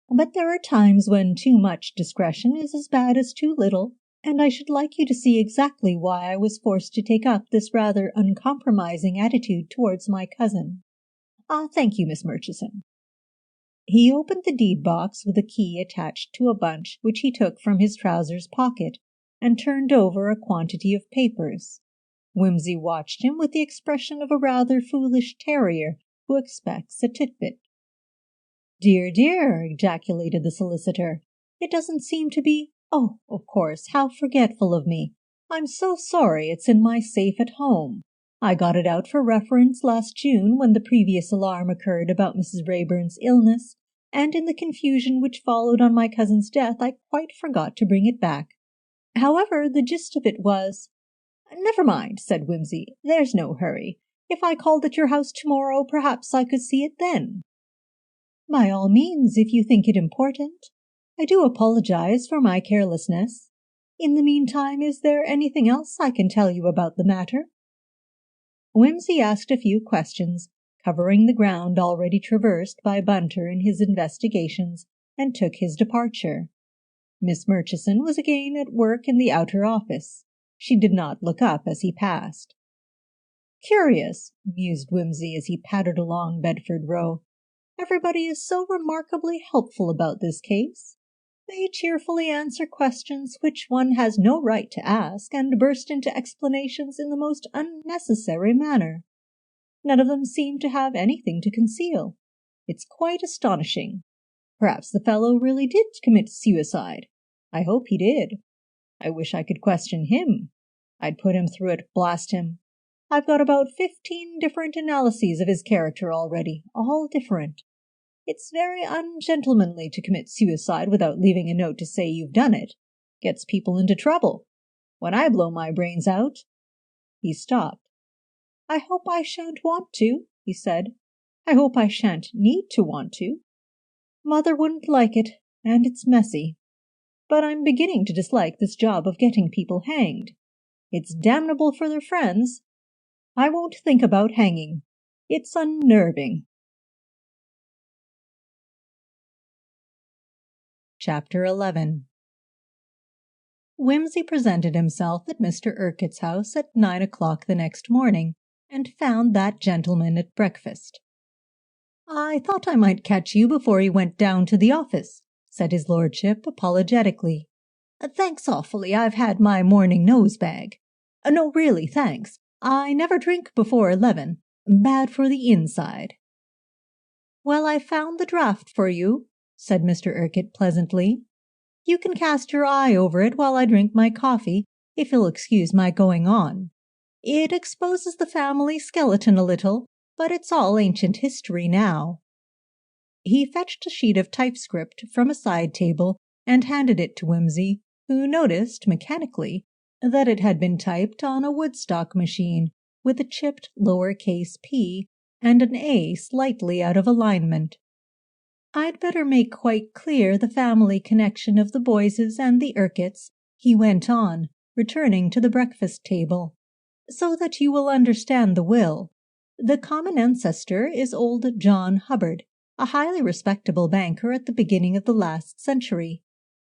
"but there are times when too much discretion is as bad as too little, and I should like you to see exactly why I was forced to take up this rather uncompromising attitude towards my cousin. Thank you, Miss Murchison." He opened the deed box with a key attached to a bunch which he took from his trousers pocket, and turned over a quantity of papers. Wimsey watched him with the expression of a rather foolish terrier who expects a titbit. "Dear, dear," ejaculated the solicitor, "it doesn't seem to be— Oh, of course, how forgetful of me. I'm so sorry it's in my safe at home. I got it out for reference last June when the previous alarm occurred about Mrs. Rayburn's illness, and in the confusion which followed on my cousin's death I quite forgot to bring it back. However, the gist of it was— Never mind," said Wimsey, "there's no hurry. If I called at your house tomorrow, perhaps I could see it then." "By all means, if you think it important. I do apologize for my carelessness. In the meantime, is there anything else I can tell you about the matter?" Wimsey asked a few questions, covering the ground already traversed by Bunter in his investigations, and took his departure. Miss Murchison was again at work in the outer office. She did not look up as he passed. "Curious," mused Wimsey as he pattered along Bedford Row. "Everybody is so remarkably helpful about this case. They cheerfully answer questions which one has no right to ask, and burst into explanations in the most unnecessary manner. None of them seem to have anything to conceal. It's quite astonishing. Perhaps the fellow really did commit suicide. I hope he did. I wish I could question him. I'd put him through it, blast him. I've got about 15 different analyses of his character already, all different. It's very ungentlemanly to commit suicide without leaving a note to say you've done it. Gets people into trouble. When I blow my brains out—" He stopped. "I hope I shan't want to," he said. "I hope I shan't need to want to. Mother wouldn't like it, and it's messy. But I'm beginning to dislike this job of getting people hanged. It's damnable for their friends. I won't think about hanging. It's unnerving." Chapter 11. Wimsey presented himself at Mr. Urquhart's house at 9 o'clock the next morning, and found that gentleman at breakfast. "I thought I might catch you before you went down to the office," said his lordship apologetically. "Thanks awfully, I've had my morning nose-bag. No, really, thanks. I never drink before 11. Bad for the inside." "Well, I found the draft for you," said Mr. Urquhart pleasantly. "You can cast your eye over it while I drink my coffee, if you'll excuse my going on. It exposes the family skeleton a little, but it's all ancient history now." He fetched a sheet of typescript from a side table and handed it to Wimsey, who noticed mechanically that it had been typed on a Woodstock machine with a chipped lower-case p and an a slightly out of alignment. "I'd better make quite clear the family connection of the Boyses and the Urquharts," he went on, returning to the breakfast table, "so that you will understand the will. The common ancestor is old John Hubbard, a highly respectable banker at the beginning of the last century.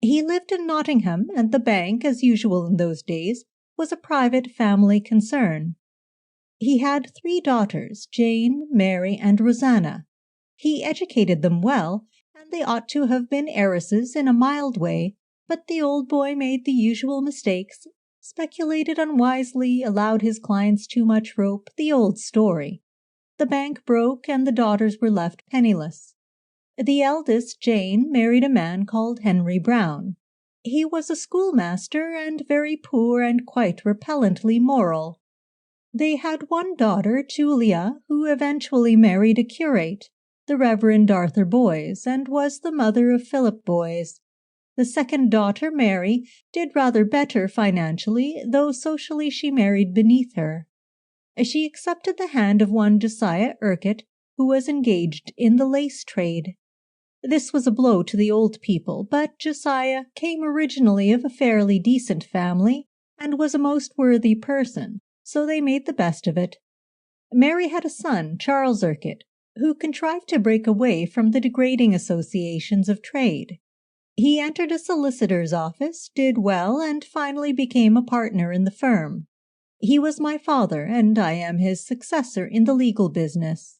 He lived in Nottingham, and the bank, as usual in those days, was a private family concern. He had 3 daughters, Jane, Mary, and Rosanna. He educated them well, and they ought to have been heiresses in a mild way, but the old boy made the usual mistakes, speculated unwisely, allowed his clients too much rope, the old story. The bank broke, and the daughters were left penniless. The eldest, Jane, married a man called Henry Brown. He was a schoolmaster and very poor and quite repellently moral. They had one daughter, Julia, who eventually married a curate. the Reverend Arthur Boys, and was the mother of Philip Boys. The second daughter, Mary, did rather better financially, though socially she married beneath her. She accepted the hand of one Josiah Urquhart, who was engaged in the lace trade. This was a blow to the old people, but Josiah came originally of a fairly decent family and was a most worthy person, so they made the best of it. Mary had a son, Charles Urquhart, who contrived to break away from the degrading associations of trade. He entered a solicitor's office, did well, and finally became a partner in the firm. He was my father, and I am his successor in the legal business.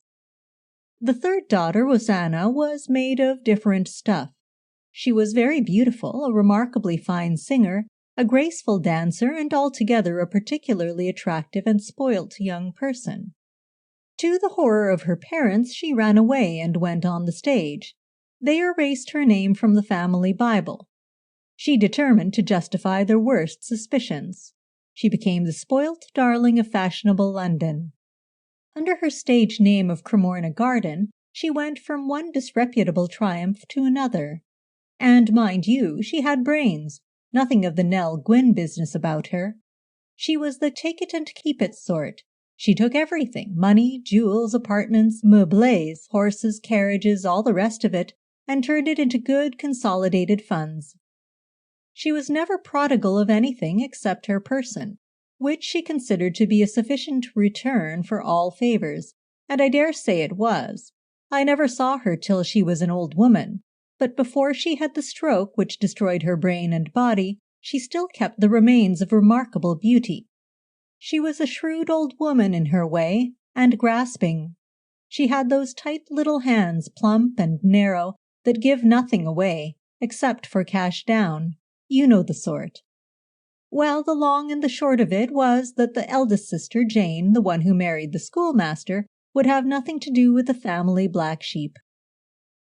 The third daughter, Rosanna, was made of different stuff. She was very beautiful, a remarkably fine singer, a graceful dancer, and altogether a particularly attractive and spoilt young person. To the horror of her parents, she ran away and went on the stage. They erased her name from the family Bible. She determined to justify their worst suspicions. She became the spoilt darling of fashionable London. Under her stage name of Cremorna Garden, she went from one disreputable triumph to another. And mind you, she had brains, nothing of the Nell Gwynn business about her. She was the take-it-and-keep-it sort. She took everything, money, jewels, apartments, meublés, horses, carriages, all the rest of it, and turned it into good consolidated funds. She was never prodigal of anything except her person, which she considered to be a sufficient return for all favors, and I dare say it was. I never saw her till she was an old woman, but before she had the stroke which destroyed her brain and body, she still kept the remains of remarkable beauty. She was a shrewd old woman in her way, and grasping. She had those tight little hands, plump and narrow, that give nothing away, except for cash down. You know the sort. Well, the long and the short of it was that the eldest sister, Jane, the one who married the schoolmaster, would have nothing to do with the family black sheep.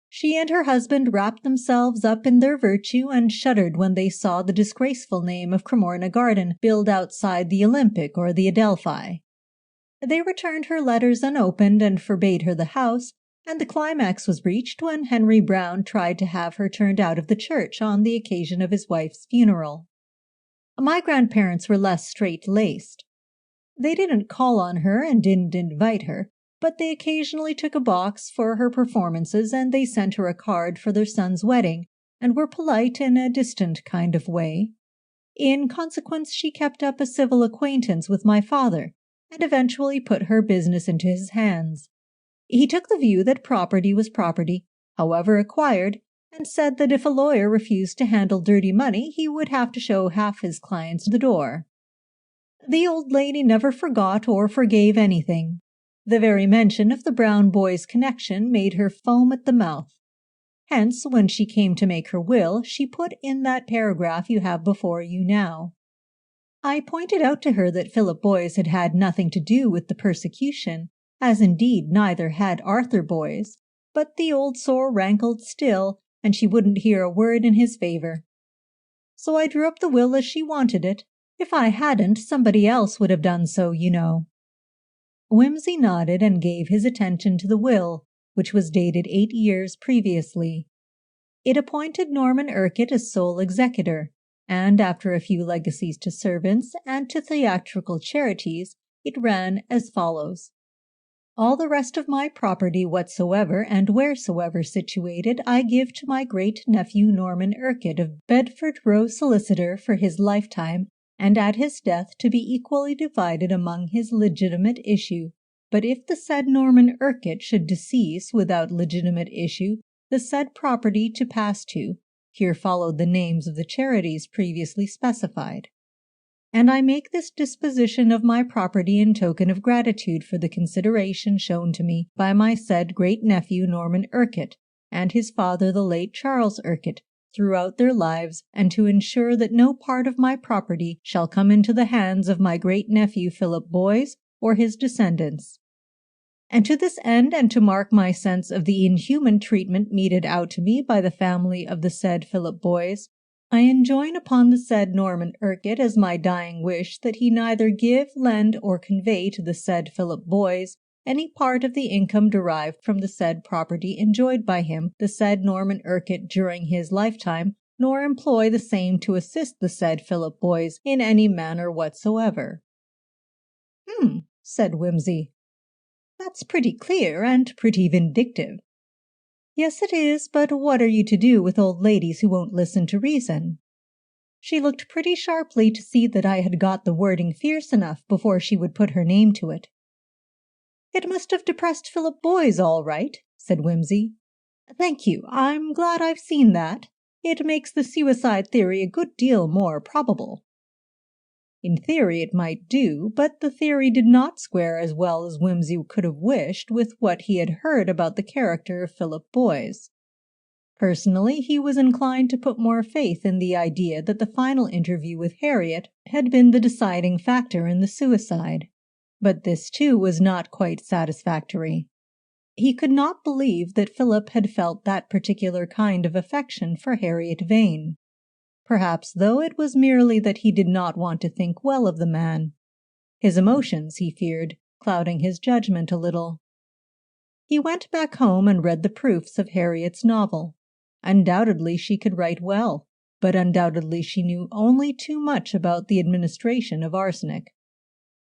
She and her husband wrapped themselves up in their virtue and shuddered when they saw the disgraceful name of Cremorna Garden billed outside the Olympic or the Adelphi. They returned her letters unopened and forbade her the house, and the climax was reached when Henry Brown tried to have her turned out of the church on the occasion of his wife's funeral. My grandparents were less straight-laced. They didn't call on her and didn't invite her, but they occasionally took a box for her performances, and they sent her a card for their son's wedding, and were polite in a distant kind of way. In consequence, she kept up a civil acquaintance with my father, and eventually put her business into his hands. He took the view that property was property, however acquired, and said that if a lawyer refused to handle dirty money, he would have to show half his clients the door. The old lady never forgot or forgave anything. The very mention of the Brown boys' connection made her foam at the mouth. Hence, when she came to make her will, she put in that paragraph you have before you now. I pointed out to her that Philip Boys had had nothing to do with the persecution, as indeed neither had Arthur Boys, but the old sore rankled still, and she wouldn't hear a word in his favor. So I drew up the will as she wanted it. If I hadn't, somebody else would have done so, you know. Wimsey nodded and gave his attention to the will, which was dated 8 years previously. It appointed Norman Urquhart as sole executor, and after a few legacies to servants and to theatrical charities, it ran as follows. All the rest of my property whatsoever and wheresoever situated I give to my great-nephew Norman Urquhart of Bedford Row Solicitor for his lifetime, and at his death to be equally divided among his legitimate issue. But if the said Norman Urquhart should decease without legitimate issue, the said property to pass to, here followed the names of the charities previously specified. And I make this disposition of my property in token of gratitude for the consideration shown to me by my said great-nephew Norman Urquhart, and his father the late Charles Urquhart, throughout their lives, and to ensure that no part of my property shall come into the hands of my great-nephew Philip Boys or his descendants. And to this end, and to mark my sense of the inhuman treatment meted out to me by the family of the said Philip Boys, I enjoin upon the said Norman Urquhart as my dying wish that he neither give, lend, or convey to the said Philip Boys any part of the income derived from the said property enjoyed by him, the said Norman Urquhart, during his lifetime, nor employ the same to assist the said Philip Boys in any manner whatsoever. Said Wimsey. That's pretty clear and pretty vindictive. Yes, it is, but what are you to do with old ladies who won't listen to reason? She looked pretty sharply to see that I had got the wording fierce enough before she would put her name to it. It must have depressed Philip Boys all right, said Wimsey. Thank you, I'm glad I've seen that. It makes the suicide theory a good deal more probable. In theory it might do, but the theory did not square as well as Wimsey could have wished with what he had heard about the character of Philip Boys. Personally, he was inclined to put more faith in the idea that the final interview with Harriet had been the deciding factor in the suicide. But this, too, was not quite satisfactory. He could not believe that Philip had felt that particular kind of affection for Harriet Vane. Perhaps, though, it was merely that he did not want to think well of the man. His emotions, he feared, clouding his judgment a little. He went back home and read the proofs of Harriet's novel. Undoubtedly she could write well, but undoubtedly she knew only too much about the administration of arsenic.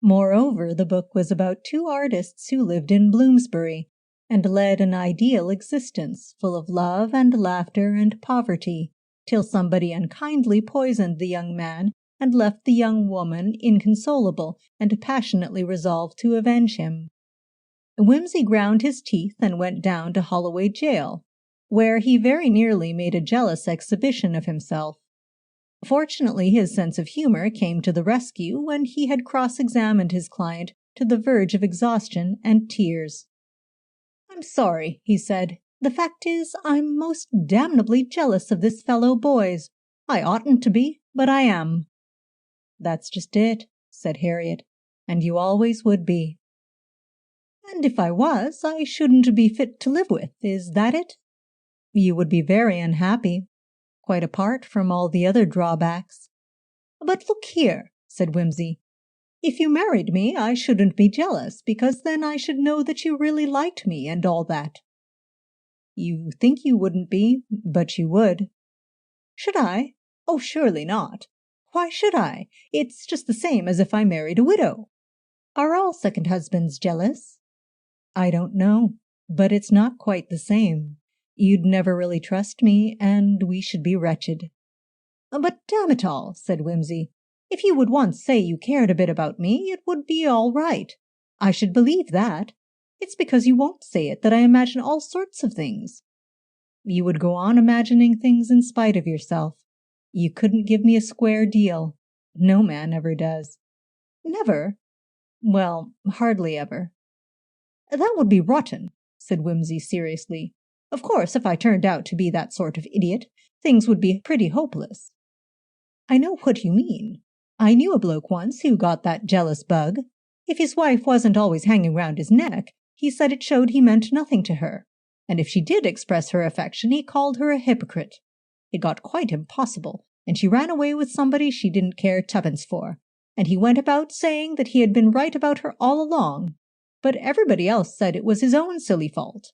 Moreover, the book was about two artists who lived in Bloomsbury, and led an ideal existence, full of love and laughter and poverty, till somebody unkindly poisoned the young man and left the young woman inconsolable and passionately resolved to avenge him. Wimsey ground his teeth and went down to Holloway jail, where he very nearly made a jealous exhibition of himself. Fortunately, his sense of humor came to the rescue when he had cross-examined his client to the verge of exhaustion and tears. "I'm sorry," he said. "The fact is, I'm most damnably jealous of this fellow Boys. I oughtn't to be, but I am." "That's just it," said Harriet, "and you always would be." "And if I was, I shouldn't be fit to live with, is that it?" "You would be very unhappy, quite apart from all the other drawbacks." "But look here," said Wimsey. "If you married me, I shouldn't be jealous, because then I should know that you really liked me and all that." "You think you wouldn't be, but you would." "Should I? Oh, surely not. Why should I? It's just the same as if I married a widow. Are all second husbands jealous?" "I don't know, but it's not quite the same. You'd never really trust me, and we should be wretched." "But damn it all," said Wimsey, "if you would once say you cared a bit about me, it would be all right. I should believe that. It's because you won't say it that I imagine all sorts of things." "You would go on imagining things in spite of yourself. You couldn't give me a square deal. No man ever does." "Never?" "Well, hardly ever." "That would be rotten," said Wimsey seriously. "Of course, if I turned out to be that sort of idiot, things would be pretty hopeless." "I know what you mean. I knew a bloke once who got that jealous bug. If his wife wasn't always hanging round his neck, he said it showed he meant nothing to her, and if she did express her affection, he called her a hypocrite. It got quite impossible, and she ran away with somebody she didn't care tuppence for, and he went about saying that he had been right about her all along, but everybody else said it was his own silly fault.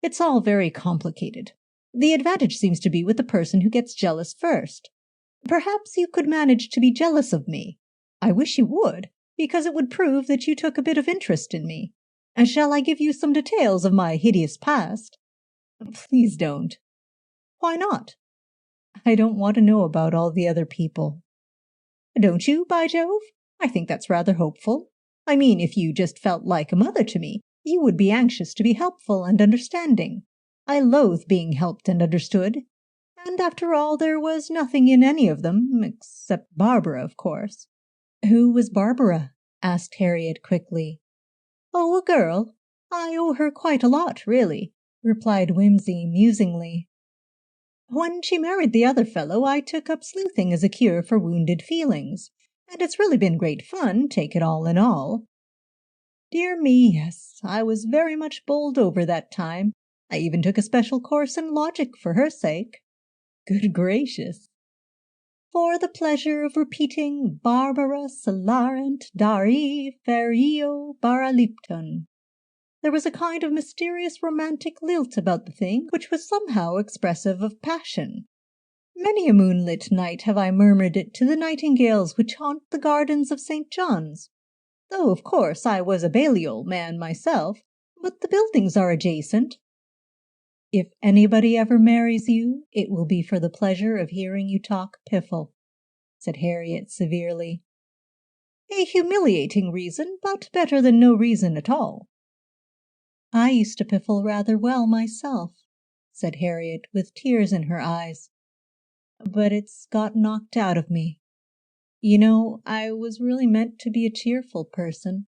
It's all very complicated. The advantage seems to be with the person who gets jealous first. Perhaps you could manage to be jealous of me. I wish you would, because it would prove that you took a bit of interest in me. And shall I give you some details of my hideous past?" "Please don't." "Why not?" "I don't want to know about all the other people." "Don't you, by Jove? I think that's rather hopeful. I mean, if you just felt like a mother to me, you would be anxious to be helpful and understanding. I loathe being helped and understood. And after all, there was nothing in any of them, except Barbara, of course." "Who was Barbara?" asked Harriet quickly. "Oh, a girl. I owe her quite a lot, really," replied Wimsey musingly. "When she married the other fellow, I took up sleuthing as a cure for wounded feelings, and it's really been great fun, take it all in all. Dear me, yes, I was very much bowled over that time. I even took a special course in logic for her sake." "Good gracious." "For the pleasure of repeating Barbara celarent dari ferio baralipton." There was a kind of mysterious romantic lilt about the thing which was somehow expressive of passion. Many a moonlit night have I murmured it to the nightingales which haunt the gardens of St. John's, though of course I was a Balliol man myself, but the buildings are adjacent. If anybody ever marries you, it will be for the pleasure of hearing you talk piffle, said Harriet severely. A humiliating reason, but better than no reason at all. I used to piffle rather well myself, said Harriet with tears in her eyes, but it's got knocked out of me. You know, I was really meant to be a cheerful person.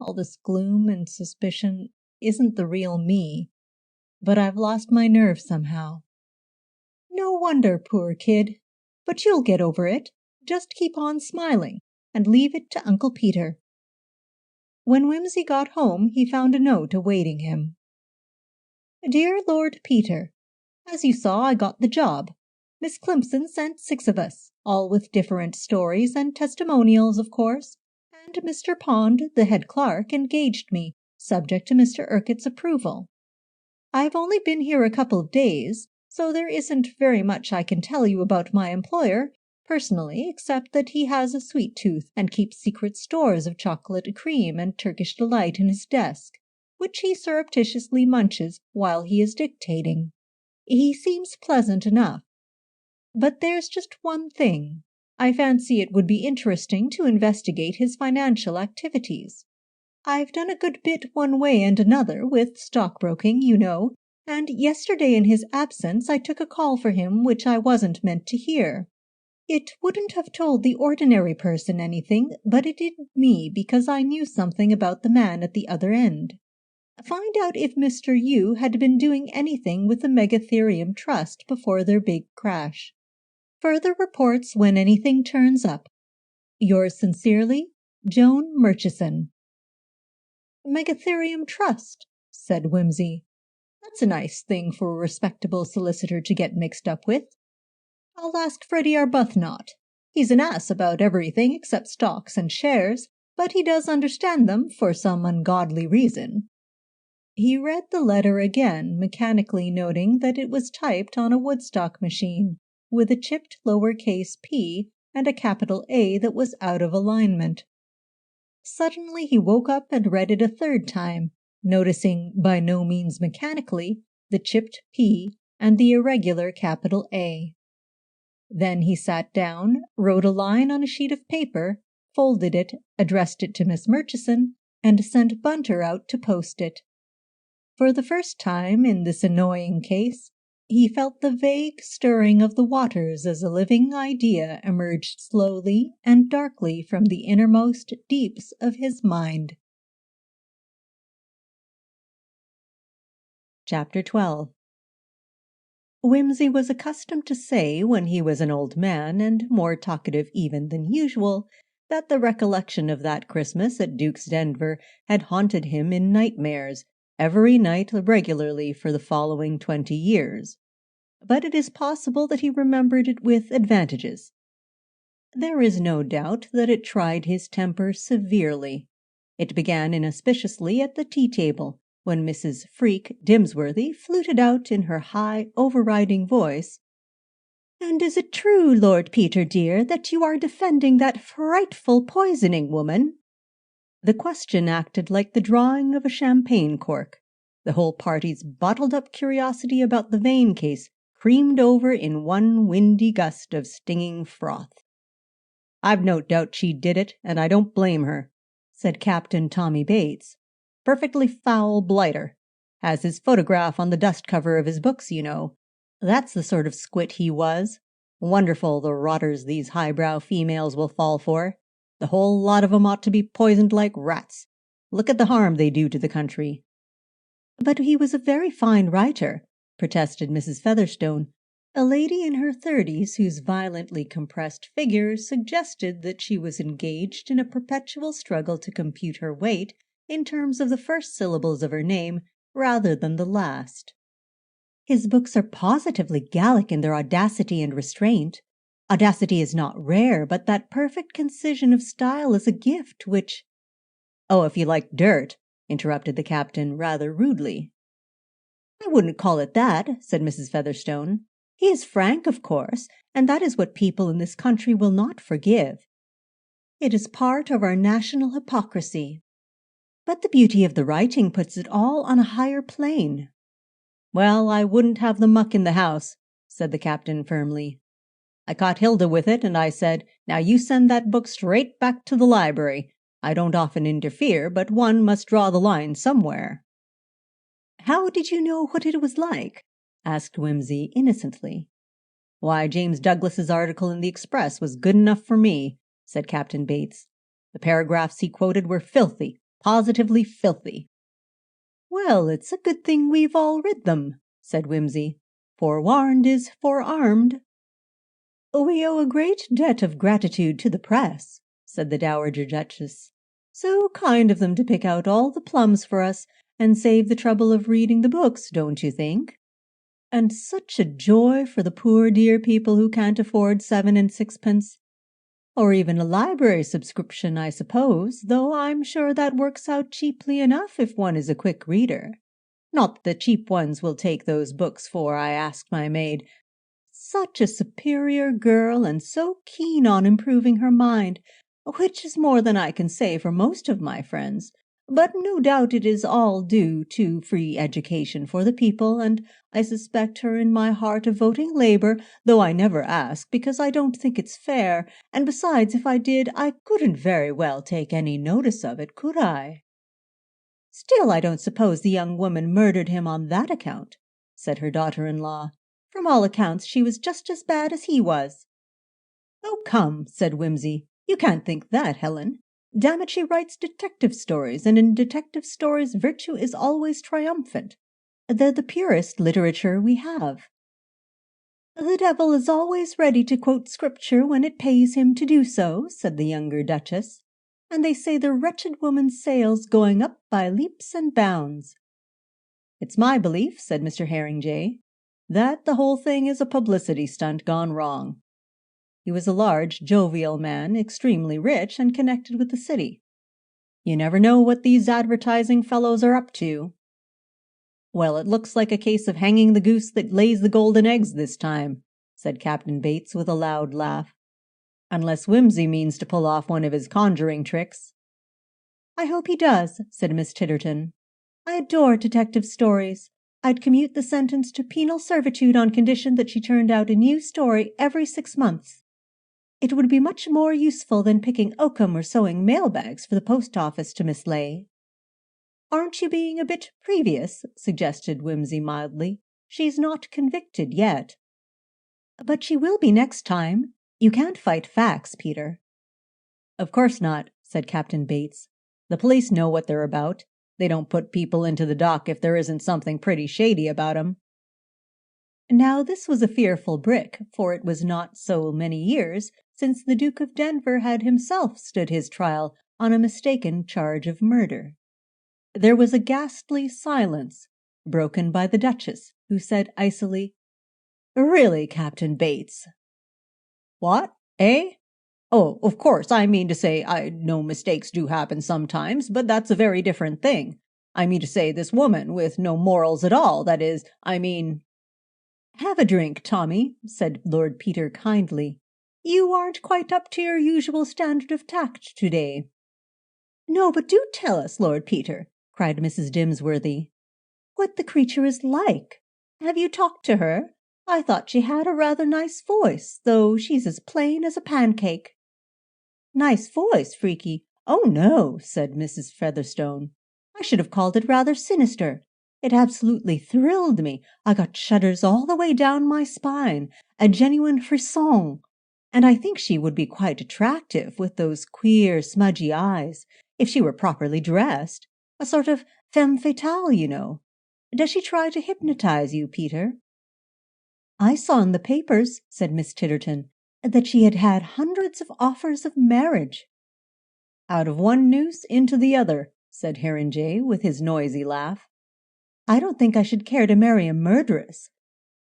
All this gloom and suspicion isn't the real me, but I've lost my nerve somehow. No wonder, poor kid. But you'll get over it. Just keep on smiling, and leave it to Uncle Peter. When Wimsey got home, he found a note awaiting him. Dear Lord Peter, as you saw, I got the job. Miss Climpson sent 6 of us, all with different stories and testimonials, of course, and Mr. Pond, the head clerk, engaged me, subject to Mr. Urquhart's approval. I've only been here a couple of days, so there isn't very much I can tell you about my employer, personally, except that he has a sweet tooth and keeps secret stores of chocolate cream and Turkish delight in his desk, which he surreptitiously munches while he is dictating. He seems pleasant enough. But there's just one thing. I fancy it would be interesting to investigate his financial activities. I've done a good bit one way and another with stockbroking, you know, and yesterday in his absence I took a call for him which I wasn't meant to hear. It wouldn't have told the ordinary person anything, but it did me because I knew something about the man at the other end. Find out if Mr. Yu had been doing anything with the Megatherium Trust before their big crash. Further reports when anything turns up. Yours sincerely, Joan Murchison. Megatherium Trust, said Wimsey. That's a nice thing for a respectable solicitor to get mixed up with. I'll ask Freddie Arbuthnot. He's an ass about everything except stocks and shares, but he does understand them for some ungodly reason. He read the letter again, mechanically noting that it was typed on a Woodstock machine, with a chipped lowercase p and a capital A that was out of alignment. Suddenly he woke up and read it a third time, noticing, by no means mechanically, the chipped p and the irregular capital A. Then he sat down, wrote a line on a sheet of paper, folded it, addressed it to Miss Murchison, and sent Bunter out to post it. For the first time in this annoying case, he felt the vague stirring of the waters as a living idea emerged slowly and darkly from the innermost deeps of his mind. Chapter 12. Wimsey was accustomed to say when he was an old man, and more talkative even than usual, that the recollection of that Christmas at Duke's Denver had haunted him in nightmares, every night regularly for the following 20 years. But it is possible that he remembered it with advantages. There is no doubt that it tried his temper severely. It began inauspiciously at the tea-table, when Mrs. Freak Dimsworthy fluted out in her high, overriding voice, "And is it true, Lord Peter, dear, that you are defending that frightful poisoning woman?" The question acted like the drawing of a champagne cork. The whole party's bottled-up curiosity about the Vane case creamed over in one windy gust of stinging froth. "I've no doubt she did it, and I don't blame her," said Captain Tommy Bates. "Perfectly foul blighter. Has his photograph on the dust cover of his books, you know. That's the sort of squit he was. Wonderful the rotters these highbrow females will fall for. The whole lot of 'em ought to be poisoned like rats. Look at the harm they do to the country." "But he was a very fine writer," protested Mrs. Featherstone, a lady in her 30s whose violently compressed figure suggested that she was engaged in a perpetual struggle to compute her weight in terms of the first syllables of her name rather than the last. "His books are positively Gallic in their audacity and restraint. Audacity is not rare, but that perfect concision of style is a gift which—" "Oh, if you like dirt," interrupted the captain rather rudely. I wouldn't call it that, said Mrs. Featherstone. He is frank, of course, and that is what people in this country will not forgive. It is part of our national hypocrisy. But the beauty of the writing puts it all on a higher plane. Well, I wouldn't have the muck in the house, said the captain firmly. I caught Hilda with it, and I said, now you send that book straight back to the library. I don't often interfere, but one must draw the line somewhere. How did you know what it was like? Asked Wimsey innocently. Why, James Douglas's article in the Express was good enough for me, said Captain Bates. The paragraphs he quoted were filthy, positively filthy. Well, it's a good thing we've all read them, said Wimsey. Forewarned is forearmed. We owe a great debt of gratitude to the press, said the Dowager Duchess. So kind of them to pick out all the plums for us and save the trouble of reading the books, don't you think? And such a joy for the poor dear people who can't afford 7 and 6pence. Or even a library subscription, I suppose, though I'm sure that works out cheaply enough if one is a quick reader. Not that the cheap ones will take those books, for I asked my maid. Such a superior girl, and so keen on improving her mind, which is more than I can say for most of my friends. But no doubt it is all due to free education for the people, and I suspect her in my heart of voting Labour, though I never ask, because I don't think it's fair, and besides, if I did, I couldn't very well take any notice of it, could I? Still, I don't suppose the young woman murdered him on that account, said her daughter-in-law. From all accounts, she was just as bad as he was. Oh, come, said Wimsey. You can't think that, Helen. Damn it, she writes detective stories, and in detective stories virtue is always triumphant. They're the purest literature we have. The devil is always ready to quote scripture when it pays him to do so, said the younger Duchess, and they say the wretched woman's sale's going up by leaps and bounds. It's my belief, said Mr. Harringay, that the whole thing is a publicity stunt gone wrong. He was a large, jovial man, extremely rich, and connected with the city. You never know what these advertising fellows are up to. Well, it looks like a case of hanging the goose that lays the golden eggs this time, said Captain Bates with a loud laugh. Unless Wimsey means to pull off one of his conjuring tricks. I hope he does, said Miss Titterton. I adore detective stories. I'd commute the sentence to penal servitude on condition that she turned out a new story every 6 months. It would be much more useful than picking oakum or sewing mailbags for the post office to Miss Leigh. Aren't you being a bit previous? Suggested Wimsey mildly. She's not convicted yet. But she will be next time. You can't fight facts, Peter. Of course not, said Captain Bates. The police know what they're about. They don't put people into the dock if there isn't something pretty shady about 'em. Now this was a fearful brick, for it was not so many years since the Duke of Denver had himself stood his trial on a mistaken charge of murder. There was a ghastly silence, broken by the Duchess, who said icily, "Really, Captain Bates." "What? Eh? Oh, of course, I mean to say, I know mistakes do happen sometimes, but that's a very different thing. I mean to say this woman with no morals at all, that is, I mean—" "Have a drink, Tommy," said Lord Peter kindly. "You aren't quite up to your usual standard of tact today." "No, but do tell us, Lord Peter," cried Mrs. Dimsworthy, "what the creature is like. Have you talked to her? I thought she had a rather nice voice, though she's as plain as a pancake." "Nice voice, Freaky? Oh, no," said Mrs. Featherstone. "I should have called it rather sinister. It absolutely thrilled me. I got shudders all the way down my spine, a genuine frisson. And I think she would be quite attractive with those queer, smudgy eyes, if she were properly dressed. A sort of femme fatale, you know. Does she try to hypnotize you, Peter?" "I saw in the papers," said Miss Titterton, "that she had had hundreds of offers of marriage." "Out of one noose into the other," said Harringay with his noisy laugh. "I don't think I should care to marry a murderess,"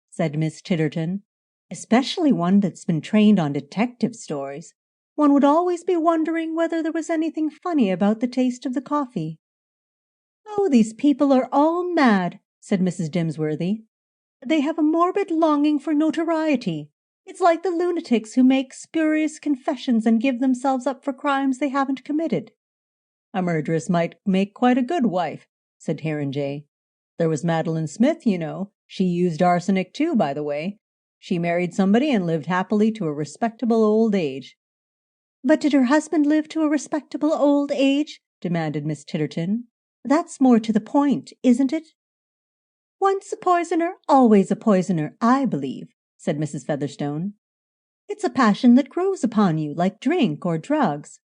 said Miss Titterton, "especially one that's been trained on detective stories. One would always be wondering whether there was anything funny about the taste of the coffee." "Oh, these people are all mad," said Mrs. Dimsworthy. "They have a morbid longing for notoriety. It's like the lunatics who make spurious confessions and give themselves up for crimes they haven't committed." "A murderess might make quite a good wife," said J. "There was Madeline Smith, you know. She used arsenic too, by the way. She married somebody and lived happily to a respectable old age." "But did her husband live to a respectable old age?" demanded Miss Titterton. "That's more to the point, isn't it?" "Once a poisoner, always a poisoner, I believe," said Mrs. Featherstone. "It's a passion that grows upon you like drink or drugs."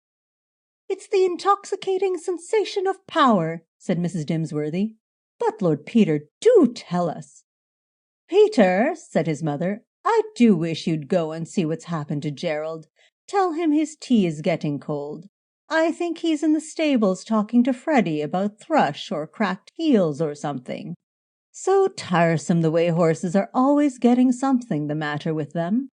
"It's the intoxicating sensation of power," said Mrs. Dimsworthy. "But, Lord Peter, do tell us." "Peter," said his mother, "I do wish you'd go and see what's happened to Gerald. Tell him his tea is getting cold. I think he's in the stables talking to Freddie about thrush or cracked heels or something. So tiresome the way horses are always getting something the matter with them.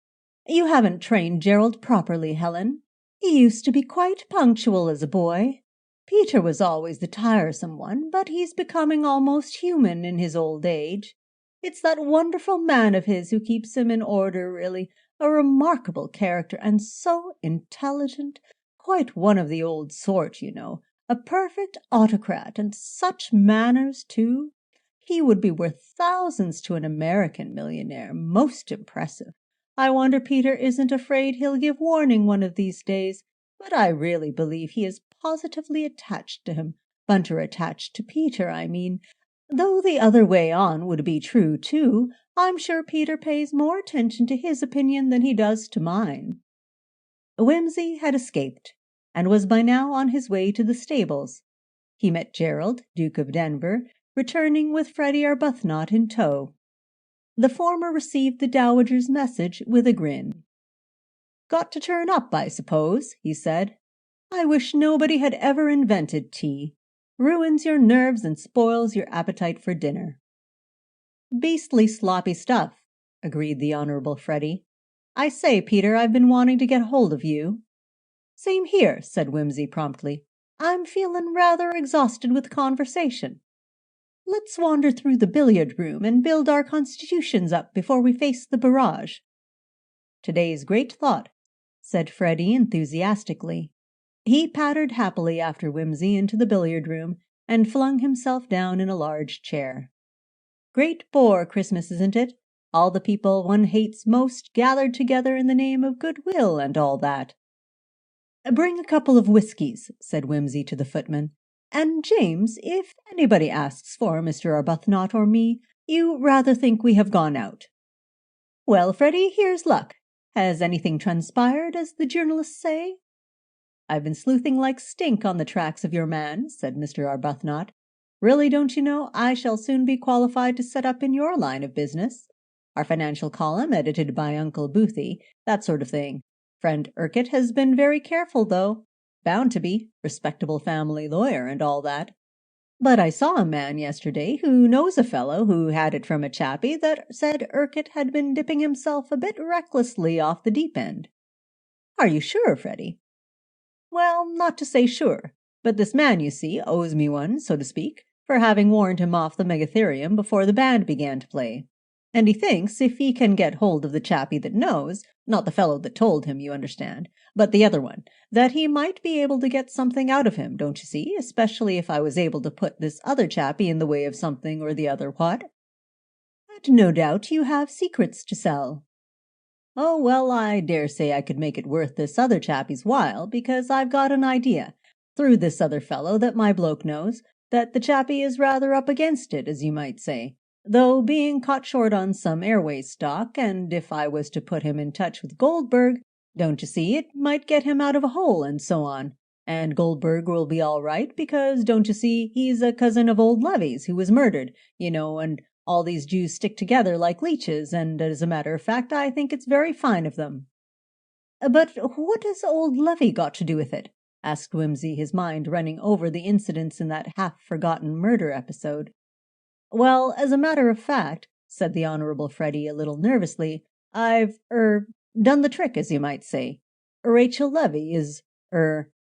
You haven't trained Gerald properly, Helen. He used to be quite punctual as a boy. Peter was always the tiresome one, but he's becoming almost human in his old age. It's that wonderful man of his who keeps him in order, really. A remarkable character, and so intelligent. Quite one of the old sort, you know. A perfect autocrat, and such manners, too. He would be worth thousands to an American millionaire. Most impressive. I wonder Peter isn't afraid he'll give warning one of these days. But I really believe he is positively attached to him. Bunter attached to Peter, I mean. Though the other way on would be true, too. I'm sure Peter pays more attention to his opinion than he does to mine." Wimsey had escaped, and was by now on his way to the stables. He met Gerald, Duke of Denver, returning with Freddie Arbuthnot in tow. The former received the dowager's message with a grin. "Got to turn up, I suppose," he said. "I wish nobody had ever invented tea. Ruins your nerves and spoils your appetite for dinner." "Beastly sloppy stuff," agreed the Honorable Freddie. "I say, Peter, I've been wanting to get hold of you." "Same here," said Wimsey promptly. "I'm feeling rather exhausted with conversation. Let's wander through the billiard room and build our constitutions up before we face the barrage." "Today's great thought," said Freddie enthusiastically. He pattered happily after Wimsey into the billiard room and flung himself down in a large chair. "Great bore, Christmas, isn't it? All the people one hates most gathered together in the name of goodwill and all that." "Bring a couple of whiskies," said Wimsey to the footman. "And, James, if anybody asks for Mr. Arbuthnot or me, you rather think we have gone out. Well, Freddie, here's luck. Has anything transpired, as the journalists say?" "I've been sleuthing like stink on the tracks of your man," said Mr. Arbuthnot. "Really, don't you know, I shall soon be qualified to set up in your line of business. Our financial column, edited by Uncle Boothie, that sort of thing. Friend Urquhart has been very careful, though. Bound to be, respectable family lawyer and all that. But I saw a man yesterday who knows a fellow who had it from a chappie that said Urquhart had been dipping himself a bit recklessly off the deep end." "Are you sure, Freddie?" "Well, not to say sure, but this man, you see, owes me one, so to speak, for having warned him off the megatherium before the band began to play. And he thinks if he can get hold of the chappie that knows, not the fellow that told him, you understand, but the other one, that he might be able to get something out of him, don't you see, especially if I was able to put this other chappie in the way of something or the other what?" "And no doubt you have secrets to sell." "Oh, well, I dare say I could make it worth this other chappie's while, because I've got an idea, through this other fellow that my bloke knows, that the chappie is rather up against it, as you might say, though being caught short on some airways stock, and if I was to put him in touch with Goldberg, don't you see, it might get him out of a hole, and so on. And Goldberg will be all right, because, don't you see, he's a cousin of old Levy's, who was murdered, you know, and all these Jews stick together like leeches, and as a matter of fact, I think it's very fine of them." "But what has old Levy got to do with it?" asked Wimsey, his mind running over the incidents in that half-forgotten murder episode. "Well, as a matter of fact," said the Honorable Freddie a little nervously, "I've done the trick, as you might say. Rachel Levy is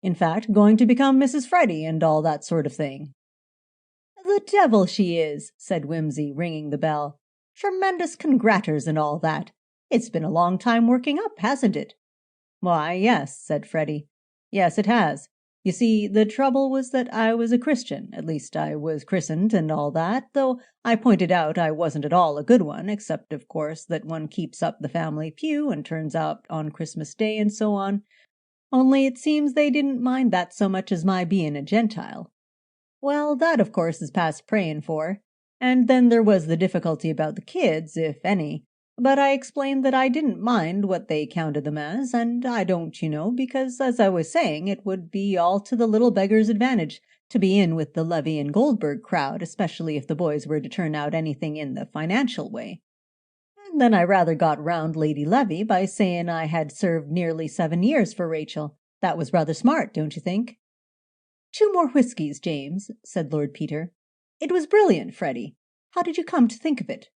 in fact, going to become Mrs. Freddie and all that sort of thing." The devil she is, said Wimsey, ringing the bell. Tremendous congraters and all that. It's been a long time working up, hasn't it? Why, yes, said Freddie. Yes, it has. You see, the trouble was that I was a Christian, at least I was christened and all that, though I pointed out I wasn't at all a good one, except, of course, that one keeps up the family pew and turns out on Christmas Day and so on. Only it seems they didn't mind that so much as my being a Gentile. Well, that, of course, is past praying for. And then there was the difficulty about the kids, if any. But I explained that I didn't mind what they counted them as, and I don't, because, as I was saying, it would be all to the little beggar's advantage to be in with the Levy and Goldberg crowd, especially if the boys were to turn out anything in the financial way. And then I rather got round Lady Levy by saying I had served nearly 7 years for Rachel. That was rather smart, don't you think? 2 more whiskies, James, said Lord Peter. It was brilliant, Freddie. How did you come to think of it?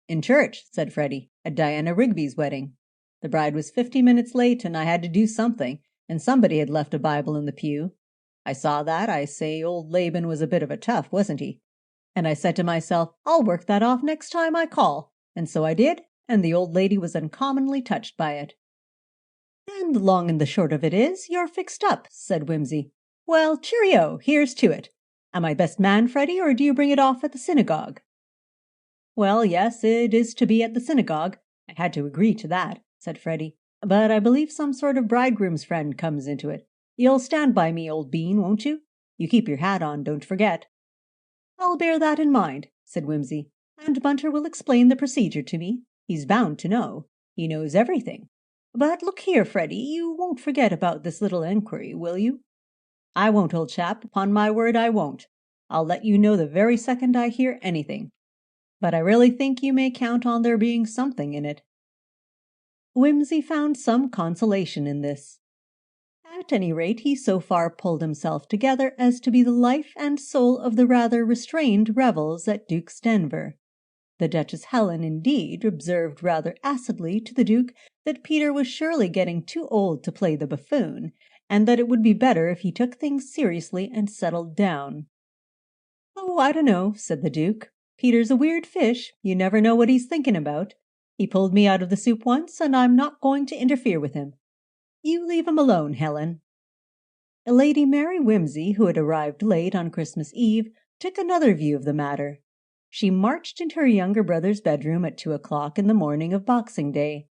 In church, said Freddie, at Diana Rigby's wedding. The bride was 50 minutes late, and I had to do something, and somebody had left a Bible in the pew. I saw that. I say old Laban was a bit of a tough, wasn't he? And I said to myself, I'll work that off next time I call. And so I did, and the old lady was uncommonly touched by it. And the long and the short of it is, you're fixed up, said Wimsey. Well, cheerio, here's to it. Am I best man, Freddie, or do you bring it off at the synagogue? Well, yes, it is to be at the synagogue. I had to agree to that, said Freddie. But I believe some sort of bridegroom's friend comes into it. You'll stand by me, old bean, won't you? You keep your hat on, don't forget. I'll bear that in mind, said Wimsey, and Bunter will explain the procedure to me. He's bound to know. He knows everything. But look here, Freddie, you won't forget about this little enquiry, will you? I won't, old chap, upon my word I won't. I'll let you know the very second I hear anything. But I really think you may count on there being something in it. Wimsey found some consolation in this. At any rate, he so far pulled himself together as to be the life and soul of the rather restrained revels at Duke's Denver. The Duchess Helen, indeed, observed rather acidly to the Duke that Peter was surely getting too old to play the buffoon, and that it would be better if he took things seriously and settled down. Oh, I don't know, said the Duke. Peter's a weird fish. You never know what he's thinking about. He pulled me out of the soup once, and I'm not going to interfere with him. You leave him alone, Helen. Lady Mary Wimsey, who had arrived late on Christmas Eve, took another view of the matter. She marched into her younger brother's bedroom at 2 o'clock in the morning of Boxing Day.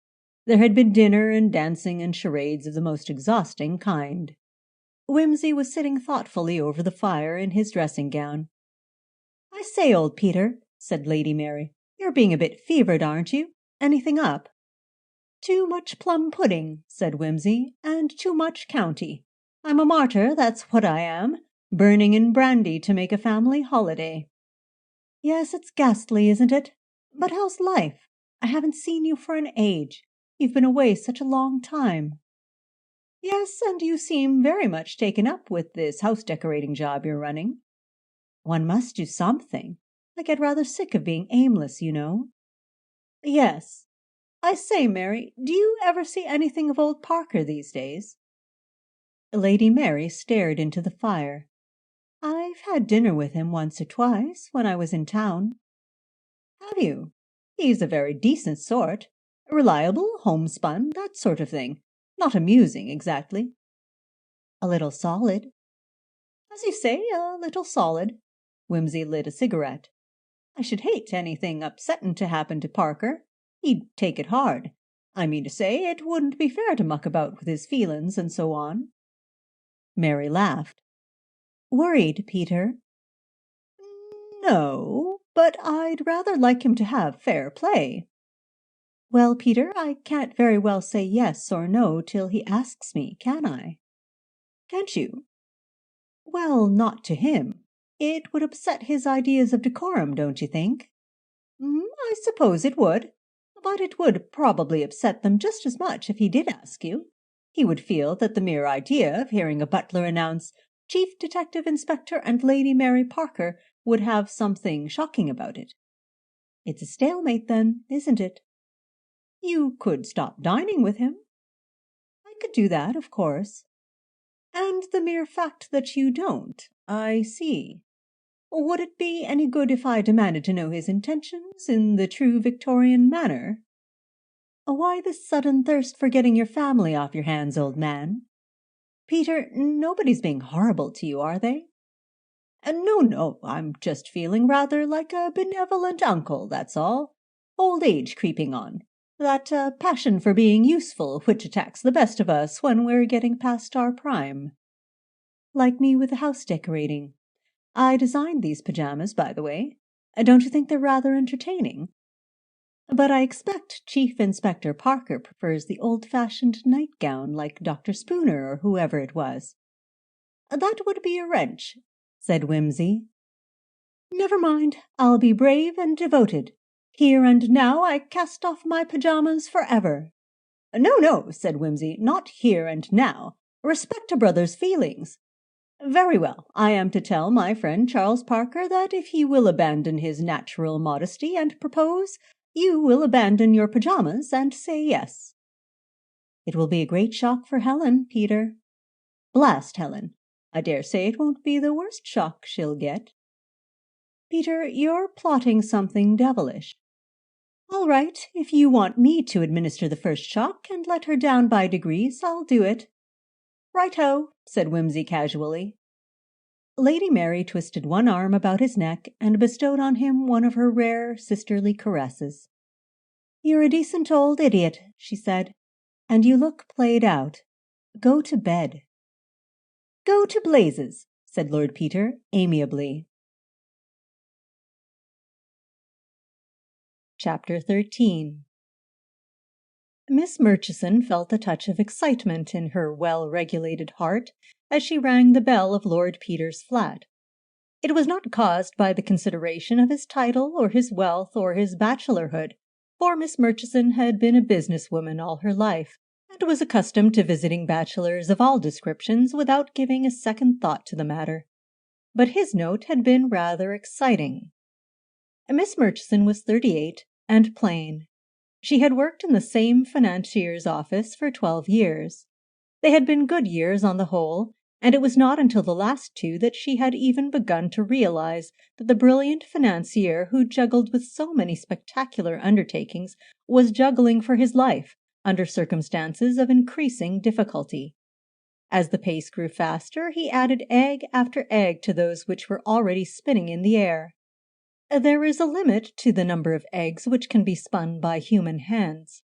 There had been dinner and dancing and charades of the most exhausting kind. Wimsey was sitting thoughtfully over the fire in his dressing-gown. I say, old Peter, said Lady Mary, you're being a bit fevered, aren't you? Anything up? Too much plum pudding, said Wimsey, and too much county. I'm a martyr, that's what I am, burning in brandy to make a family holiday. Yes, it's ghastly, isn't it? But how's life? I haven't seen you for an age. You've been away such a long time. Yes, and you seem very much taken up with this house-decorating job you're running. One must do something. I get rather sick of being aimless, you know. Yes. I say, Mary, do you ever see anything of old Parker these days? Lady Mary stared into the fire. I've had dinner with him once or twice when I was in town. Have you? He's a very decent sort. Reliable, homespun, that sort of thing. Not amusing, exactly. A little solid. As you say, a little solid. Wimsey lit a cigarette. I should hate anything upsettin' to happen to Parker. He'd take it hard. I mean to say, it wouldn't be fair to muck about with his feelin's and so on. Mary laughed. Worried, Peter? No, but I'd rather like him to have fair play. Well, Peter, I can't very well say yes or no till he asks me, can I? Can't you? Well, not to him. It would upset his ideas of decorum, don't you think? I suppose it would. But it would probably upset them just as much if he did ask you. He would feel that the mere idea of hearing a butler announce Chief Detective Inspector and Lady Mary Parker would have something shocking about it. It's a stalemate, then, isn't it? You could stop dining with him. I could do that, of course. And the mere fact that you don't, I see. Would it be any good if I demanded to know his intentions in the true Victorian manner? Why this sudden thirst for getting your family off your hands, old man? Peter, nobody's being horrible to you, are they? No, no, I'm just feeling rather like a benevolent uncle, that's all. Old age creeping on. That passion for being useful which attacks the best of us when we're getting past our prime. Like me with the house decorating. I designed these pajamas, by the way. Don't you think they're rather entertaining? But I expect Chief Inspector Parker prefers the old-fashioned nightgown like Dr. Spooner or whoever it was. That would be a wrench, said Wimsey. Never mind, I'll be brave and devoted. Here and now I cast off my pajamas forever. No, no, said Wimsey, not here and now. Respect a brother's feelings. Very well, I am to tell my friend Charles Parker that if he will abandon his natural modesty and propose, you will abandon your pajamas and say yes. It will be a great shock for Helen, Peter. Blast Helen. I dare say it won't be the worst shock she'll get. Peter, you're plotting something devilish. All right, if you want me to administer the first shock and let her down by degrees, I'll do it. Right-ho, said Wimsey casually. Lady Mary twisted one arm about his neck and bestowed on him one of her rare sisterly caresses. You're a decent old idiot, she said, and you look played out. Go to bed. Go to blazes, said Lord Peter amiably. Chapter 13. Miss Murchison felt a touch of excitement in her well-regulated heart as she rang the bell of Lord Peter's flat. It was not caused by the consideration of his title or his wealth or his bachelorhood, for Miss Murchison had been a businesswoman all her life, and was accustomed to visiting bachelors of all descriptions without giving a second thought to the matter. But his note had been rather exciting. Miss Murchison was 38 and plain. She had worked in the same financier's office for 12 years. They had been good years on the whole, and it was not until the last 2 that she had even begun to realize that the brilliant financier who juggled with so many spectacular undertakings was juggling for his life under circumstances of increasing difficulty. As the pace grew faster, he added egg after egg to those which were already spinning in the air. There is a limit to the number of eggs which can be spun by human hands.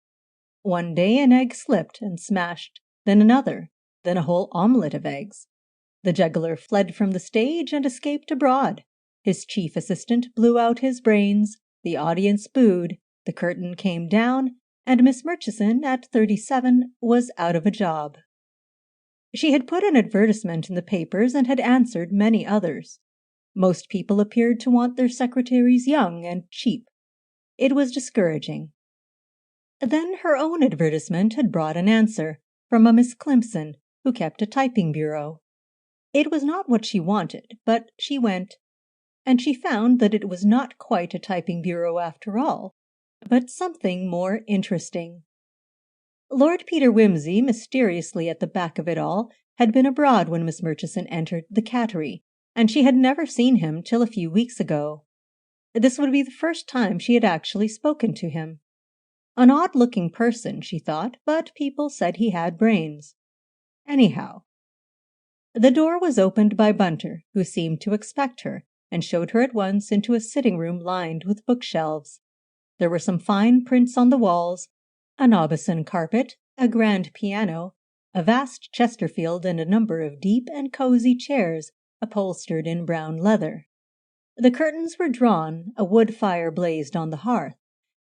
One day an egg slipped and smashed, then another, then a whole omelette of eggs. The juggler fled from the stage and escaped abroad. His chief assistant blew out his brains, the audience booed, the curtain came down, and Miss Murchison, at 37, was out of a job. She had put an advertisement in the papers and had answered many others. Most people appeared to want their secretaries young and cheap. It was discouraging. Then her own advertisement had brought an answer from a Miss Climpson, who kept a typing bureau. It was not what she wanted, but she went, and she found that it was not quite a typing bureau after all, but something more interesting. Lord Peter Wimsey, mysteriously at the back of it all, had been abroad when Miss Murchison entered the cattery, and she had never seen him till a few weeks ago. This would be the first time she had actually spoken to him. An odd-looking person, she thought, but people said he had brains. Anyhow. The door was opened by Bunter, who seemed to expect her, and showed her at once into a sitting-room lined with bookshelves. There were some fine prints on the walls, an Aubusson carpet, a grand piano, a vast Chesterfield, and a number of deep and cosy chairs upholstered in brown leather. The curtains were drawn, a wood fire blazed on the hearth,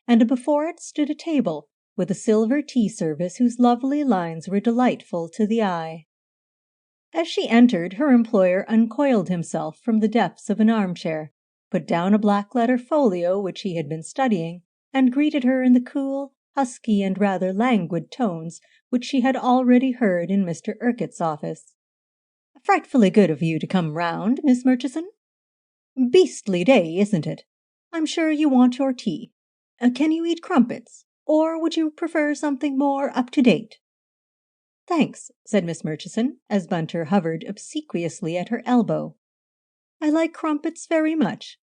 and before it stood a table with a silver tea service whose lovely lines were delightful to the eye. As she entered, her employer uncoiled himself from the depths of an armchair, put down a black-letter folio which he had been studying, and greeted her in the cool, husky, and rather languid tones which she had already heard in Mr. Urquhart's office. "Frightfully good of you to come round, Miss Murchison. Beastly day, isn't it? I'm sure you want your tea. Can you eat crumpets, or would you prefer something more up-to-date?" "Thanks," said Miss Murchison, as Bunter hovered obsequiously at her elbow. I like crumpets very much.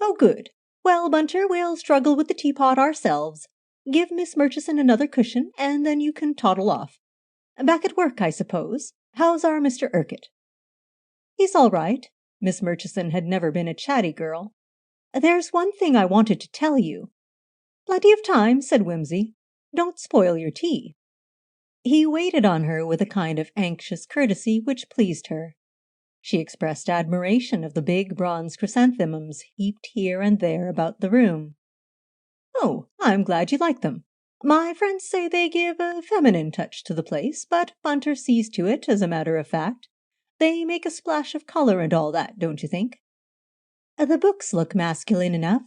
Oh, good. Well, Bunter, we'll struggle with the teapot ourselves. Give Miss Murchison another cushion, and then you can toddle off. Back at work, I suppose. How's our Mr. Urquhart? He's all right. Miss Murchison had never been a chatty girl. There's one thing I wanted to tell you. Plenty of time, said Wimsey. Don't spoil your tea. He waited on her with a kind of anxious courtesy which pleased her. She expressed admiration of the big bronze chrysanthemums heaped here and there about the room. Oh, I'm glad you like them. My friends say they give a feminine touch to the place, but Bunter sees to it as a matter of fact. They make a splash of color and all that, don't you think? The books look masculine enough.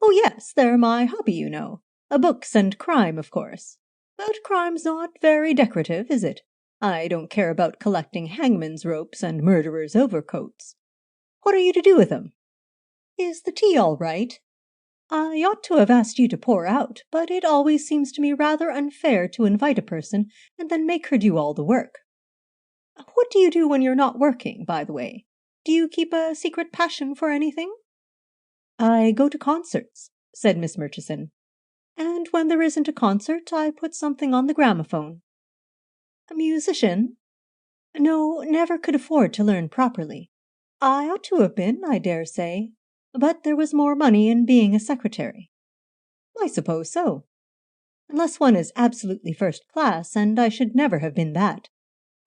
Oh, yes, they're my hobby, you know. Books and crime, of course. But crime's not very decorative, is it? I don't care about collecting hangman's ropes and murderers' overcoats. What are you to do with them? Is the tea all right? I ought to have asked you to pour out, but it always seems to me rather unfair to invite a person and then make her do all the work. What do you do when you're not working, by the way? Do you keep a secret passion for anything? I go to concerts, said Miss Murchison. And when there isn't a concert, I put something on the gramophone. A musician? No, never could afford to learn properly. I ought to have been, I dare say, but there was more money in being a secretary. I suppose so. Unless one is absolutely first class, and I should never have been that.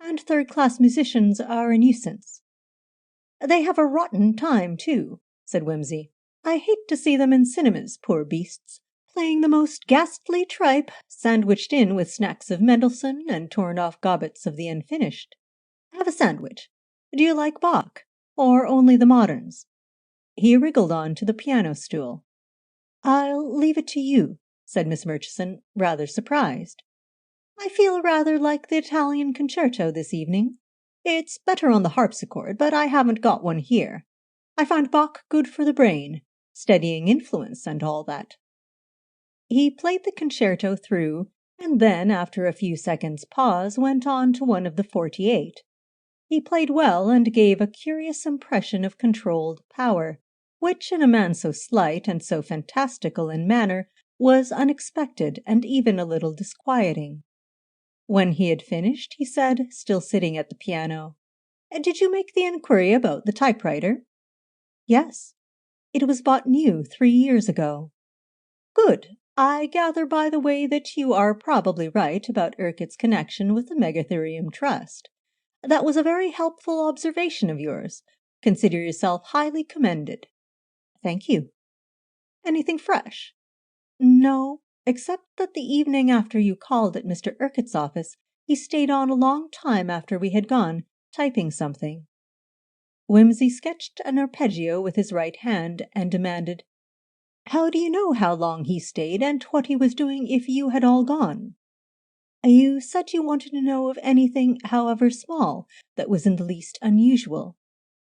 And third-class musicians are a nuisance. They have a rotten time, too, said Wimsey. I hate to see them in cinemas, poor beasts, playing the most ghastly tripe, sandwiched in with snacks of Mendelssohn and torn-off gobbets of the unfinished. Have a sandwich. Do you like Bach, or only the moderns? He wriggled on to the piano-stool. I'll leave it to you, said Miss Murchison, rather surprised. I feel rather like the Italian concerto this evening. It's better on the harpsichord, but I haven't got one here. I find Bach good for the brain, steadying influence and all that. He played the concerto through, and then, after a few seconds' pause, went on to one of the 48. He played well and gave a curious impression of controlled power, which, in a man so slight and so fantastical in manner, was unexpected and even a little disquieting. When he had finished, he said, still sitting at the piano, Did you make the inquiry about the typewriter? Yes. It was bought new 3 years ago. Good. I gather by the way that you are probably right about Urquhart's connection with the Megatherium Trust. That was a very helpful observation of yours. Consider yourself highly commended. Thank you. Anything fresh? No, except that the evening after you called at Mr. Urquhart's office, he stayed on a long time after we had gone, typing something. Wimsey sketched an arpeggio with his right hand and demanded, How do you know how long he stayed and what he was doing if you had all gone? You said you wanted to know of anything, however small, that was in the least unusual.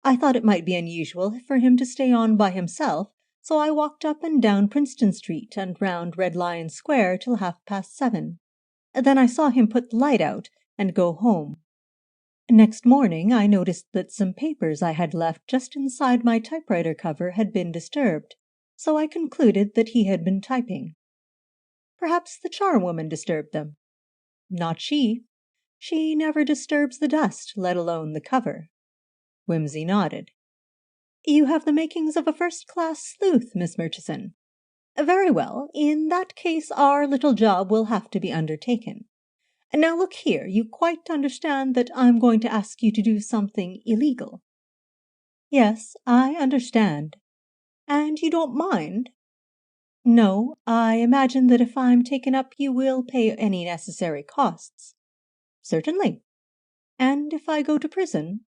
I thought it might be unusual for him to stay on by himself, so I walked up and down Princeton Street and round Red Lion Square till 7:30. Then I saw him put the light out and go home. Next morning I noticed that some papers I had left just inside my typewriter cover had been disturbed, so I concluded that he had been typing. Perhaps the charwoman disturbed them. Not she. She never disturbs the dust, let alone the cover. Wimsey nodded. You have the makings of a first-class sleuth, Miss Murchison. Very well. In that case our little job will have to be undertaken. Now look here, you quite understand that I'm going to ask you to do something illegal. Yes, I understand. And you don't mind? No, I imagine that if I'm taken up you will pay any necessary costs. Certainly. And if I go to prison?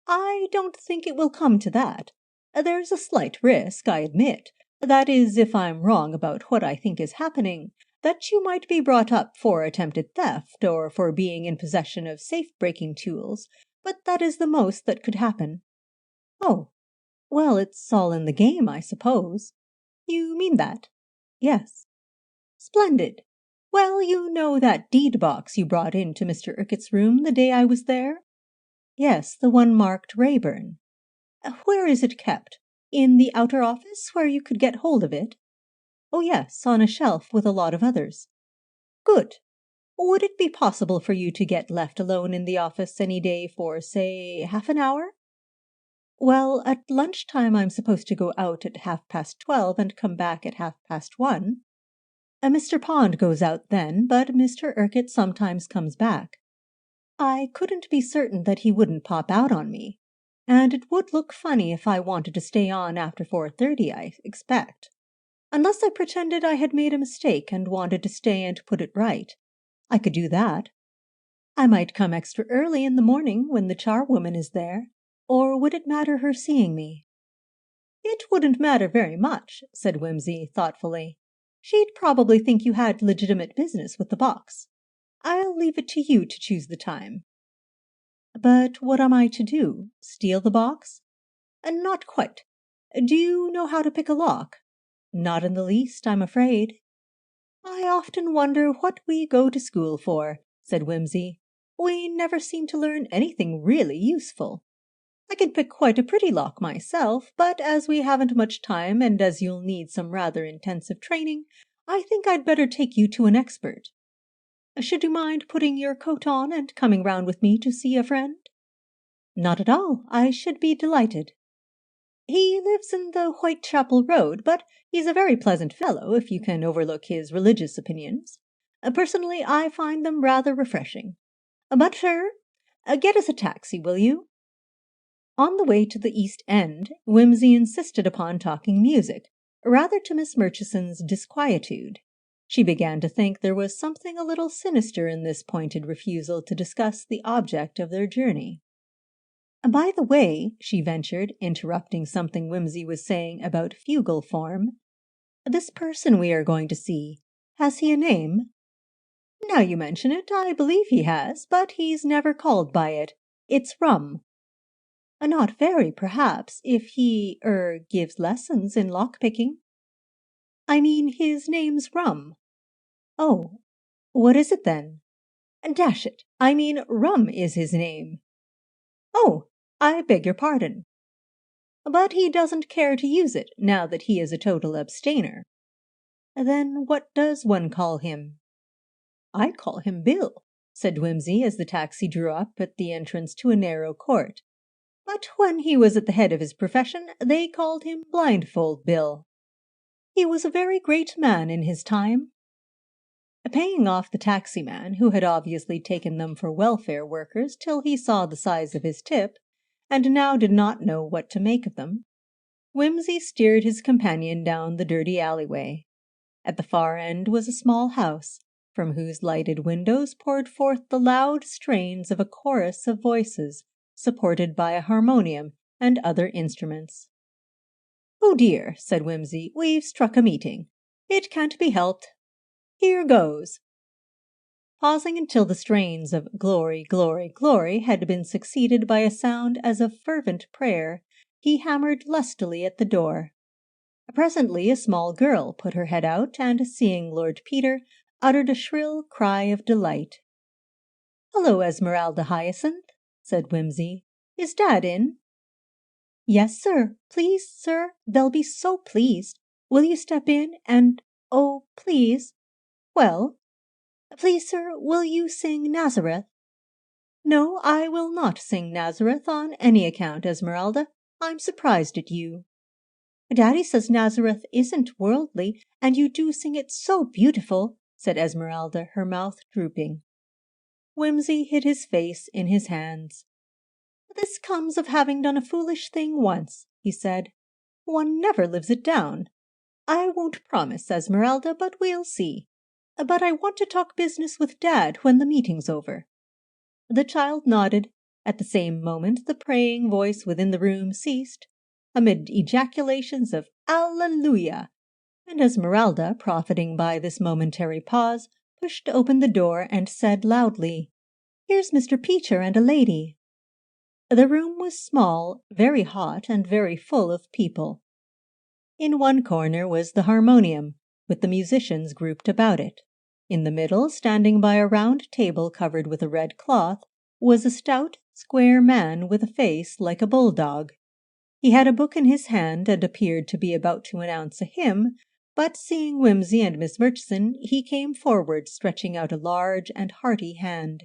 I don't think it will come to that. There's a slight risk, I admit. That is, if I'm wrong about what I think is happening, that you might be brought up for attempted theft or for being in possession of safe-breaking tools, but that is the most that could happen. Oh, well, it's all in the game, I suppose. You mean that? Yes. Splendid. Well, you know that deed box you brought into Mr. Urquhart's room the day I was there? Yes, the one marked Rayburn. Where is it kept? In the outer office, where you could get hold of it?" "Oh, yes, on a shelf with a lot of others." "Good. Would it be possible for you to get left alone in the office any day for, say, half an hour?" "Well, at lunchtime I'm supposed to go out at 12:30 and come back at 1:30. Mr. Pond goes out then, but Mr. Urquhart sometimes comes back. I couldn't be certain that he wouldn't pop out on me, and it would look funny if I wanted to stay on after 4:30, I expect. Unless I pretended I had made a mistake and wanted to stay and put it right. I could do that. I might come extra early in the morning when the charwoman is there, or would it matter her seeing me?" "It wouldn't matter very much," said Wimsey thoughtfully. "She'd probably think you had legitimate business with the box. I'll leave it to you to choose the time." "But what am I to do? Steal the box?" "Not quite. Do you know how to pick a lock?" "Not in the least, I'm afraid." "I often wonder what we go to school for," said Wimsey. "We never seem to learn anything really useful. I can pick quite a pretty lock myself, but as we haven't much time and as you'll need some rather intensive training, I think I'd better take you to an expert. Should you mind putting your coat on and coming round with me to see a friend?" "Not at all. I should be delighted." "He lives in the Whitechapel Road, but he's a very pleasant fellow if you can overlook his religious opinions. Personally, I find them rather refreshing. Bunter, get us a taxi, will you?" On the way to the East End, Wimsey insisted upon talking music, rather to Miss Murchison's disquietude. She began to think there was something a little sinister in this pointed refusal to discuss the object of their journey. "By the way," she ventured, interrupting something Wimsey was saying about fugal form, "this person we are going to see, has he a name?" "Now you mention it, I believe he has, but he's never called by it. It's Rum." "Not very, perhaps, if he gives lessons in lock-picking." "I mean his name's Rum." "Oh, what is it then?" "Dash it, I mean Rum is his name." "Oh, I beg your pardon." "But he doesn't care to use it, now that he is a total abstainer." "Then what does one call him?" "I'd call him Bill," said Wimsey as the taxi drew up at the entrance to a narrow court. "But when he was at the head of his profession, they called him Blindfold Bill. He was a very great man in his time." Paying off the taxi-man, who had obviously taken them for welfare workers till he saw the size of his tip, and now did not know what to make of them, Wimsey steered his companion down the dirty alleyway. At the far end was a small house, from whose lighted windows poured forth the loud strains of a chorus of voices, supported by a harmonium and other instruments. "Oh dear," said Wimsey, "we've struck a meeting. It can't be helped. Here goes." Pausing until the strains of Glory, Glory, Glory had been succeeded by a sound as of fervent prayer, he hammered lustily at the door. Presently a small girl put her head out and, seeing Lord Peter, uttered a shrill cry of delight. "Hello, Esmeralda Hyacinth," said Wimsey. "Is Dad in?" "Yes, sir. Please, sir, they'll be so pleased. Will you step in and, oh, please." "Well?" "Please, sir, will you sing Nazareth?" "No, I will not sing Nazareth on any account, Esmeralda. I'm surprised at you." "Daddy says Nazareth isn't worldly, and you do sing it so beautiful," said Esmeralda, her mouth drooping. Wimsey hid his face in his hands. "This comes of having done a foolish thing once," he said. "One never lives it down. I won't promise, Esmeralda, but we'll see. But I want to talk business with Dad when the meeting's over." The child nodded. At the same moment the praying voice within the room ceased, amid ejaculations of "Alleluia!" and Esmeralda, profiting by this momentary pause, pushed open the door and said loudly, "Here's Mr. Peter and a lady." The room was small, very hot, and very full of people. In one corner was the harmonium, with the musicians grouped about it. In the middle, standing by a round table covered with a red cloth, was a stout, square man with a face like a bulldog. He had a book in his hand and appeared to be about to announce a hymn, but seeing Wimsey and Miss Murchison, he came forward, stretching out a large and hearty hand.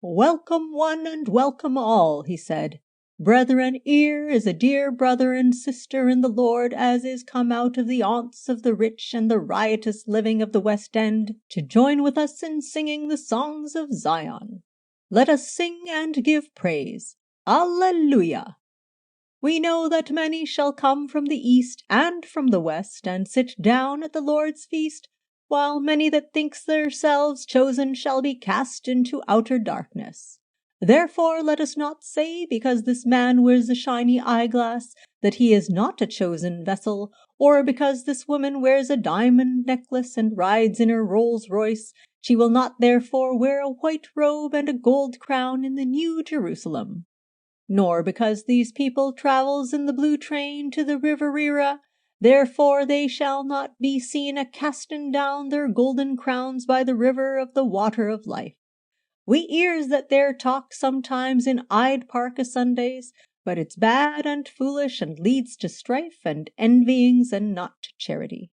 "Welcome one and welcome all," he said. "Brethren, here is a dear brother and sister in the Lord as is come out of the haunts of the rich and the riotous living of the West End to join with us in singing the songs of Zion. Let us sing and give praise. Alleluia! We know that many shall come from the east and from the west and sit down at the Lord's feast, while many that thinks themselves chosen shall be cast into outer darkness. Therefore let us not say, because this man wears a shiny eyeglass, that he is not a chosen vessel, or because this woman wears a diamond necklace and rides in her Rolls Royce, she will not therefore wear a white robe and a gold crown in the New Jerusalem. Nor because these people travels in the blue train to the Riverera, therefore they shall not be seen a-casting down their golden crowns by the river of the water of life. We hears that there talk sometimes in Hyde Park o' Sundays, but it's bad and foolish and leads to strife and envyings and not to charity.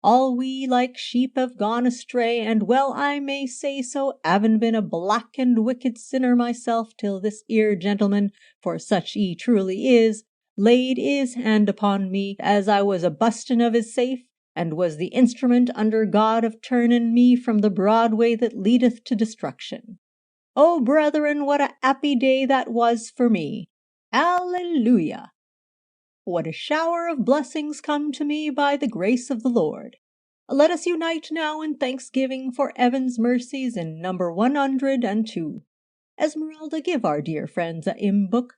All we like sheep have gone astray, and well I may say so, havin' been a black and wicked sinner myself till this 'ere gentleman, for such he truly is, laid his hand upon me as I was a bustin' of his safe, and was the instrument under God of turnin' me from the broad way that leadeth to destruction. Oh, brethren, what a happy day that was for me! Alleluia! What a shower of blessings come to me by the grace of the Lord. Let us unite now in thanksgiving for Evan's mercies in number 102. Esmeralda, give our dear friends a hymn book.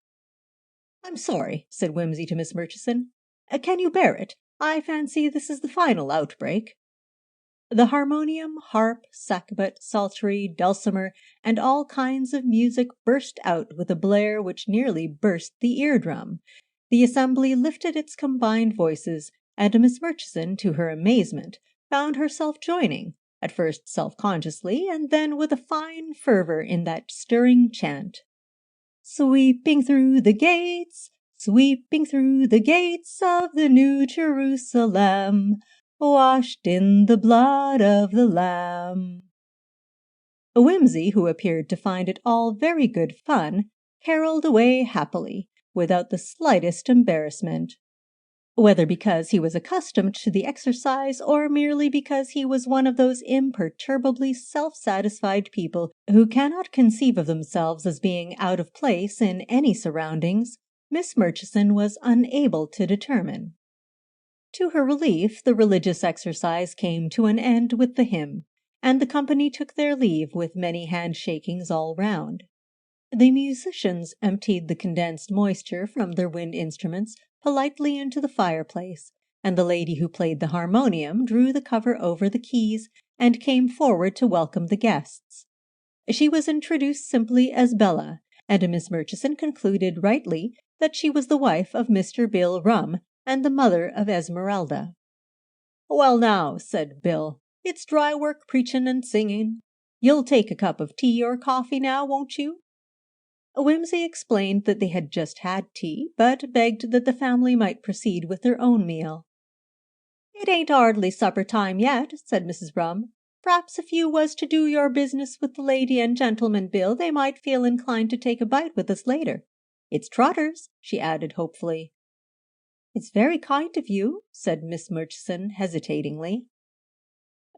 I'm sorry, said Wimsey to Miss Murchison. Can you bear it? I fancy this is the final outbreak. The harmonium, harp, sackbut, psaltery, dulcimer, and all kinds of music burst out with a blare which nearly burst the eardrum. The assembly lifted its combined voices, and Miss Murchison, to her amazement, found herself joining, at first self-consciously, and then with a fine fervor in that stirring chant. Sweeping through the gates of the New Jerusalem, washed in the blood of the Lamb. Wimsey, who appeared to find it all very good fun, caroled away happily, without the slightest embarrassment. Whether because he was accustomed to the exercise, or merely because he was one of those imperturbably self-satisfied people who cannot conceive of themselves as being out of place in any surroundings, Miss Murchison was unable to determine. To her relief, the religious exercise came to an end with the hymn, and the company took their leave with many handshakings all round. The musicians emptied the condensed moisture from their wind instruments politely into the fireplace, and the lady who played the harmonium drew the cover over the keys and came forward to welcome the guests. She was introduced simply as Bella, and Miss Murchison concluded rightly that she was the wife of Mr. Bill Rum and the mother of Esmeralda. "Well now," said Bill, "it's dry work preachin' and singing. You'll take a cup of tea or coffee now, won't you?" Wimsey explained that they had just had tea, but begged that the family might proceed with their own meal. "It ain't hardly supper time yet," said Mrs. Rum. "P'raps if you was to do your business with the lady and gentleman, Bill, they might feel inclined to take a bite with us later. It's Trotters," she added hopefully. "It's very kind of you," said Miss Murchison hesitatingly.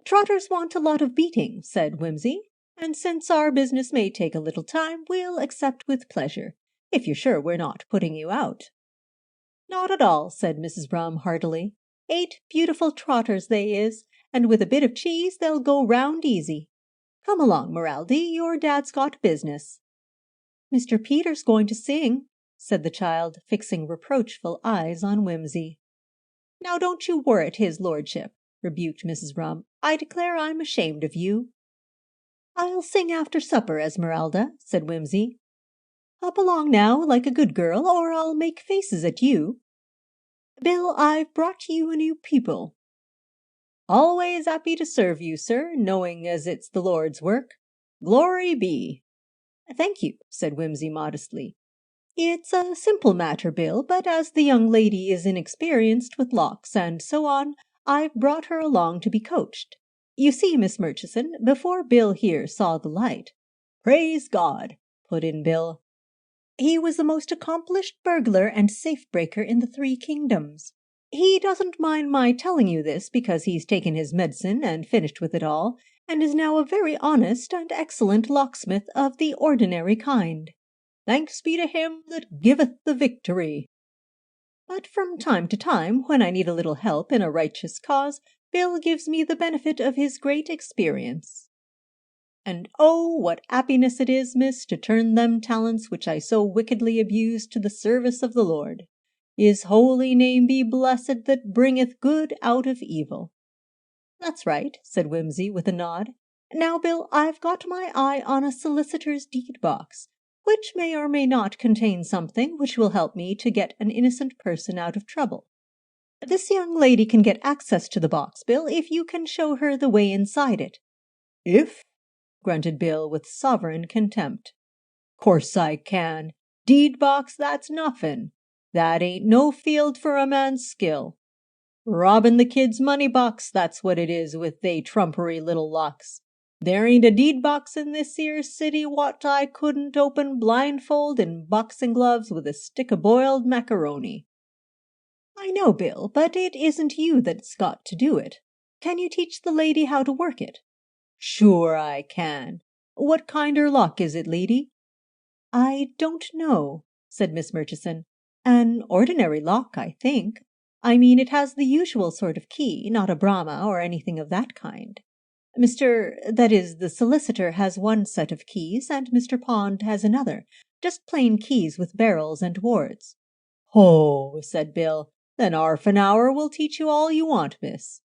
"Trotters want a lot of beating," said Wimsey, "and since our business may take a little time, we'll accept with pleasure, if you're sure we're not putting you out." "Not at all," said Mrs. Rum heartily. "8 beautiful trotters they is, and with a bit of cheese they'll go round easy. Come along, Moraldy, your dad's got business." "Mr. Peter's going to sing," said the child, fixing reproachful eyes on Wimsey. "Now don't you worrit his lordship," rebuked Mrs. Rum. "I declare I'm ashamed of you." "I'll sing after supper, Esmeralda," said Wimsey. "Hop along now, like a good girl, or I'll make faces at you. Bill, I've brought you a new pupil." "Always happy to serve you, sir, knowing as it's the Lord's work. Glory be." "Thank you," said Wimsey modestly. It's a simple matter, Bill, but as the young lady is inexperienced with locks and so on, I've brought her along to be coached. You see, Miss Murchison, before Bill here saw the light—" "Praise God!" put in Bill. "He was the most accomplished burglar and safe-breaker in the 3 kingdoms. He doesn't mind my telling you this because he's taken his medicine and finished with it all, and is now a very honest and excellent locksmith of the ordinary kind. Thanks be to him that giveth the victory. But from time to time, when I need a little help in a righteous cause, Bill gives me the benefit of his great experience. And oh, what happiness it is, miss, to turn them talents which I so wickedly abused to the service of the Lord. His holy name be blessed that bringeth good out of evil." "That's right," said Wimsey with a nod. "Now, Bill, I've got my eye on a solicitor's deed box, which may or may not contain something which will help me to get an innocent person out of trouble. This young lady can get access to the box, Bill, if you can show her the way inside it." "If?" grunted Bill with sovereign contempt. "Course I can. Deed box, that's nothing. That ain't no field for a man's skill. Robbin' the kid's money box, that's what it is with they trumpery little locks. There ain't a deed box in this 'ere city wot I couldn't open blindfold in boxing gloves with a stick of boiled macaroni." "I know, Bill, but it isn't you that's got to do it. Can you teach the lady how to work it?" "Sure I can. What kinder lock is it, lady?" "I don't know," said Miss Murchison. "An ordinary lock, I think. I mean, it has the usual sort of key, not a Brahma or anything of that kind. That is, the solicitor has one set of keys, and Mr. Pond has another, just plain keys with barrels and wards." "Ho!" said Bill. "Then 'arf an hour will teach you all you want, miss."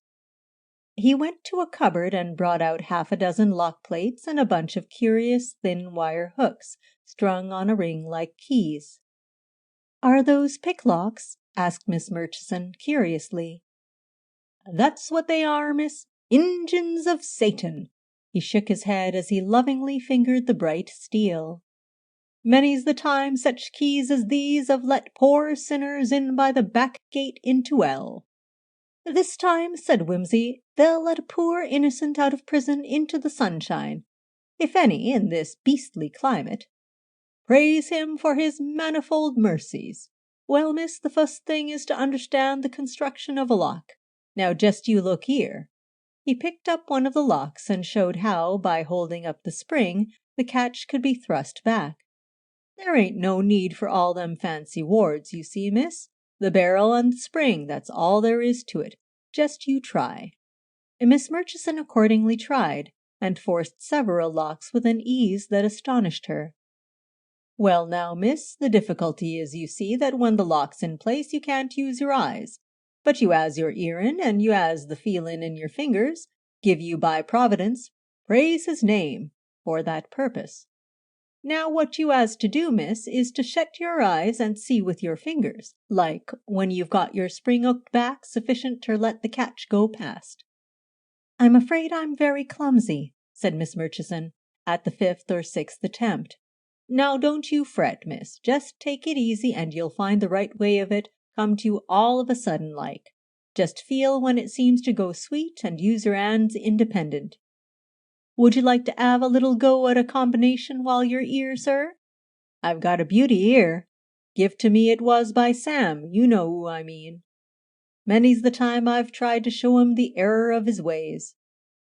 He went to a cupboard and brought out 6 lock plates and a bunch of curious thin wire hooks strung on a ring like keys. "Are those picklocks?" asked Miss Murchison curiously. "That's what they are, miss. Injuns of Satan." He shook his head as he lovingly fingered the bright steel. "Many's the time such keys as these have let poor sinners in by the back gate into hell." "This time," said Wimsey, "they'll let a poor innocent out of prison into the sunshine, if any, in this beastly climate." "Praise him for his manifold mercies. Well, miss, the fust thing is to understand the construction of a lock. Now, just you look here." He picked up one of the locks and showed how, by holding up the spring, the catch could be thrust back. "There ain't no need for all them fancy wards, you see, miss. The barrel and the spring, that's all there is to it. Just you try." Miss Murchison accordingly tried, and forced several locks with an ease that astonished her. "Well now, miss, the difficulty is, you see, that when the lock's in place you can't use your eyes. But you has your earin' and you has the feelin' in your fingers, give you by Providence, praise his name, for that purpose. Now what you has to do, miss, is to shut your eyes and see with your fingers, like when you've got your spring hooked back sufficient to let the catch go past." "I'm afraid I'm very clumsy," said Miss Murchison, at the 5th or 6th attempt. "Now don't you fret, miss. Just take it easy and you'll find the right way of it come to you all of a sudden like. Just feel when it seems to go sweet and use your 'ands independent. Would you like to 'ave a little go at a combination while you're 'ere, sir? I've got a beauty 'ere. Give to me it was by Sam, you know who I mean. Many's the time I've tried to show him the error of his ways.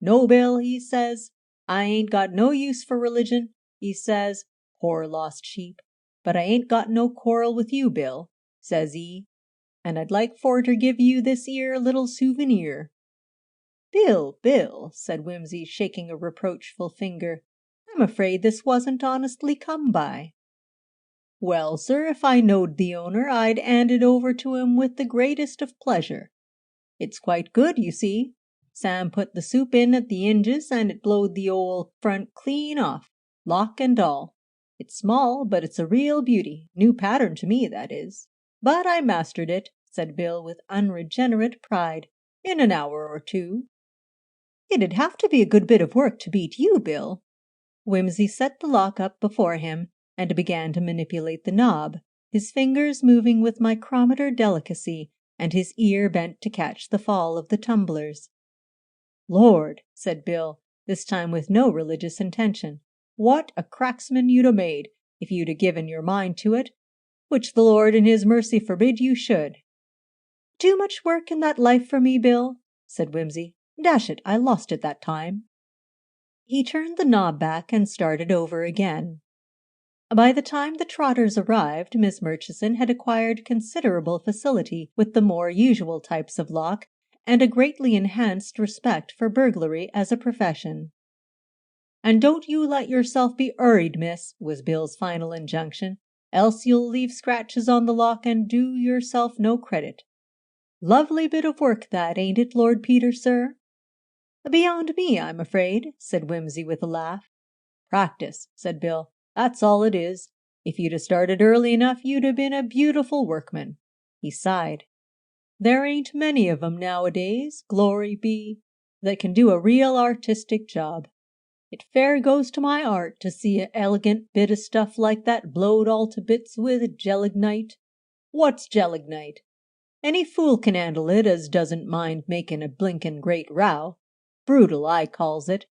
'No, Bill,' he says, 'I ain't got no use for religion,' he says, poor lost sheep, 'but I ain't got no quarrel with you, Bill,' says he, 'and I'd like for to give you this 'ere little souvenir.'" Bill," said Wimsey, shaking a reproachful finger, "I'm afraid this wasn't honestly come by." "Well, sir, if I knowed the owner, I'd 'and it over to him with the greatest of pleasure. It's quite good, you see. Sam put the soup in at the hinges, and it blowed the ole front clean off, lock and all. It's small, but it's a real beauty, new pattern to me, that is. But I mastered it," said Bill with unregenerate pride, "in an hour or 2. "It'd have to be a good bit of work to beat you, Bill." Wimsey set the lock up before him and began to manipulate the knob, his fingers moving with micrometer delicacy and his ear bent to catch the fall of the tumblers. "Lord," said Bill, this time with no religious intention, "what a cracksman you'd 'a' made if you'd 'a' given your mind to it, which the Lord in his mercy forbid you should." "Too much work in that life for me, Bill," said Wimsey. "Dash it, I lost it that time." He turned the knob back and started over again. By the time the Trotters arrived, Miss Murchison had acquired considerable facility with the more usual types of lock and a greatly enhanced respect for burglary as a profession. "And don't you let yourself be 'urried, miss," was Bill's final injunction, "else you'll leave scratches on the lock and do yourself no credit. Lovely bit of work that, ain't it, Lord Peter, sir?" "Beyond me, I'm afraid," said Wimsey with a laugh. "Practice," said Bill. "That's all it is. If you'd 'a' started early enough, you'd 'a' been a beautiful workman." He sighed. "There ain't many of 'em nowadays, glory be, that can do a real artistic job. It fair goes to my 'art to see a elegant bit of stuff like that blowed all to bits with gelignite. What's gelignite? Any fool can 'andle it as doesn't mind making a blinkin' great row. Brutal, I calls it."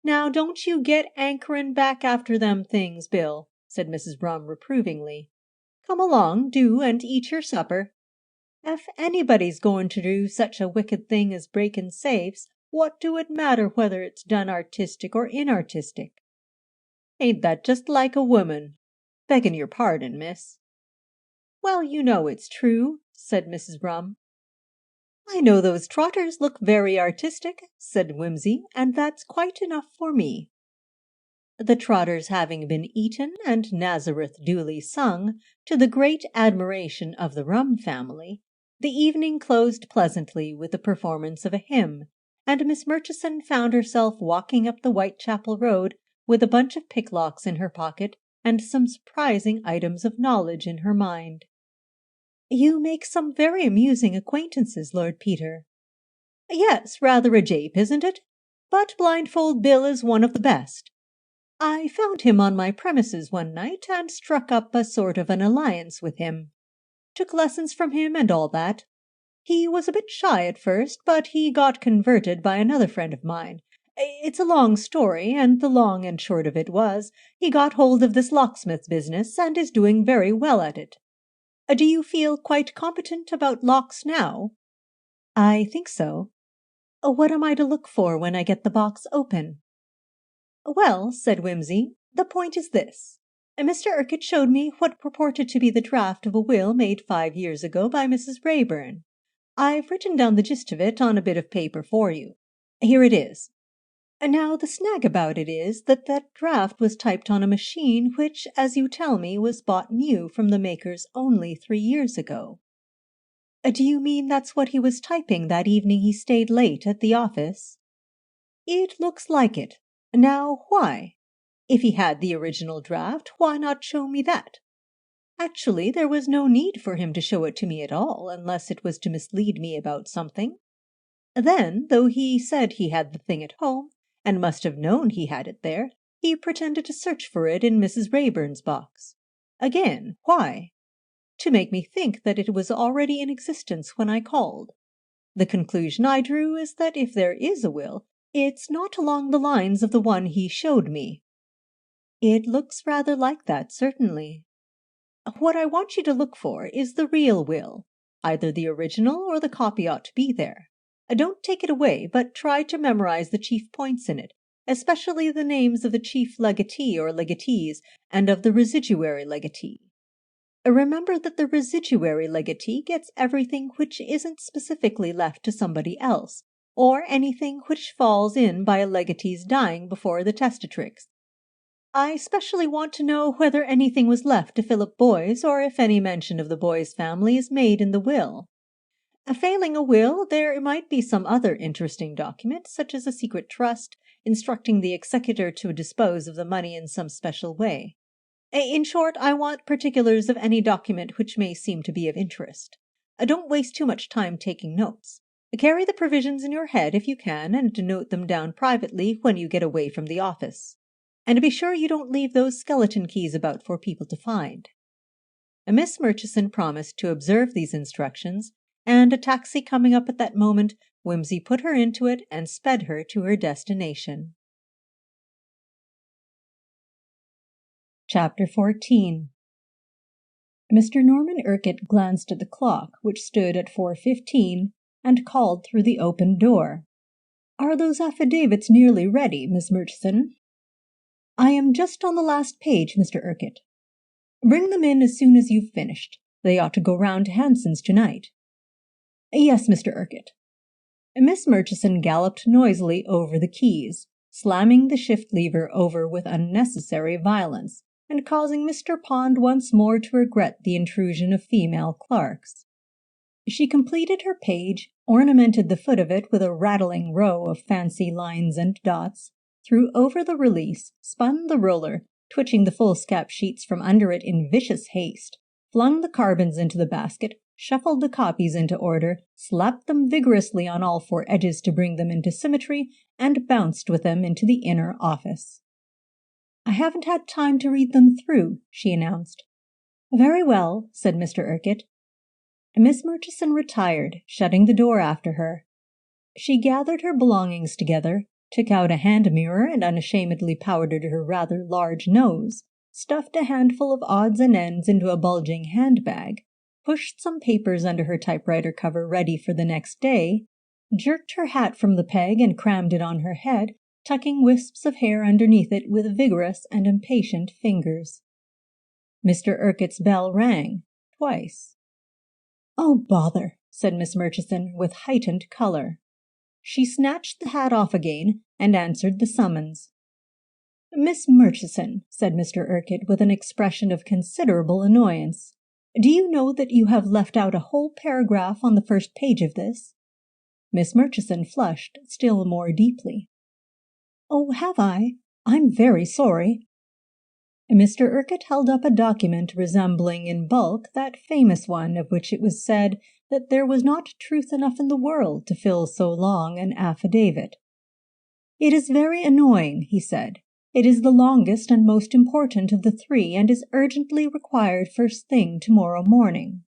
"Now don't you get 'ankerin' back after them things, Bill," said Mrs. Brum reprovingly. "Come along, do, and eat your supper. If anybody's goin' to do such a wicked thing as breakin' safes, what do it matter whether it's done artistic or inartistic? Ain't that just like a woman? Beggin' your pardon, miss." "Well, you know it's true," said Mrs. Brum. "I know those Trotters look very artistic," said Wimsey, "and that's quite enough for me." The Trotters having been eaten and Nazareth duly sung, to the great admiration of the Rum family, the evening closed pleasantly with the performance of a hymn, and Miss Murchison found herself walking up the Whitechapel Road with a bunch of picklocks in her pocket and some surprising items of knowledge in her mind. "You make some very amusing acquaintances, Lord Peter." "Yes, rather a jape, isn't it? But Blindfold Bill is one of the best. I found him on my premises one night and struck up a sort of an alliance with him. Took lessons from him and all that. He was a bit shy at first, but he got converted by another friend of mine. It's a long story, and the long and short of it was, he got hold of this locksmith business and is doing very well at it. Do you feel quite competent about locks now?" "I think so. What am I to look for when I get the box open?" "Well," said Wimsey, "the point is this. Mr. Urquhart showed me what purported to be the draft of a will made 5 years ago by Mrs. Raeburn. I've written down the gist of it on a bit of paper for you. Here it is. Now, the snag about it is that that draft was typed on a machine which, as you tell me, was bought new from the makers only 3 years ago." "Do you mean that's what he was typing that evening he stayed late at the office?" "It looks like it. Now, why? If he had the original draft, why not show me that? Actually, there was no need for him to show it to me at all, unless it was to mislead me about something. Then, though he said he had the thing at home, and must have known he had it there, he pretended to search for it in Mrs. Raeburn's box. Again, why? To make me think that it was already in existence when I called. The conclusion I drew is that if there is a will, it's not along the lines of the one he showed me." "It looks rather like that, certainly." "What I want you to look for is the real will. Either the original or the copy ought to be there. Don't take it away, but try to memorize the chief points in it, especially the names of the chief legatee or legatees and of the residuary legatee. Remember that the residuary legatee gets everything which isn't specifically left to somebody else, or anything which falls in by a legatee's dying before the testatrix. I specially want to know whether anything was left to Philip Boyes, or if any mention of the Boyes family is made in the will. Failing a will, there might be some other interesting document, such as a secret trust, instructing the executor to dispose of the money in some special way. In short, I want particulars of any document which may seem to be of interest. Don't waste too much time taking notes. Carry the provisions in your head if you can, and note them down privately when you get away from the office. And be sure you don't leave those skeleton keys about for people to find." Miss Murchison promised to observe these instructions, and a taxi coming up at that moment, Wimsey put her into it and sped her to her destination. Chapter 14. Mr. Norman Urquhart glanced at the clock, which stood at 4:15, and called through the open door. "Are those affidavits nearly ready, Miss Murchison?" "I am just on the last page, Mr. Urquhart." "Bring them in as soon as you've finished. They ought to go round to Hanson's tonight." "Yes, Mr. Urquhart." Miss Murchison galloped noisily over the keys, slamming the shift lever over with unnecessary violence, and causing Mr. Pond once more to regret the intrusion of female clerks. She completed her page, ornamented the foot of it with a rattling row of fancy lines and dots, threw over the release, spun the roller, twitching the foolscap sheets from under it in vicious haste, flung the carbons into the basket, shuffled the copies into order, slapped them vigorously on all four edges to bring them into symmetry, and bounced with them into the inner office. "I haven't had time to read them through," she announced. "Very well," said Mr. Urquhart. Miss Murchison retired, shutting the door after her. She gathered her belongings together, took out a hand mirror and unashamedly powdered her rather large nose, stuffed a handful of odds and ends into a bulging handbag, pushed some papers under her typewriter cover ready for the next day, jerked her hat from the peg and crammed it on her head, tucking wisps of hair underneath it with vigorous and impatient fingers. Mr. Urquhart's bell rang twice. "Oh, bother," said Miss Murchison, with heightened color. She snatched the hat off again and answered the summons. "Miss Murchison," said Mr. Urquhart, with an expression of considerable annoyance, "do you know that you have left out a whole paragraph on the first page of this?" Miss Murchison flushed still more deeply. "Oh, have I? I'm very sorry." Mr. Urquhart held up a document resembling in bulk that famous one of which it was said that there was not truth enough in the world to fill so long an affidavit. "It is very annoying," he said. "It is the longest and most important of the three and is urgently required first thing tomorrow morning."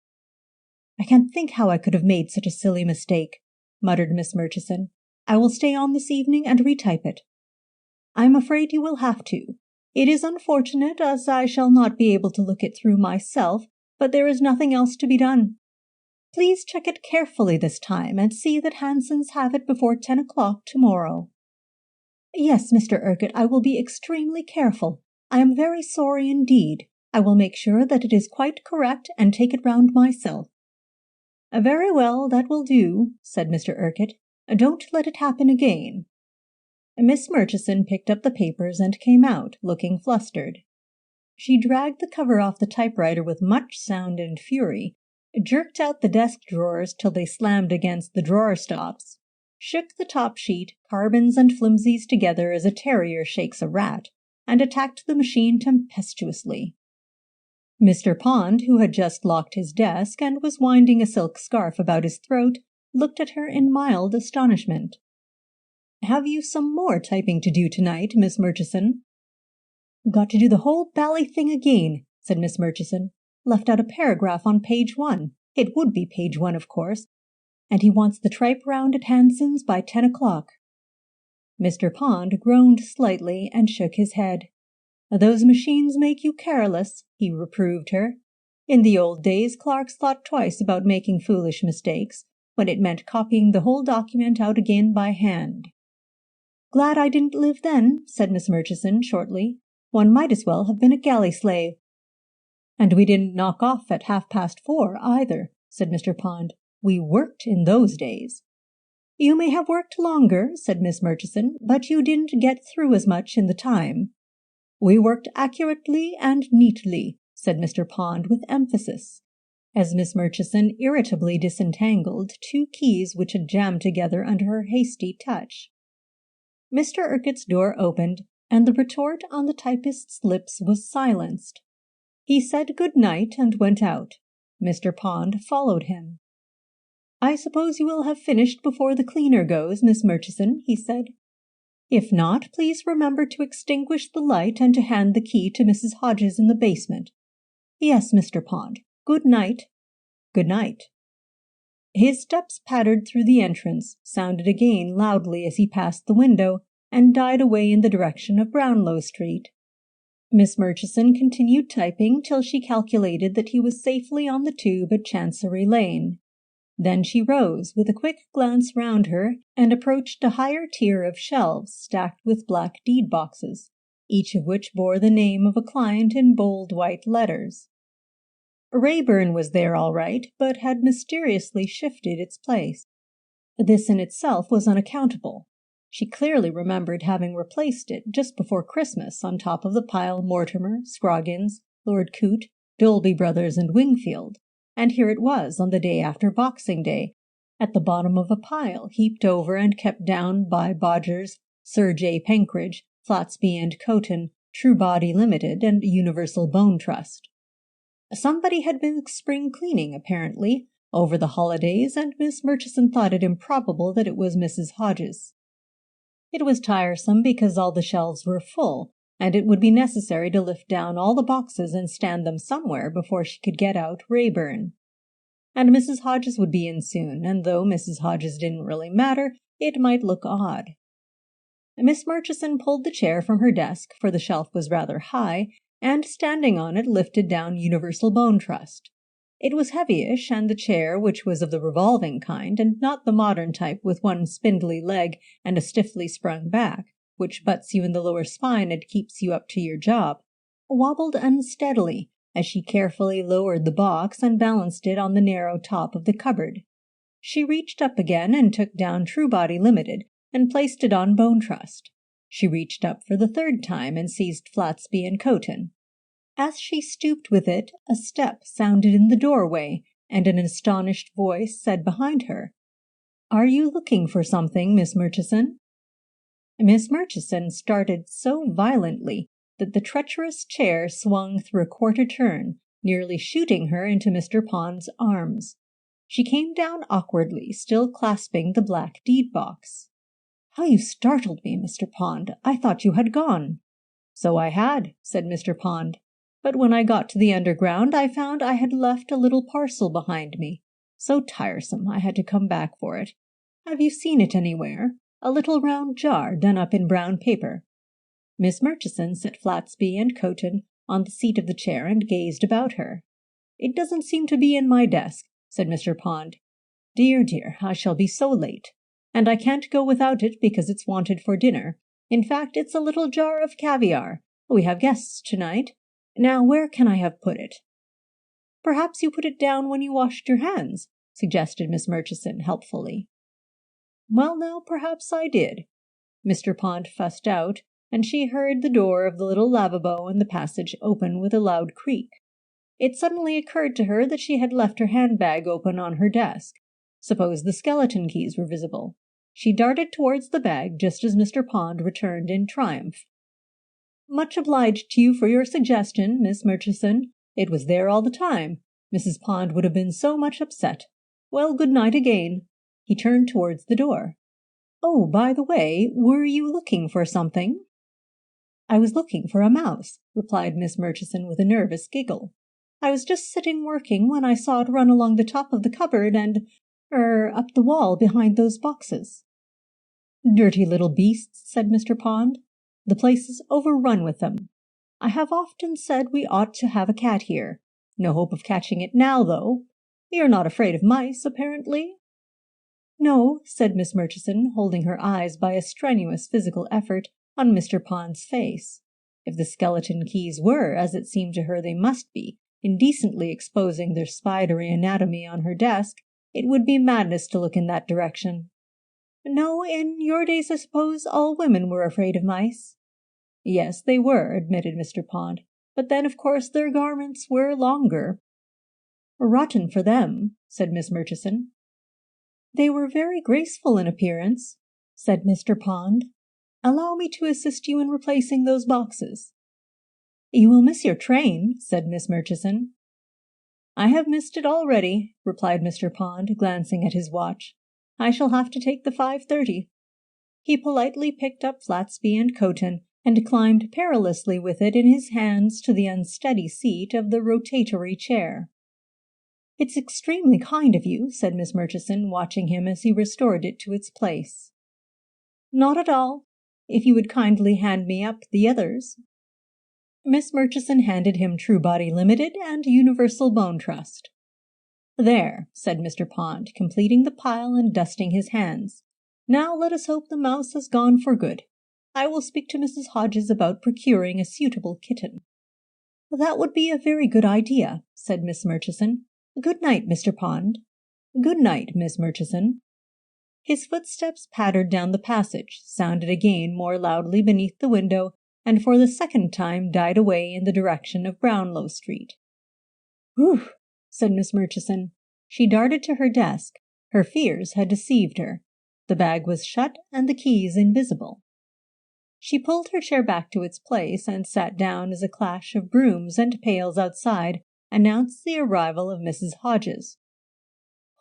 "I can't think how I could have made such a silly mistake," muttered Miss Murchison. "I will stay on this evening and retype it." "I'm afraid you will have to. It is unfortunate, as I shall not be able to look it through myself, but there is nothing else to be done. Please check it carefully this time and see that Hanson's have it before 10 o'clock tomorrow." "Yes, Mr. Urquhart, I will be extremely careful. I am very sorry indeed. I will make sure that it is quite correct and take it round myself." "Very well, that will do," said Mr. Urquhart. "Don't let it happen again." Miss Murchison picked up the papers and came out, looking flustered. She dragged the cover off the typewriter with much sound and fury, jerked out the desk drawers till they slammed against the drawer stops, shook the top sheet, carbons and flimsies together as a terrier shakes a rat, and attacked the machine tempestuously. Mr. Pond, who had just locked his desk and was winding a silk scarf about his throat, looked at her in mild astonishment. "Have you some more typing to do tonight, Miss Murchison?" "Got to do the whole bally thing again," said Miss Murchison. "Left out a paragraph on page 1. It would be page 1, of course. And he wants the tripe round at Hanson's by 10 o'clock. Mr. Pond groaned slightly and shook his head. "Those machines make you careless," he reproved her. "In the old days, clerks thought twice about making foolish mistakes, when it meant copying the whole document out again by hand." "Glad I didn't live then," said Miss Murchison shortly. "One might as well have been a galley slave." "And we didn't knock off at 4:30 either," said Mr. Pond. "We worked in those days." "You may have worked longer," said Miss Murchison, "but you didn't get through as much in the time." "We worked accurately and neatly," said Mr. Pond with emphasis, as Miss Murchison irritably disentangled two keys which had jammed together under her hasty touch. Mr. Urquhart's door opened, and the retort on the typist's lips was silenced. He said good night and went out. Mr. Pond followed him. "I suppose you will have finished before the cleaner goes, Miss Murchison," he said. "If not, please remember to extinguish the light and to hand the key to Mrs. Hodges in the basement." "Yes, Mr. Pond. Good night." "Good night." His steps pattered through the entrance, sounded again loudly as he passed the window, and died away in the direction of Brownlow Street. Miss Murchison continued typing till she calculated that he was safely on the tube at Chancery Lane. Then she rose with a quick glance round her and approached a higher tier of shelves stacked with black deed boxes, each of which bore the name of a client in bold white letters. Raeburn was there all right, but had mysteriously shifted its place. This in itself was unaccountable. She clearly remembered having replaced it just before Christmas on top of the pile Mortimer, Scroggins, Lord Coote, Dolby Brothers, and Wingfield, and here it was on the day after Boxing Day, at the bottom of a pile heaped over and kept down by Bodgers, Sir J. Penkridge, Flatsby and Coton, Truebody Limited, and Universal Bone Trust. Somebody had been spring cleaning, apparently, over the holidays, and Miss Murchison thought it improbable that it was Mrs. Hodges. It was tiresome because all the shelves were full, and it would be necessary to lift down all the boxes and stand them somewhere before she could get out Raeburn. And Mrs. Hodges would be in soon, and though Mrs. Hodges didn't really matter, it might look odd. Miss Murchison pulled the chair from her desk, for the shelf was rather high, and standing on it lifted down Universal Bone Trust. It was heavyish, and the chair, which was of the revolving kind, and not the modern type with one spindly leg and a stiffly sprung back, which butts you in the lower spine and keeps you up to your job, wobbled unsteadily as she carefully lowered the box and balanced it on the narrow top of the cupboard. She reached up again and took down Truebody Limited and placed it on Bone Trust. She reached up for the third time and seized Flatsby and Coton. As she stooped with it, a step sounded in the doorway, and an astonished voice said behind her, "Are you looking for something, Miss Murchison?" Miss Murchison started so violently that the treacherous chair swung through a quarter turn, nearly shooting her into Mr. Pond's arms. She came down awkwardly, still clasping the black deed box. "How you startled me, Mr. Pond! I thought you had gone." "So I had," said Mr. Pond. "But when I got to the underground, I found I had left a little parcel behind me. So tiresome, I had to come back for it. Have you seen it anywhere? A little round jar done up in brown paper." Miss Murchison set Flatsby and Coton on the seat of the chair and gazed about her. "It doesn't seem to be in my desk," said Mr. Pond. "Dear, dear, I shall be so late. And I can't go without it because it's wanted for dinner. In fact, it's a little jar of caviar. We have guests tonight. Now, where can I have put it?" "Perhaps you put it down when you washed your hands," suggested Miss Murchison helpfully. "Well, now, perhaps I did." Mr. Pond fussed out, and she heard the door of the little lavabo in the passage open with a loud creak. It suddenly occurred to her that she had left her handbag open on her desk. Suppose the skeleton keys were visible. She darted towards the bag just as Mr. Pond returned in triumph. "Much obliged to you for your suggestion, Miss Murchison. It was there all the time. Mrs. Pond would have been so much upset. Well, good night again." He turned towards the door. "Oh, by the way, were you looking for something?" "I was looking for a mouse," replied Miss Murchison with a nervous giggle. "I was just sitting working when I saw it run along the top of the cupboard and, up the wall behind those boxes." "Dirty little beasts," said Mr. Pond. "The place is overrun with them. I have often said we ought to have a cat here. No hope of catching it now, though. You're not afraid of mice, apparently?" "No," said Miss Murchison, holding her eyes by a strenuous physical effort on Mr. Pond's face. If the skeleton keys were, as it seemed to her they must be, indecently exposing their spidery anatomy on her desk, it would be madness to look in that direction. "No, in your days I suppose all women were afraid of mice." "Yes, they were," admitted Mr. Pond. "But then, of course, their garments were longer." "Rotten for them," said Miss Murchison. "They were very graceful in appearance," said Mr. Pond. "Allow me to assist you in replacing those boxes." "You will miss your train," said Miss Murchison. "I have missed it already," replied Mr. Pond, glancing at his watch. "I shall have to take the 5:30. He politely picked up Flatsby and Coton and climbed perilously with it in his hands to the unsteady seat of the rotatory chair. "It's extremely kind of you," said Miss Murchison, watching him as he restored it to its place. "Not at all, if you would kindly hand me up the others." Miss Murchison handed him Truebody Limited and Universal Bone Trust. "There," said Mr. Pond, completing the pile and dusting his hands. "Now let us hope the mouse has gone for good. I will speak to Mrs. Hodges about procuring a suitable kitten." "That would be a very good idea," said Miss Murchison. "Good night, Mr. Pond." "Good night, Miss Murchison." His footsteps pattered down the passage, sounded again more loudly beneath the window, and for the second time died away in the direction of Brownlow Street. "Whew!" said Miss Murchison. She darted to her desk. Her fears had deceived her. The bag was shut and the keys invisible. She pulled her chair back to its place and sat down as a clash of brooms and pails outside announced the arrival of Mrs. Hodges.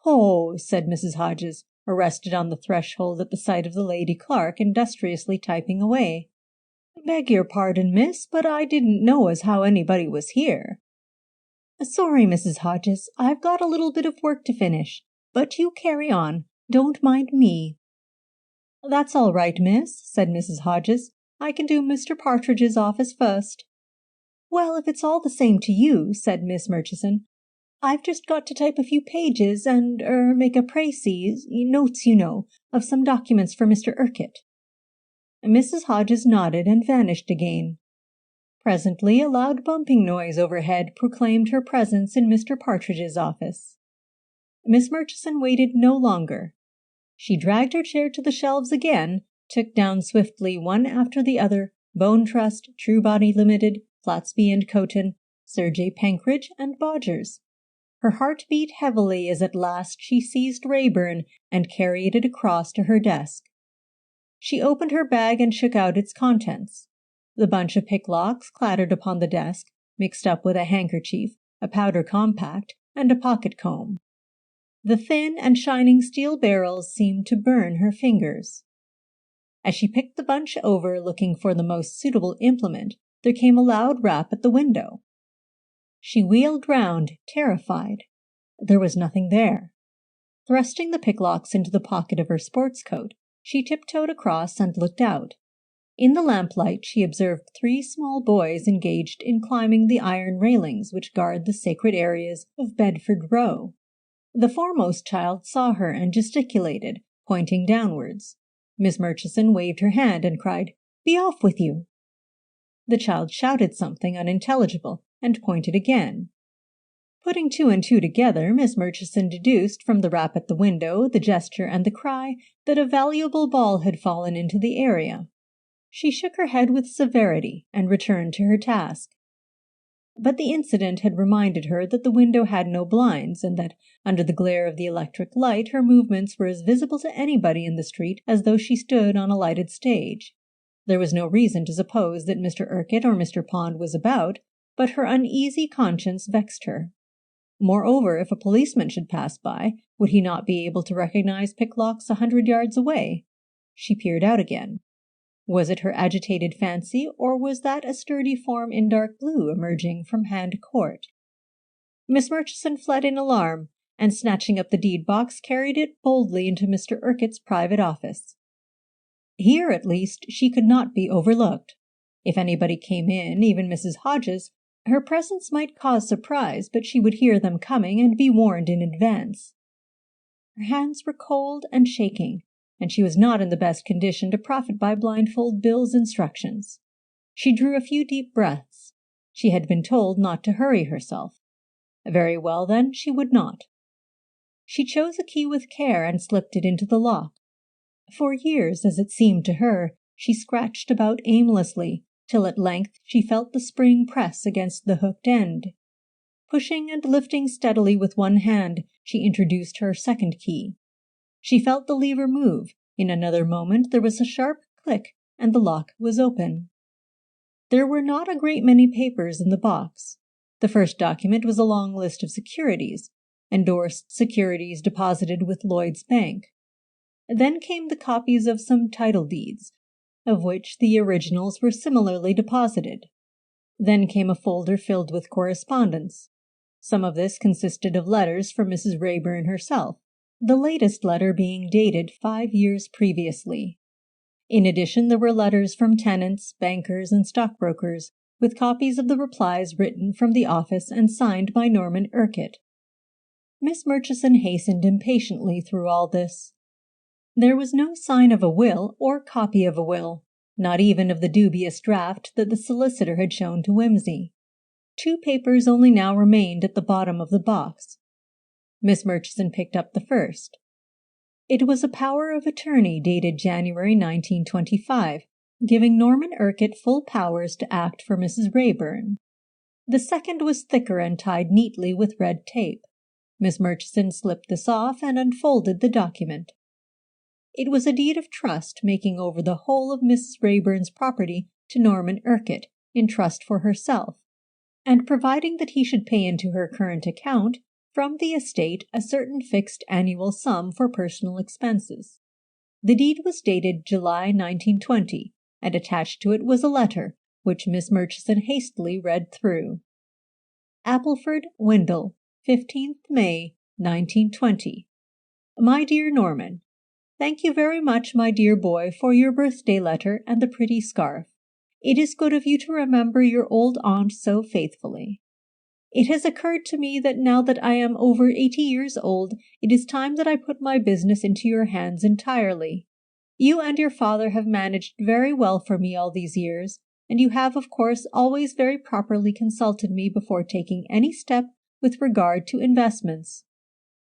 "Oh," said Mrs. Hodges, arrested on the threshold at the sight of the lady clerk industriously typing away. "Beg your pardon, miss, but I didn't know as how anybody was here." "Sorry, Mrs. Hodges, I've got a little bit of work to finish, but you carry on. Don't mind me." "That's all right, miss," said Mrs. Hodges. "I can do Mr. Partridge's office first." "Well, if it's all the same to you," said Miss Murchison, "I've just got to type a few pages and, make a précis, notes, you know, of some documents for Mr. Urquhart." Mrs. Hodges nodded and vanished again. Presently a loud bumping noise overhead proclaimed her presence in Mr. Partridge's office. Miss Murchison waited no longer. She dragged her chair to the shelves again, took down swiftly one after the other Bone Trust, Truebody Limited, Flatsby and Coton, Sir J. Penkridge, and Bodgers. Her heart beat heavily as at last she seized Rayburn and carried it across to her desk. She opened her bag and shook out its contents. The bunch of picklocks clattered upon the desk, mixed up with a handkerchief, a powder compact, and a pocket comb. The thin and shining steel barrels seemed to burn her fingers. As she picked the bunch over, looking for the most suitable implement, there came a loud rap at the window. She wheeled round, terrified. There was nothing there. Thrusting the picklocks into the pocket of her sports coat, she tiptoed across and looked out. In the lamplight she observed 3 small boys engaged in climbing the iron railings which guard the sacred areas of Bedford Row. The foremost child saw her and gesticulated, pointing downwards. Miss Murchison waved her hand and cried, "Be off with you!" The child shouted something unintelligible and pointed again. Putting 2 and 2 together, Miss Murchison deduced from the rap at the window, the gesture, and the cry that a valuable ball had fallen into the area. She shook her head with severity and returned to her task. But the incident had reminded her that the window had no blinds, and that under the glare of the electric light her movements were as visible to anybody in the street as though she stood on a lighted stage. There was no reason to suppose that Mr. Urquhart or Mr. Pond was about, but her uneasy conscience vexed her. Moreover, if a policeman should pass by, would he not be able to recognize picklocks 100 yards away? She peered out again. Was it her agitated fancy, or was that a sturdy form in dark blue emerging from Hand Court? Miss Murchison fled in alarm, and snatching up the deed-box, carried it boldly into Mr. Urquhart's private office. Here, at least, she could not be overlooked. If anybody came in, even Mrs. Hodges, her presence might cause surprise, but she would hear them coming and be warned in advance. Her hands were cold and shaking, and she was not in the best condition to profit by blindfold Bill's instructions. She drew a few deep breaths. She had been told not to hurry herself. Very well, then, she would not. She chose a key with care and slipped it into the lock. For years, as it seemed to her, she scratched about aimlessly, till at length she felt the spring press against the hooked end. Pushing and lifting steadily with one hand, she introduced her second key. She felt the lever move. In another moment there was a sharp click, and the lock was open. There were not a great many papers in the box. The first document was a long list of securities, endorsed securities deposited with Lloyd's Bank. Then came the copies of some title deeds, of which the originals were similarly deposited. Then came a folder filled with correspondence. Some of this consisted of letters from Mrs. Rayburn herself, the latest letter being dated 5 years previously. In addition, there were letters from tenants, bankers, and stockbrokers, with copies of the replies written from the office and signed by Norman Urquhart. Miss Murchison hastened impatiently through all this. There was no sign of a will or copy of a will, not even of the dubious draft that the solicitor had shown to Wimsey. 2 papers only now remained at the bottom of the box. Miss Murchison picked up the first. It was a power of attorney dated January 1925, giving Norman Urquhart full powers to act for Mrs. Rayburn. The second was thicker and tied neatly with red tape. Miss Murchison slipped this off and unfolded the document. It was a deed of trust making over the whole of Mrs. Rayburn's property to Norman Urquhart in trust for herself, and providing that he should pay into her current account from the estate a certain fixed annual sum for personal expenses. The deed was dated July 1920, and attached to it was a letter, which Miss Murchison hastily read through. Appleford, Windle, 15th May, 1920. My dear Norman, thank you very much, my dear boy, for your birthday letter and the pretty scarf. It is good of you to remember your old aunt so faithfully. It has occurred to me that now that I am over 80 years old, it is time that I put my business into your hands entirely. You and your father have managed very well for me all these years, and you have, of course, always very properly consulted me before taking any step with regard to investments.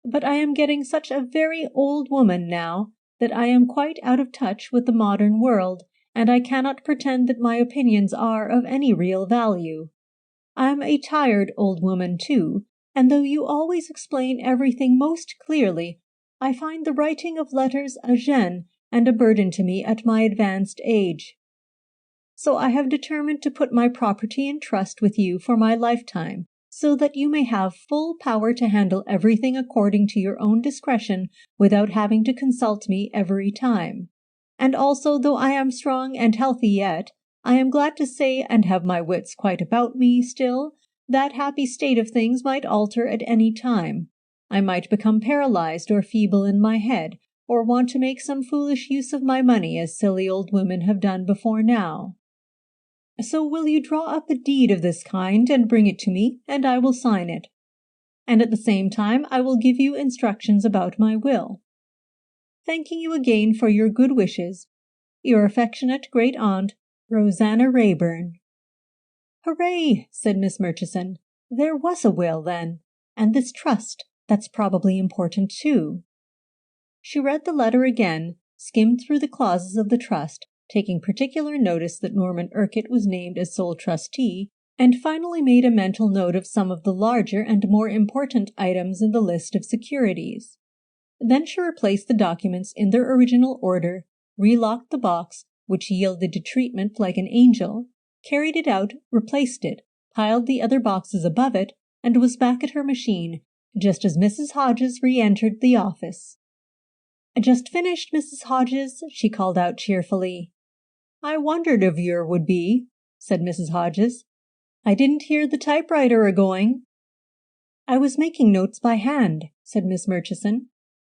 But I am getting such a very old woman now that I am quite out of touch with the modern world, and I cannot pretend that my opinions are of any real value. I am a tired old woman, too, and though you always explain everything most clearly, I find the writing of letters a gêne and a burden to me at my advanced age. So I have determined to put my property in trust with you for my lifetime, so that you may have full power to handle everything according to your own discretion without having to consult me every time. And also, though I am strong and healthy yet, I am glad to say, and have my wits quite about me still, that happy state of things might alter at any time. I might become paralyzed or feeble in my head, or want to make some foolish use of my money as silly old women have done before now. So will you draw up a deed of this kind and bring it to me, and I will sign it. And at the same time I will give you instructions about my will. Thanking you again for your good wishes, your affectionate great-aunt, Rosanna Rayburn. Hooray! Said Miss Murchison. There was a will, then, and this trust, that's probably important, too. She read the letter again, skimmed through the clauses of the trust, taking particular notice that Norman Urquhart was named as sole trustee, and finally made a mental note of some of the larger and more important items in the list of securities. Then she replaced the documents in their original order, relocked the box, which yielded to treatment like an angel, carried it out, replaced it, piled the other boxes above it, and was back at her machine, just as Mrs. Hodges re-entered the office. Just finished, Mrs. Hodges, she called out cheerfully. I wondered if yer would be, said Mrs. Hodges. I didn't hear the typewriter a-going. I was making notes by hand, said Miss Murchison.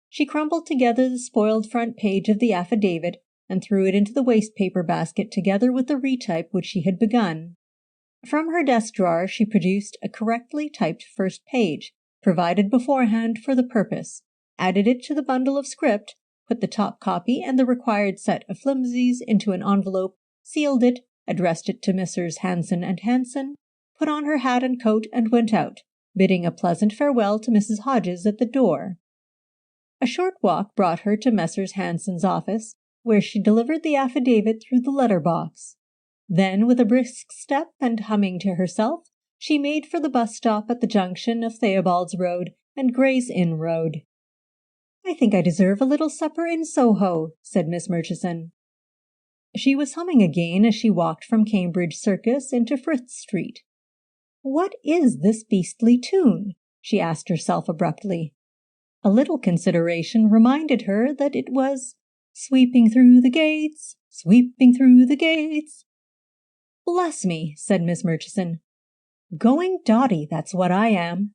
She crumpled together the spoiled front page of the affidavit and threw it into the waste-paper basket together with the retype which she had begun. From her desk drawer she produced a correctly typed first page, provided beforehand for the purpose, added it to the bundle of script, put the top copy and the required set of flimsies into an envelope, sealed it, addressed it to Messrs. Hanson and Hanson, put on her hat and coat and went out, bidding a pleasant farewell to Mrs. Hodges at the door. A short walk brought her to Messrs. Hanson's office, where she delivered the affidavit through the letter-box. Then, with a brisk step and humming to herself, she made for the bus-stop at the junction of Theobald's Road and Gray's Inn Road. I think I deserve a little supper in Soho, said Miss Murchison. She was humming again as she walked from Cambridge Circus into Frith Street. What is this beastly tune? She asked herself abruptly. A little consideration reminded her that it was sweeping through the gates, sweeping through the gates. Bless me, said Miss Murchison. Going dotty, that's what I am.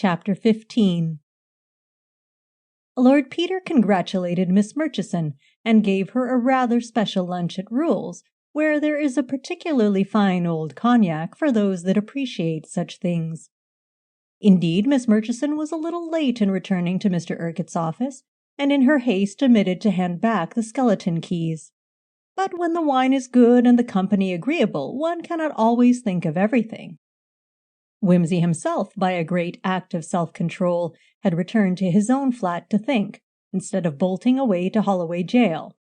Chapter 15. Lord Peter congratulated Miss Murchison and gave her a rather special lunch at Rule's, where there is a particularly fine old cognac for those that appreciate such things. Indeed, Miss Murchison was a little late in returning to Mr. Urquhart's office, and in her haste omitted to hand back the skeleton keys. But when the wine is good and the company agreeable, one cannot always think of everything. Wimsey himself, by a great act of self-control, had returned to his own flat to think, instead of bolting away to Holloway jail.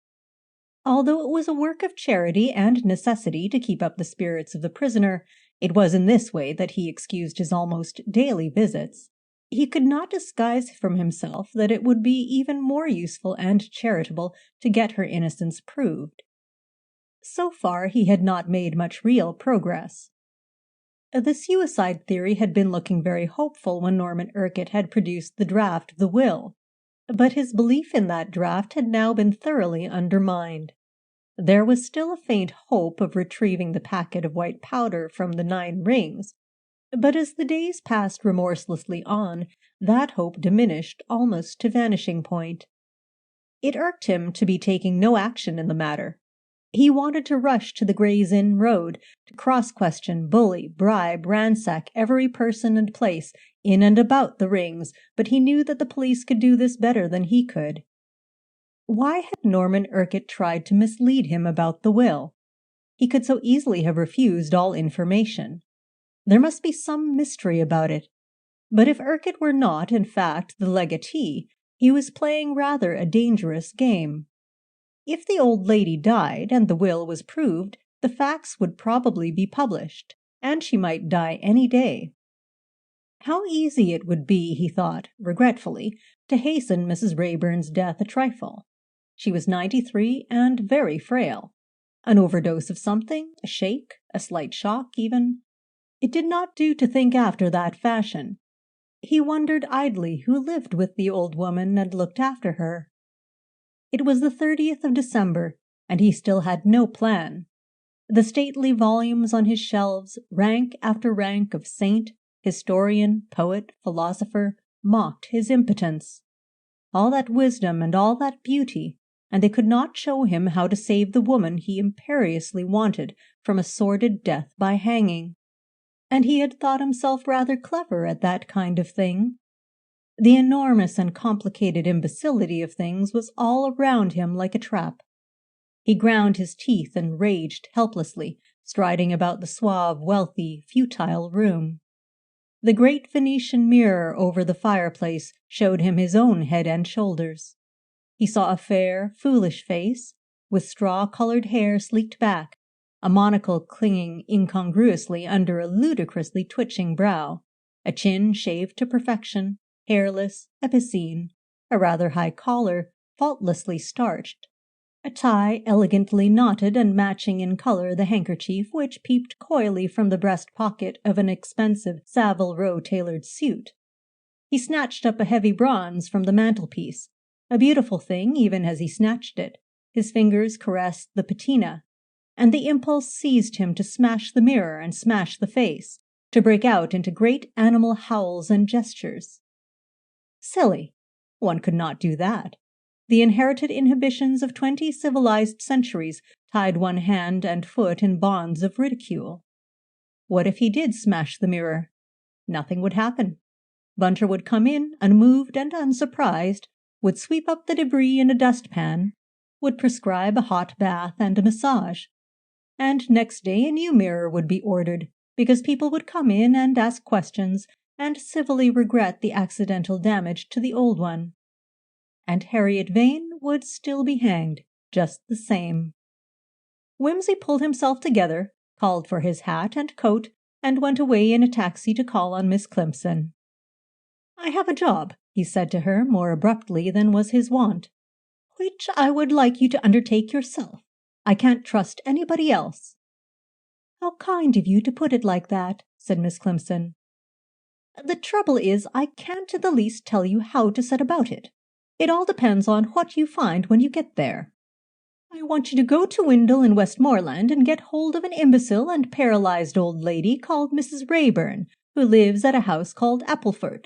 Although it was a work of charity and necessity to keep up the spirits of the prisoner, it was in this way that he excused his almost daily visits. He could not disguise from himself that it would be even more useful and charitable to get her innocence proved. So far he had not made much real progress. The suicide theory had been looking very hopeful when Norman Urquhart had produced the draft of the will, but his belief in that draft had now been thoroughly undermined. There was still a faint hope of retrieving the packet of white powder from the 9 rings, but as the days passed remorselessly on, that hope diminished almost to vanishing point. It irked him to be taking no action in the matter. He wanted to rush to the Gray's Inn Road, to cross-question, bully, bribe, ransack every person and place in and about the rings, but he knew that the police could do this better than he could. Why had Norman Urquhart tried to mislead him about the will? He could so easily have refused all information. There must be some mystery about it. But if Urquhart were not, in fact, the legatee, he was playing rather a dangerous game. If the old lady died and the will was proved, the facts would probably be published, and she might die any day. How easy it would be, he thought, regretfully, to hasten Mrs. Raeburn's death a trifle. She was 93 and very frail. An overdose of something, a shake, a slight shock even. It did not do to think after that fashion. He wondered idly who lived with the old woman and looked after her. It was the 30th of December, and he still had no plan. The stately volumes on his shelves, rank after rank of saint, historian, poet, philosopher, mocked his impotence. All that wisdom and all that beauty, and they could not show him how to save the woman he imperiously wanted from a sordid death by hanging. And he had thought himself rather clever at that kind of thing. The enormous and complicated imbecility of things was all around him like a trap. He ground his teeth and raged helplessly, striding about the suave, wealthy, futile room. The great Venetian mirror over the fireplace showed him his own head and shoulders. He saw a fair, foolish face, with straw-colored hair sleeked back, a monocle clinging incongruously under a ludicrously twitching brow, a chin shaved to perfection, hairless, epicene, a rather high collar, faultlessly starched, a tie elegantly knotted and matching in color the handkerchief which peeped coyly from the breast pocket of an expensive Savile Row tailored suit. He snatched up a heavy bronze from the mantelpiece, a beautiful thing even as he snatched it. His fingers caressed the patina, and the impulse seized him to smash the mirror and smash the face, to break out into great animal howls and gestures. Silly! One could not do that. The inherited inhibitions of 20 civilized centuries tied one hand and foot in bonds of ridicule. What if he did smash the mirror? Nothing would happen. Bunter would come in, unmoved and unsurprised, would sweep up the debris in a dustpan, would prescribe a hot bath and a massage. And next day a new mirror would be ordered, because people would come in and ask questions, and civilly regret the accidental damage to the old one. And Harriet Vane would still be hanged, just the same. Wimsey pulled himself together, called for his hat and coat, and went away in a taxi to call on Miss Climpson. "I have a job," he said to her more abruptly than was his wont, "which I would like you to undertake yourself. I can't trust anybody else." "How kind of you to put it like that," said Miss Climpson. "The trouble is, I can't in the least tell you how to set about it. It all depends on what you find when you get there. I want you to go to Windle in Westmoreland and get hold of an imbecile and paralyzed old lady called Mrs. Raeburn, who lives at a house called Appleford.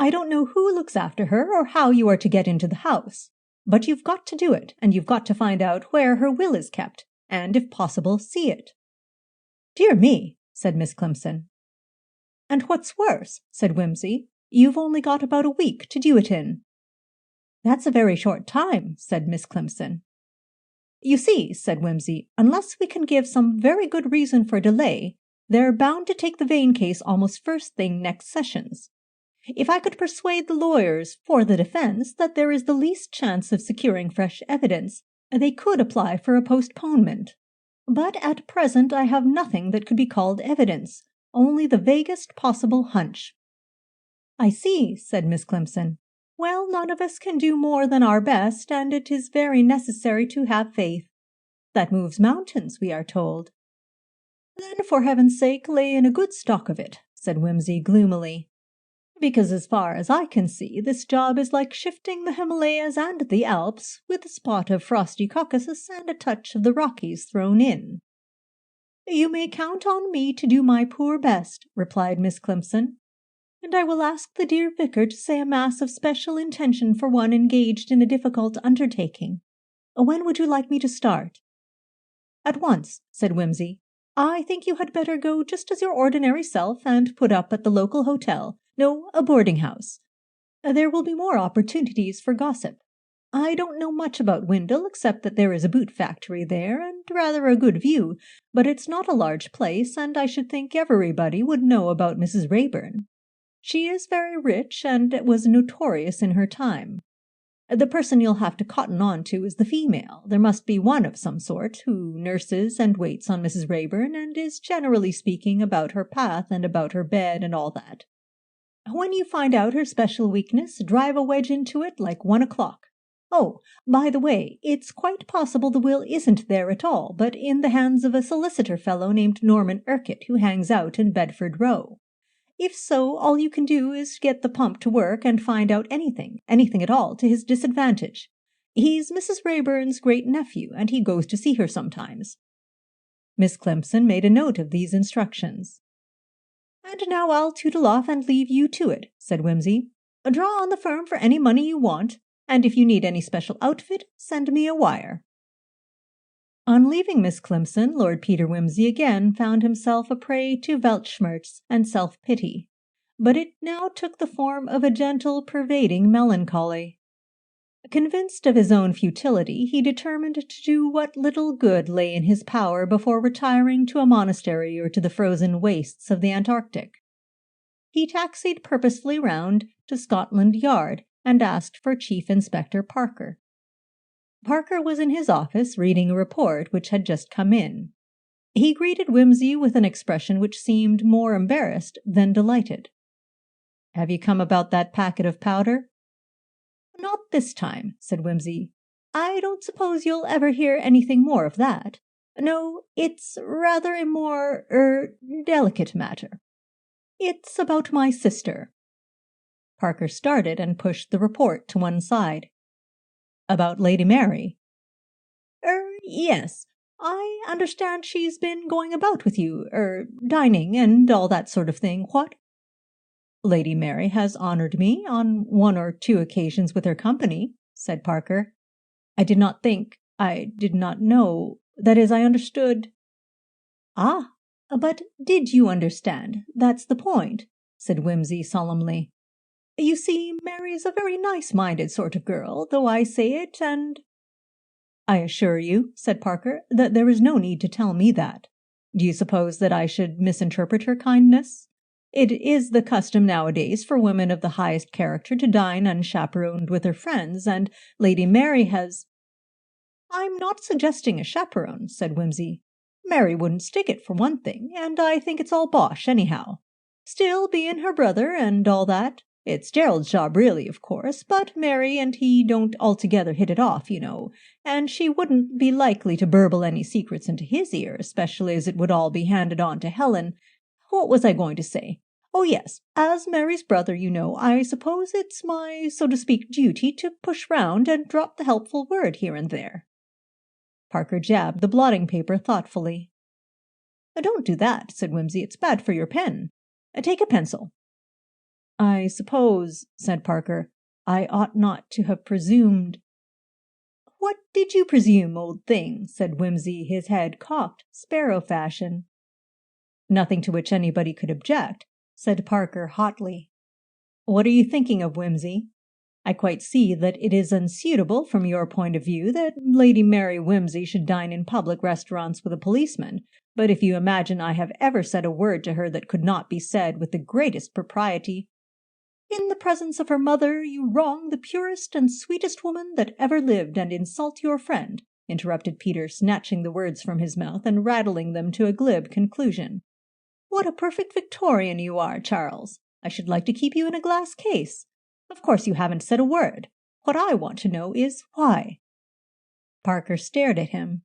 I don't know who looks after her or how you are to get into the house, but you've got to do it, and you've got to find out where her will is kept, and, if possible, see it." "Dear me," said Miss Climpson. "And what's worse," said Wimsey, "you've only got about a week to do it in." "That's a very short time," said Miss Climpson. "You see," said Wimsey, "unless we can give some very good reason for delay, they're bound to take the Vane case almost first thing next sessions. If I could persuade the lawyers for the defense that there is the least chance of securing fresh evidence, they could apply for a postponement. But at present I have nothing that could be called evidence, only the vaguest possible hunch." "I see," said Miss Climpson. "Well, none of us can do more than our best, and it is very necessary to have faith. That moves mountains, we are told." "Then, for heaven's sake, lay in a good stock of it," said Wimsey gloomily. "Because as far as I can see, this job is like shifting the Himalayas and the Alps, with a spot of frosty Caucasus and a touch of the Rockies thrown in." "You may count on me to do my poor best," replied Miss Climpson, "and I will ask the dear vicar to say a mass of special intention for one engaged in a difficult undertaking. When would you like me to start?" "At once," said Wimsey. "I think you had better go just as your ordinary self and put up at the local hotel. No, a boarding house. There will be more opportunities for gossip. I don't know much about Windle except that there is a boot factory there and rather a good view, but it's not a large place, and I should think everybody would know about Mrs. Rayburn. She is very rich and was notorious in her time. The person you'll have to cotton on to is the female. There must be one of some sort who nurses and waits on Mrs. Rayburn and is generally speaking about her path and about her bed and all that. When you find out her special weakness, drive a wedge into it like 1 o'clock. Oh, by the way, it's quite possible the will isn't there at all, but in the hands of a solicitor fellow named Norman Urquhart who hangs out in Bedford Row. If so, all you can do is get the pump to work and find out anything at all, to his disadvantage. He's Mrs. Rayburn's great-nephew, and he goes to see her sometimes." Miss Climpson made a note of these instructions. "And now I'll tootle off and leave you to it," said Wimsey. "Draw on the firm for any money you want, and if you need any special outfit, send me a wire." On leaving Miss Climpson, Lord Peter Wimsey again found himself a prey to Weltschmerz and self-pity, but it now took the form of a gentle, pervading melancholy. Convinced of his own futility, he determined to do what little good lay in his power before retiring to a monastery or to the frozen wastes of the Antarctic. He taxied purposefully round to Scotland Yard and asked for Chief Inspector Parker. Parker was in his office reading a report which had just come in. He greeted Wimsey with an expression which seemed more embarrassed than delighted. "Have you come about that packet of powder?" "Not this time," said Wimsey. "I don't suppose you'll ever hear anything more of that. No, it's rather a more, delicate matter. It's about my sister." Parker started and pushed the report to one side. "About Lady Mary?" Yes. I understand she's been going about with you, dining and all that sort of thing, what?" "Lady Mary has honored me on 1 or 2 occasions with her company," said Parker. I did not know, that is, I understood." "Ah, but did you understand? That's the point," said Wimsey solemnly. "You see, Mary's a very nice-minded sort of girl, though I say it, and—" "I assure you," said Parker, "that there is no need to tell me that. Do you suppose that I should misinterpret her kindness? It is the custom nowadays for women of the highest character to dine unchaperoned with their friends, and Lady Mary has—" "I'm not suggesting a chaperone," said Wimsey. "Mary wouldn't stick it for one thing, and I think it's all bosh anyhow. Still, being her brother and all that, it's Gerald's job really, of course, but Mary and he don't altogether hit it off, you know, and she wouldn't be likely to burble any secrets into his ear, especially as it would all be handed on to Helen. What was I going to say? Oh yes, as Mary's brother, you know, I suppose it's my, so to speak, duty to push round and drop the helpful word here and there." Parker jabbed the blotting paper thoughtfully. "Don't do that," said Wimsey. "It's bad for your pen. Take a pencil." "I suppose," said Parker, "I ought not to have presumed—" "What did you presume, old thing?" said Wimsey, his head cocked, sparrow fashion. "Nothing to which anybody could object," said Parker hotly. "What are you thinking of, Wimsey? I quite see that it is unsuitable from your point of view that Lady Mary Wimsey should dine in public restaurants with a policeman, but if you imagine I have ever said a word to her that could not be said with the greatest propriety—" "In the presence of her mother you wrong the purest and sweetest woman that ever lived and insult your friend," interrupted Peter, snatching the words from his mouth and rattling them to a glib conclusion. "What a perfect Victorian you are, Charles! I should like to keep you in a glass case. Of course you haven't said a word. What I want to know is why?" Parker stared at him.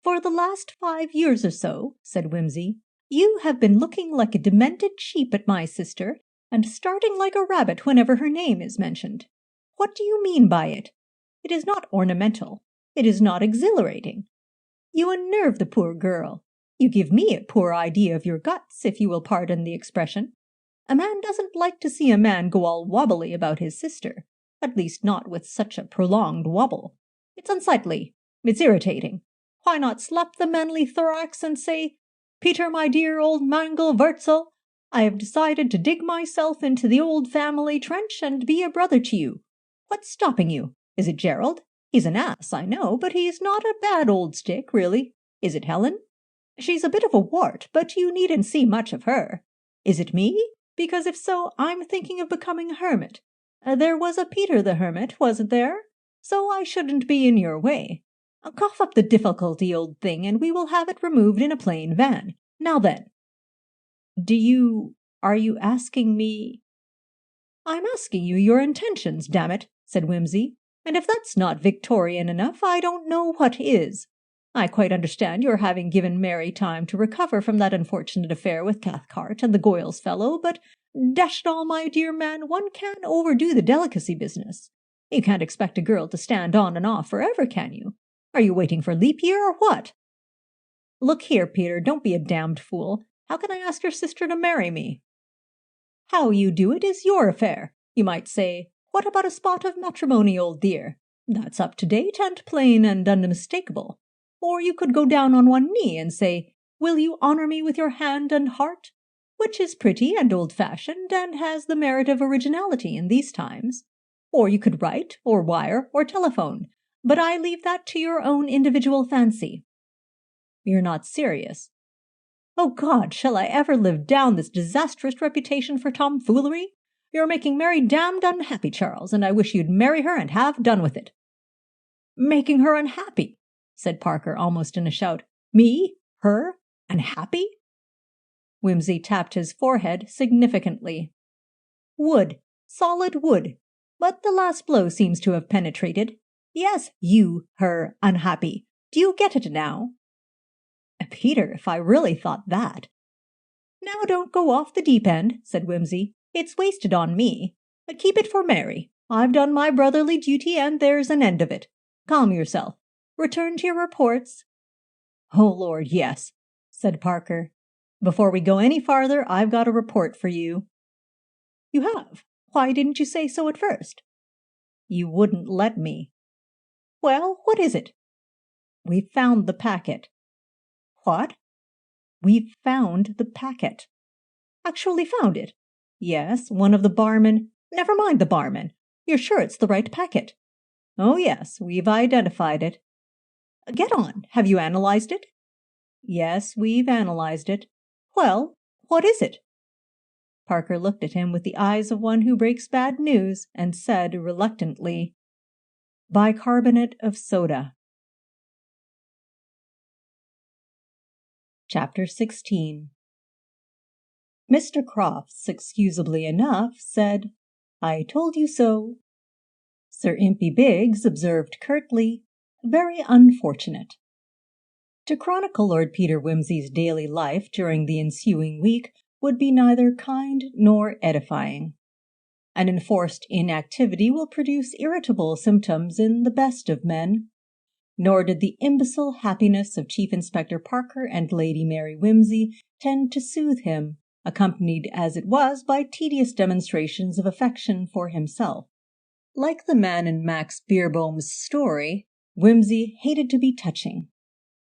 "For the last 5 years or so," said Wimsey, "you have been looking like a demented sheep at my sister and starting like a rabbit whenever her name is mentioned. What do you mean by it? It is not ornamental. It is not exhilarating. You unnerve the poor girl. You give me a poor idea of your guts, if you will pardon the expression. A man doesn't like to see a man go all wobbly about his sister, at least not with such a prolonged wobble. It's unsightly. It's irritating. Why not slap the manly thorax and say, 'Peter, my dear old mangle Wurzel, I have decided to dig myself into the old family trench and be a brother to you. What's stopping you? Is it Gerald? He's an ass, I know, but he's not a bad old stick, really. Is it Helen? She's a bit of a wart, but you needn't see much of her. Is it me? Because if so, I'm thinking of becoming a hermit. There was a Peter the Hermit, wasn't there? So I shouldn't be in your way. Cough up the difficulty, old thing, and we will have it removed in a plain van. Now then." Are you asking me—" "I'm asking you your intentions, damn it," said Wimsey, "and if that's not Victorian enough, I don't know what is. I quite understand your having given Mary time to recover from that unfortunate affair with Cathcart and the Goyles fellow, but dash it all, my dear man, one can't overdo the delicacy business. You can't expect a girl to stand on and off forever, can you? Are you waiting for leap year or what?" "Look here, Peter, don't be a damned fool. How can I ask your sister to marry me?" "How you do it is your affair. You might say, 'What about a spot of matrimony, old dear?' That's up to date and plain and unmistakable. Or you could go down on one knee and say, 'Will you honor me with your hand and heart?' Which is pretty and old-fashioned and has the merit of originality in these times. Or you could write, or wire, or telephone, but I leave that to your own individual fancy." "You're not serious." "Oh God, shall I ever live down this disastrous reputation for tomfoolery? You're making Mary damned unhappy, Charles, and I wish you'd marry her and have done with it." "Making her unhappy," said Parker, almost in a shout. "Me? Her? Unhappy?" Wimsey tapped his forehead significantly. "Wood. Solid wood. But the last blow seems to have penetrated. Yes, you, her, unhappy. Do you get it now?" "Peter, if I really thought that—" "Now don't go off the deep end," said Wimsey. "It's wasted on me. Keep it for Mary. I've done my brotherly duty, and there's an end of it. Calm yourself. Return to your reports." "Oh, Lord, yes," said Parker. "Before we go any farther, I've got a report for you." "You have? Why didn't you say so at first?" "You wouldn't let me." "Well, what is it?" "We've found the packet." "What?" "We've found the packet." "Actually found it?" "Yes, one of the barmen—" "Never mind the barman. You're sure it's the right packet?" "Oh, yes, we've identified it." "Get on. Have you analyzed it?" "Yes, we've analyzed it." "Well, what is it?" Parker looked at him with the eyes of one who breaks bad news and said reluctantly, "Bicarbonate of soda." Chapter 16. Mr. Crofts, excusably enough, said, "I told you so." Sir Impey Biggs observed curtly, "Very unfortunate." To chronicle Lord Peter Wimsey's daily life during the ensuing week would be neither kind nor edifying. An enforced inactivity will produce irritable symptoms in the best of men. Nor did the imbecile happiness of Chief Inspector Parker and Lady Mary Wimsey tend to soothe him, accompanied as it was by tedious demonstrations of affection for himself. Like the man in Max Beerbohm's story, Wimsey hated to be touching.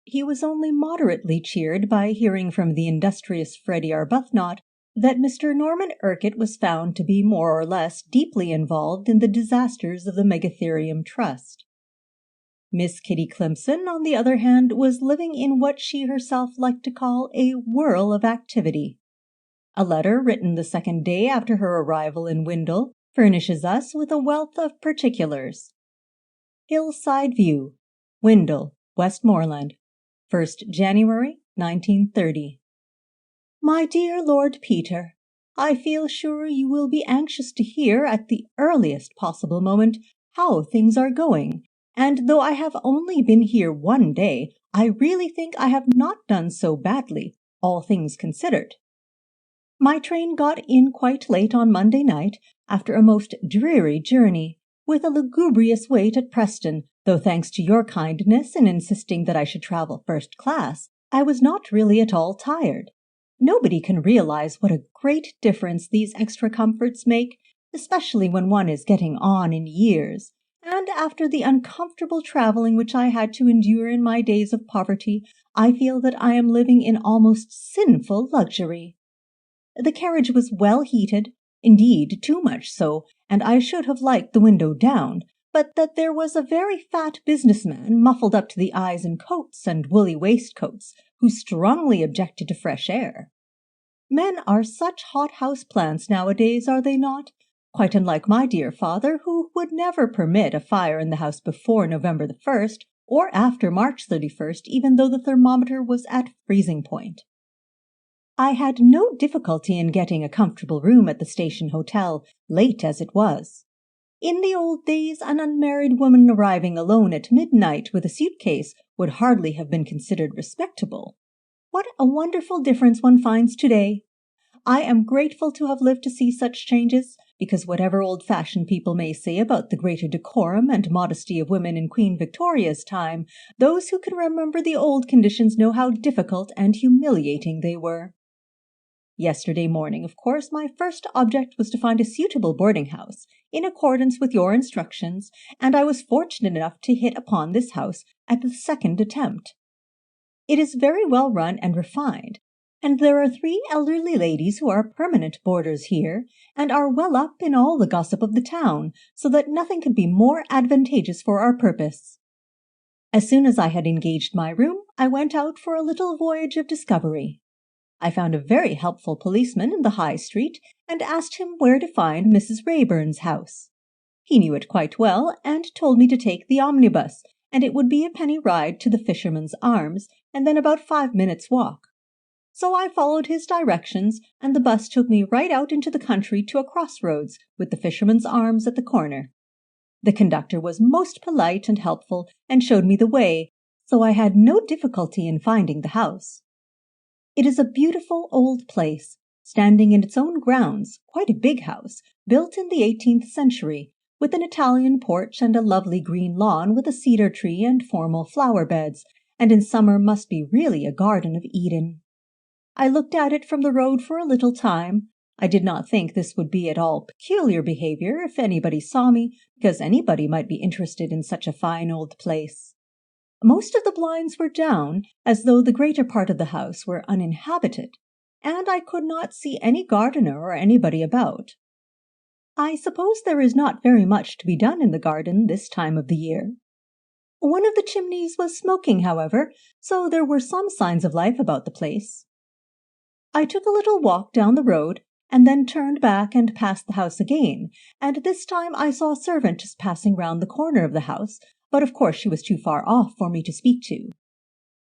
He was only moderately cheered by hearing from the industrious Freddie Arbuthnot that Mr. Norman Urquhart was found to be more or less deeply involved in the disasters of the Megatherium Trust. Miss Kitty Climpson, on the other hand, was living in what she herself liked to call a whirl of activity. A letter written the second day after her arrival in Windle furnishes us with a wealth of particulars. Hillside View, Windle, Westmoreland, 1st January, 1930. My dear Lord Peter, I feel sure you will be anxious to hear at the earliest possible moment how things are going, and though I have only been here 1 day, I really think I have not done so badly, all things considered. My train got in quite late on Monday night, after a most dreary journey, with a lugubrious wait at Preston, though thanks to your kindness in insisting that I should travel first class, I was not really at all tired. Nobody can realize what a great difference these extra comforts make, especially when one is getting on in years, and after the uncomfortable traveling which I had to endure in my days of poverty, I feel that I am living in almost sinful luxury. The carriage was well heated, indeed too much so, and I should have liked the window down, but that there was a very fat businessman muffled up to the eyes in coats and woolly waistcoats, who strongly objected to fresh air. Men are such hot-house plants nowadays, are they not? Quite unlike my dear father, who would never permit a fire in the house before November the 1st, or after March 31st, even though the thermometer was at freezing point. I had no difficulty in getting a comfortable room at the station hotel, late as it was. In the old days, an unmarried woman arriving alone at midnight with a suitcase would hardly have been considered respectable. What a wonderful difference one finds today! I am grateful to have lived to see such changes, because whatever old-fashioned people may say about the greater decorum and modesty of women in Queen Victoria's time, those who can remember the old conditions know how difficult and humiliating they were. Yesterday morning, of course, my first object was to find a suitable boarding-house, in accordance with your instructions, and I was fortunate enough to hit upon this house at the second attempt. It is very well run and refined, and there are 3 elderly ladies who are permanent boarders here, and are well up in all the gossip of the town, so that nothing could be more advantageous for our purpose. As soon as I had engaged my room, I went out for a little voyage of discovery. I found a very helpful policeman in the High Street, and asked him where to find Mrs. Rayburn's house. He knew it quite well, and told me to take the omnibus, and it would be a penny ride to the Fisherman's Arms, and then about 5 minutes' walk. So I followed his directions, and the bus took me right out into the country to a crossroads, with the Fisherman's Arms at the corner. The conductor was most polite and helpful, and showed me the way, so I had no difficulty in finding the house. It is a beautiful old place, standing in its own grounds, quite a big house, built in the 18th century, with an Italian porch and a lovely green lawn with a cedar tree and formal flower beds, and in summer must be really a Garden of Eden. I looked at it from the road for a little time. I did not think this would be at all peculiar behavior if anybody saw me, because anybody might be interested in such a fine old place. Most of the blinds were down, as though the greater part of the house were uninhabited, and I could not see any gardener or anybody about. I suppose there is not very much to be done in the garden this time of the year. One of the chimneys was smoking, however, so there were some signs of life about the place. I took a little walk down the road, and then turned back and passed the house again, and this time I saw a servant just passing round the corner of the house, but of course she was too far off for me to speak to.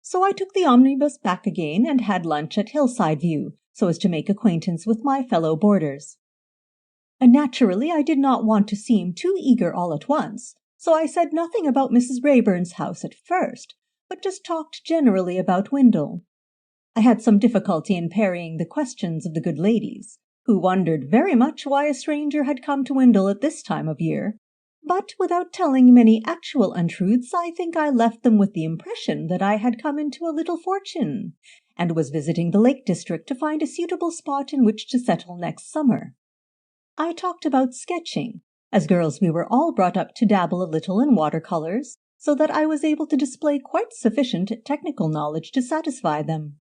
So I took the omnibus back again and had lunch at Hillside View, so as to make acquaintance with my fellow boarders. And naturally I did not want to seem too eager all at once, so I said nothing about Mrs. Rayburn's house at first, but just talked generally about Windle. I had some difficulty in parrying the questions of the good ladies, who wondered very much why a stranger had come to Windle at this time of year, but without telling many actual untruths, I think I left them with the impression that I had come into a little fortune, and was visiting the Lake District to find a suitable spot in which to settle next summer. I talked about sketching. As girls, we were all brought up to dabble a little in watercolors, so that I was able to display quite sufficient technical knowledge to satisfy them.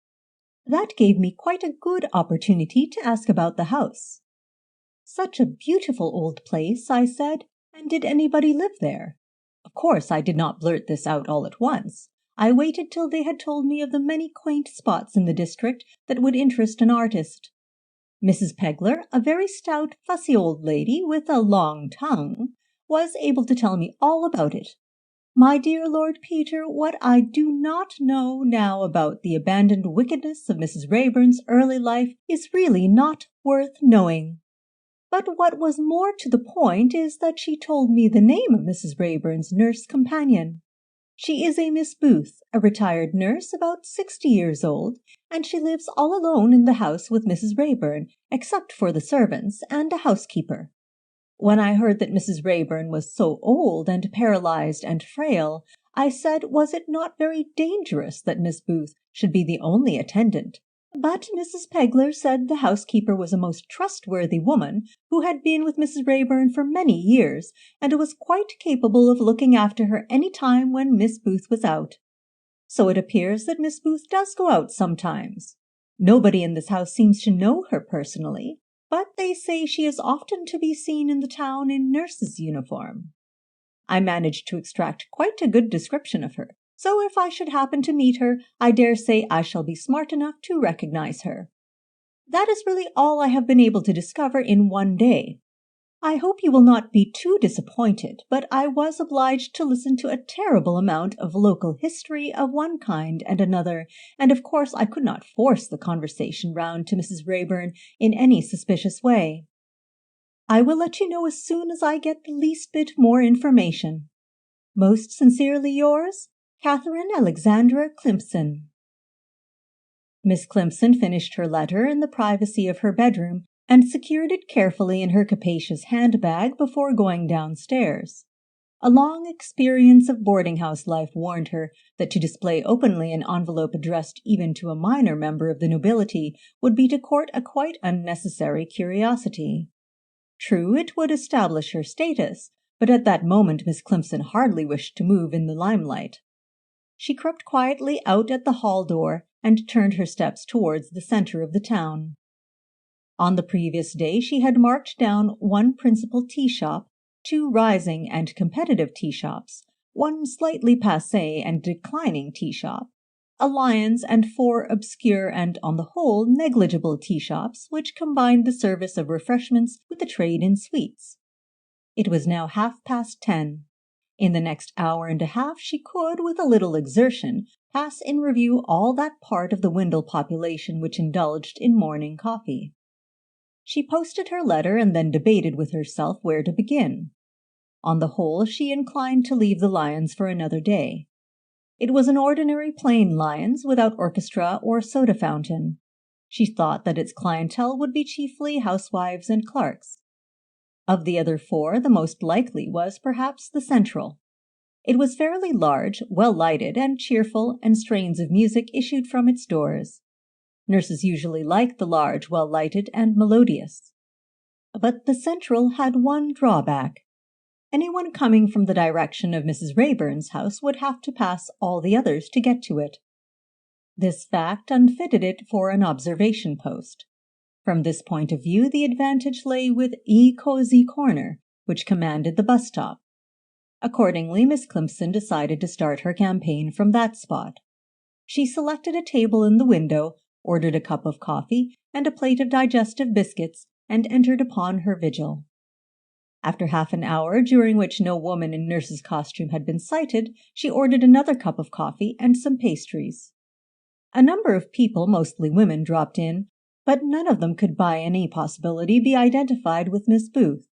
That gave me quite a good opportunity to ask about the house. Such a beautiful old place, I said, and did anybody live there? Of course, I did not blurt this out all at once. I waited till they had told me of the many quaint spots in the district that would interest an artist. Mrs. Pegler, a very stout, fussy old lady with a long tongue, was able to tell me all about it. My dear Lord Peter, what I do not know now about the abandoned wickedness of Mrs. Raeburn's early life is really not worth knowing. But what was more to the point is that she told me the name of Mrs. Raeburn's nurse companion. She is a Miss Booth, a retired nurse about 60 years old, and she lives all alone in the house with Mrs. Raeburn, except for the servants and a housekeeper. When I heard that Mrs. Raeburn was so old and paralyzed and frail, I said, was it not very dangerous that Miss Booth should be the only attendant? But Mrs. Pegler said the housekeeper was a most trustworthy woman who had been with Mrs. Raeburn for many years, and was quite capable of looking after her any time when Miss Booth was out. So it appears that Miss Booth does go out sometimes. Nobody in this house seems to know her personally, but they say she is often to be seen in the town in nurse's uniform. I managed to extract quite a good description of her, so if I should happen to meet her, I dare say I shall be smart enough to recognize her. That is really all I have been able to discover in one day. I hope you will not be too disappointed, but I was obliged to listen to a terrible amount of local history of one kind and another, and of course I could not force the conversation round to Mrs. Raeburn in any suspicious way. I will let you know as soon as I get the least bit more information. Most sincerely yours, Catherine Alexandra Climpson. Miss Climpson finished her letter in the privacy of her bedroom and secured it carefully in her capacious handbag before going downstairs. A long experience of boarding-house life warned her that to display openly an envelope addressed even to a minor member of the nobility would be to court a quite unnecessary curiosity. True, it would establish her status, but at that moment Miss Climpson hardly wished to move in the limelight. She crept quietly out at the hall door and turned her steps towards the centre of the town. On the previous day she had marked down one principal tea-shop, 2 rising and competitive tea-shops, 1 slightly passé and declining tea-shop, a Lyons, and 4 obscure and, on the whole, negligible tea-shops which combined the service of refreshments with the trade in sweets. It was now 10:30. In the next hour and a half she could, with a little exertion, pass in review all that part of the Windle population which indulged in morning coffee. She posted her letter and then debated with herself where to begin. On the whole, she inclined to leave the Lyons for another day. It was an ordinary plain Lyons, without orchestra or soda fountain. She thought that its clientele would be chiefly housewives and clerks. Of the other 4, the most likely was perhaps the Central. It was fairly large, well lighted and cheerful, and strains of music issued from its doors. Nurses usually liked the large, well lighted, and melodious. But the Central had one drawback. Anyone coming from the direction of Mrs. Raeburn's house would have to pass all the others to get to it. This fact unfitted it for an observation post. From this point of view, the advantage lay with E. Cozy Corner, which commanded the bus stop. Accordingly, Miss Climpson decided to start her campaign from that spot. She selected a table in the window, ordered a cup of coffee and a plate of digestive biscuits, and entered upon her vigil. After half an hour, during which no woman in nurse's costume had been sighted, she ordered another cup of coffee and some pastries. A number of people, mostly women, dropped in, but none of them could by any possibility be identified with Miss Booth.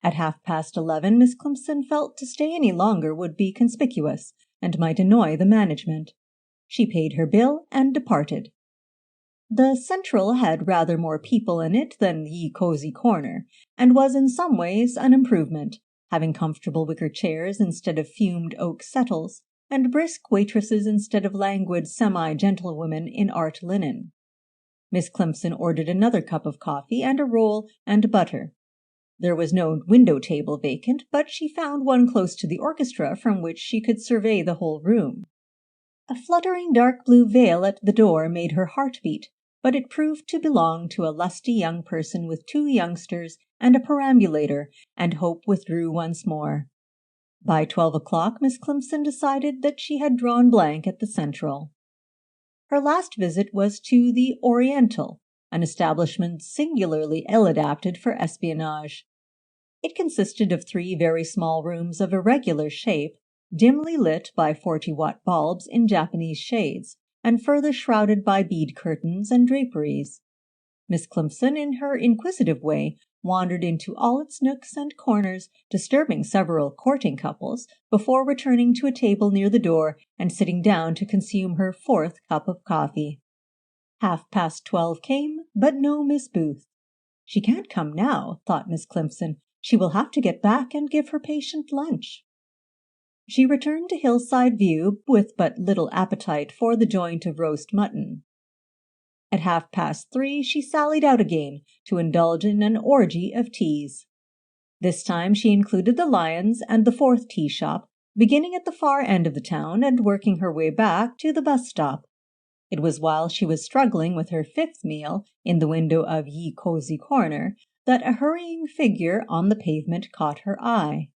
At 11:30, Miss Climpson felt to stay any longer would be conspicuous, and might annoy the management. She paid her bill and departed. The Central had rather more people in it than Ye Cozy Corner, and was in some ways an improvement, having comfortable wicker chairs instead of fumed oak settles, and brisk waitresses instead of languid semi-gentlewomen in art linen. Miss Climpson ordered another cup of coffee and a roll and butter. There was no window table vacant, but she found one close to the orchestra from which she could survey the whole room. A fluttering dark blue veil at the door made her heart beat, but it proved to belong to a lusty young person with 2 youngsters and a perambulator, and hope withdrew once more. By 12 o'clock, Miss Climpson decided that she had drawn blank at the Central. Her last visit was to the Oriental, an establishment singularly ill-adapted for espionage. It consisted of 3 very small rooms of irregular shape, dimly lit by 40-watt bulbs in Japanese shades, and further shrouded by bead curtains and draperies. Miss Climpson, in her inquisitive way, wandered into all its nooks and corners, disturbing several courting couples, before returning to a table near the door and sitting down to consume her 4th cup of coffee. 12:30 came, but no Miss Booth. She can't come now, thought Miss Climpson. She will have to get back and give her patient lunch. She returned to Hillside View with but little appetite for the joint of roast mutton. At 3:30 she sallied out again to indulge in an orgy of teas. This time she included the Lions and the 4th tea shop, beginning at the far end of the town and working her way back to the bus stop. It was while she was struggling with her 5th meal in the window of Ye Cozy Corner that a hurrying figure on the pavement caught her eye.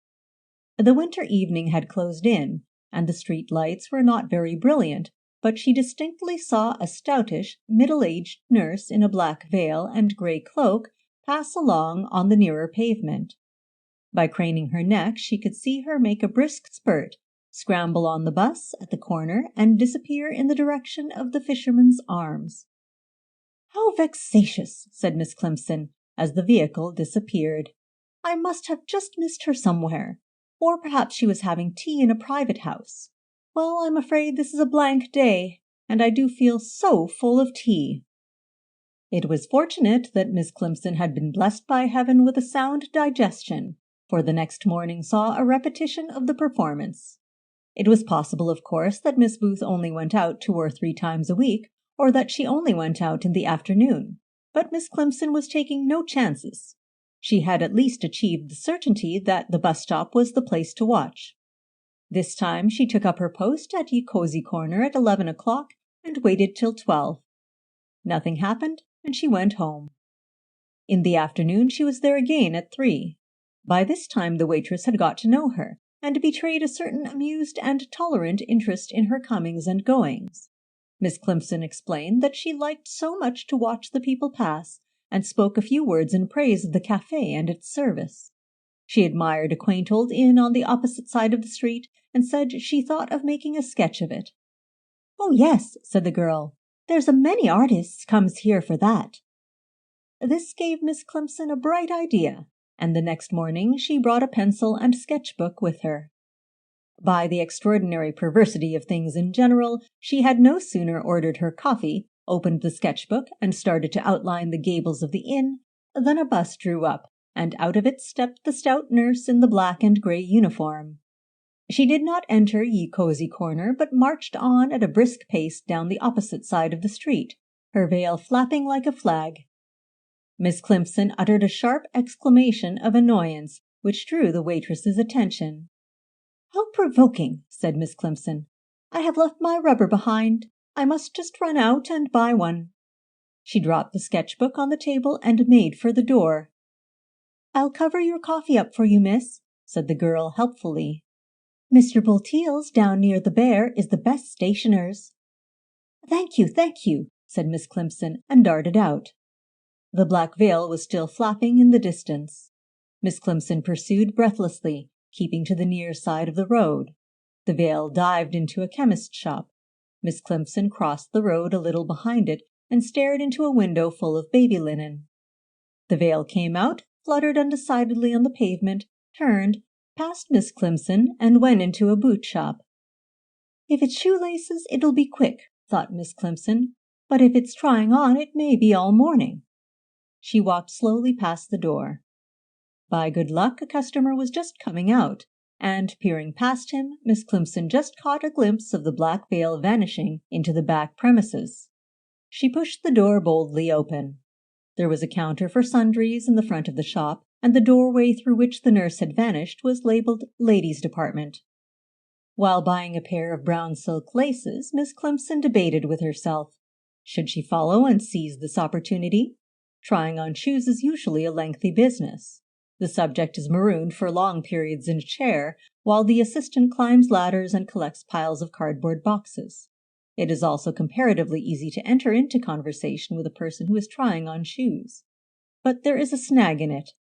The winter evening had closed in, and the street lights were not very brilliant, but she distinctly saw a stoutish, middle-aged nurse in a black veil and grey cloak pass along on the nearer pavement. By craning her neck she could see her make a brisk spurt, scramble on the bus at the corner, and disappear in the direction of the Fisherman's Arms. "How vexatious!" said Miss Climpson, as the vehicle disappeared. "I must have just missed her somewhere. Or perhaps she was having tea in a private house. Well, I'm afraid this is a blank day, and I do feel so full of tea." It was fortunate that Miss Climpson had been blessed by heaven with a sound digestion, for the next morning saw a repetition of the performance. It was possible, of course, that Miss Booth only went out 2 or 3 times a week, or that she only went out in the afternoon, but Miss Climpson was taking no chances. She had at least achieved the certainty that the bus stop was the place to watch. This time she took up her post at Ye Cozy Corner at 11 o'clock and waited till 12. Nothing happened, and she went home. In the afternoon she was there again at 3. By this time the waitress had got to know her, and betrayed a certain amused and tolerant interest in her comings and goings. Miss Climpson explained that she liked so much to watch the people pass, and spoke a few words in praise of the café and its service. She admired a quaint old inn on the opposite side of the street, and said she thought of making a sketch of it. "Oh, yes," said the girl. "There's a many artists comes here for that." This gave Miss Climpson a bright idea, and the next morning she brought a pencil and sketch-book with her. By the extraordinary perversity of things in general, she had no sooner ordered her coffee, opened the sketch-book, and started to outline the gables of the inn, than a bus drew up, and out of it stepped the stout nurse in the black and grey uniform. She did not enter Ye Cozy Corner, but marched on at a brisk pace down the opposite side of the street, her veil flapping like a flag. Miss Climpson uttered a sharp exclamation of annoyance, which drew the waitress's attention. "How provoking!" said Miss Climpson. "I have left my rubber behind. I must just run out and buy one." She dropped the sketch-book on the table and made for the door. "I'll cover your coffee up for you, miss," said the girl helpfully. "Mr. Bulteel's down near the Bear is the best stationer's." Thank you," said Miss Climpson, and darted out. The black veil was still flapping in the distance. Miss Climpson pursued breathlessly, keeping to the near side of the road. The veil dived into a chemist's shop. Miss Climpson crossed the road a little behind it and stared into a window full of baby linen. The veil came out, fluttered undecidedly on the pavement, turned, passed Miss Climpson, and went into a boot shop. "If it's shoelaces, it'll be quick," thought Miss Climpson, "but if it's trying on, it may be all morning." She walked slowly past the door. By good luck, a customer was just coming out, and, peering past him, Miss Climpson just caught a glimpse of the black veil vanishing into the back premises. She pushed the door boldly open. There was a counter for sundries in the front of the shop, and the doorway through which the nurse had vanished was labeled Ladies' Department. While buying a pair of brown silk laces, Miss Climpson debated with herself. Should she follow and seize this opportunity? Trying on shoes is usually a lengthy business. The subject is marooned for long periods in a chair, while the assistant climbs ladders and collects piles of cardboard boxes. It is also comparatively easy to enter into conversation with a person who is trying on shoes. But there is a snag in it.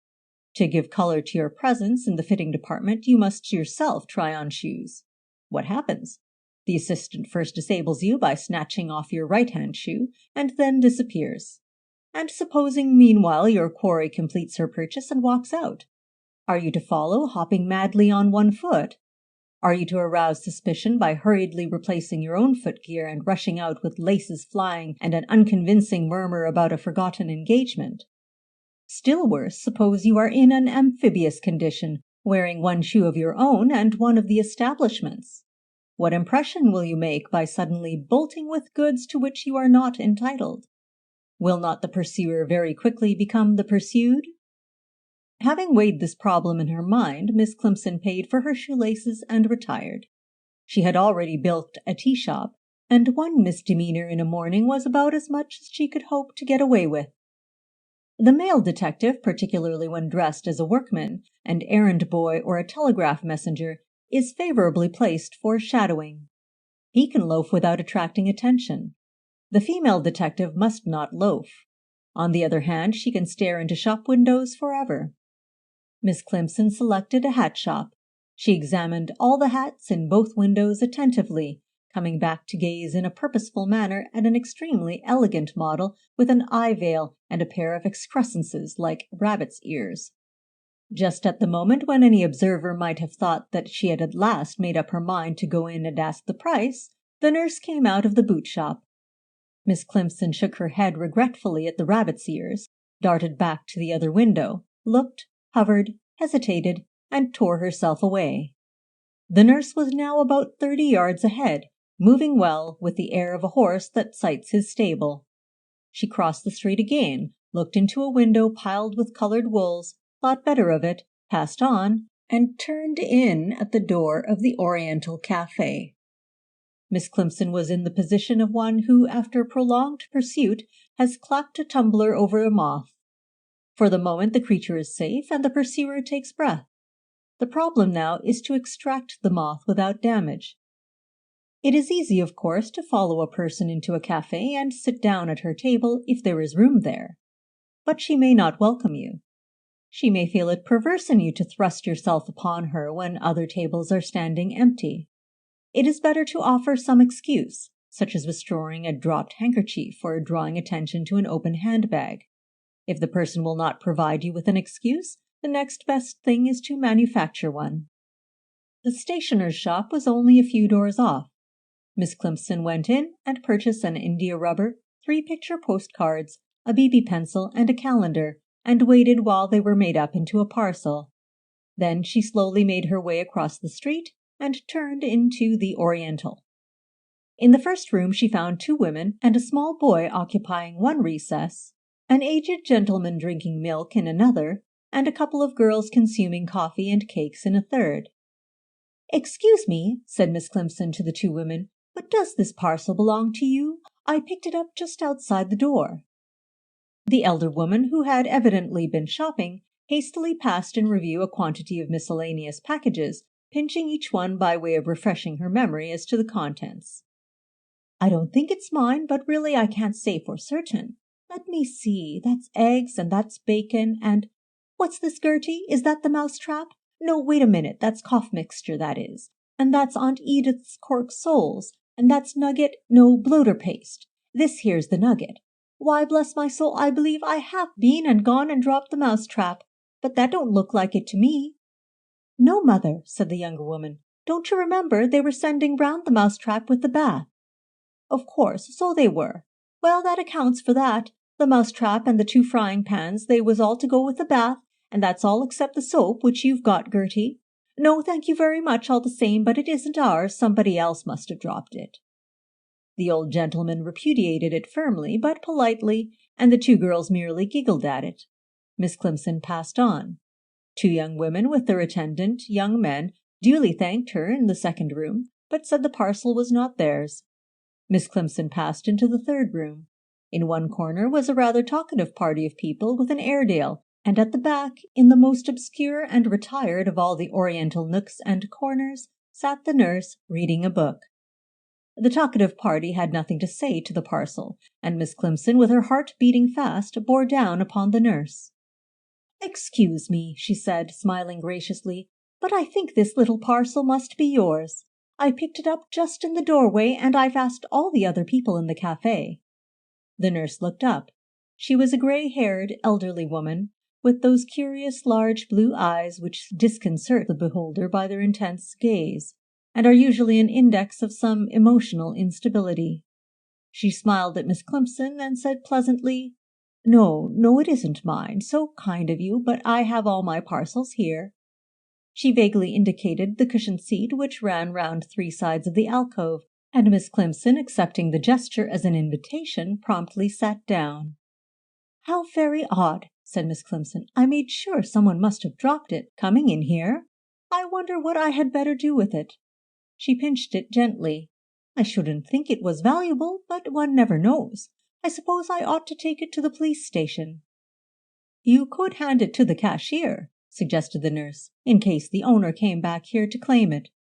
To give color to your presence in the fitting department, you must yourself try on shoes. What happens? The assistant first disables you by snatching off your right-hand shoe, and then disappears. And supposing meanwhile your quarry completes her purchase and walks out. Are you to follow, hopping madly on one foot? Are you to arouse suspicion by hurriedly replacing your own footgear and rushing out with laces flying and an unconvincing murmur about a forgotten engagement? Still worse, suppose you are in an amphibious condition, wearing one shoe of your own and one of the establishment's. What impression will you make by suddenly bolting with goods to which you are not entitled? Will not the pursuer very quickly become the pursued? Having weighed this problem in her mind, Miss Climpson paid for her shoelaces and retired. She had already bilked a tea shop, and one misdemeanor in a morning was about as much as she could hope to get away with. The male detective, particularly when dressed as a workman, an errand boy, or a telegraph messenger, is favorably placed for shadowing. He can loaf without attracting attention. The female detective must not loaf. On the other hand, she can stare into shop windows forever. Miss Climpson selected a hat shop. She examined all the hats in both windows attentively, coming back to gaze in a purposeful manner at an extremely elegant model with an eye veil and a pair of excrescences like rabbit's ears. Just at the moment when any observer might have thought that she had at last made up her mind to go in and ask the price, the nurse came out of the boot shop. Miss Climpson shook her head regretfully at the rabbit's ears, darted back to the other window, looked, hovered, hesitated, and tore herself away. The nurse was now about 30 yards ahead, moving well with the air of a horse that sights his stable. She crossed the street again, looked into a window piled with colored wools, thought better of it, passed on, and turned in at the door of the Oriental Café. Miss Climpson was in the position of one who, after prolonged pursuit, has clapped a tumbler over a moth. For the moment the creature is safe, and the pursuer takes breath. The problem now is to extract the moth without damage. It is easy, of course, to follow a person into a café and sit down at her table if there is room there. But she may not welcome you. She may feel it perverse in you to thrust yourself upon her when other tables are standing empty. It is better to offer some excuse, such as restoring a dropped handkerchief or drawing attention to an open handbag. If the person will not provide you with an excuse, the next best thing is to manufacture one. The stationer's shop was only a few doors off. Miss Climpson went in and purchased an India rubber, 3 picture postcards, a BB pencil, and a calendar, and waited while they were made up into a parcel. Then she slowly made her way across the street and turned into the Oriental. In the first room she found 2 women and a small boy occupying one recess, an aged gentleman drinking milk in another, and a couple of girls consuming coffee and cakes in a third. "Excuse me," said Miss Climpson to the 2 women, "but does this parcel belong to you? I picked it up just outside the door." The elder woman, who had evidently been shopping, hastily passed in review a quantity of miscellaneous packages, pinching each one by way of refreshing her memory as to the contents. "I don't think it's mine, but really I can't say for certain. Let me see, that's eggs, and that's bacon, and— What's this, Gertie? Is that the mousetrap? No, wait a minute, that's cough mixture, that is. And that's Aunt Edith's cork soles, and that's nugget, no, bloater paste. This here's the nugget. Why, bless my soul, I believe I have been and gone and dropped the mousetrap, but that don't look like it to me." "No, mother," said the younger woman. "Don't you remember they were sending round the mousetrap with the bath?" "Of course, so they were. Well, that accounts for that. The mousetrap and the 2 frying pans, they was all to go with the bath, and that's all except the soap, which you've got, Gertie. No, thank you very much all the same, but it isn't ours. Somebody else must have dropped it. The old gentleman repudiated it firmly but politely, and the two girls merely giggled at it. Miss Climpson passed on. Two young women with their attendant young men duly thanked her in the second room, but said the parcel was not theirs. Miss Climpson passed into the third room. In one corner was a rather talkative party of people with an Airedale, and at the back, in the most obscure and retired of all the oriental nooks and corners, sat the nurse reading a book. The talkative party had nothing to say to the parcel, and Miss Climpson, with her heart beating fast, bore down upon the nurse. "Excuse me," she said, smiling graciously, "but I think this little parcel must be yours. I picked it up just in the doorway, and I've asked all the other people in the cafe." The nurse looked up. She was a gray-haired, elderly woman, with those curious large blue eyes which disconcert the beholder by their intense gaze, and are usually an index of some emotional instability. She smiled at Miss Climpson and said pleasantly, "No, it isn't mine. So kind of you, but I have all my parcels here." She vaguely indicated the cushioned seat which ran round three sides of the alcove, and Miss Climpson, accepting the gesture as an invitation, promptly sat down. "How very odd," said Miss Climpson. "I made sure someone must have dropped it, coming in here. I wonder what I had better do with it." She pinched it gently. "I shouldn't think it was valuable, but one never knows. I suppose I ought to take it to the police station." "You could hand it to the cashier," suggested the nurse, "in case the owner came back here to claim it."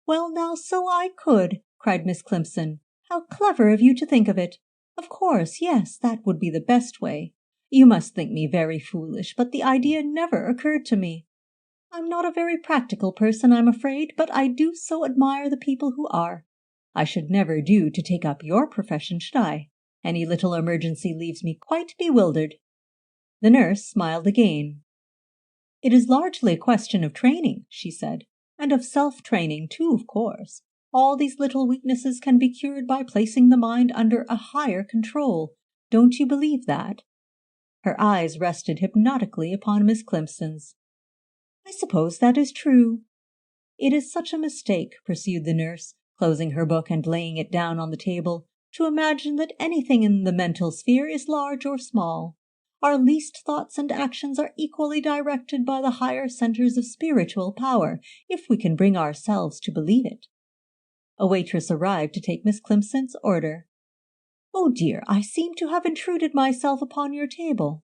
"Well, now, so I could," cried Miss Climpson. "How clever of you to think of it. Of course, yes, that would be the best way. You must think me very foolish, but the idea never occurred to me. I'm not a very practical person, I'm afraid, but I do so admire the people who are. I should never do to take up your profession, should I? Any little emergency leaves me quite bewildered." The nurse smiled again. "It is largely a question of training," she said, "and of self-training, too, of course. All these little weaknesses can be cured by placing the mind under a higher control. Don't you believe that?" Her eyes rested hypnotically upon Miss Climpson's. "I suppose that is true." "It is such a mistake," pursued the nurse, closing her book and laying it down on the table, "to imagine that anything in the mental sphere is large or small. Our least thoughts and actions are equally directed by the higher centers of spiritual power, if we can bring ourselves to believe it." A waitress arrived to take Miss Climpson's order. "Oh dear, I seem to have intruded myself upon your table."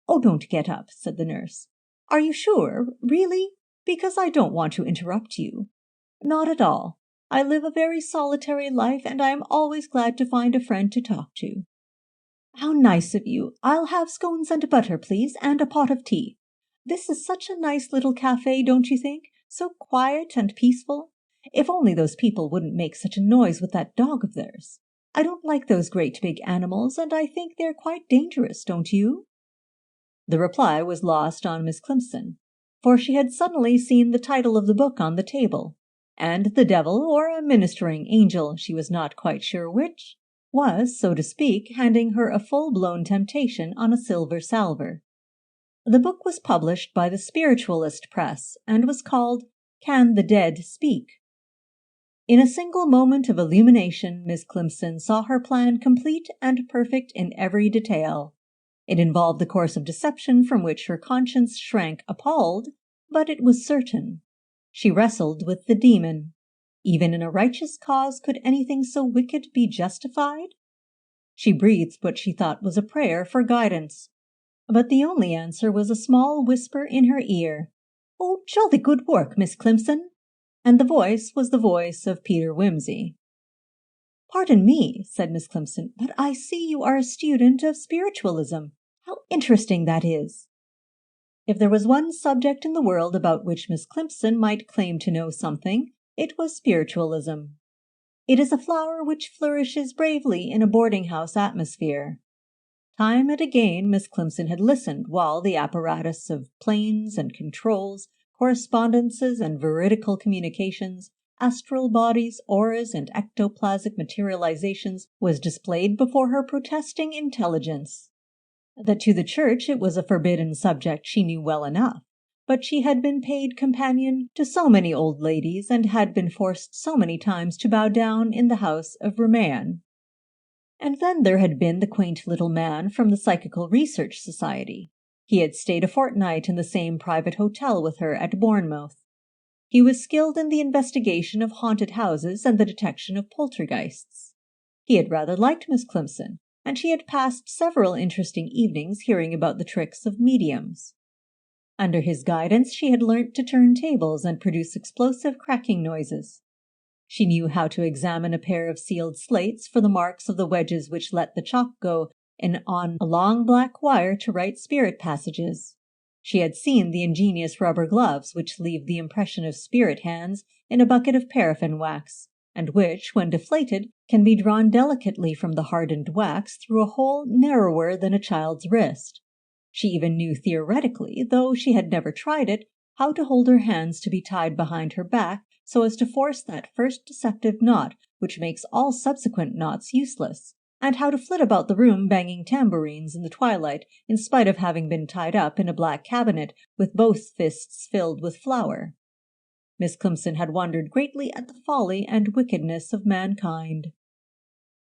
"Oh, don't get up," said the nurse. "Are you sure? Really? Because I don't want to interrupt you." "Not at all. I live a very solitary life, and I am always glad to find a friend to talk to." "How nice of you. I'll have scones and butter, please, and a pot of tea. This is such a nice little cafe, don't you think? So quiet and peaceful. If only those people wouldn't make such a noise with that dog of theirs. I don't like those great big animals, and I think they're quite dangerous, don't you?" The reply was lost on Miss Climpson, for she had suddenly seen the title of the book on the table, and the devil, or a ministering angel, she was not quite sure which, was, so to speak, handing her a full-blown temptation on a silver salver. The book was published by the Spiritualist Press, and was called Can the Dead Speak? In a single moment of illumination, Miss Climpson saw her plan complete and perfect in every detail. It involved the course of deception from which her conscience shrank appalled, but it was certain. She wrestled with the demon. Even in a righteous cause could anything so wicked be justified? She breathed what she thought was a prayer for guidance, but the only answer was a small whisper in her ear. "Oh, jolly good work, Miss Climpson!" And the voice was the voice of Peter Wimsey. "Pardon me," said Miss Climpson, "but I see you are a student of spiritualism. How interesting that is!" If there was one subject in the world about which Miss Climpson might claim to know something, it was spiritualism. It is a flower which flourishes bravely in a boarding-house atmosphere. Time and again Miss Climpson had listened while the apparatus of planes and controls, correspondences and veridical communications, astral bodies, auras, and ectoplasmic materializations was displayed before her protesting intelligence. That to the church it was a forbidden subject she knew well enough, but she had been paid companion to so many old ladies and had been forced so many times to bow down in the house of Remayan. And then there had been the quaint little man from the Psychical Research Society. He had stayed a fortnight in the same private hotel with her at Bournemouth. He was skilled in the investigation of haunted houses and the detection of poltergeists. He had rather liked Miss Climpson, and she had passed several interesting evenings hearing about the tricks of mediums. Under his guidance, she had learnt to turn tables and produce explosive cracking noises. She knew how to examine a pair of sealed slates for the marks of the wedges which let the chalk go in on a long black wire to write spirit passages. She had seen the ingenious rubber gloves which leave the impression of spirit hands in a bucket of paraffin wax, and which, when deflated, can be drawn delicately from the hardened wax through a hole narrower than a child's wrist. She even knew theoretically, though she had never tried it, how to hold her hands to be tied behind her back so as to force that first deceptive knot which makes all subsequent knots useless, and how to flit about the room banging tambourines in the twilight in spite of having been tied up in a black cabinet with both fists filled with flour. Miss Climpson had wondered greatly at the folly and wickedness of mankind.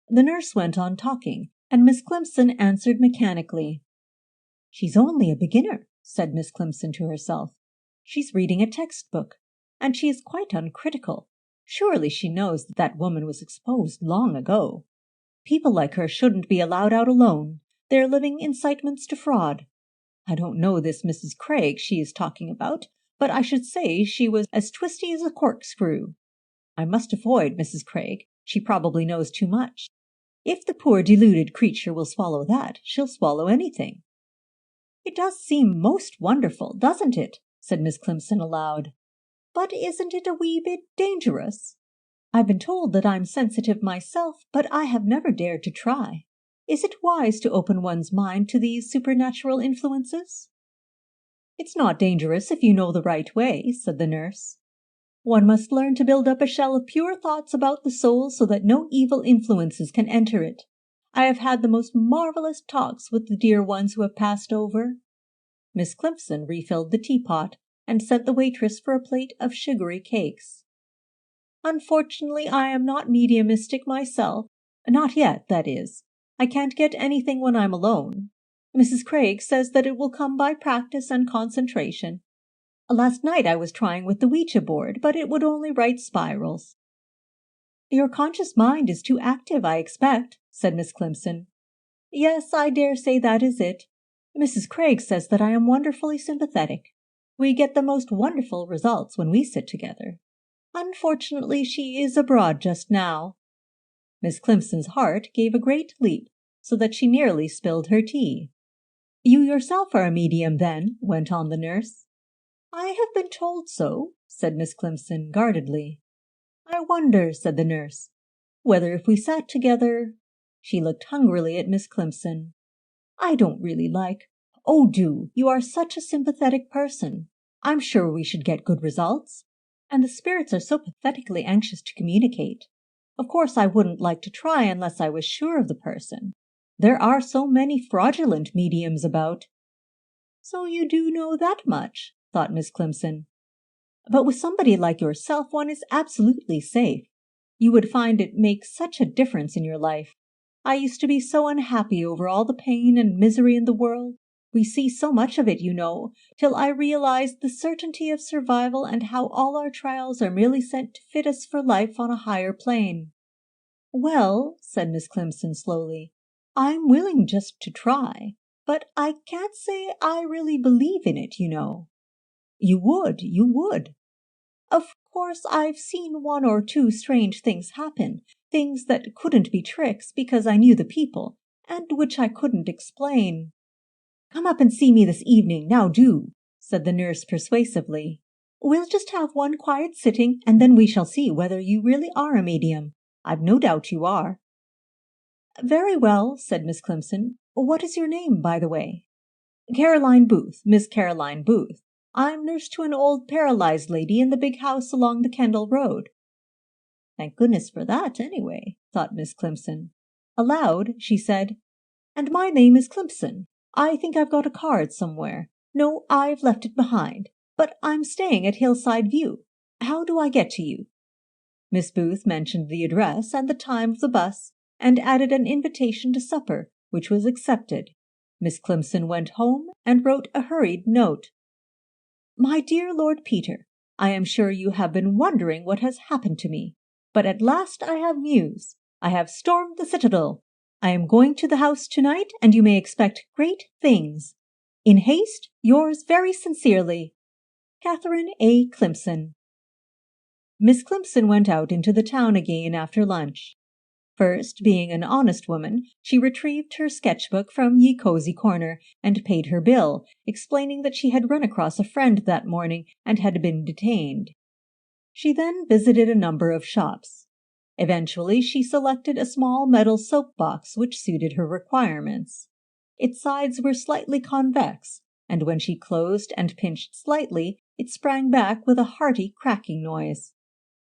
The nurse went on talking, and Miss Climpson answered mechanically. "She's only a beginner," said Miss Climpson to herself. "She's reading a textbook, and she is quite uncritical. Surely she knows that that woman was exposed long ago. People like her shouldn't be allowed out alone. They're living incitements to fraud. I don't know this Mrs. Craig she is talking about, but I should say she was as twisty as a corkscrew. I must avoid Mrs. Craig. She probably knows too much. If the poor deluded creature will swallow that, she'll swallow anything." "It does seem most wonderful, doesn't it?" said Miss Climpson aloud. "But isn't it a wee bit dangerous? I've been told that I'm sensitive myself, but I have never dared to try. Is it wise to open one's mind to these supernatural influences?" "It's not dangerous if you know the right way," said the nurse. "One must learn to build up a shell of pure thoughts about the soul so that no evil influences can enter it. I have had the most marvelous talks with the dear ones who have passed over." Miss Climpson refilled the teapot and sent the waitress for a plate of sugary cakes. "Unfortunately, I am not mediumistic myself. Not yet, that is. I can't get anything when I'm alone. Mrs. Craig says that it will come by practice and concentration. Last night I was trying with the Ouija board, but it would only write spirals." "Your conscious mind is too active, I expect," said Miss Climpson. "Yes, I dare say that is it. Mrs. Craig says that I am wonderfully sympathetic. We get the most wonderful results when we sit together. Unfortunately, she is abroad just now." Miss Climpson's heart gave a great leap, so that she nearly spilled her tea. "You yourself are a medium, then?" went on the nurse. "I have been told so," said Miss Climpson guardedly. "I wonder," said the nurse, "whether if we sat together—" She looked hungrily at Miss Climpson. "I don't really like—" "Oh, do! You are such a sympathetic person. I'm sure we should get good results. And the spirits are so pathetically anxious to communicate. Of course I wouldn't like to try unless I was sure of the person. There are so many fraudulent mediums about." "So you do know that much," thought Miss Climpson. "But with somebody like yourself one is absolutely safe. You would find it makes such a difference in your life. I used to be so unhappy over all the pain and misery in the world. We see so much of it, you know, till I realized the certainty of survival and how all our trials are merely sent to fit us for life on a higher plane." "Well," said Miss Climpson slowly, "I'm willing just to try, but I can't say I really believe in it, you know." You would. Of course, I've seen one or two strange things happen, things that couldn't be tricks because I knew the people, and which I couldn't explain." "Come up and see me this evening, now do," said the nurse persuasively. "We'll just have one quiet sitting, and then we shall see whether you really are a medium. I've no doubt you are." "Very well," said Miss Climpson. "What is your name, by the way?" "Caroline Booth, Miss Caroline Booth. I'm nurse to an old paralyzed lady in the big house along the Kendal Road." "Thank goodness for that, anyway," thought Miss Climpson. Aloud, she said, "And my name is Climpson. I think I've got a card somewhere. No, I've left it behind. But I'm staying at Hillside View. How do I get to you?" Miss Booth mentioned the address and the time of the bus, and added an invitation to supper, which was accepted. Miss Climpson went home and wrote a hurried note. "My dear Lord Peter, I am sure you have been wondering what has happened to me, but at last I have news. I have stormed the citadel. I am going to the House tonight, and you may expect great things. In haste, yours very sincerely, Catherine A. Climpson." Miss Climpson went out into the town again after lunch. First, being an honest woman, she retrieved her sketchbook from Ye Cozy Corner and paid her bill, explaining that she had run across a friend that morning and had been detained. She then visited a number of shops. Eventually, she selected a small metal soap box which suited her requirements. Its sides were slightly convex, and when she closed and pinched slightly, it sprang back with a hearty cracking noise.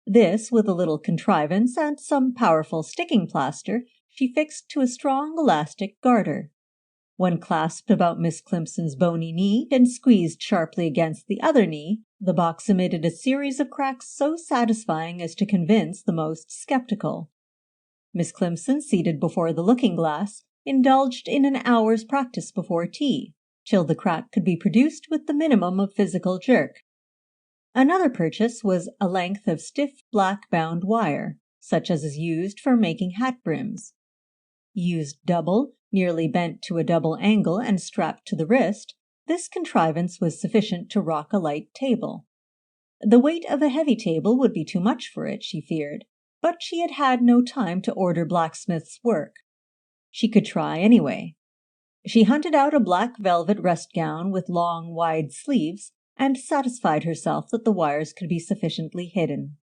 This, with a little contrivance and some powerful sticking plaster, she fixed to a strong elastic garter. When clasped about Miss Climpson's bony knee and squeezed sharply against the other knee, the box emitted a series of cracks so satisfying as to convince the most skeptical. Miss Climpson, seated before the looking-glass, indulged in an hour's practice before tea, till the crack could be produced with the minimum of physical jerk. Another purchase was a length of stiff black-bound wire, such as is used for making hat brims. Used double, nearly bent to a double angle and strapped to the wrist, this contrivance was sufficient to rock a light table. The weight of a heavy table would be too much for it, she feared, but she had had no time to order blacksmith's work. She could try anyway. She hunted out a black velvet rest-gown with long, wide sleeves, and satisfied herself that the wires could be sufficiently hidden.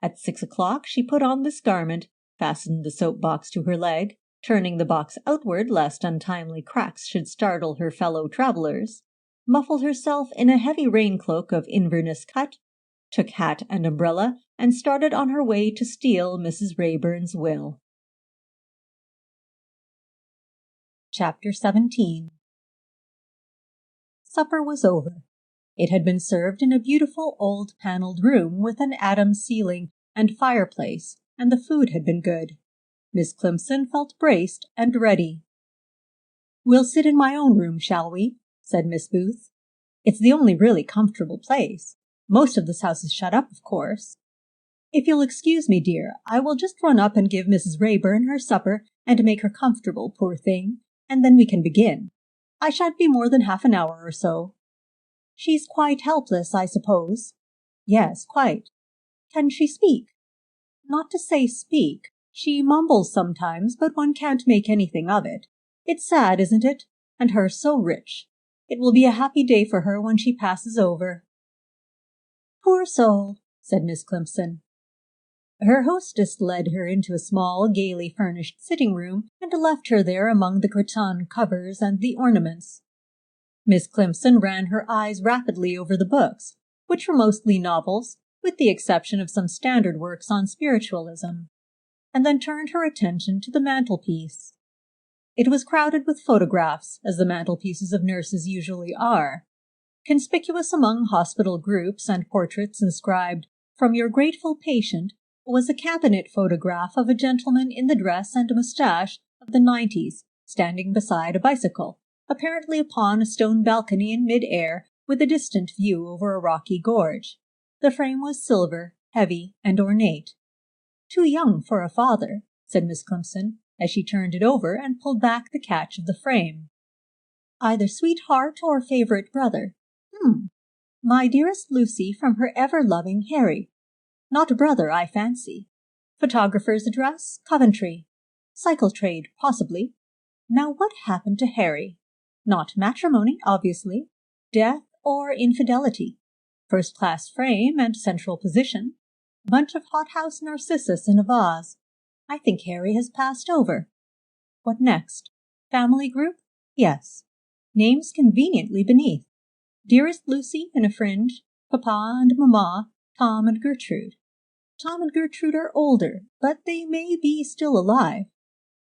At 6 o'clock she put on this garment, fastened the soap box to her leg, turning the box outward lest untimely cracks should startle her fellow travellers, muffled herself in a heavy rain-cloak of Inverness cut, took hat and umbrella, and started on her way to steal Mrs. Rayburn's will. Chapter 17. Supper was over. It had been served in a beautiful old panelled room with an Adams ceiling and fireplace, and the food had been good. Miss Climpson felt braced and ready. "We'll sit in my own room, shall we?" said Miss Booth. "It's the only really comfortable place. Most of this house is shut up, of course. If you'll excuse me, dear, I will just run up and give Mrs. Rayburn her supper and make her comfortable, poor thing, and then we can begin. I shan't be more than half an hour or so." "She's quite helpless, I suppose?" "Yes, quite." "Can she speak?" "Not to say speak. She mumbles sometimes, but one can't make anything of it. It's sad, isn't it? And her so rich. It will be a happy day for her when she passes over." "Poor soul," said Miss Climpson. Her hostess led her into a small, gaily furnished sitting-room, and left her there among the cretonne covers and the ornaments. Miss Climpson ran her eyes rapidly over the books, which were mostly novels, with the exception of some standard works on spiritualism, and then turned her attention to the mantelpiece. It was crowded with photographs, as the mantelpieces of nurses usually are. Conspicuous among hospital groups and portraits inscribed, "From your grateful patient," was a cabinet photograph of a gentleman in the dress and moustache of the 90s, standing beside a bicycle, apparently upon a stone balcony in mid-air, with a distant view over a rocky gorge. The frame was silver, heavy, and ornate. "Too young for a father," said Miss Climpson, as she turned it over and pulled back the catch of the frame. "Either sweetheart or favourite brother. My dearest Lucy from her ever-loving Harry. Not a brother, I fancy. Photographer's address, Coventry. Cycle trade, possibly. Now what happened to Harry? Not matrimony, obviously. Death or infidelity. First-class frame and central position. Bunch of hothouse narcissus in a vase. I think Harry has passed over. What next? Family group? Yes. Names conveniently beneath. Dearest Lucy in a fringe. Papa and Mamma, Tom and Gertrude. Tom and Gertrude are older, but they may be still alive.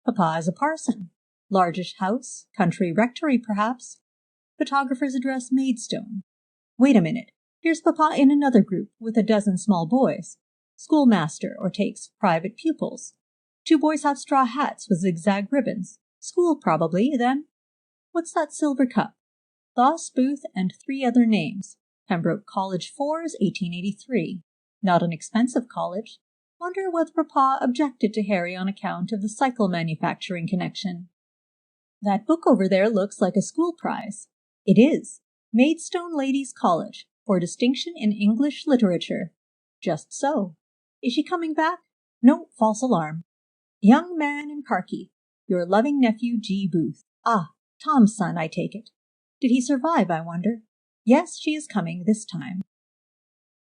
Papa is a parson. Largish house, country rectory perhaps. Photographer's address Maidstone. Wait a minute. Here's Papa in another group with a dozen small boys. Schoolmaster or takes private pupils. 2 boys have straw hats with zigzag ribbons. School, probably, then. What's that silver cup? Thos Booth and 3 other names. Pembroke College 4's 1883. Not an expensive college. Wonder whether Papa objected to Harry on account of the cycle manufacturing connection. That book over there looks like a school prize. It is. Maidstone Ladies' College, for distinction in English literature. Just so. Is she coming back? No, false alarm. Young man in khaki. Your loving nephew, G. Booth. Ah, Tom's son, I take it. Did he survive, I wonder? Yes, she is coming this time.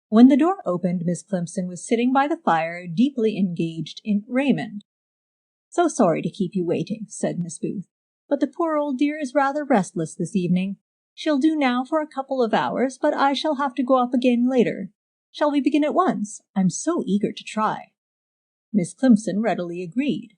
When the door opened, Miss Climpson was sitting by the fire, deeply engaged in Raymond. So sorry to keep you waiting, said Miss Booth, but the poor old dear is rather restless this evening. She'll do now for a couple of hours, but I shall have to go up again later. Shall we begin at once? I'm so eager to try. Miss Climpson readily agreed.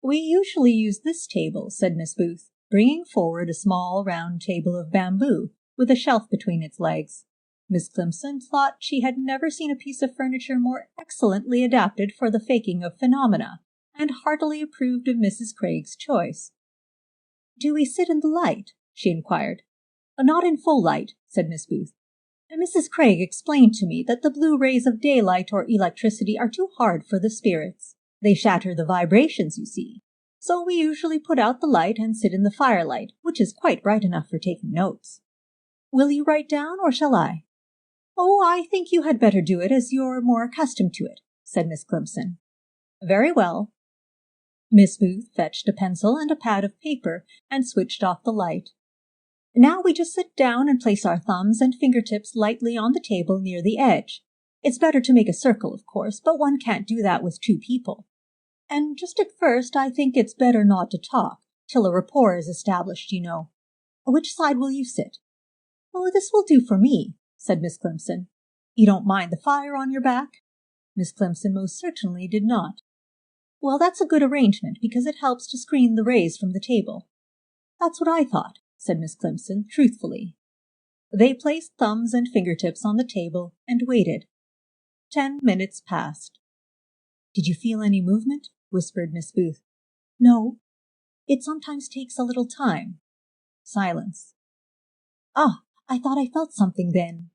We usually use this table, said Miss Booth, bringing forward a small round table of bamboo, with a shelf between its legs. Miss Climpson thought she had never seen a piece of furniture more excellently adapted for the faking of phenomena, and heartily approved of Mrs. Craig's choice. Do we sit in the light? She inquired. Not in full light, said Miss Booth. Mrs. Craig explained to me that the blue rays of daylight or electricity are too hard for the spirits. They shatter the vibrations, you see. So we usually put out the light and sit in the firelight, which is quite bright enough for taking notes. Will you write down, or shall I? Oh, I think you had better do it, as you're more accustomed to it, said Miss Climpson. Very well. Miss Booth fetched a pencil and a pad of paper and switched off the light. Now we just sit down and place our thumbs and fingertips lightly on the table near the edge. It's better to make a circle, of course, but one can't do that with 2 people. And just at first I think it's better not to talk, till a rapport is established, you know. Which side will you sit? Oh, this will do for me, said Miss Climpson. You don't mind the fire on your back? Miss Climpson most certainly did not. Well, that's a good arrangement, because it helps to screen the rays from the table. That's what I thought, said Miss Climpson, truthfully. They placed thumbs and fingertips on the table and waited. 10 minutes passed. Did you feel any movement? Whispered Miss Booth. No. It sometimes takes a little time. Silence. Ah, I thought I felt something then.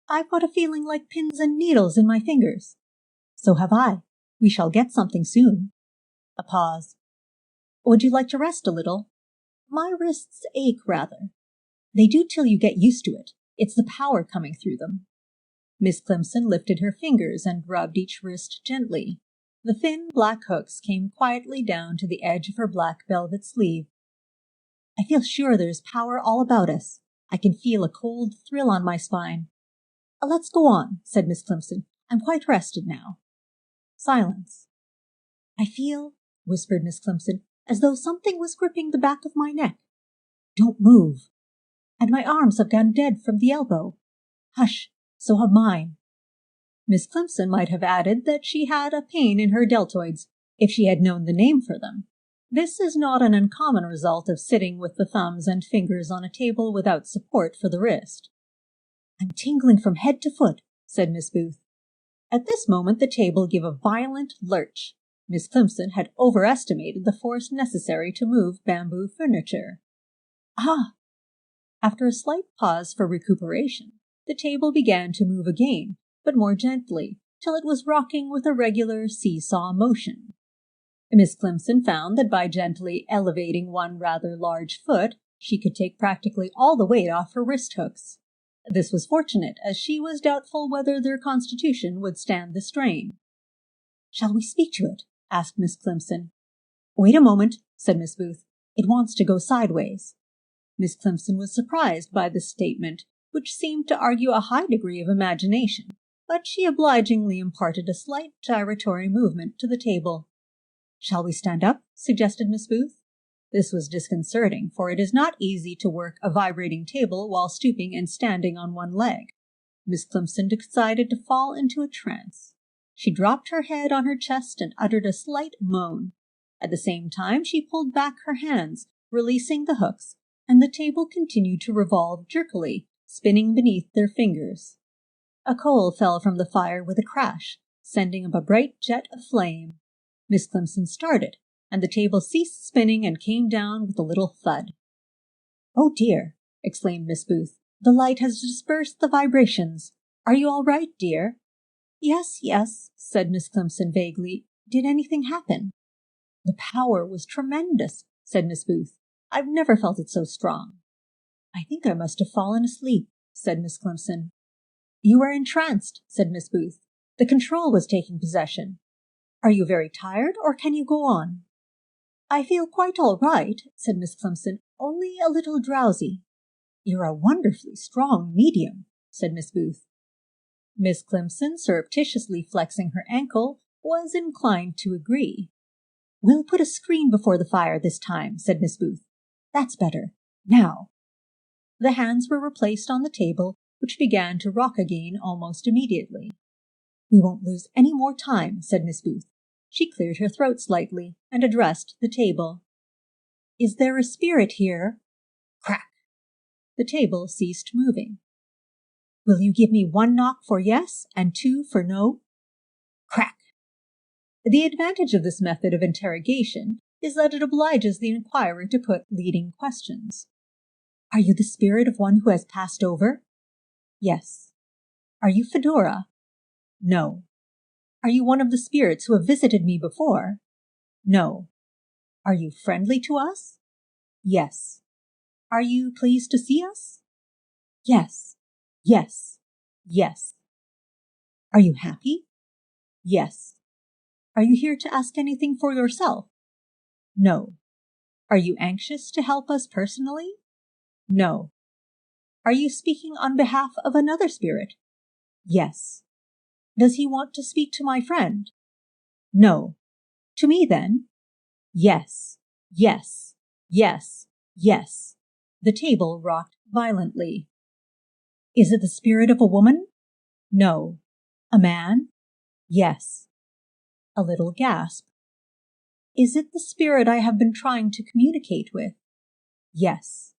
I've got a feeling like pins and needles in my fingers. So have I. We shall get something soon. A pause. Would you like to rest a little? My wrists ache rather. They do till you get used to it. It's the power coming through them. Miss Climpson lifted her fingers and rubbed each wrist gently. The thin black hooks came quietly down to the edge of her black velvet sleeve. I feel sure there's power all about us. I can feel a cold thrill on my spine. Let's go on, said Miss Climpson. I'm quite rested now. Silence. I feel, whispered Miss Climpson, as though something was gripping the back of my neck. Don't move. And my arms have gone dead from the elbow. Hush, so have mine. Miss Climpson might have added that she had a pain in her deltoids, if she had known the name for them. This is not an uncommon result of sitting with the thumbs and fingers on a table without support for the wrist. I'm tingling from head to foot, said Miss Booth. At this moment the table gave a violent lurch. Miss Climpson had overestimated the force necessary to move bamboo furniture. Ah! After a slight pause for recuperation, the table began to move again, but more gently, till it was rocking with a regular seesaw motion. Miss Climpson found that by gently elevating one rather large foot, she could take practically all the weight off her wrist hooks. This was fortunate, as she was doubtful whether their constitution would stand the strain. Shall we speak to it? Asked Miss Climpson. Wait a moment, said Miss Booth. It wants to go sideways. Miss Climpson was surprised by this statement, which seemed to argue a high degree of imagination, but she obligingly imparted a slight gyratory movement to the table. Shall we stand up? Suggested Miss Booth. This was disconcerting, for it is not easy to work a vibrating table while stooping and standing on one leg. Miss Climpson decided to fall into a trance. She dropped her head on her chest and uttered a slight moan. At the same time she pulled back her hands, releasing the hooks, and the table continued to revolve jerkily, spinning beneath their fingers. A coal fell from the fire with a crash, sending up a bright jet of flame. Miss Climpson started, and the table ceased spinning and came down with a little thud. "Oh dear," exclaimed Miss Booth, "the light has dispersed the vibrations. Are you all right, dear?" "Yes, yes," said Miss Climpson vaguely. "Did anything happen?" "The power was tremendous," said Miss Booth. "I've never felt it so strong." "I think I must have fallen asleep," said Miss Climpson. "You were entranced," said Miss Booth. "The control was taking possession. Are you very tired, or can you go on?" "I feel quite all right," said Miss Climpson, "only a little drowsy." "You're a wonderfully strong medium," said Miss Booth. Miss Climpson, surreptitiously flexing her ankle, was inclined to agree. "We'll put a screen before the fire this time," said Miss Booth. "That's better. Now." The hands were replaced on the table, which began to rock again almost immediately. "We won't lose any more time," said Miss Booth. She cleared her throat slightly and addressed the table. "Is there a spirit here?" Crack! The table ceased moving. "Will you give me 1 knock for yes and 2 for no?" Crack! The advantage of this method of interrogation is that it obliges the inquirer to put leading questions. "Are you the spirit of one who has passed over?" "Yes." "Are you Fedora?" "No." "Are you one of the spirits who have visited me before?" "No." "Are you friendly to us?" "Yes." "Are you pleased to see us?" "Yes, yes, yes." "Are you happy?" "Yes." "Are you here to ask anything for yourself?" "No." "Are you anxious to help us personally?" "No." "Are you speaking on behalf of another spirit?" "Yes." "Does he want to speak to my friend?" "No." "To me, then?" "Yes, yes, yes, yes." The table rocked violently. "Is it the spirit of a woman?" "No." "A man?" "Yes." A little gasp. "Is it the spirit I have been trying to communicate with?" "Yes."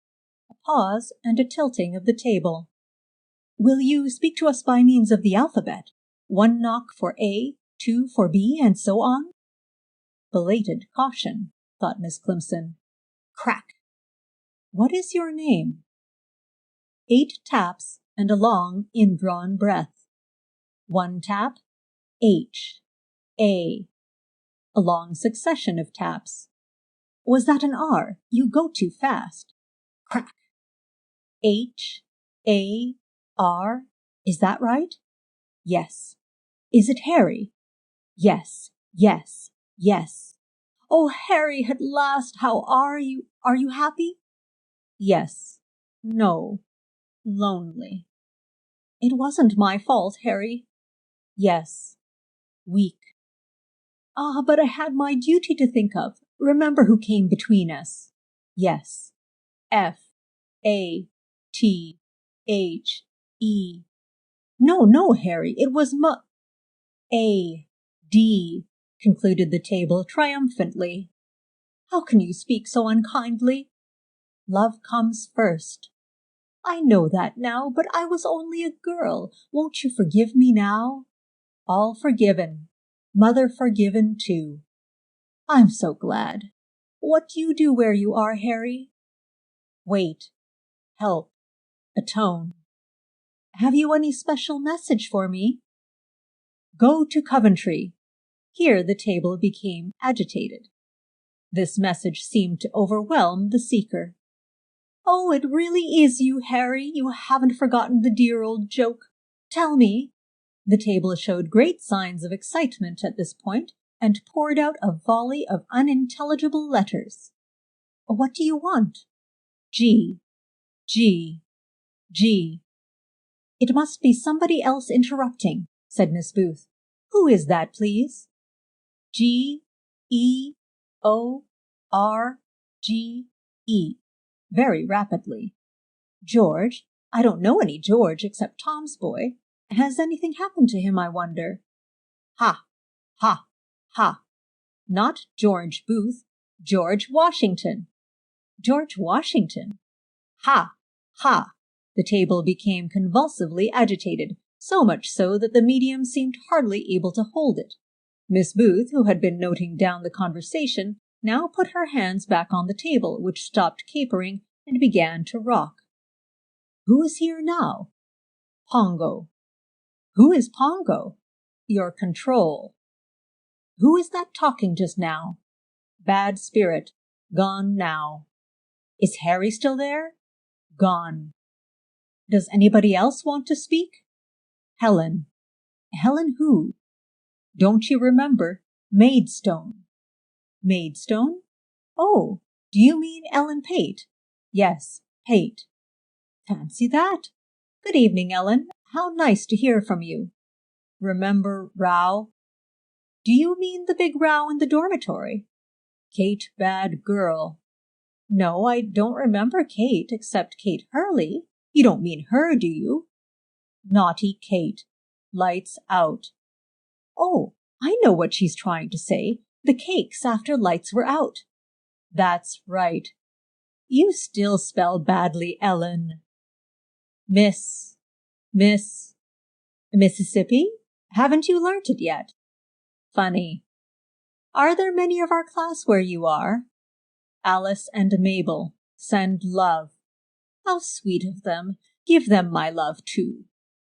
A pause and a tilting of the table. "Will you speak to us by means of the alphabet? 1 knock for A, 2 for B, and so on?" Belated caution, thought Miss Climpson. Crack! "What is your name?" 8 taps and a long indrawn breath. 1 tap, H, A. A long succession of taps. "Was that an R? You go too fast." Crack! H, A, R. Is that right? Yes. Is it Harry? Yes, yes, yes. "Oh, Harry, at last, how are you? Are you happy?" "Yes, no, lonely." "It wasn't my fault, Harry." "Yes, weak." "Ah, but I had my duty to think of. Remember who came between us." "Yes, F, A, T, H, E." "No, no, Harry, it was A, D," concluded the table triumphantly. "How can you speak so unkindly?" "Love comes first." "I know that now, but I was only a girl. Won't you forgive me now?" "All forgiven. Mother forgiven, too." "I'm so glad. What do you do where you are, Harry?" "Wait. Help. Atone." "Have you any special message for me?" "Go to Coventry." Here the table became agitated. This message seemed to overwhelm the seeker. "Oh, it really is you, Harry. You haven't forgotten the dear old joke. Tell me." The table showed great signs of excitement at this point and poured out a volley of unintelligible letters. "What do you want?" "G, G, G." "It must be somebody else interrupting," said Miss Booth. "Who is that, please?" "G, E, O, R, G, E." Very rapidly. "George? I don't know any George except Tom's boy. Has anything happened to him, I wonder?" "Ha, ha, ha. Not George Booth, George Washington." "George Washington?" "Ha, ha." The table became convulsively agitated, so much so that the medium seemed hardly able to hold it. Miss Booth, who had been noting down the conversation, now put her hands back on the table, which stopped capering and began to rock. "Who is here now?" "Pongo." "Who is Pongo?" "Your control." "Who is that talking just now?" "Bad spirit. Gone now." "Is Harry still there?" "Gone." "Does anybody else want to speak?" "Helen." "Helen who?" "Don't you remember? Maidstone." "Maidstone? Oh, do you mean Ellen Pate?" "Yes, Pate." "Fancy that! Good evening, Ellen. How nice to hear from you." "Remember row?" "Do you mean the big row in the dormitory?" "Kate bad girl." "No, I don't remember Kate except Kate Hurley. You don't mean her, do you?" "Naughty Kate. Lights out." "Oh, I know what she's trying to say. The cakes after lights were out." "That's right." "You still spell badly, Ellen." Miss. Mississippi? Haven't you learnt it yet?" "Funny." "Are there many of our class where you are?" "Alice and Mabel. Send love." "How sweet of them. Give them my love, too."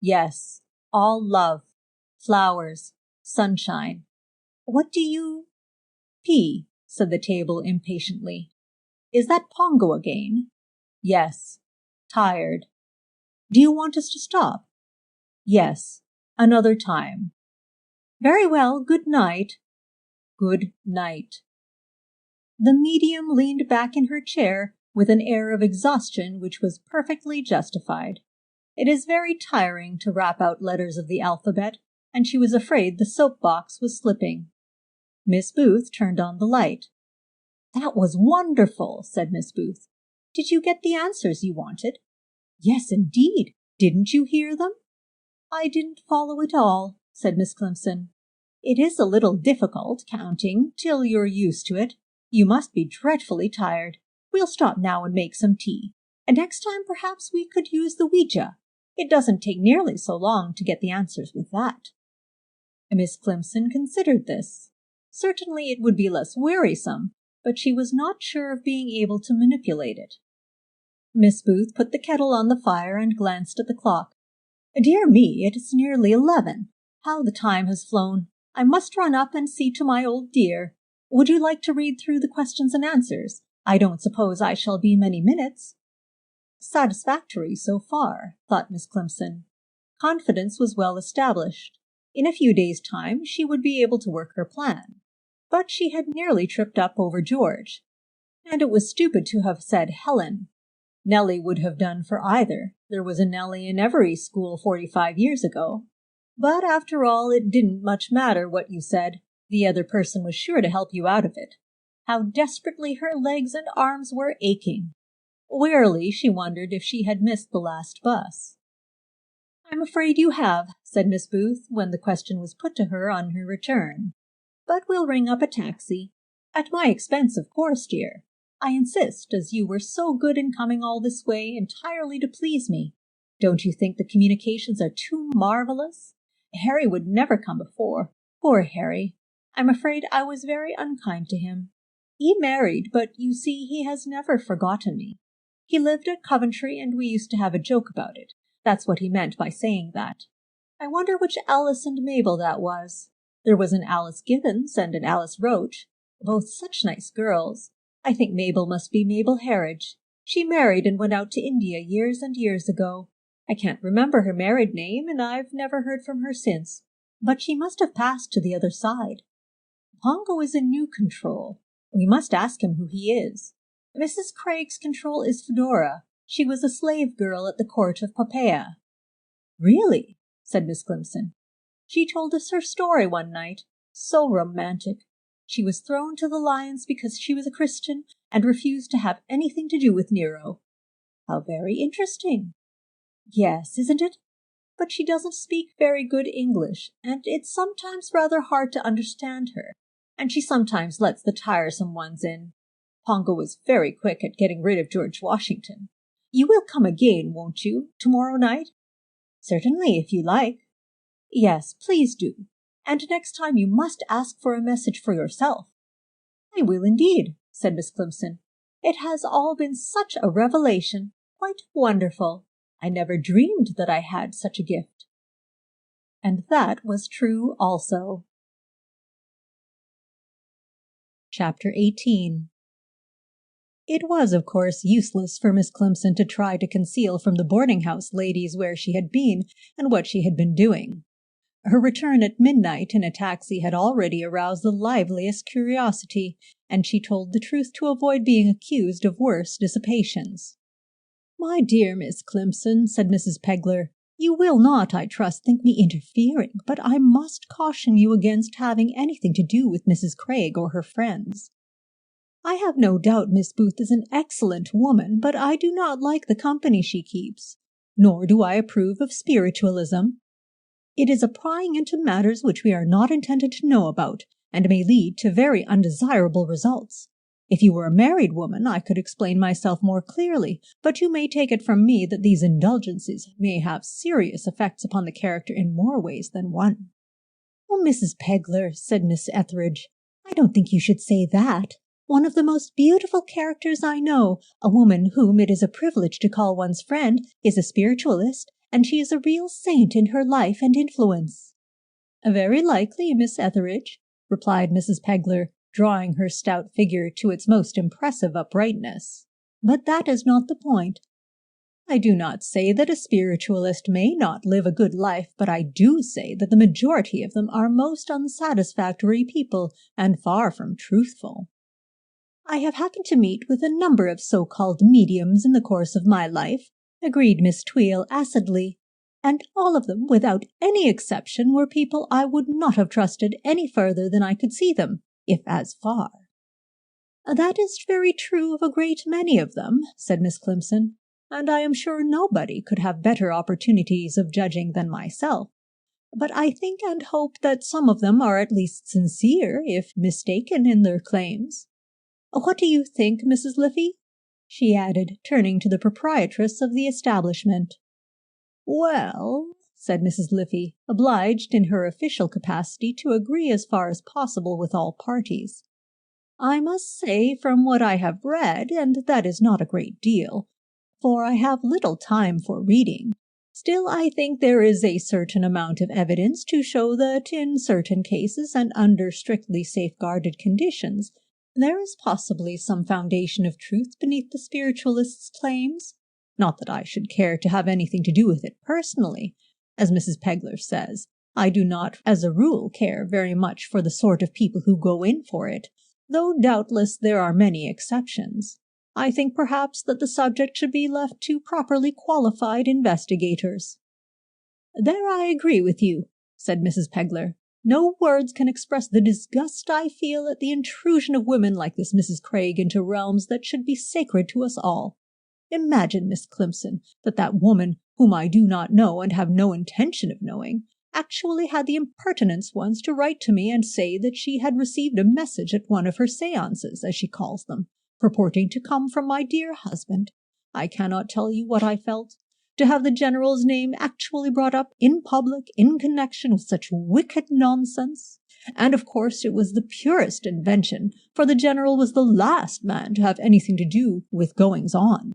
"Yes, all love. Flowers. Sunshine. What do you—" "P," said the table impatiently. "Is that Pongo again?" "Yes. Tired." "Do you want us to stop?" "Yes. Another time." "Very well. Good night." "Good night." The medium leaned back in her chair with an air of exhaustion which was perfectly justified. It is very tiring to rap out letters of the alphabet, and she was afraid the soap-box was slipping. Miss Booth turned on the light. "That was wonderful," said Miss Booth. "Did you get the answers you wanted?" "Yes, indeed. Didn't you hear them?" "I didn't follow it all," said Miss Climpson. "It is a little difficult, counting, till you're used to it. You must be dreadfully tired. We'll stop now and make some tea, and next time perhaps we could use the Ouija. It doesn't take nearly so long to get the answers with that." Miss Climpson considered this. Certainly it would be less wearisome, but she was not sure of being able to manipulate it. Miss Booth put the kettle on the fire and glanced at the clock. "Dear me, it is nearly 11. How the time has flown! I must run up and see to my old dear. Would you like to read through the questions and answers? I don't suppose I shall be many minutes." Satisfactory so far, thought Miss Climpson. Confidence was well established. In a few days' time she would be able to work her plan. But she had nearly tripped up over George. And it was stupid to have said Helen. Nellie would have done for either. There was a Nellie in every school 45 years ago. But after all, it didn't much matter what you said. The other person was sure to help you out of it. How desperately her legs and arms were aching. Wearily she wondered if she had missed the last bus. "I'm afraid you have," said Miss Booth, when the question was put to her on her return. "But we'll ring up a taxi. At my expense, of course, dear. I insist, as you were so good in coming all this way entirely to please me. Don't you think the communications are too marvelous? Harry would never come before. Poor Harry! I'm afraid I was very unkind to him. He married, but you see he has never forgotten me. He lived at Coventry, and we used to have a joke about it. That's what he meant by saying that. I wonder which Alice and Mabel that was. There was an Alice Gibbons and an Alice Roach, both such nice girls. I think Mabel must be Mabel Harridge. She married and went out to India years and years ago. I can't remember her married name, and I've never heard from her since. But she must have passed to the other side. Pongo is a new control. We must ask him who he is. Mrs. Craig's control is Fedora. She was a slave girl at the court of Poppaea." "Really?" said Miss Climpson. "She told us her story one night. So romantic. She was thrown to the lions because she was a Christian and refused to have anything to do with Nero." "How very interesting." "Yes, isn't it? But she doesn't speak very good English, and it's sometimes rather hard to understand her, and she sometimes lets the tiresome ones in. Pongo was very quick at getting rid of George Washington. You will come again, won't you, tomorrow night? Certainly, if you like. Yes, please do. And next time you must ask for a message for yourself. I will indeed, said Miss Climpson. It has all been such a revelation, quite wonderful. I never dreamed that I had such a gift. And that was true also. Chapter 18. It was, of course, useless for Miss Climpson to try to conceal from the boarding-house ladies where she had been and what she had been doing. Her return at midnight in a taxi had already aroused the liveliest curiosity, and she told the truth to avoid being accused of worse dissipations. "My dear Miss Climpson," said Mrs. Pegler, "you will not, I trust, think me interfering, but I must caution you against having anything to do with Mrs. Craig or her friends. I have no doubt Miss Booth is an excellent woman, but I do not like the company she keeps, nor do I approve of spiritualism. It is a prying into matters which we are not intended to know about, and may lead to very undesirable results. If you were a married woman, I could explain myself more clearly, but you may take it from me that these indulgences may have serious effects upon the character in more ways than one." "Oh, Mrs. Pegler," said Miss Etheridge, "I don't think you should say that. One of the most beautiful characters I know, a woman whom it is a privilege to call one's friend, is a spiritualist, and she is a real saint in her life and influence." "Very likely, Miss Etheridge," replied Mrs. Pegler, drawing her stout figure to its most impressive uprightness. "But that is not the point. I do not say that a spiritualist may not live a good life, but I do say that the majority of them are most unsatisfactory people and far from truthful. I have happened to meet with a number of so-called mediums in the course of my life," agreed Miss Tweele acidly, "and all of them, without any exception, were people I would not have trusted any further than I could see them, if as far." "That is very true of a great many of them," said Miss Climpson, "and I am sure nobody could have better opportunities of judging than myself. But I think and hope that some of them are at least sincere, if mistaken in their claims. What do you think, Mrs. Liffey?" she added, turning to the proprietress of the establishment. "Well," said Mrs. Liffey, obliged in her official capacity to agree as far as possible with all parties, "I must say from what I have read, and that is not a great deal, for I have little time for reading, still I think there is a certain amount of evidence to show that in certain cases and under strictly safeguarded conditions, there is possibly some foundation of truth beneath the spiritualist's claims. Not that I should care to have anything to do with it personally. As Mrs. Pegler says, I do not as a rule care very much for the sort of people who go in for it, though doubtless there are many exceptions. I think perhaps that the subject should be left to properly qualified investigators." "There I agree with you," said Mrs. Pegler. "No words can express the disgust I feel at the intrusion of women like this Mrs. Craig into realms that should be sacred to us all. Imagine, Miss Climpson, that that woman, whom I do not know and have no intention of knowing, actually had the impertinence once to write to me and say that she had received a message at one of her séances, as she calls them, purporting to come from my dear husband. I cannot tell you what I felt. To have the General's name actually brought up in public in connection with such wicked nonsense. And of course it was the purest invention, for the General was the last man to have anything to do with goings-on.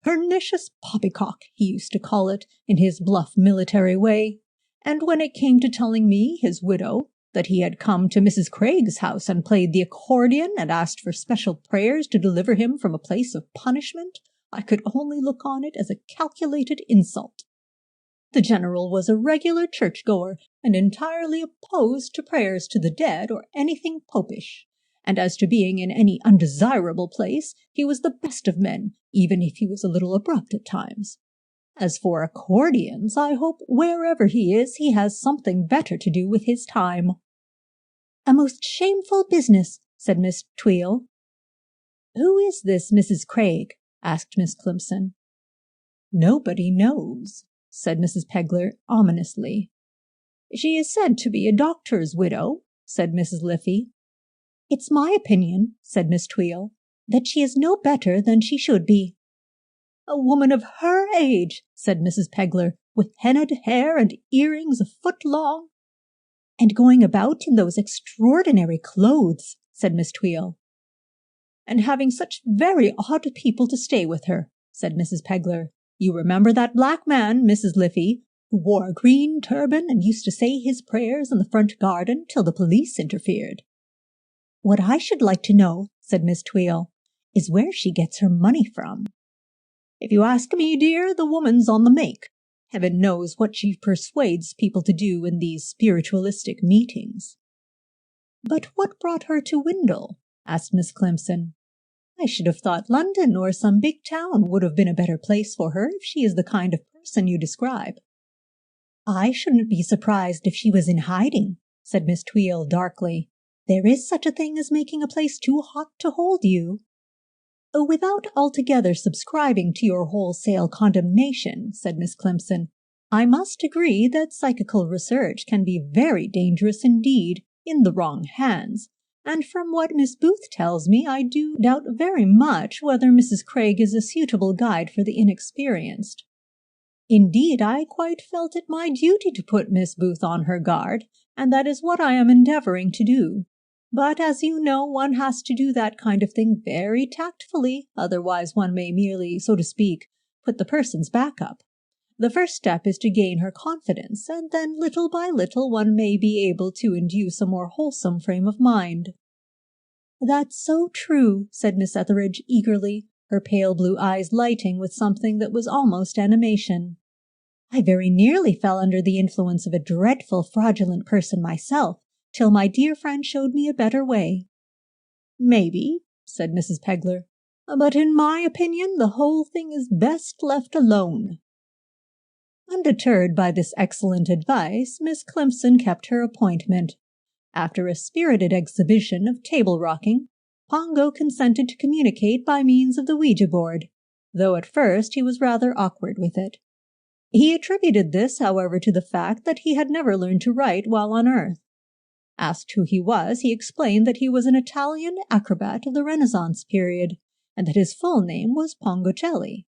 Pernicious poppycock, he used to call it, in his bluff military way. And when it came to telling me, his widow, that he had come to Mrs. Craig's house and played the accordion and asked for special prayers to deliver him from a place of punishment, I could only look on it as a calculated insult. The General was a regular church-goer and entirely opposed to prayers to the dead or anything popish. And as to being in any undesirable place, he was the best of men, even if he was a little abrupt at times. As for accordions, I hope wherever he is, he has something better to do with his time." "A most shameful business," said Miss Tweele. "Who is this Mrs. Craig?" asked Miss Climpson. "Nobody knows," said Mrs. Pegler ominously. "She is said to be a doctor's widow," said Mrs. Liffey. "It's my opinion," said Miss Tweele, "that she is no better than she should be." A woman of her age, said Mrs. Pegler, with henna'd hair and earrings a foot long. And going about in those extraordinary clothes, said Miss Tweel. And having such very odd people to stay with her, said Mrs. Pegler. You remember that black man, Mrs. Liffey, who wore a green turban and used to say his prayers in the front garden till the police interfered. What I should like to know, said Miss Tweel, is where she gets her money from. If you ask me, dear, the woman's on the make. Heaven knows what she persuades people to do in these spiritualistic meetings. But what brought her to Windle? Asked Miss Climpson. I should have thought London or some big town would have been a better place for her if she is the kind of person you describe. I shouldn't be surprised if she was in hiding, said Miss Tweel darkly. There is such a thing as making a place too hot to hold you. Without altogether subscribing to your wholesale condemnation, said Miss Climpson, I must agree that psychical research can be very dangerous indeed in the wrong hands, and from what Miss Booth tells me, I do doubt very much whether Mrs. Craig is a suitable guide for the inexperienced. Indeed, I quite felt it my duty to put Miss Booth on her guard, and that is what I am endeavouring to do. But as you know, one has to do that kind of thing very tactfully, otherwise one may merely, so to speak, put the person's back up. The first step is to gain her confidence, and then little by little one may be able to induce a more wholesome frame of mind. That's so true, said Miss Etheridge eagerly, her pale blue eyes lighting with something that was almost animation. I very nearly fell under the influence of a dreadful fraudulent person myself, till my dear friend showed me a better way. Maybe, said Mrs. Pegler, but in my opinion the whole thing is best left alone. Undeterred by this excellent advice, Miss Climpson kept her appointment. After a spirited exhibition of table-rocking, Pongo consented to communicate by means of the Ouija board, though at first he was rather awkward with it. He attributed this, however, to the fact that he had never learned to write while on earth. Asked who he was, he explained that he was an Italian acrobat of the Renaissance period, and that his full name was Pongocelli.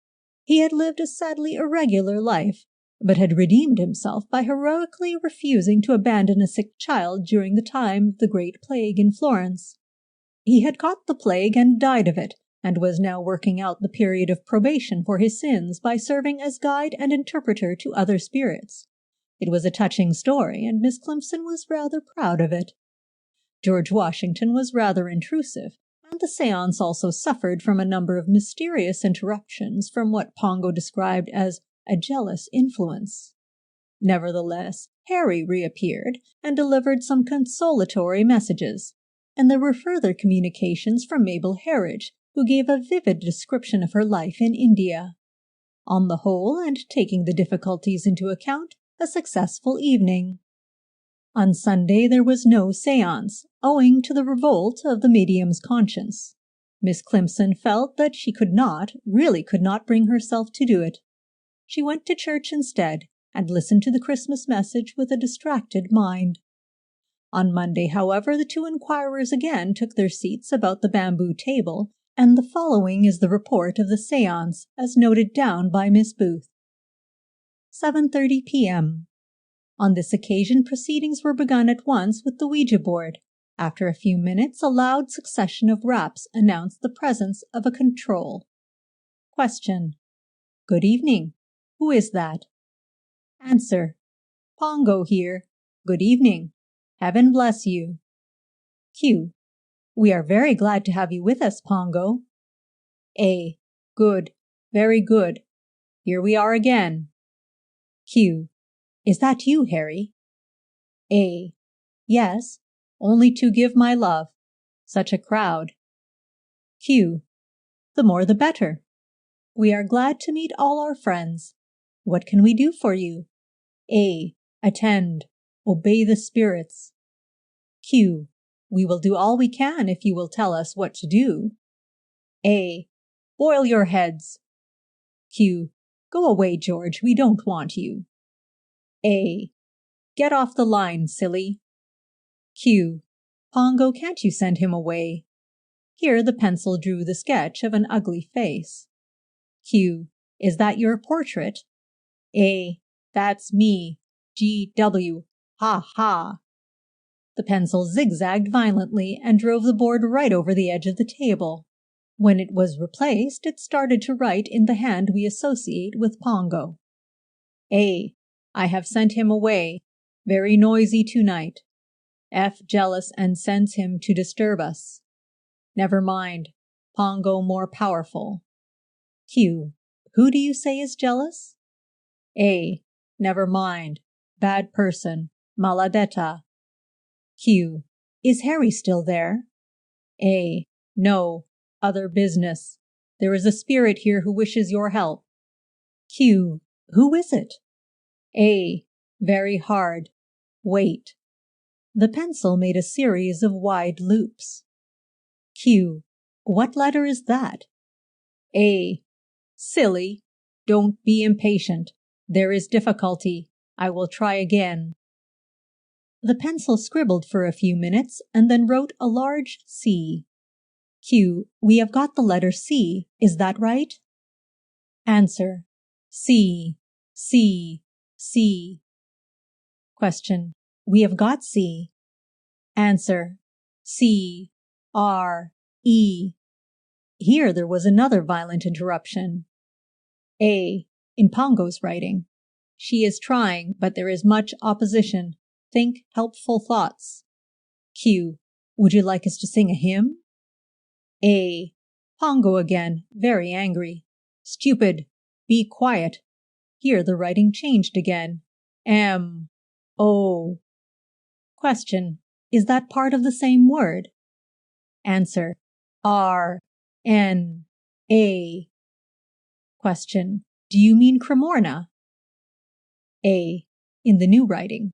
He had lived a sadly irregular life, but had redeemed himself by heroically refusing to abandon a sick child during the time of the Great Plague in Florence. He had caught the plague and died of it, and was now working out the period of probation for his sins by serving as guide and interpreter to other spirits. It was a touching story, and Miss Climpson was rather proud of it. George Washington was rather intrusive, and the séance also suffered from a number of mysterious interruptions from what Pongo described as a jealous influence. Nevertheless, Harry reappeared and delivered some consolatory messages, and there were further communications from Mabel Harridge, who gave a vivid description of her life in India. On the whole, and taking the difficulties into account, a successful evening. On Sunday there was no séance, owing to the revolt of the medium's conscience. Miss Climpson felt that she really could not bring herself to do it. She went to church instead, and listened to the Christmas message with a distracted mind. On Monday, however, the two inquirers again took their seats about the bamboo table, and the following is the report of the séance, as noted down by Miss Booth. 7:30 p.m. On this occasion proceedings were begun at once with the Ouija board. After a few minutes, a loud succession of raps announced the presence of a control. Question. Good evening. Who is that? Answer. Pongo here. Good evening. Heaven bless you. Q. We are very glad to have you with us, Pongo. A. Good. Very good. Here we are again. Q. Is that you, Harry? A. Yes, only to give my love. Such a crowd. Q. The more the better. We are glad to meet all our friends. What can we do for you? A. Attend. Obey the spirits. Q. We will do all we can if you will tell us what to do. A. Boil your heads. Q. Go away, George. We don't want you. A. Get off the line, silly. Q. Pongo, can't you send him away? Here the pencil drew the sketch of an ugly face. Q. Is that your portrait? A. That's me. G.W. Ha ha. The pencil zigzagged violently and drove the board right over the edge of the table. When it was replaced, it started to write in the hand we associate with Pongo. A. I have sent him away. Very noisy tonight. F. Jealous and sends him to disturb us. Never mind. Pongo more powerful. Q. Who do you say is jealous? A. Never mind. Bad person. Maladetta. Q. Is Harry still there? A. No. Other business. There is a spirit here who wishes your help. Q. Who is it? A. Very hard. Wait. The pencil made a series of wide loops. Q. What letter is that? A. Silly. Don't be impatient. There is difficulty. I will try again. The pencil scribbled for a few minutes and then wrote a large C. Q. We have got the letter C. Is that right? Answer. C. C. C. Question. We have got C. Answer. C. R. E. Here there was another violent interruption. A. In Pongo's writing. She is trying, but there is much opposition. Think helpful thoughts. Q. Would you like us to sing a hymn? A. Pongo again, very angry. Stupid. Be quiet. Here the writing changed again. M. O. Question. Is that part of the same word? Answer. R. N. A. Question. Do you mean Cremorna? A. In the new writing.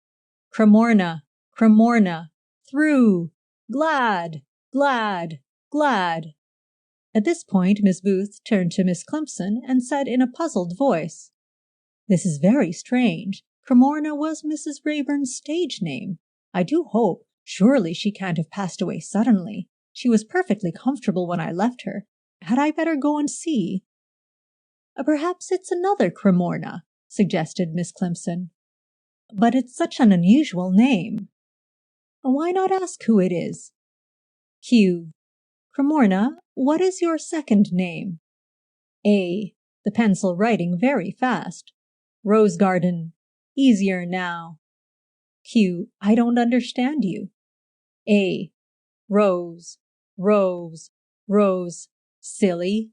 Cremorna, Cremorna, through, glad, glad, glad. At this point, Miss Booth turned to Miss Climpson and said in a puzzled voice, This is very strange. Cremorna was Mrs. Rayburn's stage name. I do hope, surely she can't have passed away suddenly. She was perfectly comfortable when I left her. Had I better go and see? Perhaps it's another Cremorna, suggested Miss Climpson. But it's such an unusual name. Why not ask who it is? Q. Cremorna, what is your second name? A. The pencil writing very fast. Rose Garden. Easier now. Q. I don't understand you. A. Rose, Rose, Rose. Silly.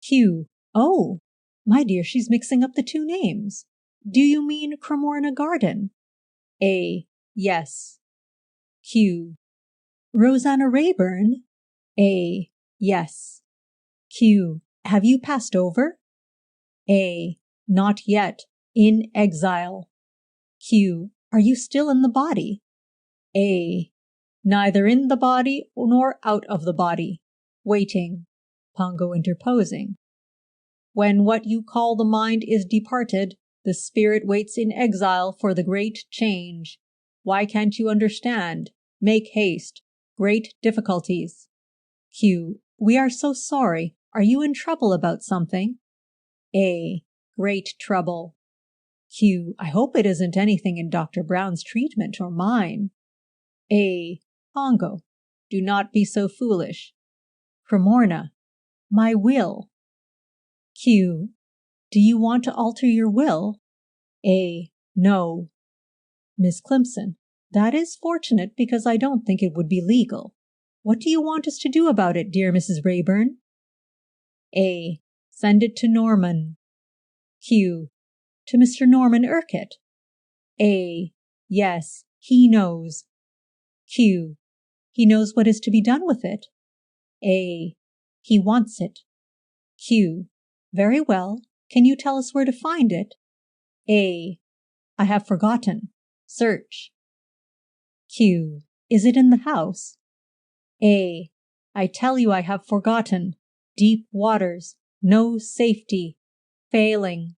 Q. Oh, my dear, she's mixing up the two names. Do you mean Cremorna Garden? A. Yes. Q. Rosanna Rayburn? A. Yes. Q. Have you passed over? A. Not yet. In exile. Q. Are you still in the body? A. Neither in the body nor out of the body. Waiting. Pongo interposing. When what you call the mind is departed, the spirit waits in exile for the great change. Why can't you understand? Make haste. Great difficulties. Q. We are so sorry. Are you in trouble about something? A. Great trouble. Q. I hope it isn't anything in Dr. Brown's treatment or mine. A. Pongo. Do not be so foolish. Cremorna. My will. Q. Do you want to alter your will? A. No. Miss Climpson. That is fortunate because I don't think it would be legal. What do you want us to do about it, dear Mrs. Rayburn? A. Send it to Norman. Q. To Mr. Norman Urquhart. A. Yes, he knows. Q. He knows what is to be done with it. A. He wants it. Q. Very well. Can you tell us where to find it? A. I have forgotten. Search. Q. Is it in the house? A. I tell you I have forgotten. Deep waters. No safety. Failing.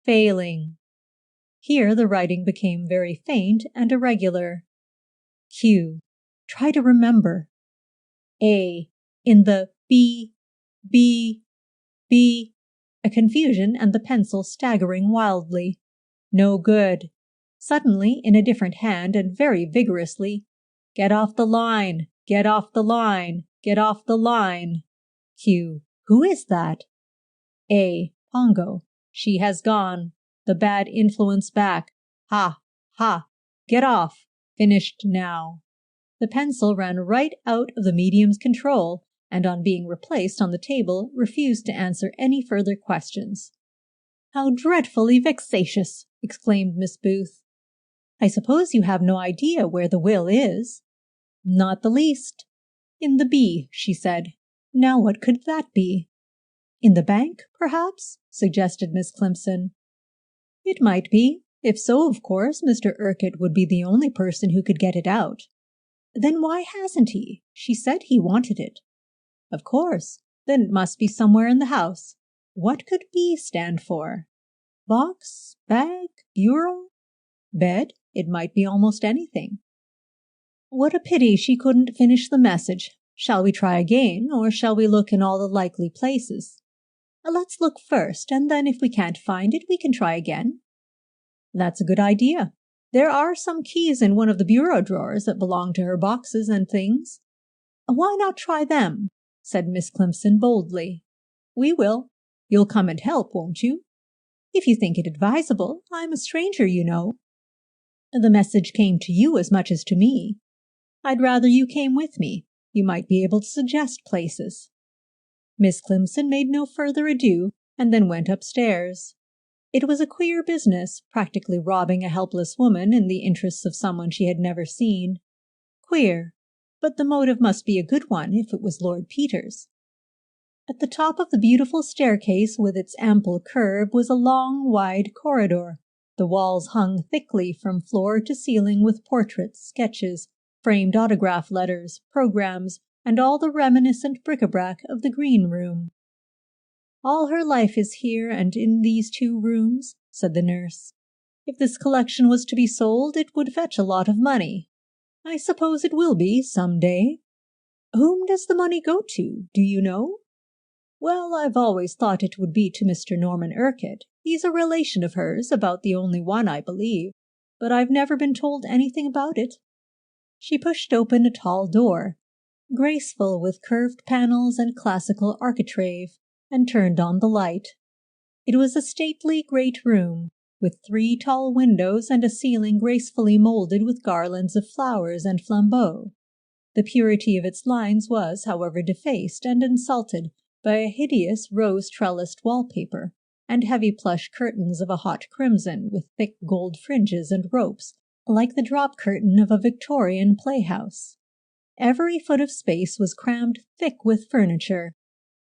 Failing. Here the writing became very faint and irregular. Q. Try to remember. A. In the B. a confusion and the pencil staggering wildly. No good. Suddenly, in a different hand and very vigorously, "Get off the line! Get off the line! Get off the line!" Q. Who is that? A. Pongo. She has gone. The bad influence back. Ha! Ha! Get off! Finished now. The pencil ran right out of the medium's control, and on being replaced on the table refused to answer any further questions. "How dreadfully vexatious!" exclaimed Miss Booth. "I suppose you have no idea where the will is?" "Not the least." "In the B," she said. "Now what could that be?" "In the bank, perhaps?" suggested Miss Climpson. "It might be. If so, of course, Mr. Urquhart would be the only person who could get it out." "Then why hasn't he? She said he wanted it." "Of course. Then it must be somewhere in the house. What could B stand for? Box, bag, bureau, bed? It might be almost anything." "What a pity she couldn't finish the message. Shall we try again, or shall we look in all the likely places?" "Let's look first, and then if we can't find it, we can try again." "That's a good idea. There are some keys in one of the bureau drawers that belong to her boxes and things." "Why not try them?" said Miss Climpson boldly. "We will. You'll come and help, won't you?" "If you think it advisable. I'm a stranger, you know." "The message came to you as much as to me." "I'd rather you came with me. You might be able to suggest places." Miss Climpson made no further ado, and then went upstairs. It was a queer business, practically robbing a helpless woman in the interests of someone she had never seen. Queer, but the motive must be a good one if it was Lord Peter's. At the top of the beautiful staircase with its ample curve was a long, wide corridor. The walls hung thickly from floor to ceiling with portraits, sketches, framed autograph letters, programs, and all the reminiscent bric-a-brac of the green room. "All her life is here and in these 2 rooms," said the nurse. "If this collection was to be sold, it would fetch a lot of money. I suppose it will be some day." "Whom does the money go to, do you know?" "Well, I've always thought it would be to Mr. Norman Urquhart. He's a relation of hers, about the only one, I believe, but I've never been told anything about it." She pushed open a tall door, graceful with curved panels and classical architrave, and turned on the light. It was a stately great room, with 3 tall windows and a ceiling gracefully molded with garlands of flowers and flambeaux. The purity of its lines was, however, defaced and insulted by a hideous rose-trellised wallpaper, and heavy plush curtains of a hot crimson with thick gold fringes and ropes, like the drop curtain of a Victorian playhouse. Every foot of space was crammed thick with furniture,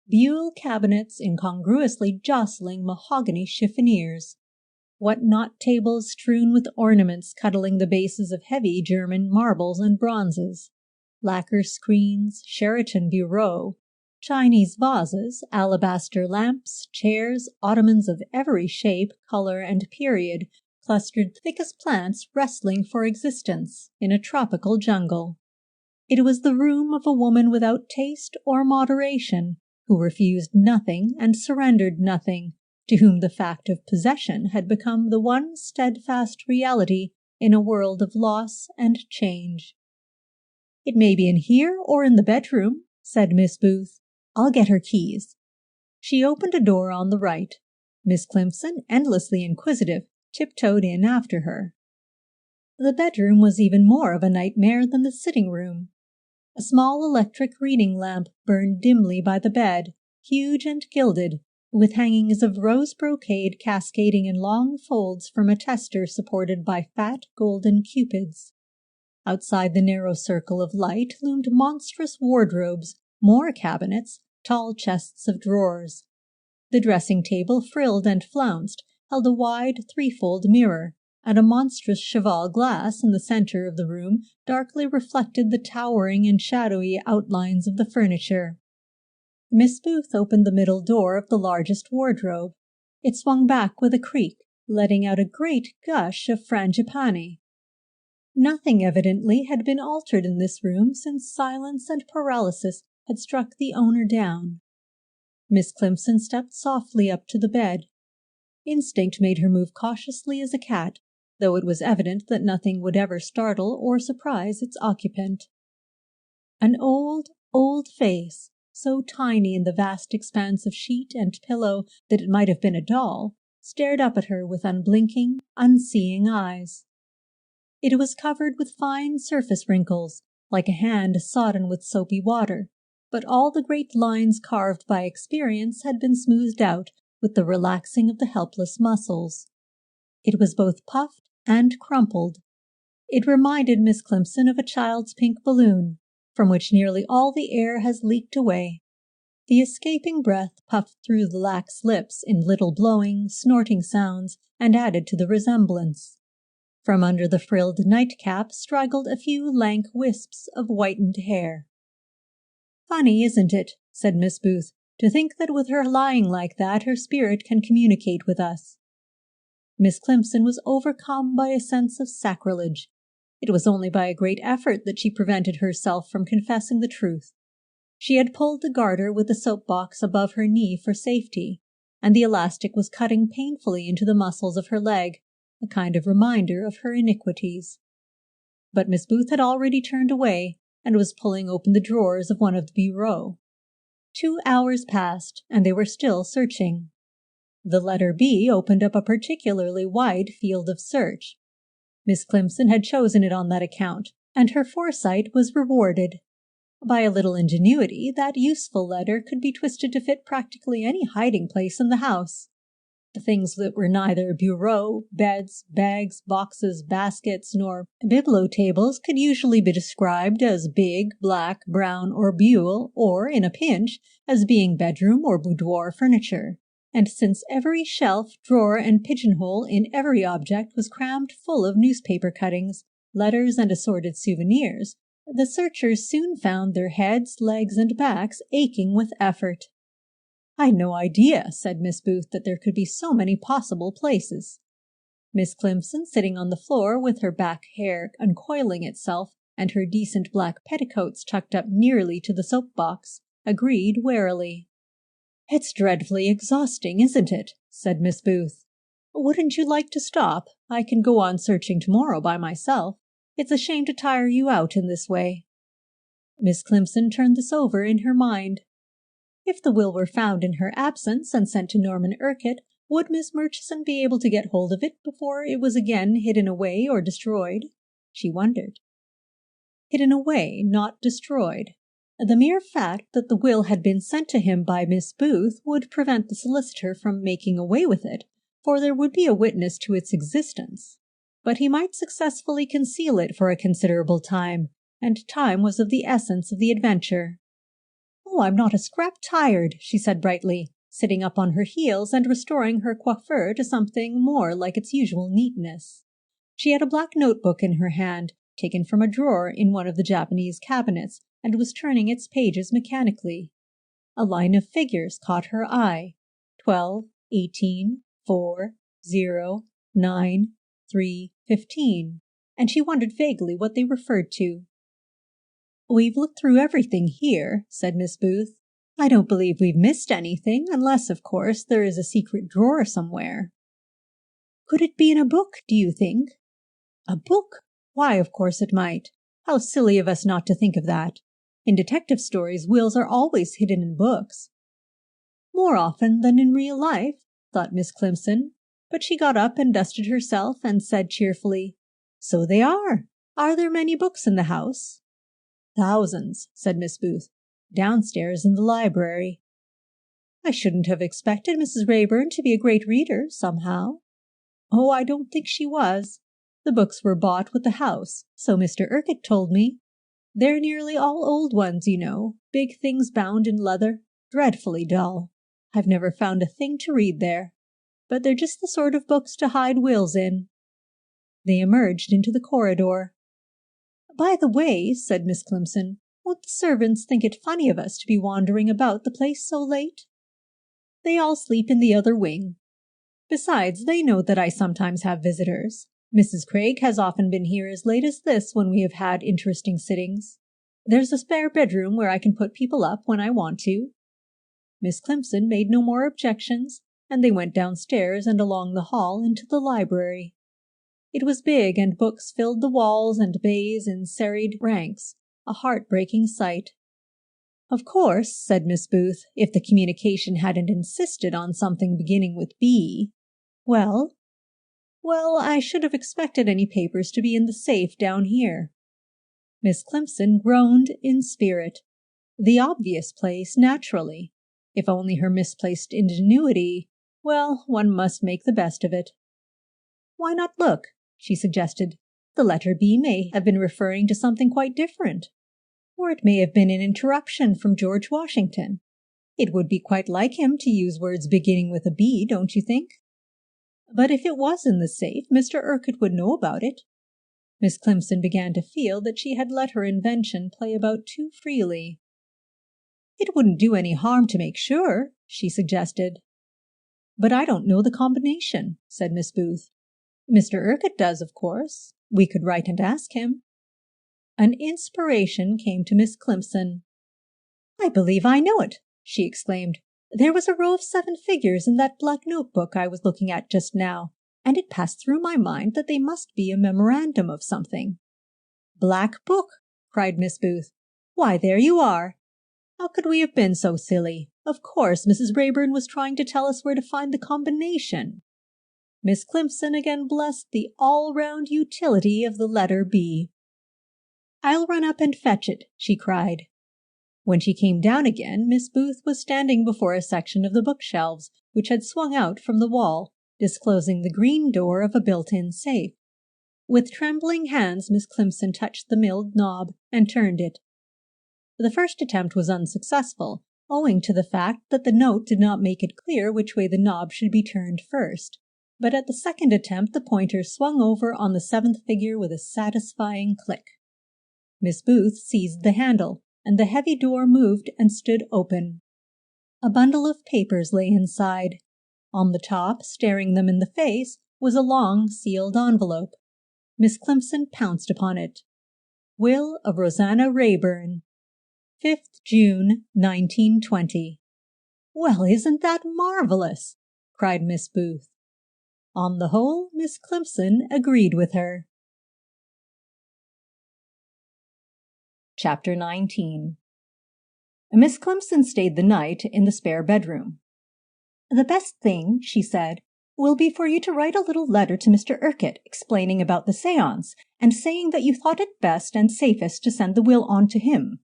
buhl cabinets incongruously jostling mahogany chiffoniers, what-not tables strewn with ornaments cuddling the bases of heavy German marbles and bronzes, lacquer screens, Sheraton bureaux, Chinese vases, alabaster lamps, chairs, ottomans of every shape, color, and period, clustered thick as plants wrestling for existence in a tropical jungle. It was the room of a woman without taste or moderation, who refused nothing and surrendered nothing, to whom the fact of possession had become the one steadfast reality in a world of loss and change. "It may be in here or in the bedroom," said Miss Booth. "I'll get her keys." She opened a door on the right. Miss Climpson, endlessly inquisitive, tiptoed in after her. The bedroom was even more of a nightmare than the sitting-room. A small electric reading lamp burned dimly by the bed, huge and gilded, with hangings of rose brocade cascading in long folds from a tester supported by fat golden cupids. Outside the narrow circle of light loomed monstrous wardrobes, more cabinets, tall chests of drawers. The dressing-table, frilled and flounced, held a wide threefold mirror, and a monstrous cheval glass in the center of the room darkly reflected the towering and shadowy outlines of the furniture. Miss Booth opened the middle door of the largest wardrobe. It swung back with a creak, letting out a great gush of frangipani. Nothing evidently had been altered in this room since silence and paralysis had struck the owner down. Miss Climpson stepped softly up to the bed. Instinct made her move cautiously as a cat, though it was evident that nothing would ever startle or surprise its occupant. An old, old face, so tiny in the vast expanse of sheet and pillow that it might have been a doll, stared up at her with unblinking, unseeing eyes. It was covered with fine surface wrinkles, like a hand sodden with soapy water, but all the great lines carved by experience had been smoothed out with the relaxing of the helpless muscles. It was both puffed and crumpled. It reminded Miss Climpson of a child's pink balloon, from which nearly all the air has leaked away. The escaping breath puffed through the lax lips in little blowing, snorting sounds, and added to the resemblance. From under the frilled nightcap straggled a few lank wisps of whitened hair. "Funny, isn't it," said Miss Booth, "to think that with her lying like that her spirit can communicate with us?" Miss Climpson was overcome by a sense of sacrilege. It was only by a great effort that she prevented herself from confessing the truth. She had pulled the garter with the soap-box above her knee for safety, and the elastic was cutting painfully into the muscles of her leg, a kind of reminder of her iniquities. But Miss Booth had already turned away, and was pulling open the drawers of one of the bureaux. 2 hours passed, and they were still searching. The letter B opened up a particularly wide field of search. Miss Climpson had chosen it on that account, and her foresight was rewarded. By a little ingenuity, that useful letter could be twisted to fit practically any hiding place in the house. The things that were neither bureau, beds, bags, boxes, baskets, nor biblo-tables could usually be described as big, black, brown, or buhl, or, in a pinch, as being bedroom or boudoir furniture. And since every shelf, drawer, and pigeonhole in every object was crammed full of newspaper cuttings, letters, and assorted souvenirs, the searchers soon found their heads, legs, and backs aching with effort. "I'd no idea," said Miss Booth, "that there could be so many possible places." Miss Climpson, sitting on the floor with her back hair uncoiling itself and her decent black petticoats tucked up nearly to the soap-box, agreed warily. "It's dreadfully exhausting, isn't it?" said Miss Booth. "Wouldn't you like to stop? I can go on searching tomorrow by myself. It's a shame to tire you out in this way." Miss Climpson turned this over in her mind. If the will were found in her absence and sent to Norman Urquhart, would Miss Murchison be able to get hold of it before it was again hidden away or destroyed? She wondered. Hidden away, not destroyed. The mere fact that the will had been sent to him by Miss Booth would prevent the solicitor from making away with it, for there would be a witness to its existence. But he might successfully conceal it for a considerable time, and time was of the essence of the adventure. "Oh, I'm not a scrap tired," she said brightly, sitting up on her heels and restoring her coiffure to something more like its usual neatness. She had a black notebook in her hand, taken from a drawer in one of the Japanese cabinets, and was turning its pages mechanically. A line of figures caught her eye: 12, 18, 4, 0, 9, 3, 15, and she wondered vaguely what they referred to. "We've looked through everything here," said Miss Booth. "I don't believe we've missed anything, unless, of course, there is a secret drawer somewhere." "Could it be in a book, do you think?" "A book? Why, of course it might. How silly of us not to think of that. In detective stories, wills are always hidden in books." "More often than in real life," thought Miss Climpson, but she got up and dusted herself and said cheerfully, "So they are. Are there many books in the house?" "Thousands," said Miss Booth. "Downstairs in the library." "I shouldn't have expected Mrs. Rayburn to be a great reader, somehow." "Oh, I don't think she was. The books were bought with the house, so Mr. Urquhart told me. They're nearly all old ones, you know, big things bound in leather, dreadfully dull. I've never found a thing to read there. But they're just the sort of books to hide wills in." They emerged into the corridor. "By the way," said Miss Climpson, "won't the servants think it funny of us to be wandering about the place so late?" "They all sleep in the other wing. Besides, they know that I sometimes have visitors. Mrs. Craig has often been here as late as this when we have had interesting sittings. There's a spare bedroom where I can put people up when I want to." Miss Climpson made no more objections, and they went downstairs and along the hall into the library. It was big, and books filled the walls and bays in serried ranks, a heart-breaking sight. "Of course," said Miss Booth, "if the communication hadn't insisted on something beginning with B—" "Well?" "Well, I should have expected any papers to be in the safe down here." Miss Climpson groaned in spirit. The obvious place, naturally. If only her misplaced ingenuity— well, one must make the best of it. "Why not look?" she suggested. "The letter B may have been referring to something quite different. Or it may have been an interruption from George Washington. It would be quite like him to use words beginning with a B, don't you think? But if it was in the safe, Mr. Urquhart would know about it." Miss Climpson began to feel that she had let her invention play about too freely. "It wouldn't do any harm to make sure," she suggested. "But I don't know the combination," said Miss Booth. "Mr. Urquhart does, of course. We could write and ask him." An inspiration came to Miss Climpson. "I believe I know it," she exclaimed. "There was a row of 7 figures in that black notebook I was looking at just now, and it passed through my mind that they must be a memorandum of something." "Black book!" cried Miss Booth. "Why, there you are! How could we have been so silly? Of course, Mrs. Rayburn was trying to tell us where to find the combination." Miss Climpson again blessed the all-round utility of the letter B. "I'll run up and fetch it," she cried. When she came down again, Miss Booth was standing before a section of the bookshelves, which had swung out from the wall, disclosing the green door of a built-in safe. With trembling hands, Miss Climpson touched the milled knob and turned it. The first attempt was unsuccessful, owing to the fact that the note did not make it clear which way the knob should be turned first. But at the second attempt the pointer swung over on the 7th figure with a satisfying click. Miss Booth seized the handle, and the heavy door moved and stood open. A bundle of papers lay inside. On the top, staring them in the face, was a long sealed envelope. Miss Climpson pounced upon it. "Will of Rosanna Rayburn, 5th June, 1920. "Well, isn't that marvelous?" cried Miss Booth. On the whole, Miss Climpson agreed with her. Chapter 19. Miss Climpson stayed the night in the spare bedroom. "The best thing," she said, "will be for you to write a little letter to Mr. Urquhart explaining about the séance, and saying that you thought it best and safest to send the will on to him."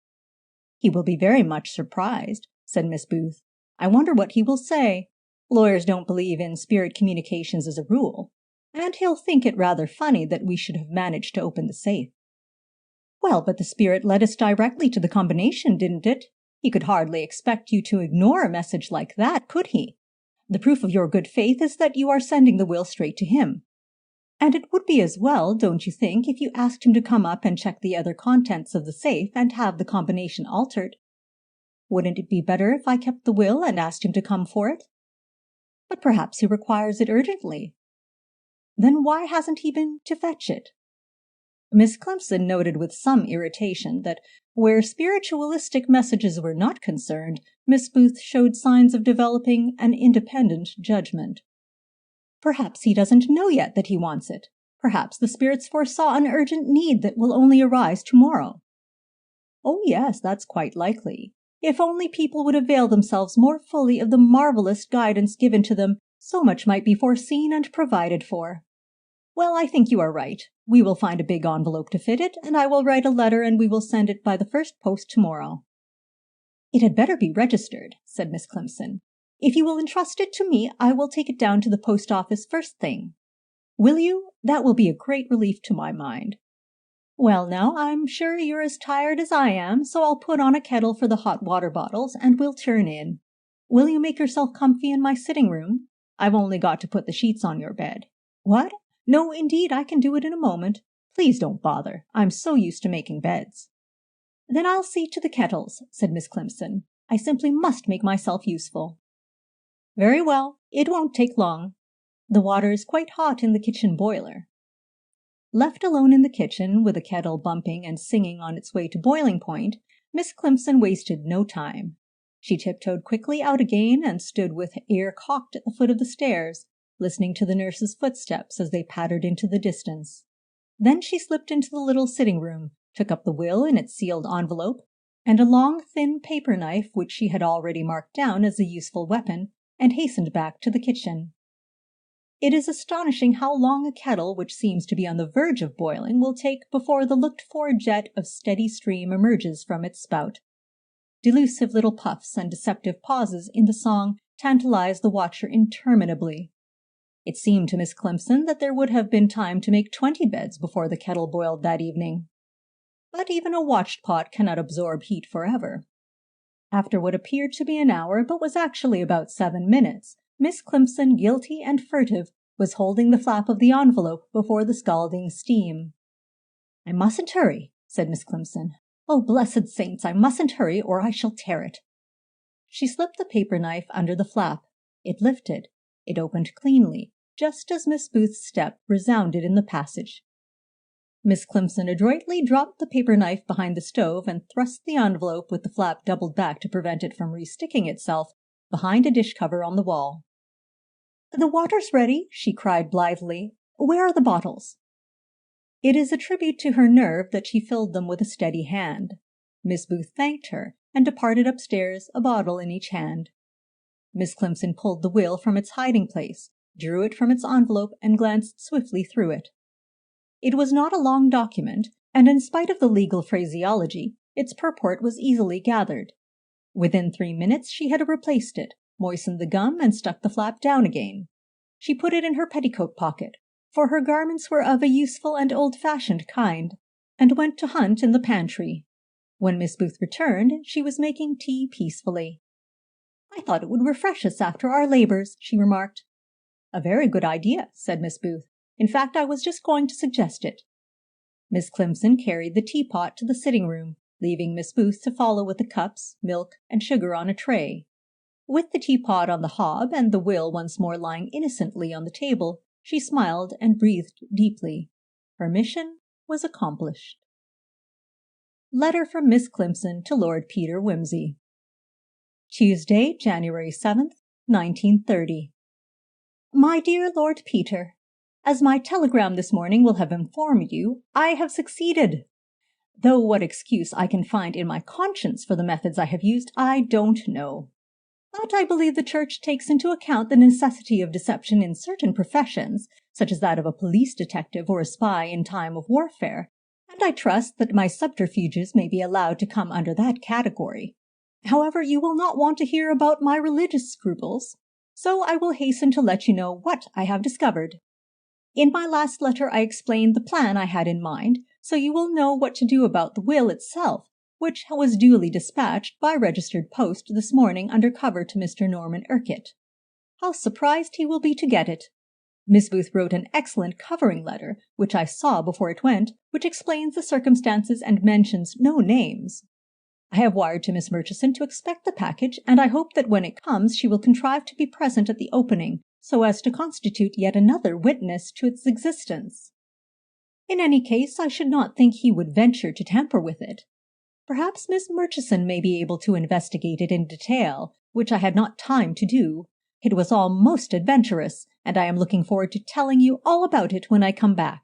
"He will be very much surprised," said Miss Booth. "I wonder what he will say. Lawyers don't believe in spirit communications as a rule, and he'll think it rather funny that we should have managed to open the safe." "Well, but the spirit led us directly to the combination, didn't it? He could hardly expect you to ignore a message like that, could he? The proof of your good faith is that you are sending the will straight to him. And it would be as well, don't you think, if you asked him to come up and check the other contents of the safe and have the combination altered? Wouldn't it be better if I kept the will and asked him to come for it?" "But perhaps he requires it urgently." "Then why hasn't he been to fetch it?" Miss Climpson noted with some irritation that where spiritualistic messages were not concerned, Miss Booth showed signs of developing an independent judgment. "Perhaps he doesn't know yet that he wants it. Perhaps the spirits foresaw an urgent need that will only arise tomorrow." "Oh yes, that's quite likely. If only people would avail themselves more fully of the marvelous guidance given to them, so much might be foreseen and provided for. Well, I think you are right. We will find a big envelope to fit it, and I will write a letter and we will send it by the first post tomorrow." "It had better be registered," said Miss Climpson. "If you will entrust it to me, I will take it down to the post office first thing." "Will you? That will be a great relief to my mind." "Well now, I'm sure you're as tired as I am, so I'll put on a kettle for the hot water bottles and we'll turn in. Will you make yourself comfy in my sitting room? I've only got to put the sheets on your bed." "What? No, indeed, I can do it in a moment. Please don't bother. I'm so used to making beds." "Then I'll see to the kettles," said Miss Climpson. "I simply must make myself useful." "Very well. It won't take long. The water is quite hot in the kitchen boiler." Left alone in the kitchen, with the kettle bumping and singing on its way to boiling point, Miss Climpson wasted no time. She tiptoed quickly out again and stood with ear cocked at the foot of the stairs, listening to the nurse's footsteps as they pattered into the distance. Then she slipped into the little sitting room, took up the will in its sealed envelope, and a long, thin paper knife which she had already marked down as a useful weapon, and hastened back to the kitchen. It is astonishing how long a kettle which seems to be on the verge of boiling will take before the looked-for jet of steady steam emerges from its spout. Delusive little puffs and deceptive pauses in the song tantalize the watcher interminably. It seemed to Miss Climpson that there would have been time to make 20 beds before the kettle boiled that evening. But even a watched pot cannot absorb heat forever. After what appeared to be an hour, but was actually about 7 minutes, Miss Climpson, guilty and furtive, was holding the flap of the envelope before the scalding steam. "I mustn't hurry," said Miss Climpson. "Oh, blessed saints, I mustn't hurry, or I shall tear it." She slipped the paper knife under the flap. It lifted. It opened cleanly, just as Miss Booth's step resounded in the passage. Miss Climpson adroitly dropped the paper knife behind the stove and thrust the envelope, with the flap doubled back to prevent it from resticking itself, behind a dish cover on the wall. "The water's ready," she cried blithely. "Where are the bottles?" It is a tribute to her nerve that she filled them with a steady hand. Miss Booth thanked her, and departed upstairs, a bottle in each hand. Miss Climpson pulled the will from its hiding-place, drew it from its envelope, and glanced swiftly through it. It was not a long document, and in spite of the legal phraseology, its purport was easily gathered. Within 3 minutes she had replaced it, moistened the gum, and stuck the flap down again. She put it in her petticoat pocket, for her garments were of a useful and old-fashioned kind, and went to hunt in the pantry. When Miss Booth returned, she was making tea peacefully. "I thought it would refresh us after our labours," she remarked. "A very good idea," said Miss Booth. "In fact, I was just going to suggest it." Miss Climpson carried the teapot to the sitting-room, leaving Miss Booth to follow with the cups, milk, and sugar on a tray. With the teapot on the hob and the will once more lying innocently on the table, she smiled and breathed deeply. Her mission was accomplished. Letter from Miss Climpson to Lord Peter Wimsey. Tuesday, January 7th, 1930. My dear Lord Peter, as my telegram this morning will have informed you, I have succeeded. Though what excuse I can find in my conscience for the methods I have used, I don't know. But I believe the Church takes into account the necessity of deception in certain professions, such as that of a police detective or a spy in time of warfare, and I trust that my subterfuges may be allowed to come under that category. However, you will not want to hear about my religious scruples, so I will hasten to let you know what I have discovered. In my last letter I explained the plan I had in mind, so you will know what to do about the will itself, which was duly dispatched by registered post this morning under cover to Mr. Norman Urquhart. How surprised he will be to get it! Miss Booth wrote an excellent covering letter, which I saw before it went, which explains the circumstances and mentions no names. I have wired to Miss Murchison to expect the package, and I hope that when it comes she will contrive to be present at the opening, so as to constitute yet another witness to its existence. In any case, I should not think he would venture to tamper with it. Perhaps Miss Murchison may be able to investigate it in detail, which I had not time to do. It was all most adventurous, and I am looking forward to telling you all about it when I come back.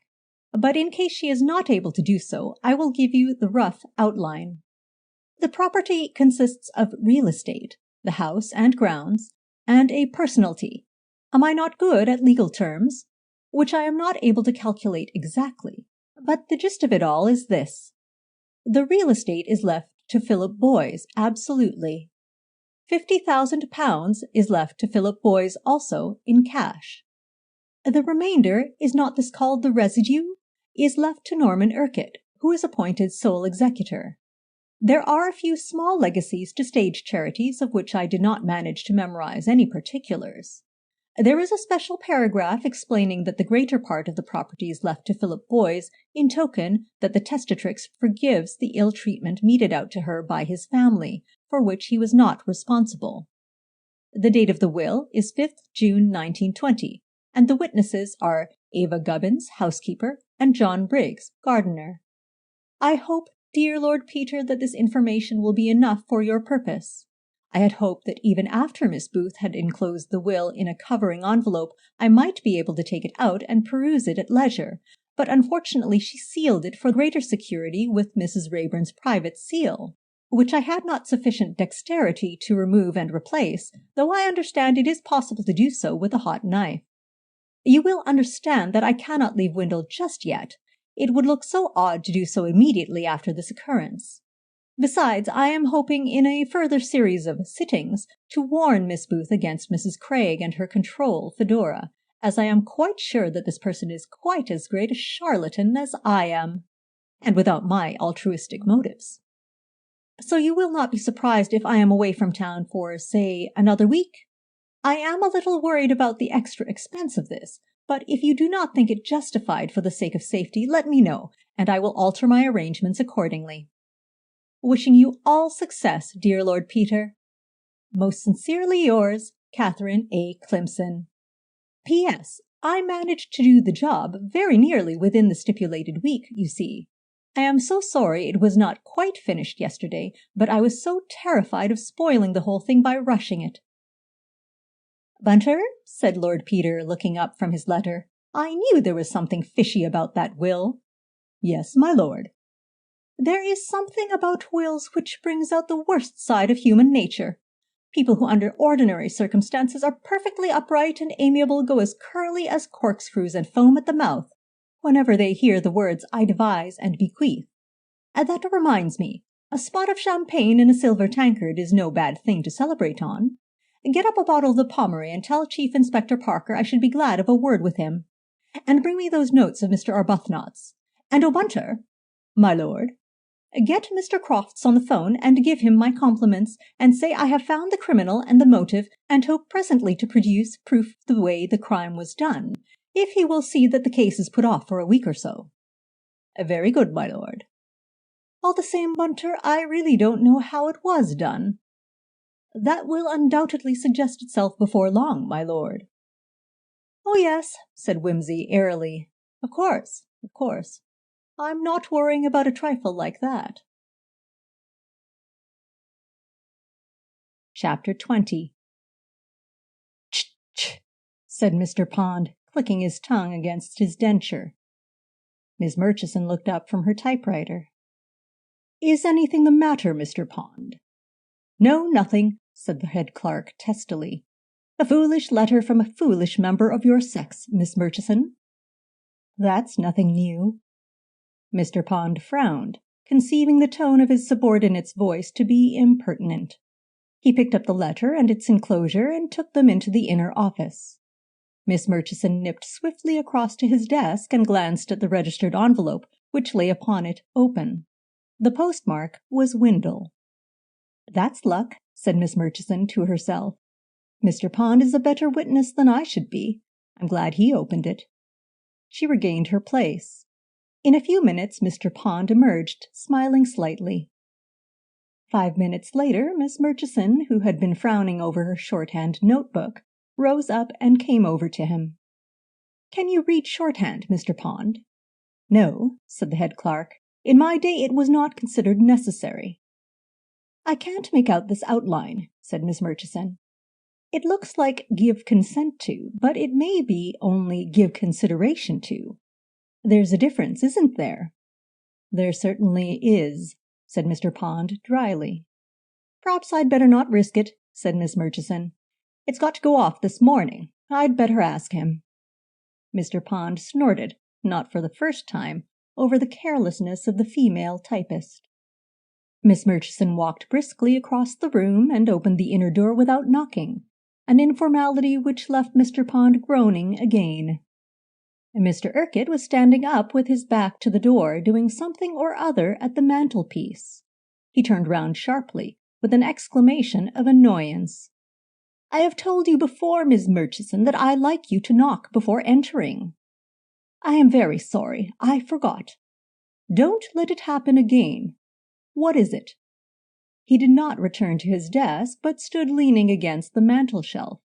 But in case she is not able to do so, I will give you the rough outline. The property consists of real estate, the house and grounds, and a personalty. Am I not good at legal terms? Which I am not able to calculate exactly, but the gist of it all is this. The real estate is left to Philip Boys, absolutely. £50,000 is left to Philip Boys also, in cash. The remainder, is not this called the residue, is left to Norman Urquhart, who is appointed sole executor. There are a few small legacies to stage charities, of which I did not manage to memorize any particulars. There is a special paragraph explaining that the greater part of the property is left to Philip Boys, in token that the testatrix forgives the ill treatment meted out to her by his family, for which he was not responsible. The date of the will is 5th June 1920, and the witnesses are Ava Gubbins, housekeeper, and John Briggs, gardener. I hope, dear Lord Peter, that this information will be enough for your purpose. I had hoped that even after Miss Booth had enclosed the will in a covering envelope, I might be able to take it out and peruse it at leisure, but unfortunately she sealed it for greater security with Mrs. Rayburn's private seal, which I had not sufficient dexterity to remove and replace, though I understand it is possible to do so with a hot knife. You will understand that I cannot leave Windle just yet. It would look so odd to do so immediately after this occurrence. Besides, I am hoping in a further series of sittings to warn Miss Booth against Mrs. Craig and her control fedora, as I am quite sure that this person is quite as great a charlatan as I am, and without my altruistic motives. So you will not be surprised if I am away from town for, say, another week? I am a little worried about the extra expense of this, but if you do not think it justified for the sake of safety, let me know, and I will alter my arrangements accordingly. Wishing you all success, dear Lord Peter. Most sincerely yours, Catherine A. Climpson. P.S. I managed to do the job very nearly within the stipulated week, you see. I am so sorry it was not quite finished yesterday, but I was so terrified of spoiling the whole thing by rushing it. Bunter, said Lord Peter, looking up from his letter, I knew there was something fishy about that will. Yes, my lord. There is something about wills which brings out the worst side of human nature. People who under ordinary circumstances are perfectly upright and amiable go as curly as corkscrews and foam at the mouth whenever they hear the words I devise and bequeath. And that reminds me, a spot of champagne in a silver tankard is no bad thing to celebrate on. Get up a bottle of the Pommery and tell Chief Inspector Parker I should be glad of a word with him. And bring me those notes of Mr. Arbuthnot's. And, O Bunter, my lord, get Mr. Crofts on the phone and give him my compliments, and say I have found the criminal and the motive, and hope presently to produce proof the way the crime was done, if he will see that the case is put off for a week or so. Very good, my lord. All the same, Bunter, I really don't know how it was done. That will undoubtedly suggest itself before long, my lord. Oh, yes, said Wimsey airily. Of course, of course. I'm not worrying about a trifle like that. Chapter 20. Ch-ch, said Mr. Pond, clicking his tongue against his denture. Miss Murchison looked up from her typewriter. Is anything the matter, Mr. Pond? No, nothing, said the head clerk testily. A foolish letter from a foolish member of your sex, Miss Murchison. That's nothing new. Mr. Pond frowned, conceiving the tone of his subordinate's voice to be impertinent. He picked up the letter and its enclosure and took them into the inner office. Miss Murchison nipped swiftly across to his desk and glanced at the registered envelope, which lay upon it open. The postmark was Windle. That's luck, said Miss Murchison to herself. Mr. Pond is a better witness than I should be. I'm glad he opened it. She regained her place. In a few minutes Mr. Pond emerged, smiling slightly. 5 minutes later, Miss Murchison, who had been frowning over her shorthand notebook, rose up and came over to him. Can you read shorthand, Mr. Pond? No, said the head clerk. In my day it was not considered necessary. I can't make out this outline, said Miss Murchison. It looks like give consent to, but it may be only give consideration to. There's a difference, isn't there? There certainly is, said Mr. Pond dryly. Perhaps I'd better not risk it, said Miss Murchison. It's got to go off this morning. I'd better ask him. Mr. Pond snorted, not for the first time, over the carelessness of the female typist. Miss Murchison walked briskly across the room and opened the inner door without knocking, an informality which left Mr. Pond groaning again. Mr. Urquhart was standing up with his back to the door, doing something or other at the mantelpiece. He turned round sharply, with an exclamation of annoyance. I have told you before, Miss Murchison, that I like you to knock before entering. I am very sorry. I forgot. Don't let it happen again. What is it? He did not return to his desk, but stood leaning against the mantel-shelf.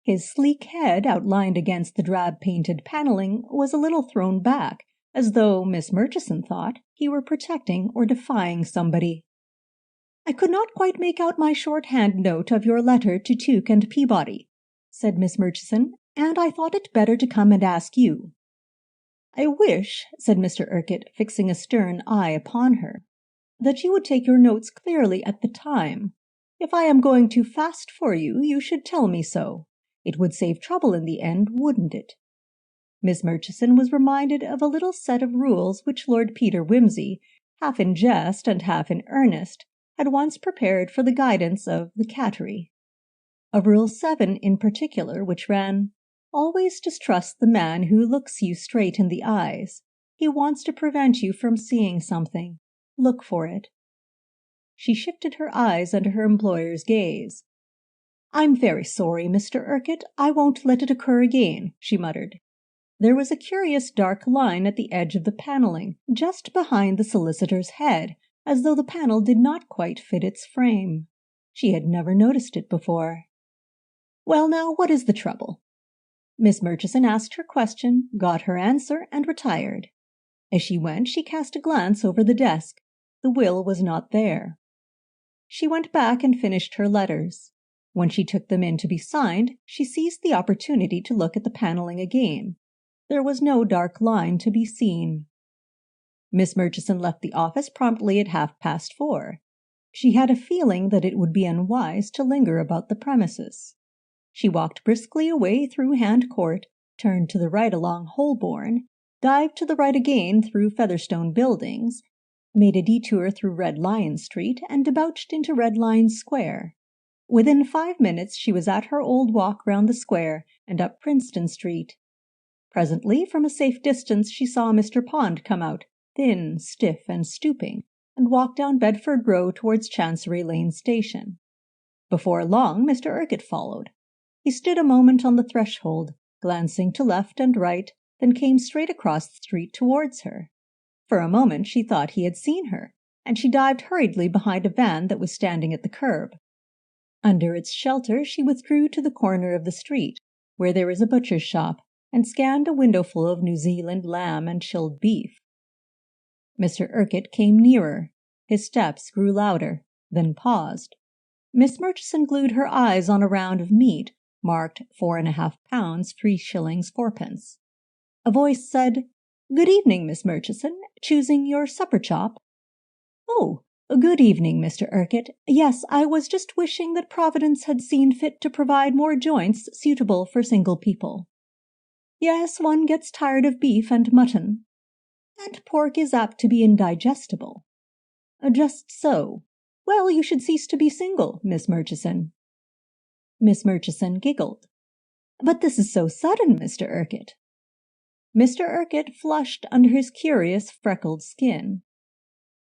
His sleek head, outlined against the drab-painted paneling, was a little thrown back, as though, Miss Murchison thought, he were protecting or defying somebody. "I could not quite make out my shorthand note of your letter to Tuke and Peabody," said Miss Murchison, "and I thought it better to come and ask you." "I wish," said Mr. Urquhart, fixing a stern eye upon her, "that you would take your notes clearly at the time. If I am going too fast for you, you should tell me so. It would save trouble in the end, wouldn't it?" Miss Murchison was reminded of a little set of rules which Lord Peter Wimsey, half in jest and half in earnest, had once prepared for the guidance of the cattery. Of Rule 7 in particular, which ran, "Always distrust the man who looks you straight in the eyes. He wants to prevent you from seeing something. Look for it." She shifted her eyes under her employer's gaze. "I'm very sorry, Mr. Urquhart. I won't let it occur again," she muttered. There was a curious dark line at the edge of the paneling, just behind the solicitor's head, as though the panel did not quite fit its frame. She had never noticed it before. "Well, now, what is the trouble?" Miss Murchison asked her question, got her answer, and retired. As she went, she cast a glance over the desk. The will was not there. She went back and finished her letters. When she took them in to be signed, she seized the opportunity to look at the paneling again. There was no dark line to be seen. Miss Murchison left the office promptly at 4:30. She had a feeling that it would be unwise to linger about the premises. She walked briskly away through Hand Court, turned to the right along Holborn, dived to the right again through Featherstone Buildings, made a detour through Red Lion Street, and debouched into Red Lion Square. Within 5 minutes she was at her old walk round the square and up Princeton Street. Presently, from a safe distance, she saw Mr. Pond come out, thin, stiff, and stooping, and walk down Bedford Row towards Chancery Lane Station. Before long, Mr. Urquhart followed. He stood a moment on the threshold, glancing to left and right, then came straight across the street towards her. For a moment she thought he had seen her, and she dived hurriedly behind a van that was standing at the curb. Under its shelter she withdrew to the corner of the street, where there was a butcher's shop, and scanned a windowful of New Zealand lamb and chilled beef. Mr. Urquhart came nearer. His steps grew louder, then paused. Miss Murchison glued her eyes on a round of meat, marked 4½ pounds, 3s. 4d. A voice said, "Good evening, Miss Murchison. Choosing your supper chop?" "Oh, good evening, Mr. Urquhart. Yes, I was just wishing that Providence had seen fit to provide more joints suitable for single people." "Yes, one gets tired of beef and mutton." "And pork is apt to be indigestible." "Just so. Well, you should cease to be single, Miss Murchison." Miss Murchison giggled. "But this is so sudden, Mr. Urquhart." Mr. Urquhart flushed under his curious freckled skin.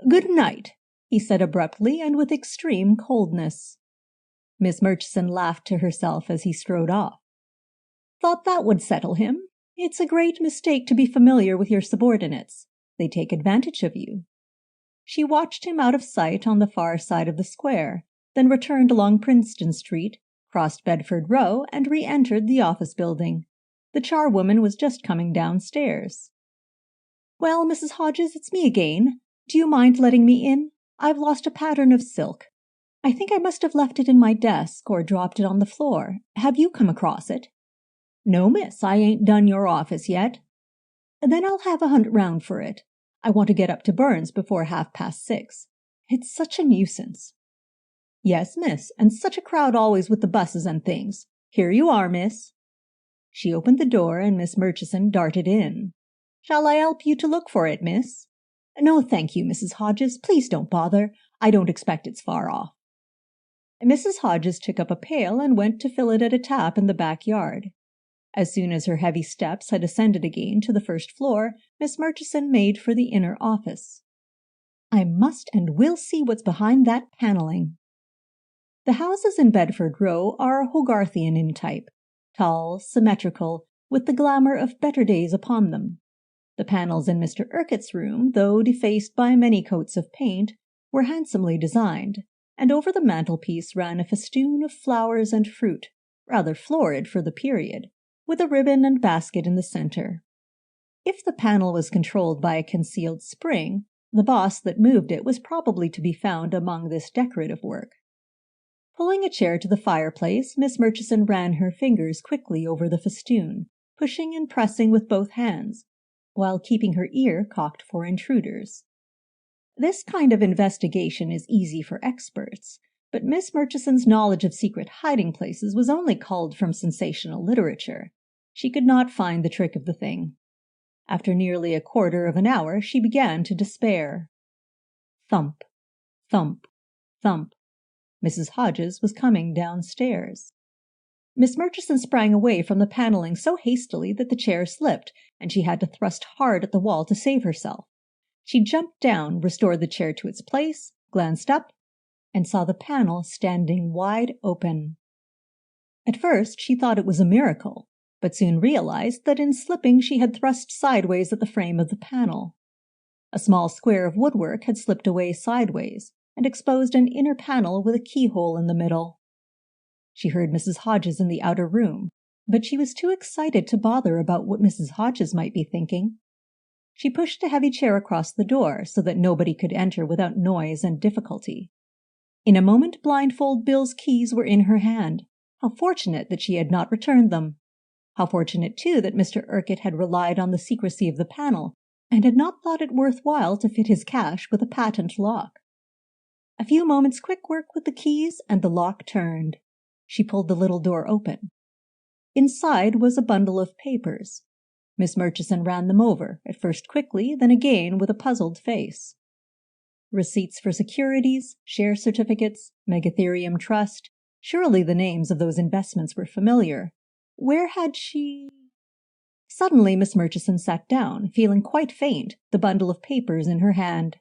"Good night," he said abruptly and with extreme coldness. Miss Murchison laughed to herself as he strode off. "Thought that would settle him. It's a great mistake to be familiar with your subordinates. They take advantage of you." She watched him out of sight on the far side of the square, then returned along Princeton Street, crossed Bedford Row, and re-entered the office building. The charwoman was just coming downstairs. "Well, Mrs. Hodges, it's me again. Do you mind letting me in? I've lost a pattern of silk. I think I must have left it in my desk or dropped it on the floor. Have you come across it?" "No, miss, I ain't done your office yet." "Then I'll have a hunt round for it. I want to get up to Burns before 6:30. It's such a nuisance." "Yes, miss, and such a crowd always with the buses and things. Here you are, miss." She opened the door and Miss Murchison darted in. "Shall I help you to look for it, miss?" "No, thank you, Mrs. Hodges. Please don't bother. I don't expect it's far off." Mrs. Hodges took up a pail and went to fill it at a tap in the backyard. As soon as her heavy steps had ascended again to the first floor, Miss Murchison made for the inner office. "I must and will see what's behind that paneling." The houses in Bedford Row are Hogarthian in type, tall, symmetrical, with the glamour of better days upon them. The panels in Mr. Urquhart's room, though defaced by many coats of paint, were handsomely designed, and over the mantelpiece ran a festoon of flowers and fruit, rather florid for the period, with a ribbon and basket in the center. If the panel was controlled by a concealed spring, The boss that moved it was probably to be found among this decorative work. Pulling a chair to the fireplace, Miss Murchison ran her fingers quickly over the festoon, pushing and pressing with both hands, while keeping her ear cocked for intruders. This kind of investigation is easy for experts, but Miss Murchison's knowledge of secret hiding places was only culled from sensational literature. She could not find the trick of the thing. After nearly a quarter of an hour, she began to despair. Thump, thump, thump. Mrs. Hodges was coming downstairs. Miss Murchison sprang away from the paneling so hastily that the chair slipped, and she had to thrust hard at the wall to save herself. She jumped down, restored the chair to its place, glanced up, and saw the panel standing wide open. At first she thought it was a miracle, but soon realized that in slipping she had thrust sideways at the frame of the panel. A small square of woodwork had slipped away sideways and exposed an inner panel with a keyhole in the middle. She heard Mrs. Hodges in the outer room, but she was too excited to bother about what Mrs. Hodges might be thinking. She pushed a heavy chair across the door so that nobody could enter without noise and difficulty. In a moment Blindfold Bill's keys were in her hand. How fortunate that she had not returned them! How fortunate, too, that Mr. Urquhart had relied on the secrecy of the panel and had not thought it worth while to fit his cash with a patent lock. A few moments' quick work with the keys, and the lock turned. She pulled the little door open. Inside was a bundle of papers. Miss Murchison ran them over, at first quickly, then again with a puzzled face. Receipts for securities, share certificates, Megatherium Trust. Surely the names of those investments were familiar. Where had she... Suddenly Miss Murchison sat down, feeling quite faint, the bundle of papers in her hand.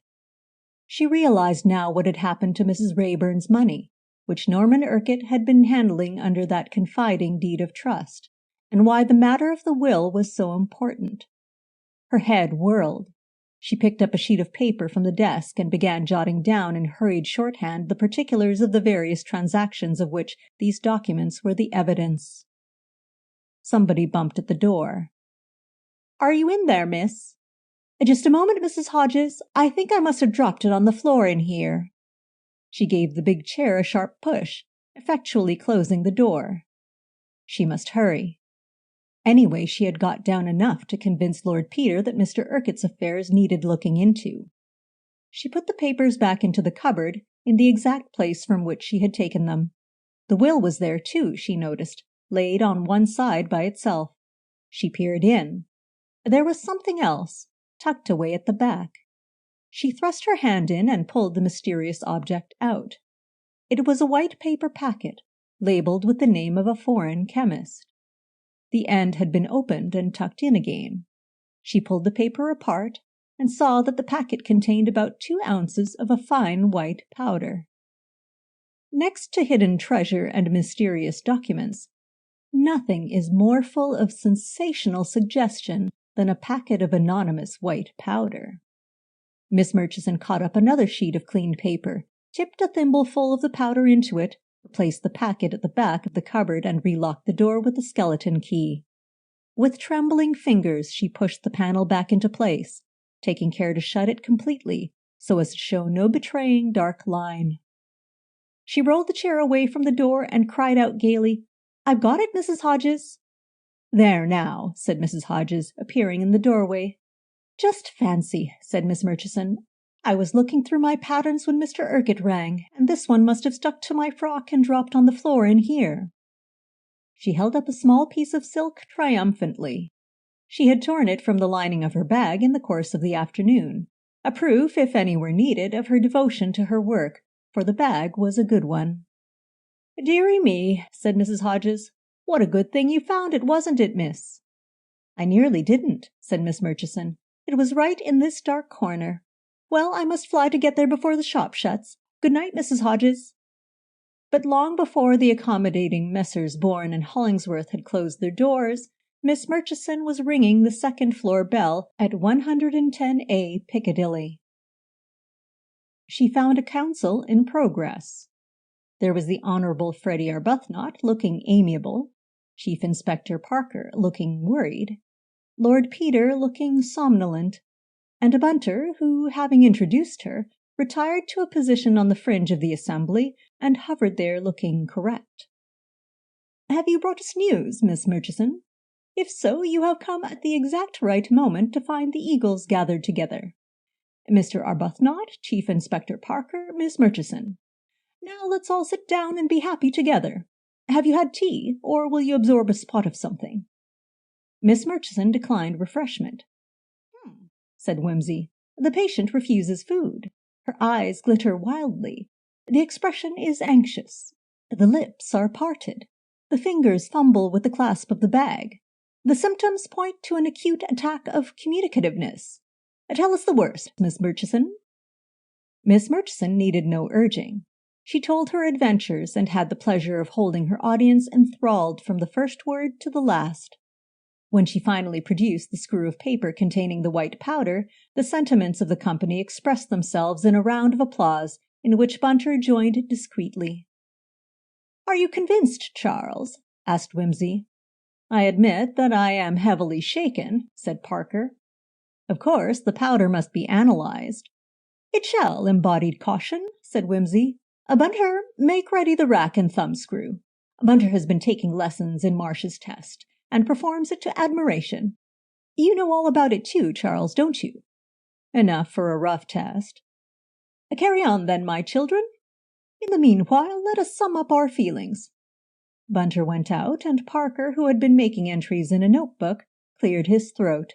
She realized now what had happened to Mrs. Rayburn's money, which Norman Urquhart had been handling under that confiding deed of trust, and why the matter of the will was so important. Her head whirled. She picked up a sheet of paper from the desk and began jotting down in hurried shorthand the particulars of the various transactions of which these documents were the evidence. Somebody bumped at the door. "Are you in there, miss?" "Just a moment, Mrs. Hodges. I think I must have dropped it on the floor in here." She gave the big chair a sharp push, effectually closing the door. She must hurry. Anyway, she had got down enough to convince Lord Peter that Mr. Urquhart's affairs needed looking into. She put the papers back into the cupboard in the exact place from which she had taken them. The will was there, too, she noticed, laid on one side by itself. She peered in. There was something else, tucked away at the back. She thrust her hand in and pulled the mysterious object out. It was a white paper packet, labeled with the name of a foreign chemist. The end had been opened and tucked in again. She pulled the paper apart and saw that the packet contained about 2 ounces of a fine white powder. Next to hidden treasure and mysterious documents, nothing is more full of sensational suggestion than a packet of anonymous white powder. Miss Murchison caught up another sheet of clean paper, tipped a thimbleful of the powder into it, replaced the packet at the back of the cupboard, and relocked the door with the skeleton key. With trembling fingers she pushed the panel back into place, taking care to shut it completely so as to show no betraying dark line. She rolled the chair away from the door and cried out gaily, "I've got it, Mrs. Hodges." "There now," said Mrs. Hodges, appearing in the doorway. "Just fancy," said Miss Murchison. "I was looking through my patterns when Mr. Urquhart rang, and this one must have stuck to my frock and dropped on the floor in here." She held up a small piece of silk triumphantly. She had torn it from the lining of her bag in the course of the afternoon, a proof, if any were needed, of her devotion to her work, for the bag was a good one. "Dearie me," said Mrs. Hodges. "What a good thing you found it, wasn't it, miss?" "I nearly didn't," said Miss Murchison. "It was right in this dark corner. Well, I must fly to get there before the shop shuts. Good night, Mrs. Hodges." But long before the accommodating Messrs. Bourne and Hollingsworth had closed their doors, Miss Murchison was ringing the second-floor bell at 110A Piccadilly. She found a council in progress. There was the Honourable Freddie Arbuthnot, looking amiable, Chief Inspector Parker, looking worried, Lord Peter looking somnolent, and Bunter, who, having introduced her, retired to a position on the fringe of the assembly and hovered there looking correct. "Have you brought us news, Miss Murchison? If so, you have come at the exact right moment to find the eagles gathered together. Mr. Arbuthnot, Chief Inspector Parker, Miss Murchison. Now let's all sit down and be happy together. Have you had tea, or will you absorb a spot of something?" Miss Murchison declined refreshment. Said Wimsey. "The patient refuses food. Her eyes glitter wildly. The expression is anxious. The lips are parted. The fingers fumble with the clasp of the bag. The symptoms point to an acute attack of communicativeness. Tell us the worst, Miss Murchison." Miss Murchison needed no urging. She told her adventures and had the pleasure of holding her audience enthralled from the first word to the last. When she finally produced the screw of paper containing the white powder, the sentiments of the company expressed themselves in a round of applause, in which Bunter joined discreetly. "Are you convinced, Charles?" asked Wimsey. "I admit that I am heavily shaken," said Parker. "Of course, the powder must be analyzed." "It shall, embodied caution," said Wimsey. "Bunter, make ready the rack and thumbscrew. Bunter has been taking lessons in Marsh's test, and performs it to admiration. You know all about it too, Charles, don't you?" "Enough for a rough test." "Carry on then, my children. In the meanwhile, let us sum up our feelings." Bunter went out, and Parker, who had been making entries in a notebook, cleared his throat.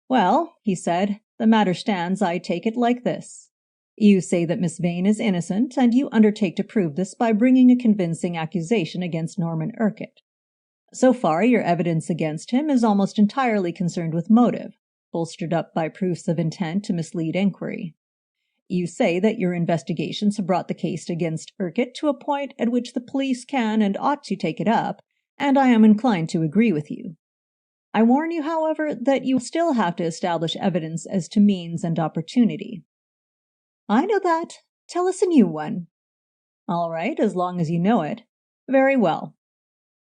"Well," he said, "the matter stands, I take it, like this. You say that Miss Vane is innocent, and you undertake to prove this by bringing a convincing accusation against Norman Urquhart. So far, your evidence against him is almost entirely concerned with motive, bolstered up by proofs of intent to mislead inquiry. You say that your investigations have brought the case against Urquhart to a point at which the police can and ought to take it up, and I am inclined to agree with you. I warn you, however, that you still have to establish evidence as to means and opportunity." "I know that. Tell us a new one." "All right, as long as you know it. Very well.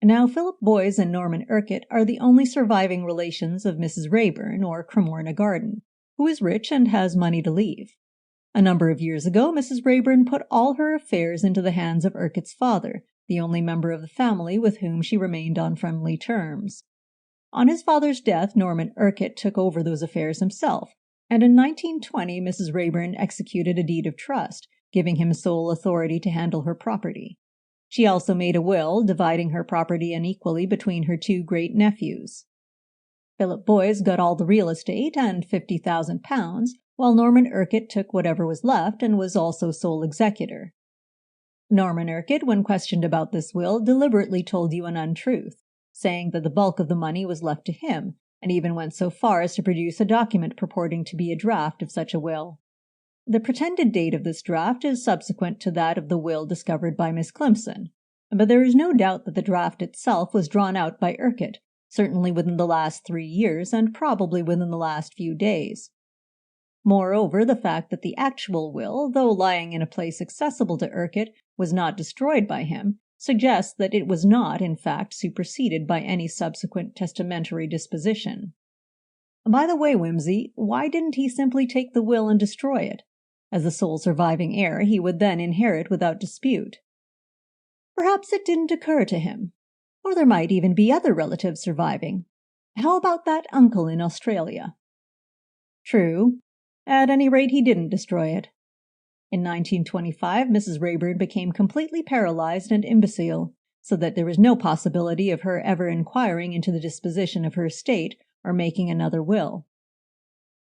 Now, Philip Boyes and Norman Urquhart are the only surviving relations of Mrs. Rayburn, or Cremorna Garden, who is rich and has money to leave. A number of years ago, Mrs. Rayburn put all her affairs into the hands of Urquhart's father, the only member of the family with whom she remained on friendly terms. On his father's death, Norman Urquhart took over those affairs himself, and in 1920 Mrs. Rayburn executed a deed of trust, giving him sole authority to handle her property. She also made a will, dividing her property unequally between her two great-nephews. Philip Boyes got all the real estate and £50,000, while Norman Urquhart took whatever was left and was also sole executor. Norman Urquhart, when questioned about this will, deliberately told you an untruth, saying that the bulk of the money was left to him, and even went so far as to produce a document purporting to be a draft of such a will. The pretended date of this draft is subsequent to that of the will discovered by Miss Climpson, but there is no doubt that the draft itself was drawn out by Urquhart, certainly within the last 3 years, and probably within the last few days. Moreover, the fact that the actual will, though lying in a place accessible to Urquhart, was not destroyed by him, suggests that it was not, in fact, superseded by any subsequent testamentary disposition. By the way, Wimsey, why didn't he simply take the will and destroy it? As the sole surviving heir, he would then inherit without dispute. Perhaps it didn't occur to him. Or there might even be other relatives surviving. How about that uncle in Australia? True. At any rate, he didn't destroy it. In 1925, Mrs. Rayburn became completely paralyzed and imbecile, so that there was no possibility of her ever inquiring into the disposition of her estate or making another will.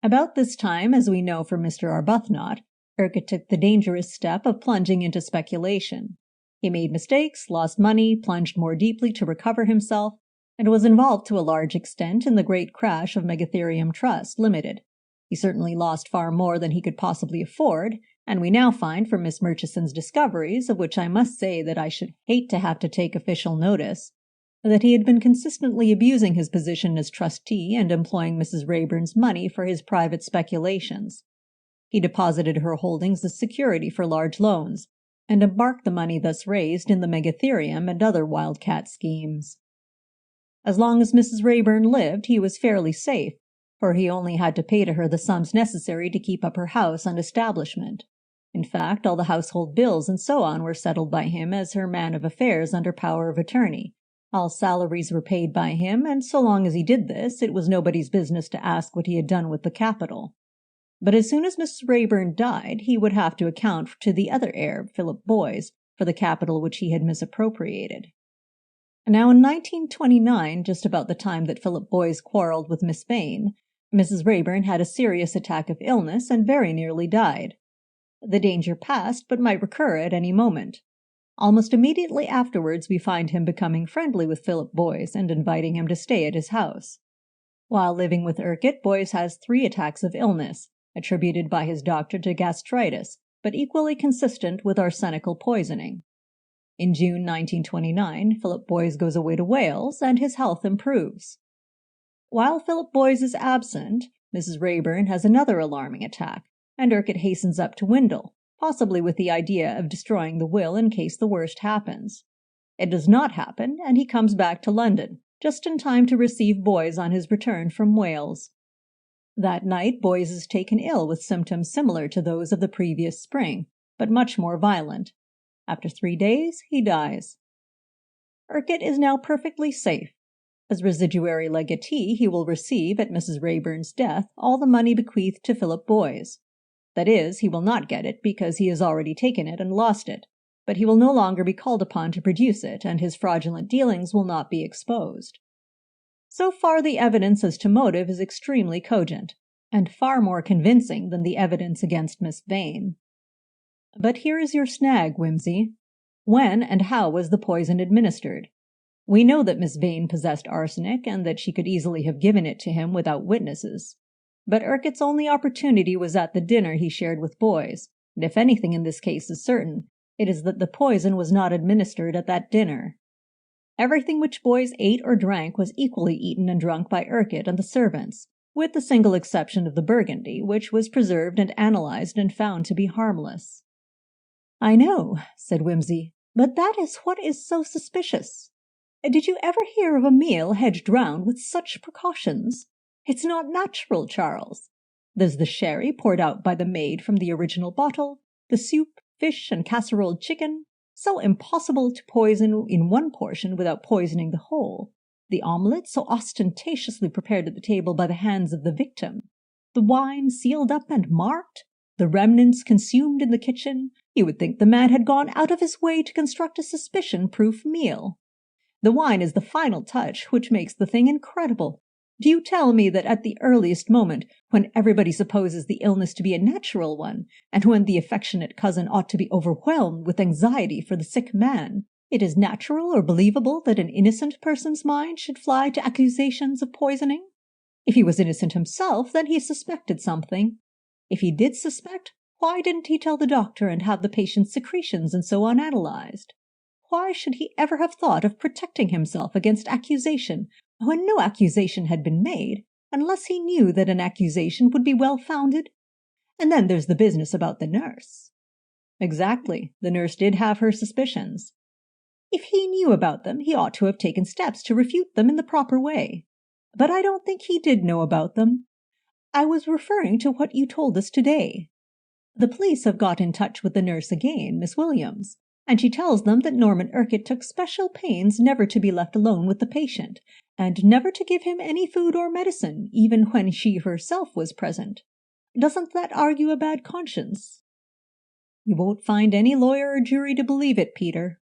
About this time, as we know from Mr. Arbuthnot, Urquhart took the dangerous step of plunging into speculation. He made mistakes, lost money, plunged more deeply to recover himself, and was involved to a large extent in the great crash of Megatherium Trust Limited. He certainly lost far more than he could possibly afford, and we now find from Miss Murchison's discoveries, of which I must say that I should hate to have to take official notice, that he had been consistently abusing his position as trustee and employing Mrs. Rayburn's money for his private speculations. He deposited her holdings as security for large loans, and embarked the money thus raised in the Megatherium and other wildcat schemes. As long as Mrs. Rayburn lived, he was fairly safe, for he only had to pay to her the sums necessary to keep up her house and establishment. In fact, all the household bills and so on were settled by him as her man of affairs under power of attorney. All salaries were paid by him, and so long as he did this, it was nobody's business to ask what he had done with the capital. But as soon as Mrs. Rayburn died, he would have to account to the other heir, Philip Boys, for the capital which he had misappropriated. Now in 1929, just about the time that Philip Boys quarreled with Miss Vane, Mrs. Rayburn had a serious attack of illness and very nearly died. The danger passed, but might recur at any moment. Almost immediately afterwards we find him becoming friendly with Philip Boys and inviting him to stay at his house. While living with Urquhart, Boys has 3 attacks of illness, attributed by his doctor to gastritis, but equally consistent with arsenical poisoning. In June 1929, Philip Boys goes away to Wales, and his health improves. While Philip Boys is absent, Mrs. Rayburn has another alarming attack, and Urquhart hastens up to Windle, possibly with the idea of destroying the will in case the worst happens. It does not happen, and he comes back to London, just in time to receive Boys on his return from Wales. That night Boys is taken ill with symptoms similar to those of the previous spring, but much more violent. After 3 days, he dies. Urquhart is now perfectly safe. As residuary legatee, he will receive, at Mrs. Rayburn's death, all the money bequeathed to Philip Boys. That is, he will not get it because he has already taken it and lost it, but he will no longer be called upon to produce it, and his fraudulent dealings will not be exposed. So far the evidence as to motive is extremely cogent, and far more convincing than the evidence against Miss Vane. But here is your snag, Wimsey. When and how was the poison administered? We know that Miss Vane possessed arsenic, and that she could easily have given it to him without witnesses. But Urquhart's only opportunity was at the dinner he shared with Boys, and if anything in this case is certain, it is that the poison was not administered at that dinner. Everything which Boys ate or drank was equally eaten and drunk by Urquhart and the servants, with the single exception of the burgundy, which was preserved and analyzed and found to be harmless. "I know," said Wimsey, "but that is what is so suspicious. Did you ever hear of a meal hedged round with such precautions? It's not natural, Charles. There's the sherry poured out by the maid from the original bottle, the soup, fish, and casseroled chicken, so impossible to poison in one portion without poisoning the whole, the omelette so ostentatiously prepared at the table by the hands of the victim, the wine sealed up and marked, the remnants consumed in the kitchen. You would think the man had gone out of his way to construct a suspicion-proof meal. The wine is the final touch, which makes the thing incredible. Do you tell me that at the earliest moment, when everybody supposes the illness to be a natural one, and when the affectionate cousin ought to be overwhelmed with anxiety for the sick man, it is natural or believable that an innocent person's mind should fly to accusations of poisoning? If he was innocent himself, then he suspected something. If he did suspect, why didn't he tell the doctor and have the patient's secretions and so on analyzed? Why should he ever have thought of protecting himself against accusation when no accusation had been made, unless he knew that an accusation would be well-founded? And then there's the business about the nurse. Exactly, the nurse did have her suspicions. If he knew about them, he ought to have taken steps to refute them in the proper way. But I don't think he did know about them. I was referring to what you told us today. The police have got in touch with the nurse again, Miss Williams, and she tells them that Norman Urquhart took special pains never to be left alone with the patient, and never to give him any food or medicine, even when she herself was present. Doesn't that argue a bad conscience? You won't find any lawyer or jury to believe it, Peter.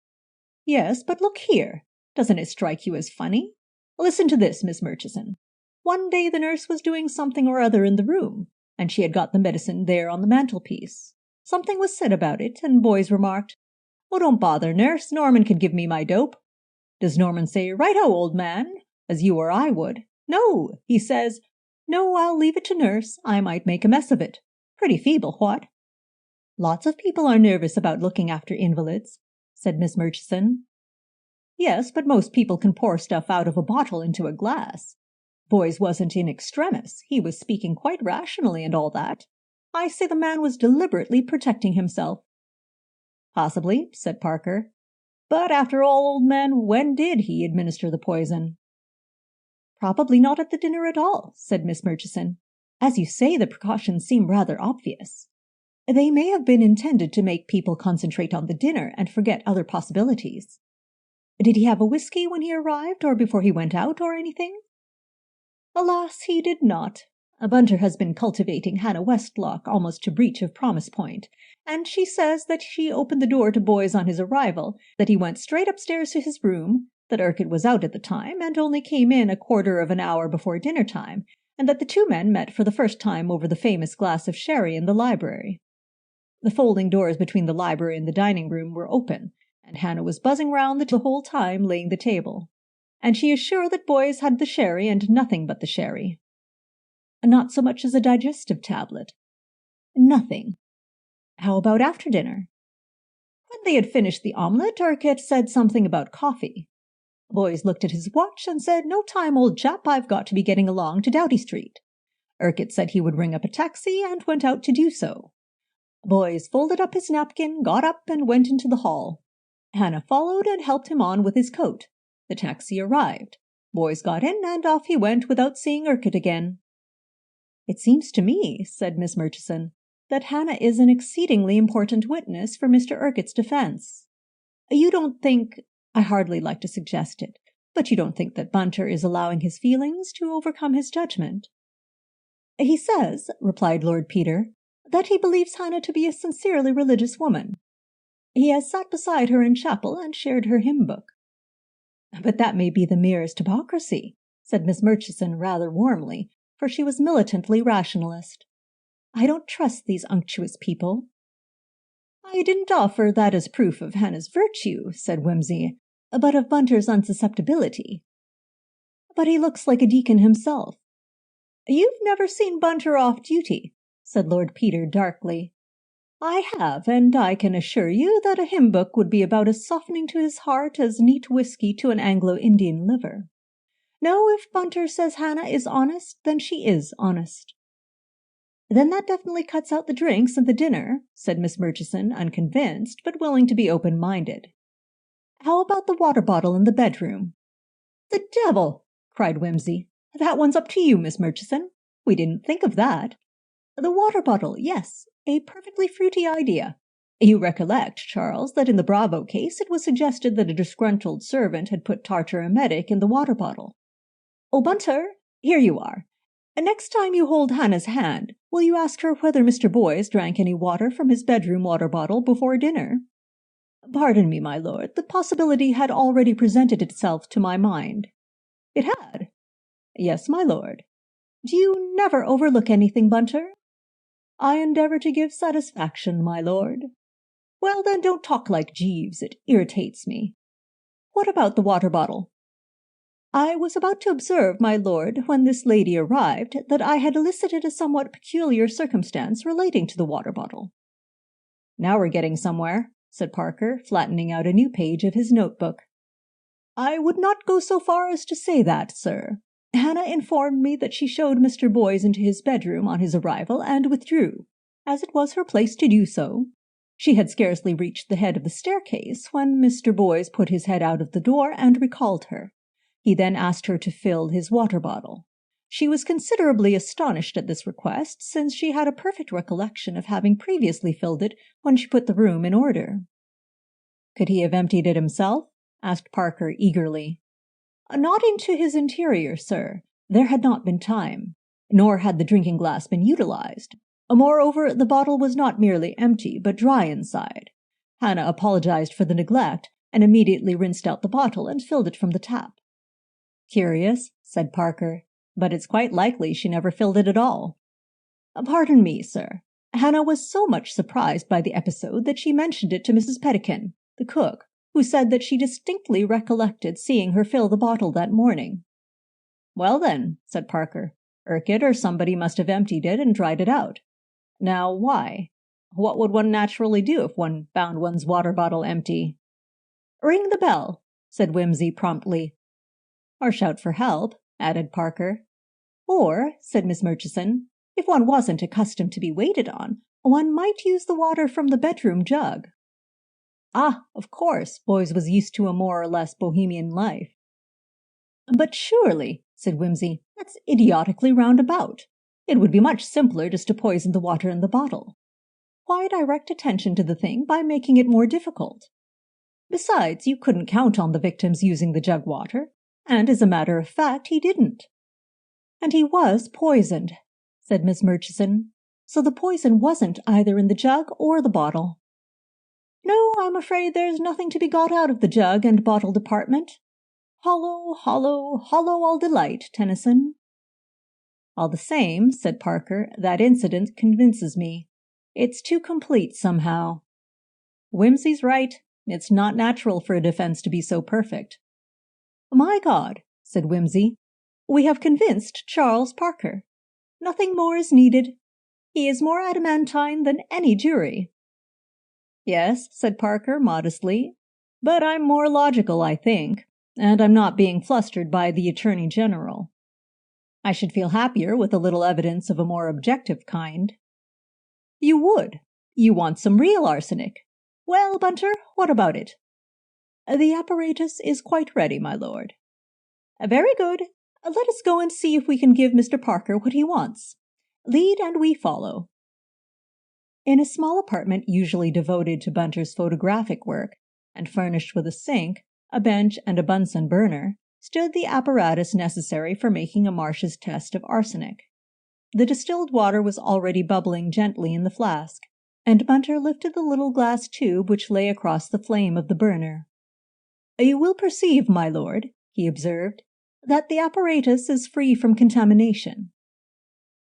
Yes, but look here. Doesn't it strike you as funny? Listen to this, Miss Murchison. One day the nurse was doing something or other in the room, and she had got the medicine there on the mantelpiece. Something was said about it, and Boys remarked, "Oh, don't bother, nurse. Norman can give me my dope." Does Norman say, "Right-o, old man," as you or I would? No, he says, "No, I'll leave it to nurse. I might make a mess of it." Pretty feeble, what? Lots of people are nervous about looking after invalids, said Miss Murchison. Yes, but most people can pour stuff out of a bottle into a glass. Boys wasn't in extremis. He was speaking quite rationally and all that. I say the man was deliberately protecting himself. Possibly, said Parker. But after all, old man, when did he administer the poison? Probably not at the dinner at all, said Miss Murchison. As you say, the precautions seem rather obvious. They may have been intended to make people concentrate on the dinner and forget other possibilities. Did he have a whiskey when he arrived, or before he went out, or anything? Alas, he did not. Bunter has been cultivating Hannah Westlock almost to breach of promise point, and she says that she opened the door to boys on his arrival, that he went straight upstairs to his room, that Urquhart was out at the time and only came in a quarter of an hour before dinner time, and that the two men met for the first time over the famous glass of sherry in the library. The folding doors between the library and the dining room were open, and Hannah was buzzing round the whole time laying the table. And she is sure that boys had the sherry and nothing but the sherry. Not so much as a digestive tablet. Nothing. How about after dinner? When they had finished the omelette, Urquhart said something about coffee. Boys looked at his watch and said, "No time, old chap, I've got to be getting along to Doughty Street." Urquhart said he would ring up a taxi and went out to do so. Boys folded up his napkin, got up, and went into the hall. Hannah followed and helped him on with his coat. The taxi arrived. Boys got in, and off he went without seeing Urquhart again. "It seems to me," said Miss Murchison, "that Hannah is an exceedingly important witness for Mr. Urquhart's defense. You don't think, I hardly like to suggest it, but you don't think that Bunter is allowing his feelings to overcome his judgment?" "He says," replied Lord Peter, "that he believes Hannah to be a sincerely religious woman. He has sat beside her in chapel and shared her hymn book." "But that may be the merest hypocrisy," said Miss Murchison rather warmly, for she was militantly rationalist. "I don't trust these unctuous people." "I didn't offer that as proof of Hannah's virtue," said Wimsey, "but of Bunter's unsusceptibility." "But he looks like a deacon himself." "You've never seen Bunter off duty," said Lord Peter darkly. "I have, and I can assure you that a hymn book would be about as softening to his heart as neat whiskey to an Anglo-Indian liver. No, if Bunter says Hannah is honest, then she is honest." "Then that definitely cuts out the drinks and the dinner," said Miss Murchison, unconvinced, but willing to be open-minded. "How about the water bottle in the bedroom?" "The devil!" cried Wimsey. "That one's up to you, Miss Murchison. We didn't think of that. The water bottle, yes, a perfectly fruity idea. You recollect, Charles, that in the Bravo case it was suggested that a disgruntled servant had put tartar emetic in the water bottle. Oh, Bunter, here you are. Next time you hold Hannah's hand, will you ask her whether Mr. Boyes drank any water from his bedroom water bottle before dinner?" "Pardon me, my lord, the possibility had already presented itself to my mind." "It had?" "Yes, my lord." "Do you never overlook anything, Bunter?" "I endeavour to give satisfaction, my lord." "Well, then, don't talk like Jeeves. It irritates me. What about the water bottle?" "I was about to observe, my lord, when this lady arrived, that I had elicited a somewhat peculiar circumstance relating to the water bottle." "Now we're getting somewhere," said Parker, flattening out a new page of his notebook. "I would not go so far as to say that, sir. Hannah informed me that she showed Mr. Boyes into his bedroom on his arrival and withdrew, as it was her place to do so. She had scarcely reached the head of the staircase when Mr. Boyes put his head out of the door and recalled her. He then asked her to fill his water bottle. She was considerably astonished at this request, since she had a perfect recollection of having previously filled it when she put the room in order." "Could he have emptied it himself?" asked Parker eagerly. "Not into his interior, sir. There had not been time. Nor had the drinking glass been utilized. Moreover, the bottle was not merely empty, but dry inside. Hannah apologized for the neglect, and immediately rinsed out the bottle and filled it from the tap." "Curious," said Parker, "but it's quite likely she never filled it at all." "Pardon me, sir. Hannah was so much surprised by the episode that she mentioned it to Mrs. Pettikin, the cook, who said that she distinctly recollected seeing her fill the bottle that morning." "Well then," said Parker, "Urquhart or somebody must have emptied it and dried it out. Now, why? What would one naturally do if one found one's water bottle empty?" "Ring the bell," said Wimsey promptly. "Or shout for help," added Parker. "Or," said Miss Murchison, "if one wasn't accustomed to be waited on, one might use the water from the bedroom jug." "Ah, of course, Boyes was used to a more or less bohemian life." But surely, said Wimsey, that's idiotically roundabout. It would be much simpler just to poison the water in the bottle. Why direct attention to the thing by making it more difficult? Besides, you couldn't count on the victim's using the jug water, and as a matter of fact, he didn't. And he was poisoned, said Miss Murchison, so the poison wasn't either in the jug or the bottle. No, I'm afraid there's nothing to be got out of the jug and bottle department. Hollow, hollow, hollow all delight, Tennyson. All the same, said Parker, that incident convinces me. It's too complete somehow. Wimsey's right. It's not natural for a defense to be so perfect. My God, said Wimsey, we have convinced Charles Parker. Nothing more is needed. He is more adamantine than any jury. Yes, said Parker modestly, but I'm more logical, I think, and I'm not being flustered by the Attorney General. I should feel happier with a little evidence of a more objective kind. You would. You want some real arsenic. Well, Bunter, what about it? The apparatus is quite ready, my lord. Very good. Let us go and see if we can give Mr. Parker what he wants. Lead and we follow. In a small apartment usually devoted to Bunter's photographic work, and furnished with a sink, a bench, and a Bunsen burner, stood the apparatus necessary for making a Marsh's test of arsenic. The distilled water was already bubbling gently in the flask, and Bunter lifted the little glass tube which lay across the flame of the burner. You will perceive, my lord, he observed, that the apparatus is free from contamination.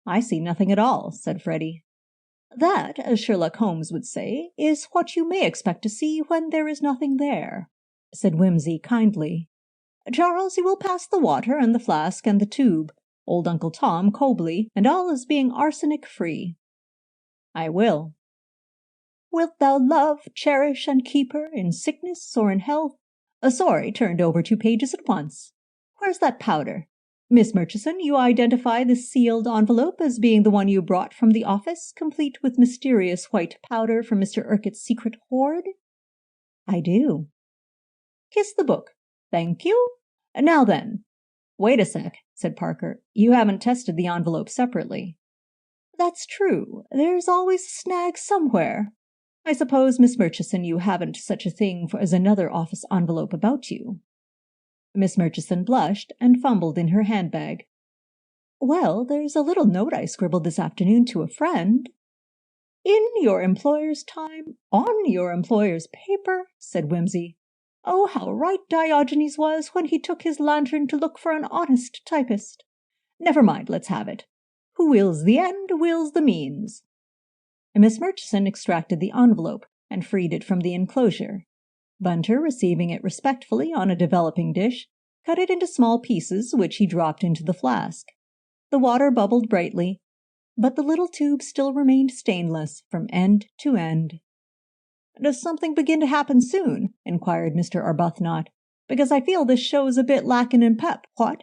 I see nothing at all, said Freddie. That, as Sherlock Holmes would say, is what you may expect to see when there is nothing there, said Wimsey kindly. Charles, you will pass the water and the flask and the tube, old Uncle Tom, Cobley, and all as being arsenic-free. I will. Wilt thou love, cherish, and keep her, in sickness or in health? Sorry, turned over 2 pages at once. Where's that powder? Miss Murchison, you identify this sealed envelope as being the one you brought from the office, complete with mysterious white powder from Mr. Urquhart's secret hoard? I do. Kiss the book. Thank you. Now then. Wait a sec, said Parker. You haven't tested the envelope separately. That's true. There's always a snag somewhere. I suppose, Miss Murchison, you haven't such a thing as another office envelope about you. Miss Murchison blushed and fumbled in her handbag. Well, there's a little note I scribbled this afternoon to a friend. In your employer's time, on your employer's paper, said Wimsey. Oh, how right Diogenes was when he took his lantern to look for an honest typist. Never mind, let's have it. Who wills the end, wills the means. Miss Murchison extracted the envelope and freed it from the enclosure. Bunter, receiving it respectfully on a developing dish, cut it into small pieces, which he dropped into the flask. The water bubbled brightly, but the little tube still remained stainless from end to end. Does something begin to happen soon? Inquired Mr. Arbuthnot, because I feel this show's a bit lacking in pep, what?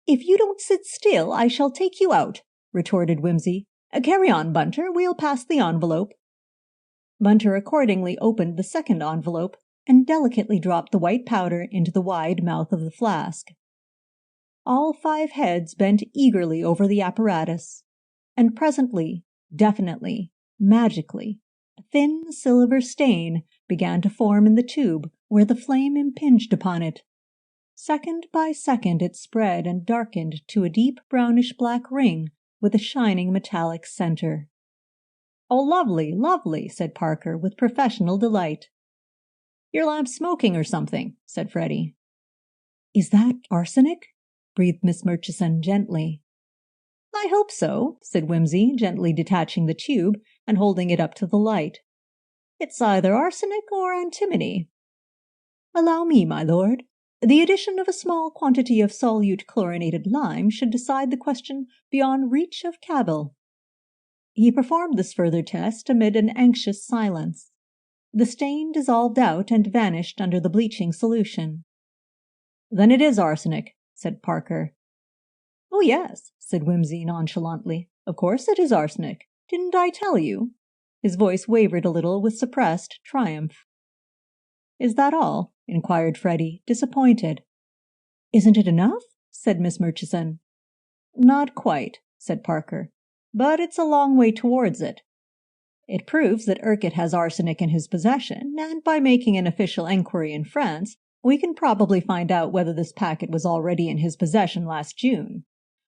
If you don't sit still, I shall take you out, retorted Wimsey. Carry on, Bunter, we'll pass the envelope. Bunter accordingly opened the second envelope and delicately dropped the white powder into the wide mouth of the flask. All 5 heads bent eagerly over the apparatus, and presently, definitely, magically, a thin silver stain began to form in the tube where the flame impinged upon it. Second by second it spread and darkened to a deep brownish-black ring with a shining metallic center. Oh, lovely, lovely, said Parker with professional delight. Your lamp's smoking or something, said Freddie. Is that arsenic? Breathed Miss Murchison gently. I hope so, said Wimsey, gently detaching the tube and holding it up to the light. It's either arsenic or antimony. Allow me, my lord. The addition of a small quantity of solute chlorinated lime should decide the question beyond reach of cavil. He performed this further test amid an anxious silence. The stain dissolved out and vanished under the bleaching solution. Then it is arsenic, said Parker. Oh, yes, said Wimsey nonchalantly. Of course it is arsenic. Didn't I tell you? His voice wavered a little with suppressed triumph. Is that all? Inquired Freddie, disappointed. "Isn't it enough?" said Miss Murchison. "Not quite," said Parker, "but it's a long way towards it. It proves that Urquhart has arsenic in his possession, and by making an official enquiry in France, we can probably find out whether this packet was already in his possession last June.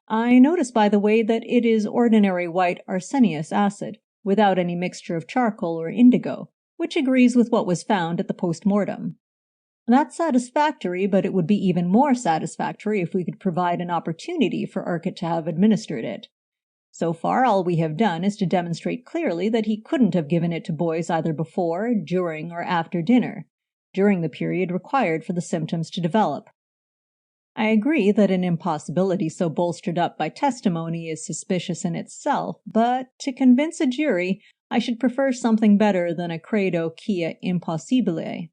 I notice, by the way, that it is ordinary white arsenious acid, without any mixture of charcoal or indigo, which agrees with what was found at the post-mortem. That's satisfactory, but it would be even more satisfactory if we could provide an opportunity for Urquhart to have administered it. So far, all we have done is to demonstrate clearly that he couldn't have given it to boys either before, during, or after dinner, during the period required for the symptoms to develop. I agree that an impossibility so bolstered up by testimony is suspicious in itself, but to convince a jury, I should prefer something better than a credo quia impossibile.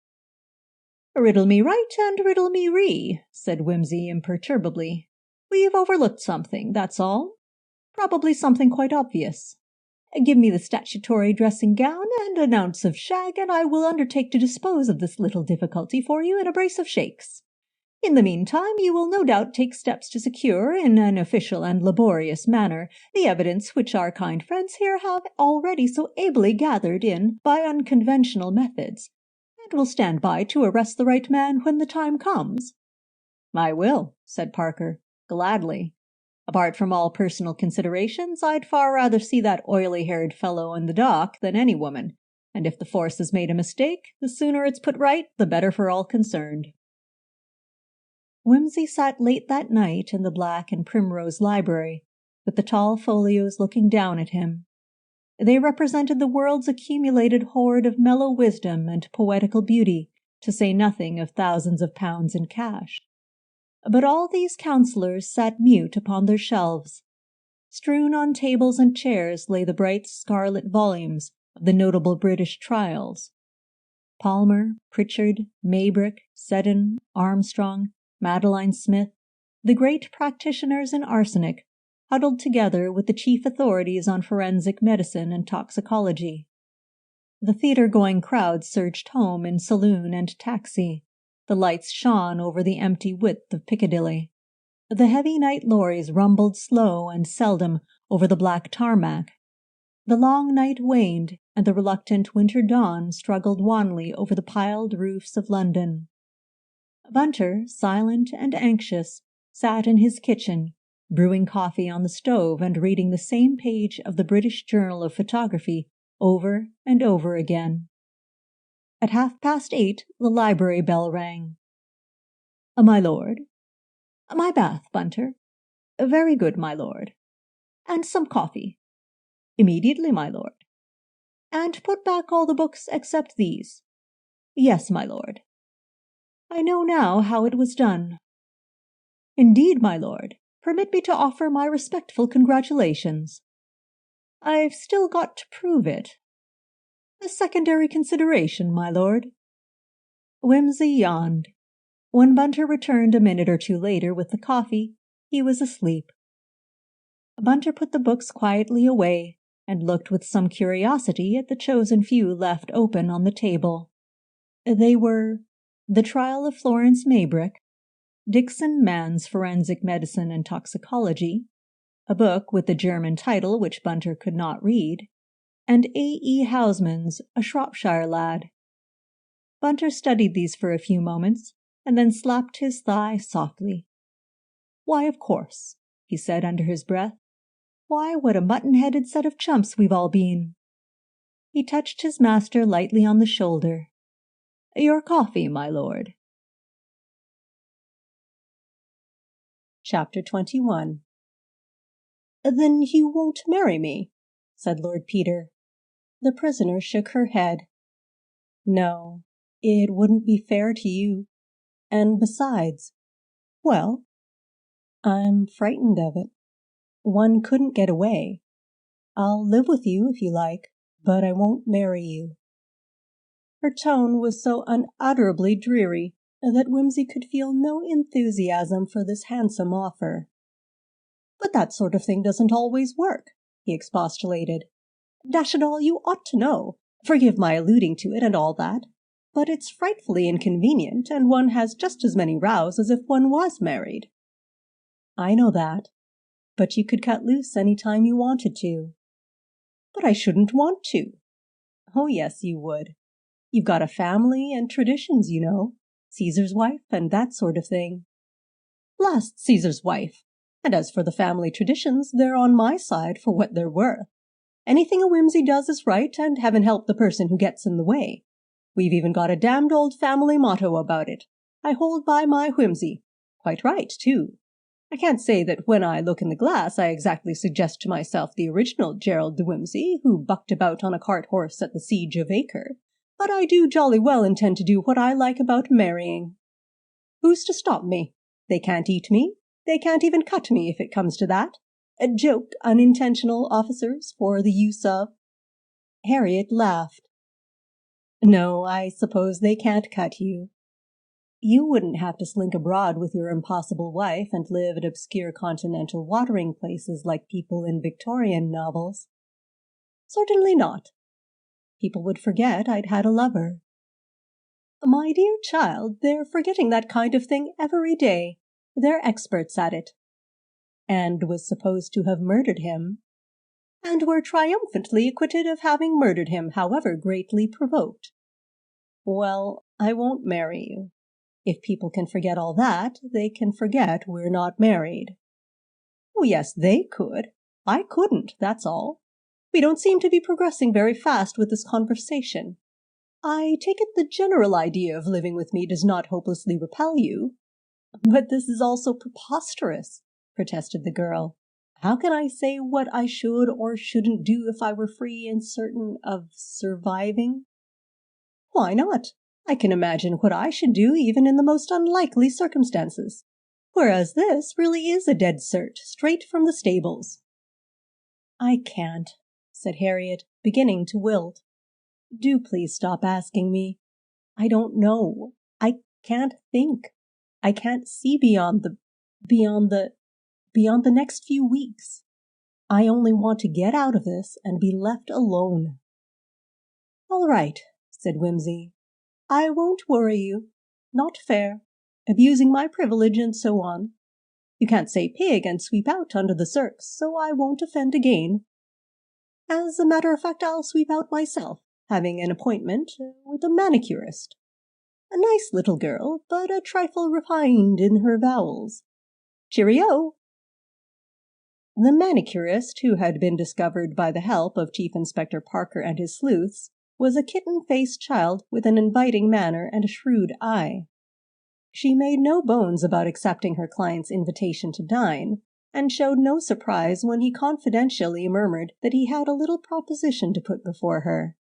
"Riddle me right and riddle me ree," said Wimsey imperturbably. "We've overlooked something, that's all. Probably something quite obvious. Give me the statutory dressing-gown and an ounce of shag, and I will undertake to dispose of this little difficulty for you in a brace of shakes. In the meantime, you will no doubt take steps to secure, in an official and laborious manner, the evidence which our kind friends here have already so ably gathered in by unconventional methods, and will stand by to arrest the right man when the time comes." "I will," said Parker, "gladly. Apart from all personal considerations, I'd far rather see that oily-haired fellow in the dock than any woman, and if the force has made a mistake, the sooner it's put right, the better for all concerned." Wimsey sat late that night in the black and primrose library, with the tall folios looking down at him. They represented the world's accumulated hoard of mellow wisdom and poetical beauty, to say nothing of thousands of pounds in cash. But all these counselors sat mute upon their shelves. Strewn on tables and chairs lay the bright scarlet volumes of the notable British trials. Palmer, Pritchard, Maybrick, Seddon, Armstrong, Madeline Smith, the great practitioners in arsenic, huddled together with the chief authorities on forensic medicine and toxicology. The theatre-going crowd surged home in saloon and taxi. The lights shone over the empty width of Piccadilly. The heavy night lorries rumbled slow and seldom over the black tarmac. The long night waned, and the reluctant winter dawn struggled wanly over the piled roofs of London. Bunter, silent and anxious, sat in his kitchen, brewing coffee on the stove and reading the same page of the British Journal of Photography over and over again. At 8:30, the library bell rang. "My lord?" "My bath, Bunter." "Very good, my lord." "And some coffee." "Immediately, my lord." "And put back all the books except these." "Yes, my lord." "I know now how it was done." "Indeed, my lord. Permit me to offer my respectful congratulations." "I've still got to prove it." "A secondary consideration, my lord." Wimsey yawned. When Bunter returned a minute or two later with the coffee, he was asleep. Bunter put the books quietly away and looked with some curiosity at the chosen few left open on the table. They were The Trial of Florence Maybrick, Dixon Mann's Forensic Medicine and Toxicology, a book with the German title which Bunter could not read, and A.E. Hausman's A Shropshire Lad. Bunter studied these for a few moments, and then slapped his thigh softly. "Why, of course," he said under his breath. "Why, what a mutton-headed set of chumps we've all been." He touched his master lightly on the shoulder. "Your coffee, my lord." Chapter 21. "Then you won't marry me?" said Lord Peter. The prisoner shook her head. "No, it wouldn't be fair to you. And besides—" "Well?" "I'm frightened of it. One couldn't get away. I'll live with you if you like, but I won't marry you." Her tone was so unutterably dreary that Wimsey could feel no enthusiasm for this handsome offer. "But that sort of thing doesn't always work," he expostulated. "Dash it all, you ought to know. Forgive my alluding to it and all that. But it's frightfully inconvenient, and one has just as many rows as if one was married." "I know that. But you could cut loose any time you wanted to." "But I shouldn't want to." "Oh, yes, you would. You've got a family and traditions, you know. Caesar's wife and that sort of thing." "Blast Caesar's wife! And as for the family traditions, they're on my side for what they're worth. Anything a Wimsey does is right, and heaven help the person who gets in the way. We've even got a damned old family motto about it. I hold by my Wimsey. Quite right, too. I can't say that when I look in the glass I exactly suggest to myself the original Gerald de Wimsey, who bucked about on a cart horse at the siege of Acre, but I do jolly well intend to do what I like about marrying. Who's to stop me? They can't eat me. They can't even cut me if it comes to that. A joke, unintentional, officers, for the use of—" Harriet laughed. "No, I suppose they can't cut you. You wouldn't have to slink abroad with your impossible wife and live at obscure continental watering places like people in Victorian novels." "Certainly not. People would forget I'd had a lover." "My dear child, they're forgetting that kind of thing every day. They're experts at it." "And was supposed to have murdered him." "And were triumphantly acquitted of having murdered him, however greatly provoked." "Well, I won't marry you. If people can forget all that, they can forget we're not married." "Oh, yes, they could. I couldn't, that's all. We don't seem to be progressing very fast with this conversation. I take it the general idea of living with me does not hopelessly repel you." "But this is all so preposterous," protested the girl. "How can I say what I should or shouldn't do if I were free and certain of surviving?" "Why not? I can imagine what I should do even in the most unlikely circumstances. Whereas this really is a dead cert, straight from the stables." "I can't," said Harriet, beginning to wilt. "Do please stop asking me. I don't know. I can't think. I can't see beyond the next few weeks. I only want to get out of this and be left alone." "All right," said Wimsey. "I won't worry you. Not fair. Abusing my privilege and so on. You can't say pig and sweep out under the circs, so I won't offend again. As a matter of fact, I'll sweep out myself, having an appointment with a manicurist. A nice little girl, but a trifle refined in her vowels. Cheerio!" The manicurist, who had been discovered by the help of Chief Inspector Parker and his sleuths, was a kitten-faced child with an inviting manner and a shrewd eye. She made no bones about accepting her client's invitation to dine, and showed no surprise when he confidentially murmured that he had a little proposition to put before her.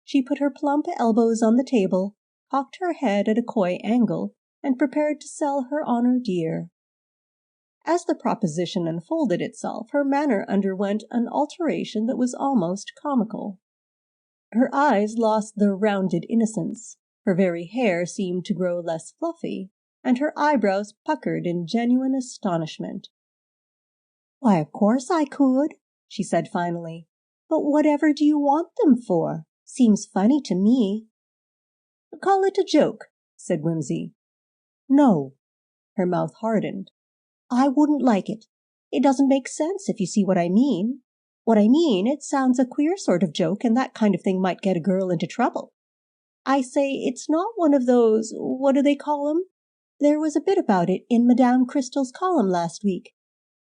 She put her plump elbows on the table, cocked her head at a coy angle, and prepared to sell her honor dear. As the proposition unfolded itself, her manner underwent an alteration that was almost comical. Her eyes lost their rounded innocence, her very hair seemed to grow less fluffy, and her eyebrows puckered in genuine astonishment. "Why, of course I could," she said finally. "But whatever do you want them for? Seems funny to me." "Call it a joke," said Wimsey. "No." Her mouth hardened. "I wouldn't like it. It doesn't make sense, if you see what I mean. What I mean, it sounds a queer sort of joke, and that kind of thing might get a girl into trouble. I say it's not one of those, what do they call 'em? There was a bit about it in Madame Crystal's column last week.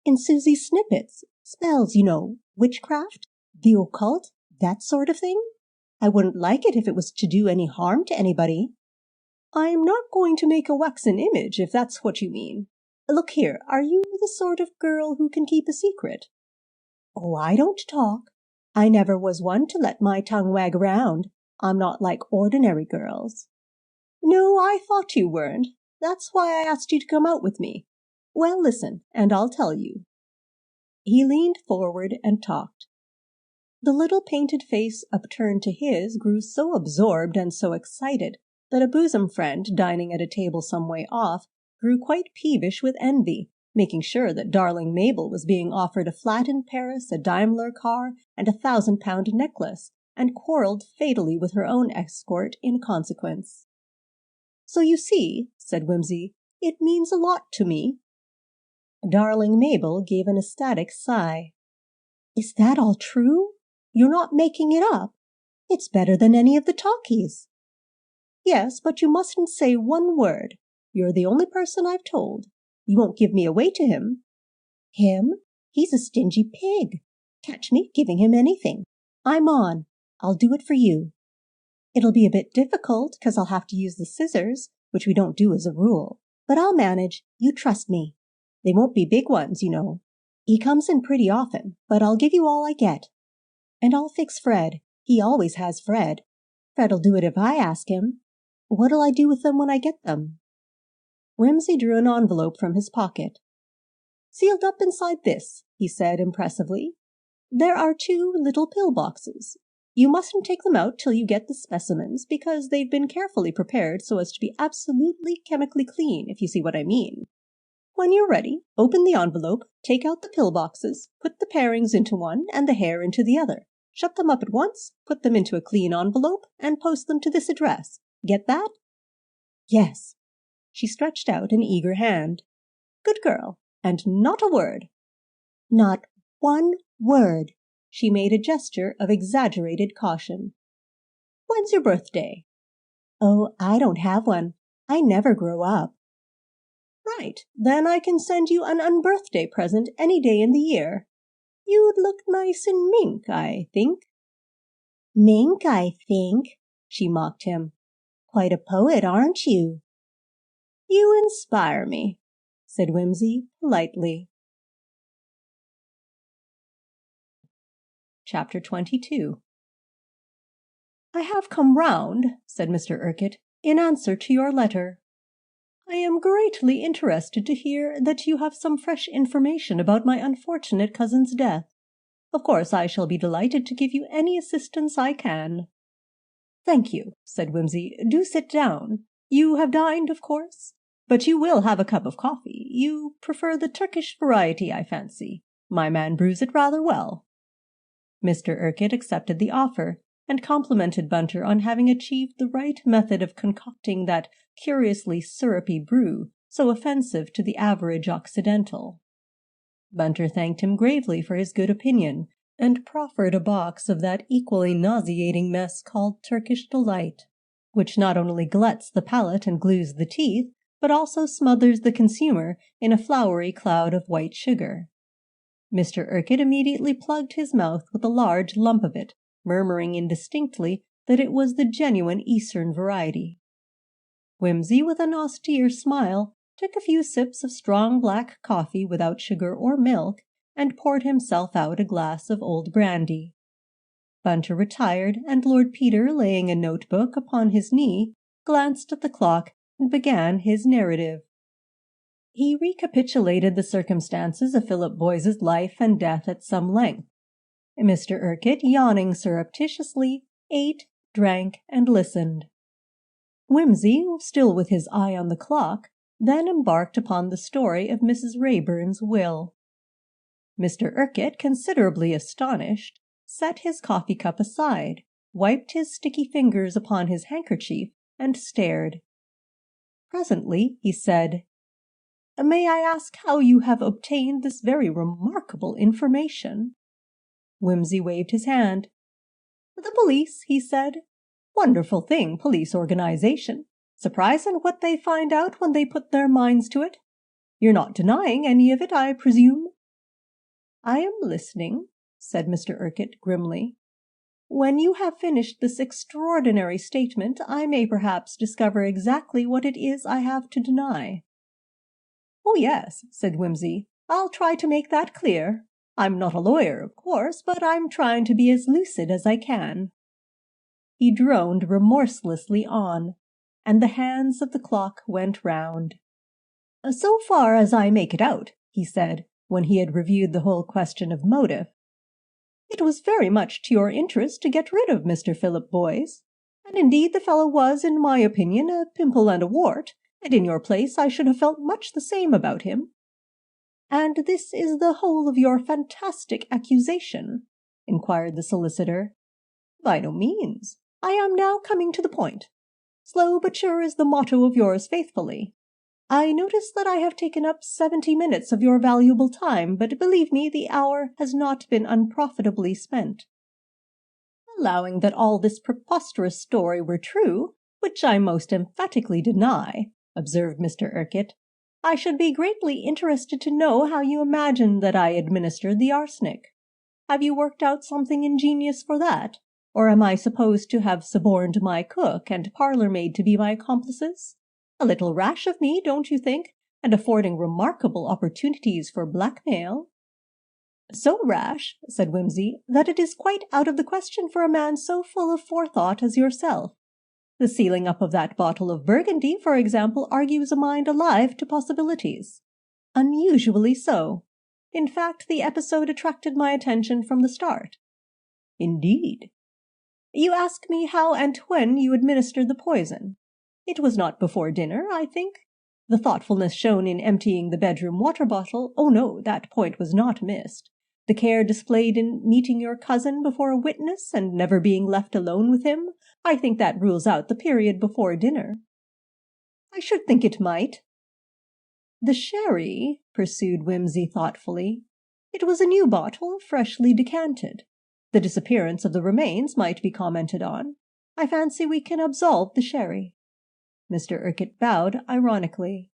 In Susie's snippets. Spells, you know, witchcraft, the occult, that sort of thing. I wouldn't like it if it was to do any harm to anybody." "I'm not going to make a waxen image, if that's what you mean. Look here, are you the sort of girl who can keep a secret?" "Oh, I don't talk. I never was one to let my tongue wag around. I'm not like ordinary girls." "No, I thought you weren't. That's why I asked you to come out with me. Well, listen, and I'll tell you." He leaned forward and talked. The little painted face upturned to his grew so absorbed and so excited that a bosom friend dining at a table some way off grew quite peevish with envy, making sure that darling Mabel was being offered a flat in Paris, a Daimler car, and a £1,000 necklace, and quarrelled fatally with her own escort in consequence. "So you see," said Wimsey, "it means a lot to me." Darling Mabel gave an ecstatic sigh. "Is that all true? You're not making it up? It's better than any of the talkies." "Yes, but you mustn't say one word. You're the only person I've told. You won't give me away to him?" "Him? He's a stingy pig. Catch me giving him anything. I'm on. I'll do it for you. It'll be a bit difficult, 'cause I'll have to use the scissors, which we don't do as a rule. But I'll manage. You trust me. They won't be big ones, you know. He comes in pretty often, but I'll give you all I get. And I'll fix Fred. He always has Fred. Fred'll do it if I ask him. What'll I do with them when I get them?" Wimsey drew an envelope from his pocket. "Sealed up inside this," he said impressively. "There are 2 little pill boxes. You mustn't take them out till you get the specimens, because they've been carefully prepared so as to be absolutely chemically clean, if you see what I mean. When you're ready, open the envelope, take out the pill boxes, put the parings into one and the hair into the other. Shut them up at once, put them into a clean envelope, and post them to this address. Get that?" "Yes." She stretched out an eager hand. "Good girl. And not a word." "Not one word." She made a gesture of exaggerated caution. "When's your birthday?" "Oh, I don't have one. I never grow up." "Right. Then I can send you an unbirthday present any day in the year. You'd look nice in mink, I think." "Mink, I think," she mocked him. "Quite a poet, aren't you?" "You inspire me," said Wimsey politely. Chapter 22. "I have come round," said Mr. Urquhart, "in answer to your letter. I am greatly interested to hear that you have some fresh information about my unfortunate cousin's death. Of course, I shall be delighted to give you any assistance I can." "Thank you," said Wimsey. "Do sit down. You have dined, of course? But you will have a cup of coffee. You prefer the Turkish variety, I fancy. My man brews it rather well." Mr. Urquhart accepted the offer, and complimented Bunter on having achieved the right method of concocting that curiously syrupy brew so offensive to the average Occidental. Bunter thanked him gravely for his good opinion, and proffered a box of that equally nauseating mess called Turkish Delight, which not only gluts the palate and glues the teeth, but also smothers the consumer in a floury cloud of white sugar. Mr. Urquhart immediately plugged his mouth with a large lump of it, murmuring indistinctly that it was the genuine Eastern variety. Wimsey, with an austere smile, took a few sips of strong black coffee without sugar or milk, and poured himself out a glass of old brandy. Bunter retired, and Lord Peter, laying a notebook upon his knee, glanced at the clock and began his narrative. He recapitulated the circumstances of Philip Boyce's life and death at some length. Mr. Urquhart, yawning surreptitiously, ate, drank, and listened. Wimsey, still with his eye on the clock, then embarked upon the story of Mrs. Rayburn's will. Mr. Urquhart, considerably astonished, set his coffee cup aside, wiped his sticky fingers upon his handkerchief, and stared. Presently he said, "May I ask how you have obtained this very remarkable information?" Wimsey waved his hand. "The police," he said. "Wonderful thing, police organization. Surprising what they find out when they put their minds to it. You're not denying any of it, I presume?" "I am listening," said Mr. Urquhart grimly. "When you have finished this extraordinary statement, I may perhaps discover exactly what it is I have to deny." "Oh, yes," said Wimsey. "I'll try to make that clear. I'm not a lawyer, of course, but I'm trying to be as lucid as I can." He droned remorselessly on, and the hands of the clock went round. "So far as I make it out," he said, when he had reviewed the whole question of motive, "it was very much to your interest to get rid of Mr. Philip Boyce, and indeed the fellow was, in my opinion, a pimple and a wart, and in your place I should have felt much the same about him." "And this is the whole of your fantastic accusation?" inquired the solicitor. By no means. I am now coming to the point. Slow but sure is the motto of yours faithfully. I notice that I have taken up 70 minutes of your valuable time, but believe me, the hour has not been unprofitably spent. Allowing that all this preposterous story were true, which I most emphatically deny, observed Mr. Urquhart, I should be greatly interested to know how you imagine that I administered the arsenic. Have you worked out something ingenious for that? Or am I supposed to have suborned my cook and parlour-maid to be my accomplices? A little rash of me, don't you think, and affording remarkable opportunities for blackmail? So rash, said Wimsey, that it is quite out of the question for a man so full of forethought as yourself. The sealing up of that bottle of Burgundy, for example, argues a mind alive to possibilities. Unusually so. In fact, the episode attracted my attention from the start. Indeed. You ask me how and when you administered the poison. It was not before dinner, I think. The thoughtfulness shown in emptying the bedroom water bottle, oh no, that point was not missed. The care displayed in meeting your cousin before a witness and never being left alone with him, I think that rules out the period before dinner. I should think it might. The sherry, pursued Wimsey thoughtfully. It was a new bottle, freshly decanted. The disappearance of the remains might be commented on. I fancy we can absolve the sherry. Mr. Urquhart bowed ironically.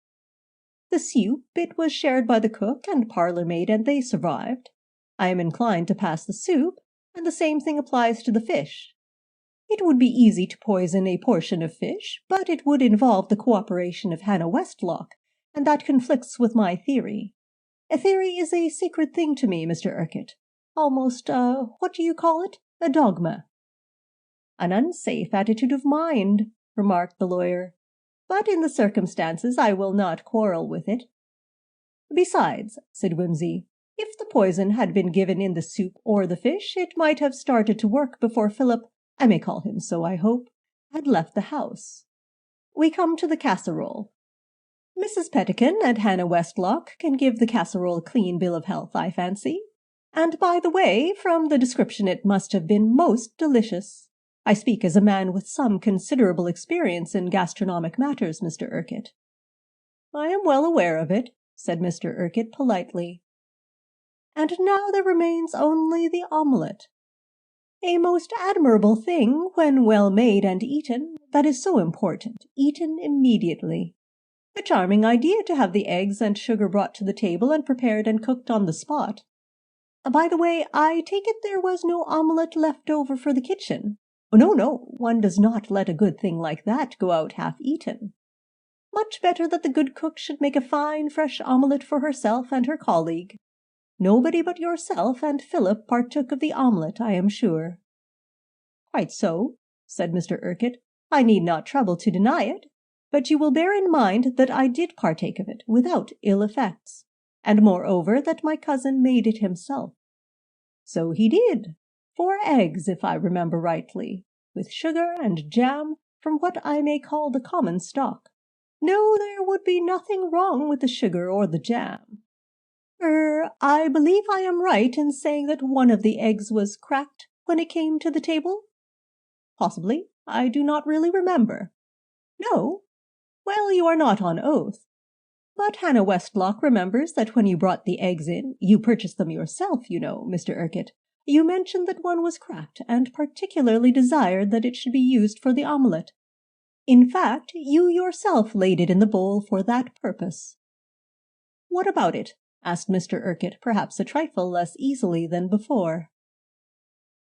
The soup, it was shared by the cook and parlour-maid, and they survived. I am inclined to pass the soup, and the same thing applies to the fish. It would be easy to poison a portion of fish, but it would involve the cooperation of Hannah Westlock, and that conflicts with my theory. A theory is a sacred thing to me, Mr. Urquhart. Almost, what do you call it? A dogma. An unsafe attitude of mind, remarked the lawyer. But in the circumstances I will not quarrel with it. Besides, said Wimsey, if the poison had been given in the soup or the fish, it might have started to work before Philip, I may call him so, I hope, had left the house. We come to the casserole. Mrs. Pettican and Hannah Westlock can give the casserole a clean bill of health, I fancy. And by the way, from the description it must have been most delicious. I speak as a man with some considerable experience in gastronomic matters, Mr. Urquhart. I am well aware of it, said Mr. Urquhart politely. And now there remains only the omelette. A most admirable thing when well made and eaten, that is so important, eaten immediately. A charming idea to have the eggs and sugar brought to the table and prepared and cooked on the spot. By the way, I take it there was no omelette left over for the kitchen. No, one does not let a good thing like that go out half-eaten. Much better that the good cook should make a fine fresh omelette for herself and her colleague. Nobody but yourself and Philip partook of the omelette, I am sure. Quite so, said Mr. Urquhart. I need not trouble to deny it, but you will bear in mind that I did partake of it without ill effects, and moreover that my cousin made it himself. So he did. 4 eggs, if I remember rightly, with sugar and jam from what I may call the common stock. No, there would be nothing wrong with the sugar or the jam. I believe I am right in saying that one of the eggs was cracked when it came to the table? Possibly. I do not really remember. No? Well, you are not on oath. But Hannah Westlock remembers that when you brought the eggs in, you purchased them yourself, you know, Mr. Urquhart. You mentioned that one was cracked, and particularly desired that it should be used for the omelette. In fact, you yourself laid it in the bowl for that purpose. What about it? Asked Mr. Urquhart, perhaps a trifle less easily than before.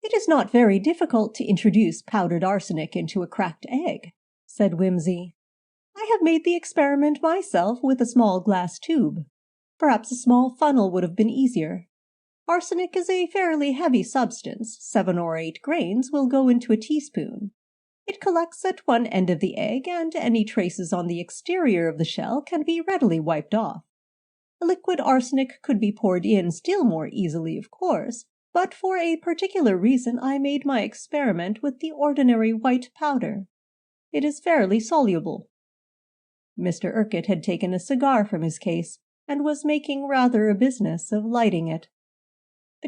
It is not very difficult to introduce powdered arsenic into a cracked egg, said Wimsey. I have made the experiment myself with a small glass tube. Perhaps a small funnel would have been easier. Arsenic is a fairly heavy substance. 7 or 8 grains will go into a teaspoon. It collects at one end of the egg, and any traces on the exterior of the shell can be readily wiped off. Liquid arsenic could be poured in still more easily, of course, but for a particular reason I made my experiment with the ordinary white powder. It is fairly soluble. Mr. Urquhart had taken a cigar from his case, and was making rather a business of lighting it.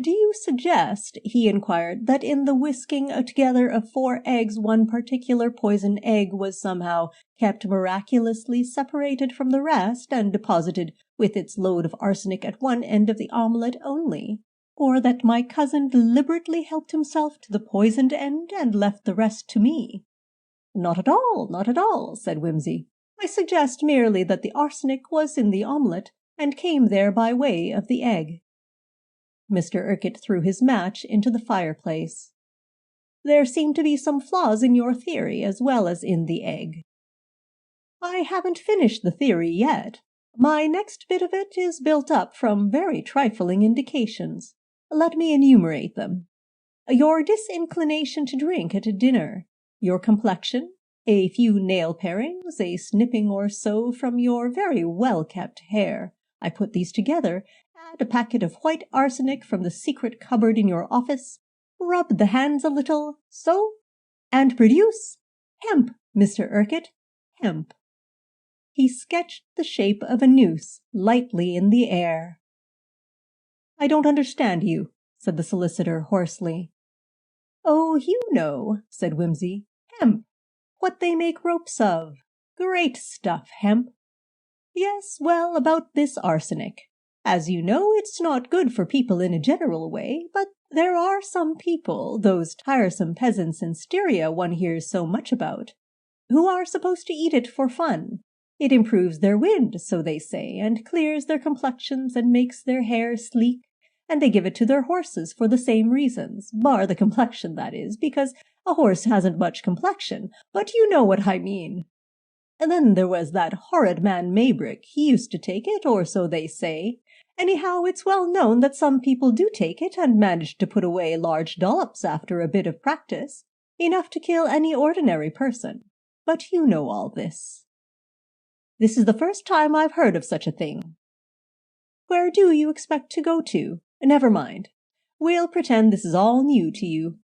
Do you suggest, he inquired, that in the whisking together of 4 eggs one particular poisoned egg was somehow kept miraculously separated from the rest and deposited with its load of arsenic at one end of the omelette only? Or that my cousin deliberately helped himself to the poisoned end and left the rest to me? Not at all, not at all, said Wimsey. I suggest merely that the arsenic was in the omelette and came there by way of the egg. Mr. Urquhart threw his match into the fireplace. There seem to be some flaws in your theory as well as in the egg. I haven't finished the theory yet. My next bit of it is built up from very trifling indications. Let me enumerate them. Your disinclination to drink at dinner, your complexion, a few nail parings, a snipping or so from your very well-kept hair. I put these together, add a packet of white arsenic from the secret cupboard in your office, rub the hands a little, so, and produce hemp, Mr. Urquhart, hemp. He sketched the shape of a noose lightly in the air. I don't understand you, said the solicitor hoarsely. Oh, you know, said Wimsey, hemp, what they make ropes of. Great stuff, hemp. Yes, well, about this arsenic. As you know, it's not good for people in a general way, but there are some people, those tiresome peasants in Styria one hears so much about, who are supposed to eat it for fun. It improves their wind, so they say, and clears their complexions and makes their hair sleek, and they give it to their horses for the same reasons, bar the complexion, that is, because a horse hasn't much complexion, but you know what I mean. And then there was that horrid man Maybrick, he used to take it, or so they say. Anyhow, it's well known that some people do take it and manage to put away large dollops after a bit of practice, enough to kill any ordinary person. But you know all this. This is the first time I've heard of such a thing. Where do you expect to go to? Never mind. We'll pretend this is all new to you.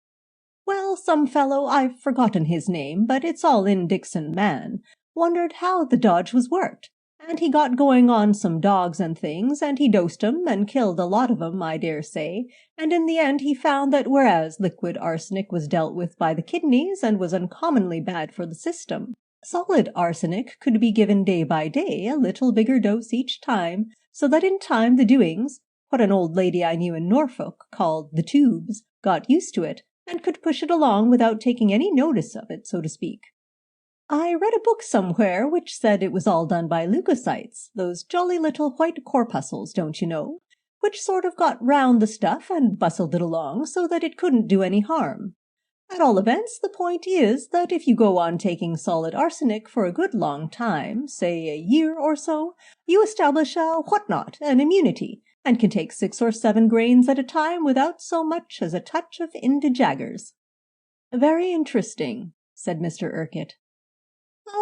Well, some fellow, I've forgotten his name, but it's all in Dixon Man, wondered how the dodge was worked, and he got going on some dogs and things, and he dosed 'em and killed a lot of 'em, I dare say, and in the end he found that whereas liquid arsenic was dealt with by the kidneys and was uncommonly bad for the system, solid arsenic could be given day by day, a little bigger dose each time, so that in time the doings, what an old lady I knew in Norfolk called the tubes, got used to it, and could push it along without taking any notice of it, so to speak. I read a book somewhere which said it was all done by leukocytes, those jolly little white corpuscles, don't you know, which sort of got round the stuff and bustled it along so that it couldn't do any harm. At all events, the point is that if you go on taking solid arsenic for a good long time, say a year or so, you establish a whatnot, an immunity, and can take 6 or 7 grains at a time without so much as a touch of indijaggers. Very interesting, said Mr. Urquhart.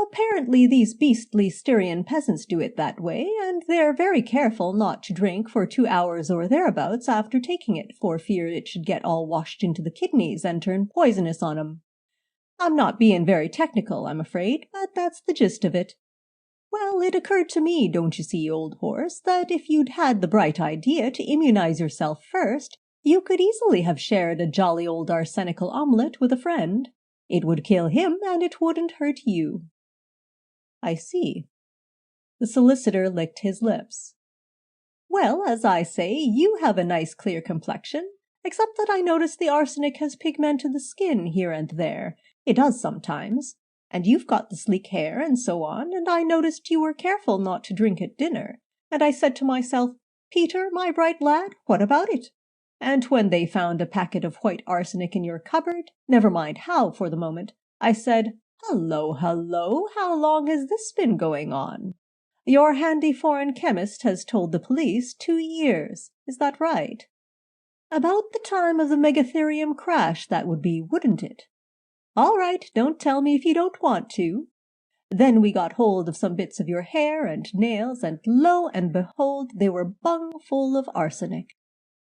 Apparently these beastly Styrian peasants do it that way, and they're very careful not to drink for 2 hours or thereabouts after taking it, for fear it should get all washed into the kidneys and turn poisonous on 'em. I'm not being very technical, I'm afraid, but that's the gist of it. Well, it occurred to me, don't you see, old horse, that if you'd had the bright idea to immunize yourself first, you could easily have shared a jolly old arsenical omelette with a friend. It would kill him, and it wouldn't hurt you. I see. The solicitor licked his lips. Well, as I say, you have a nice clear complexion, except that I notice the arsenic has pigmented the skin here and there. It does sometimes. And you've got the sleek hair and so on, and I noticed you were careful not to drink at dinner, and I said to myself, Peter, my bright lad, what about it? And when they found a packet of white arsenic in your cupboard, never mind how for the moment, I said, Hello, hello, how long has this been going on? Your handy foreign chemist has told the police 2 years. Is that right? About the time of the megatherium crash, that would be, wouldn't it? All right, don't tell me if you don't want to. Then we got hold of some bits of your hair and nails, and lo and behold, they were bung full of arsenic.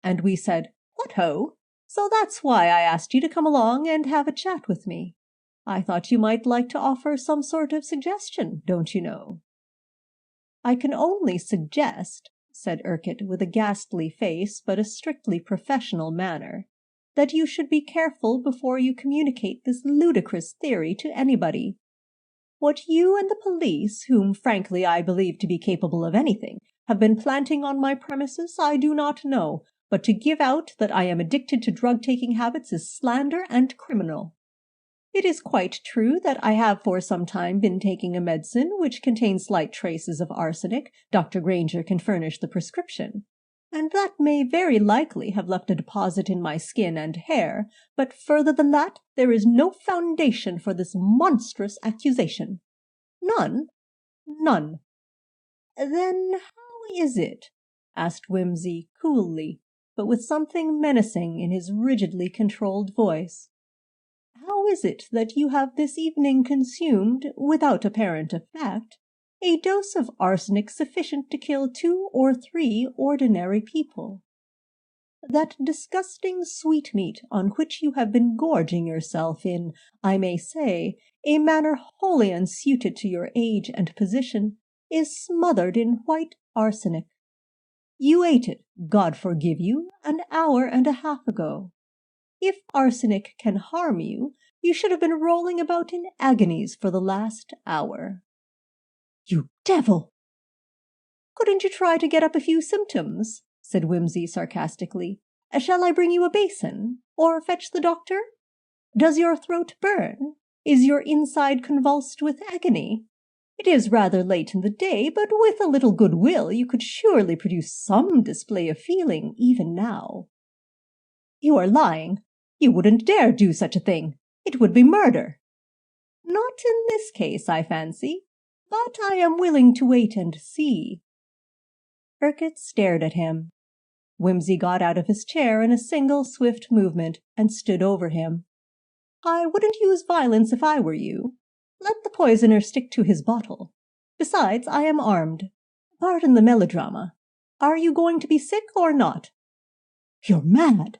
And we said, What ho! So that's why I asked you to come along and have a chat with me. I thought you might like to offer some sort of suggestion, don't you know? I can only suggest, said Urquhart with a ghastly face but a strictly professional manner, that you should be careful before you communicate this ludicrous theory to anybody. What you and the police, whom frankly I believe to be capable of anything, have been planting on my premises, I do not know, but to give out that I am addicted to drug-taking habits is slander and criminal. It is quite true that I have for some time been taking a medicine which contains slight traces of arsenic. Dr. Granger can furnish the prescription, and that may very likely have left a deposit in my skin and hair, but further than that there is no foundation for this monstrous accusation. None. None. Then how is it, asked Wimsey coolly, but with something menacing in his rigidly controlled voice, how is it that you have this evening consumed, without apparent effect, a dose of arsenic sufficient to kill 2 or 3 ordinary people? That disgusting sweetmeat on which you have been gorging yourself in, I may say, a manner wholly unsuited to your age and position, is smothered in white arsenic. You ate it, God forgive you, an hour and a half ago. If arsenic can harm you, you should have been rolling about in agonies for the last hour. You devil! Couldn't you try to get up a few symptoms? Said Wimsey sarcastically. Shall I bring you a basin, or fetch the doctor? Does your throat burn? Is your inside convulsed with agony? It is rather late in the day, but with a little goodwill you could surely produce some display of feeling even now. You are lying. You wouldn't dare do such a thing. It would be murder. Not in this case, I fancy, but I am willing to wait and see. Urquhart stared at him. Wimsey got out of his chair in a single swift movement and stood over him. I wouldn't use violence if I were you. Let the poisoner stick to his bottle. Besides, I am armed. Pardon the melodrama. Are you going to be sick or not? You're mad.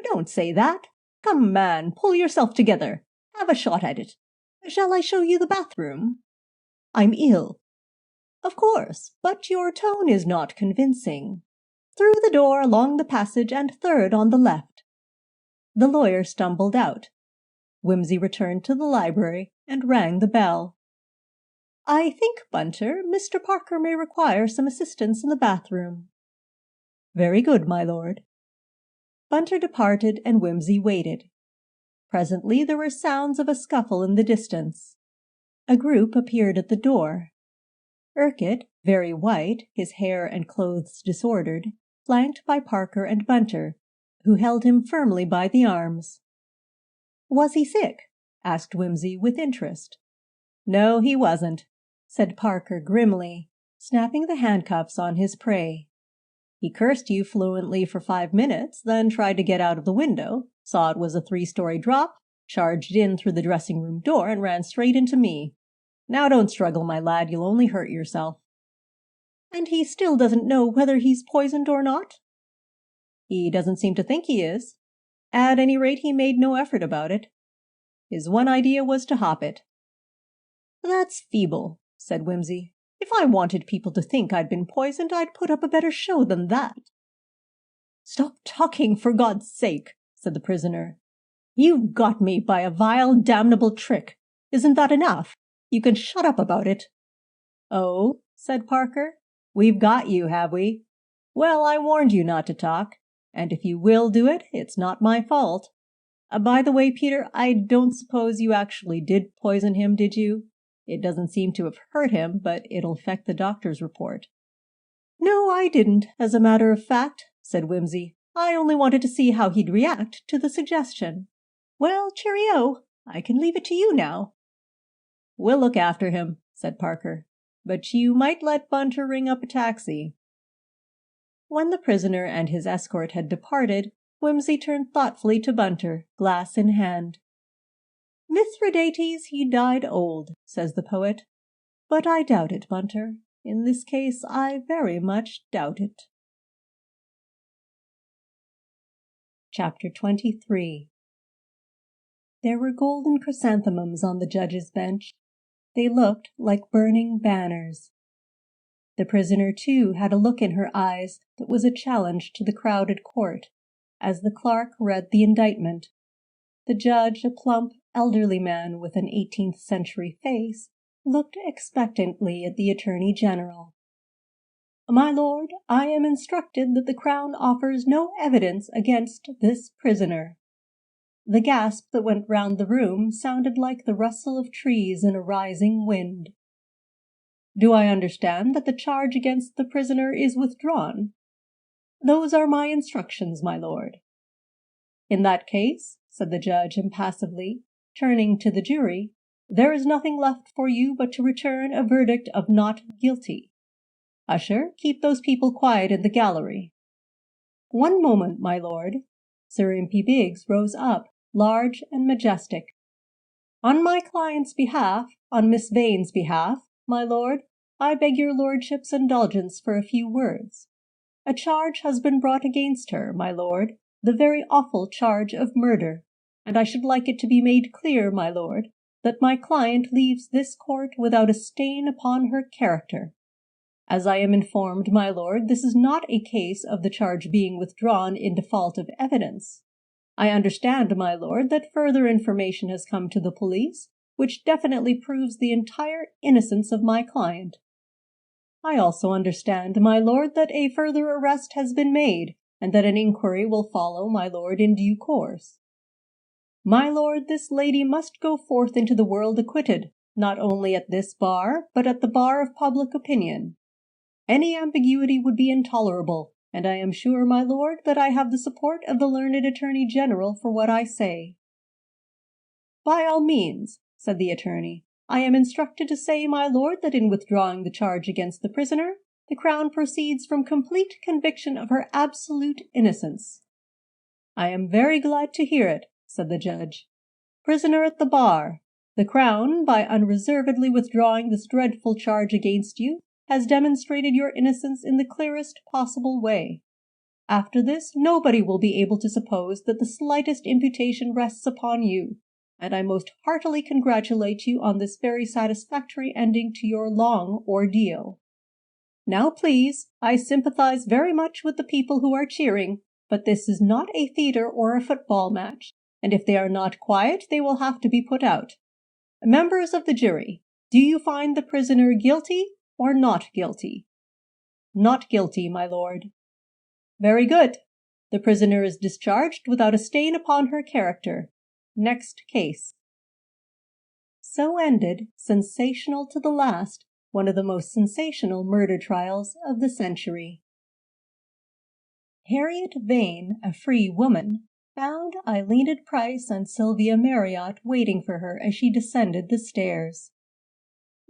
Don't say that. Come, man, pull yourself together. Have a shot at it. Shall I show you the bathroom? I'm ill. Of course, but your tone is not convincing. Through the door, along the passage, and third on the left. The lawyer stumbled out. Wimsey returned to the library and rang the bell. I think, Bunter, Mr. Parker may require some assistance in the bathroom. Very good, my lord. Bunter departed, and Wimsey waited. Presently there were sounds of a scuffle in the distance. A group appeared at the door. Urquhart, very white, his hair and clothes disordered, flanked by Parker and Bunter, who held him firmly by the arms. Was he sick? Asked Wimsey with interest. No, he wasn't, said Parker grimly, snapping the handcuffs on his prey. He cursed you fluently for 5 minutes, then tried to get out of the window, saw it was a 3-story drop, charged in through the dressing-room door, and ran straight into me. Now don't struggle, my lad, you'll only hurt yourself. And he still doesn't know whether he's poisoned or not? He doesn't seem to think he is. At any rate, he made no effort about it. His one idea was to hop it. That's feeble, said Wimsey. If I wanted people to think I'd been poisoned, I'd put up a better show than that. Stop talking, for God's sake, said the prisoner. You've got me by a vile, damnable trick. Isn't that enough? You can shut up about it. Oh, said Parker, we've got you, have we? Well, I warned you not to talk, and if you will do it, it's not my fault. By the way, Peter, I don't suppose you actually did poison him, did you? It doesn't seem to have hurt him, but it'll affect the doctor's report. No, I didn't, as a matter of fact, said Wimsey. I only wanted to see how he'd react to the suggestion. Well, cheerio. I can leave it to you now. We'll look after him, said Parker. But you might let Bunter ring up a taxi. When the prisoner and his escort had departed, Wimsey turned thoughtfully to Bunter, glass in hand. Mithridates, he died old, says the poet. But I doubt it, Bunter. In this case, I very much doubt it. Chapter 23. There were golden chrysanthemums on the judge's bench. They looked like burning banners. The prisoner, too, had a look in her eyes that was a challenge to the crowded court, as the clerk read the indictment. The judge, a plump, elderly man with an 18th-century face, looked expectantly at the Attorney General. "My lord, I am instructed that the Crown offers no evidence against this prisoner." The gasp that went round the room sounded like the rustle of trees in a rising wind. "Do I understand that the charge against the prisoner is withdrawn?" "Those are my instructions, my lord." "In that case," said the judge impassively, turning to the jury, "there is nothing left for you but to return a verdict of not guilty. Usher, keep those people quiet in the gallery." "One moment, my lord." Sir Impey Biggs rose up, large and majestic. "On my client's behalf, on Miss Vane's behalf, my lord, I beg your lordship's indulgence for a few words. A charge has been brought against her, my lord, the very awful charge of murder, and I should like it to be made clear, my lord, that my client leaves this court without a stain upon her character. As I am informed, my lord, this is not a case of the charge being withdrawn in default of evidence. I understand, my lord, that further information has come to the police, which definitely proves the entire innocence of my client. I also understand, my lord, that a further arrest has been made, and that an inquiry will follow, my lord, in due course. My lord, this lady must go forth into the world acquitted, not only at this bar, but at the bar of public opinion. Any ambiguity would be intolerable, and I am sure, my lord, that I have the support of the learned Attorney General for what I say." "By all means," said the attorney. "I am instructed to say, my lord, that in withdrawing the charge against the prisoner, the Crown proceeds from complete conviction of her absolute innocence." "I am very glad to hear it," said the judge. "Prisoner at the bar, the Crown, by unreservedly withdrawing this dreadful charge against you, has demonstrated your innocence in the clearest possible way. After this, nobody will be able to suppose that the slightest imputation rests upon you, and I most heartily congratulate you on this very satisfactory ending to your long ordeal. Now, please, I sympathize very much with the people who are cheering, but this is not a theater or a football match, and if they are not quiet, they will have to be put out. Members of the jury, do you find the prisoner guilty or not guilty?" "Not guilty, my lord." "Very good. The prisoner is discharged without a stain upon her character. Next case." So ended, sensational to the last, one of the most sensational murder trials of the century. Harriet Vane, a free woman, found Eileen Price and Sylvia Marriott waiting for her as she descended the stairs.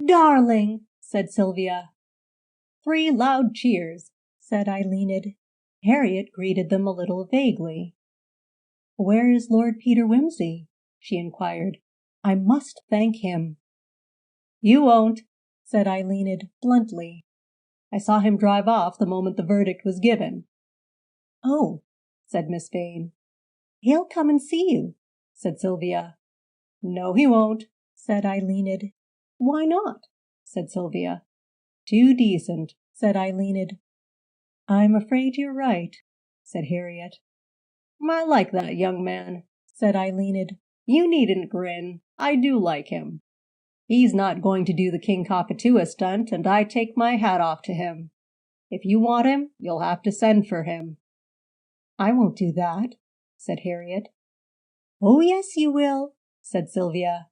"Darling!" said Sylvia. 3 loud cheers, said Eileen. Harriet greeted them a little vaguely. "Where is Lord Peter Wimsey?" she inquired. "I must thank him." "You won't," said Eileen bluntly. "I saw him drive off the moment the verdict was given." "Oh," said Miss Vane. "He'll come and see you," said Sylvia. "No, he won't," said Eileen. "Why not?" said Sylvia. "Too decent," said Eileen. "I'm afraid you're right," said Harriet. "I like that young man," said Eileen. "You needn't grin. I do like him. He's not going to do the King Cockatoo stunt, and I take my hat off to him. If you want him, you'll have to send for him." "I won't do that," said Harriet. "Oh, yes, you will," said Sylvia.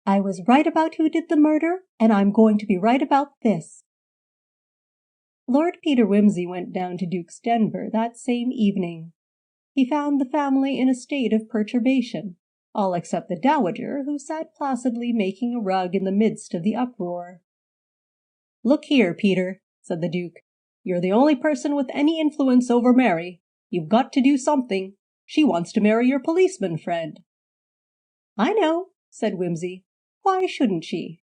"I was right about who did the murder, and I'm going to be right about this." Lord Peter Wimsey went down to Duke's Denver that same evening. He found the family in a state of perturbation, all except the Dowager, who sat placidly making a rug in the midst of the uproar. "Look here, Peter," said the Duke. "You're the only person with any influence over Mary. You've got to do something. She wants to marry your policeman friend." "I know," said Wimsey. "Why shouldn't she?"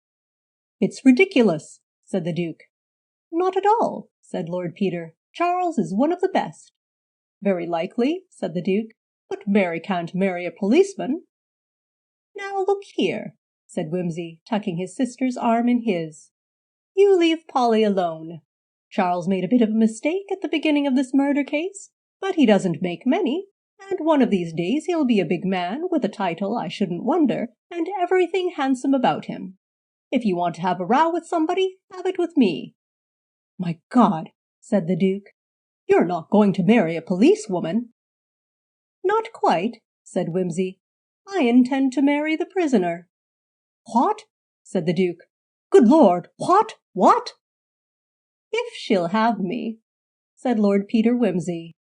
"It's ridiculous," said the Duke. "Not at all," said Lord Peter. "Charles is one of the best." "Very likely," said the Duke, "but Mary can't marry a policeman." "Now look here," said Wimsey, tucking his sister's arm in his. "You leave Polly alone. Charles made a bit of a mistake at the beginning of this murder case, but he doesn't make many, and one of these days he'll be a big man with a title I shouldn't wonder, and everything handsome about him. If you want to have a row with somebody, have it with me." "My God," said the Duke, "you're not going to marry a policewoman?" "Not quite," said Wimsey. "I intend to marry the prisoner." "What?" said the Duke. "Good Lord, what? What?" "If she'll have me," said Lord Peter Wimsey.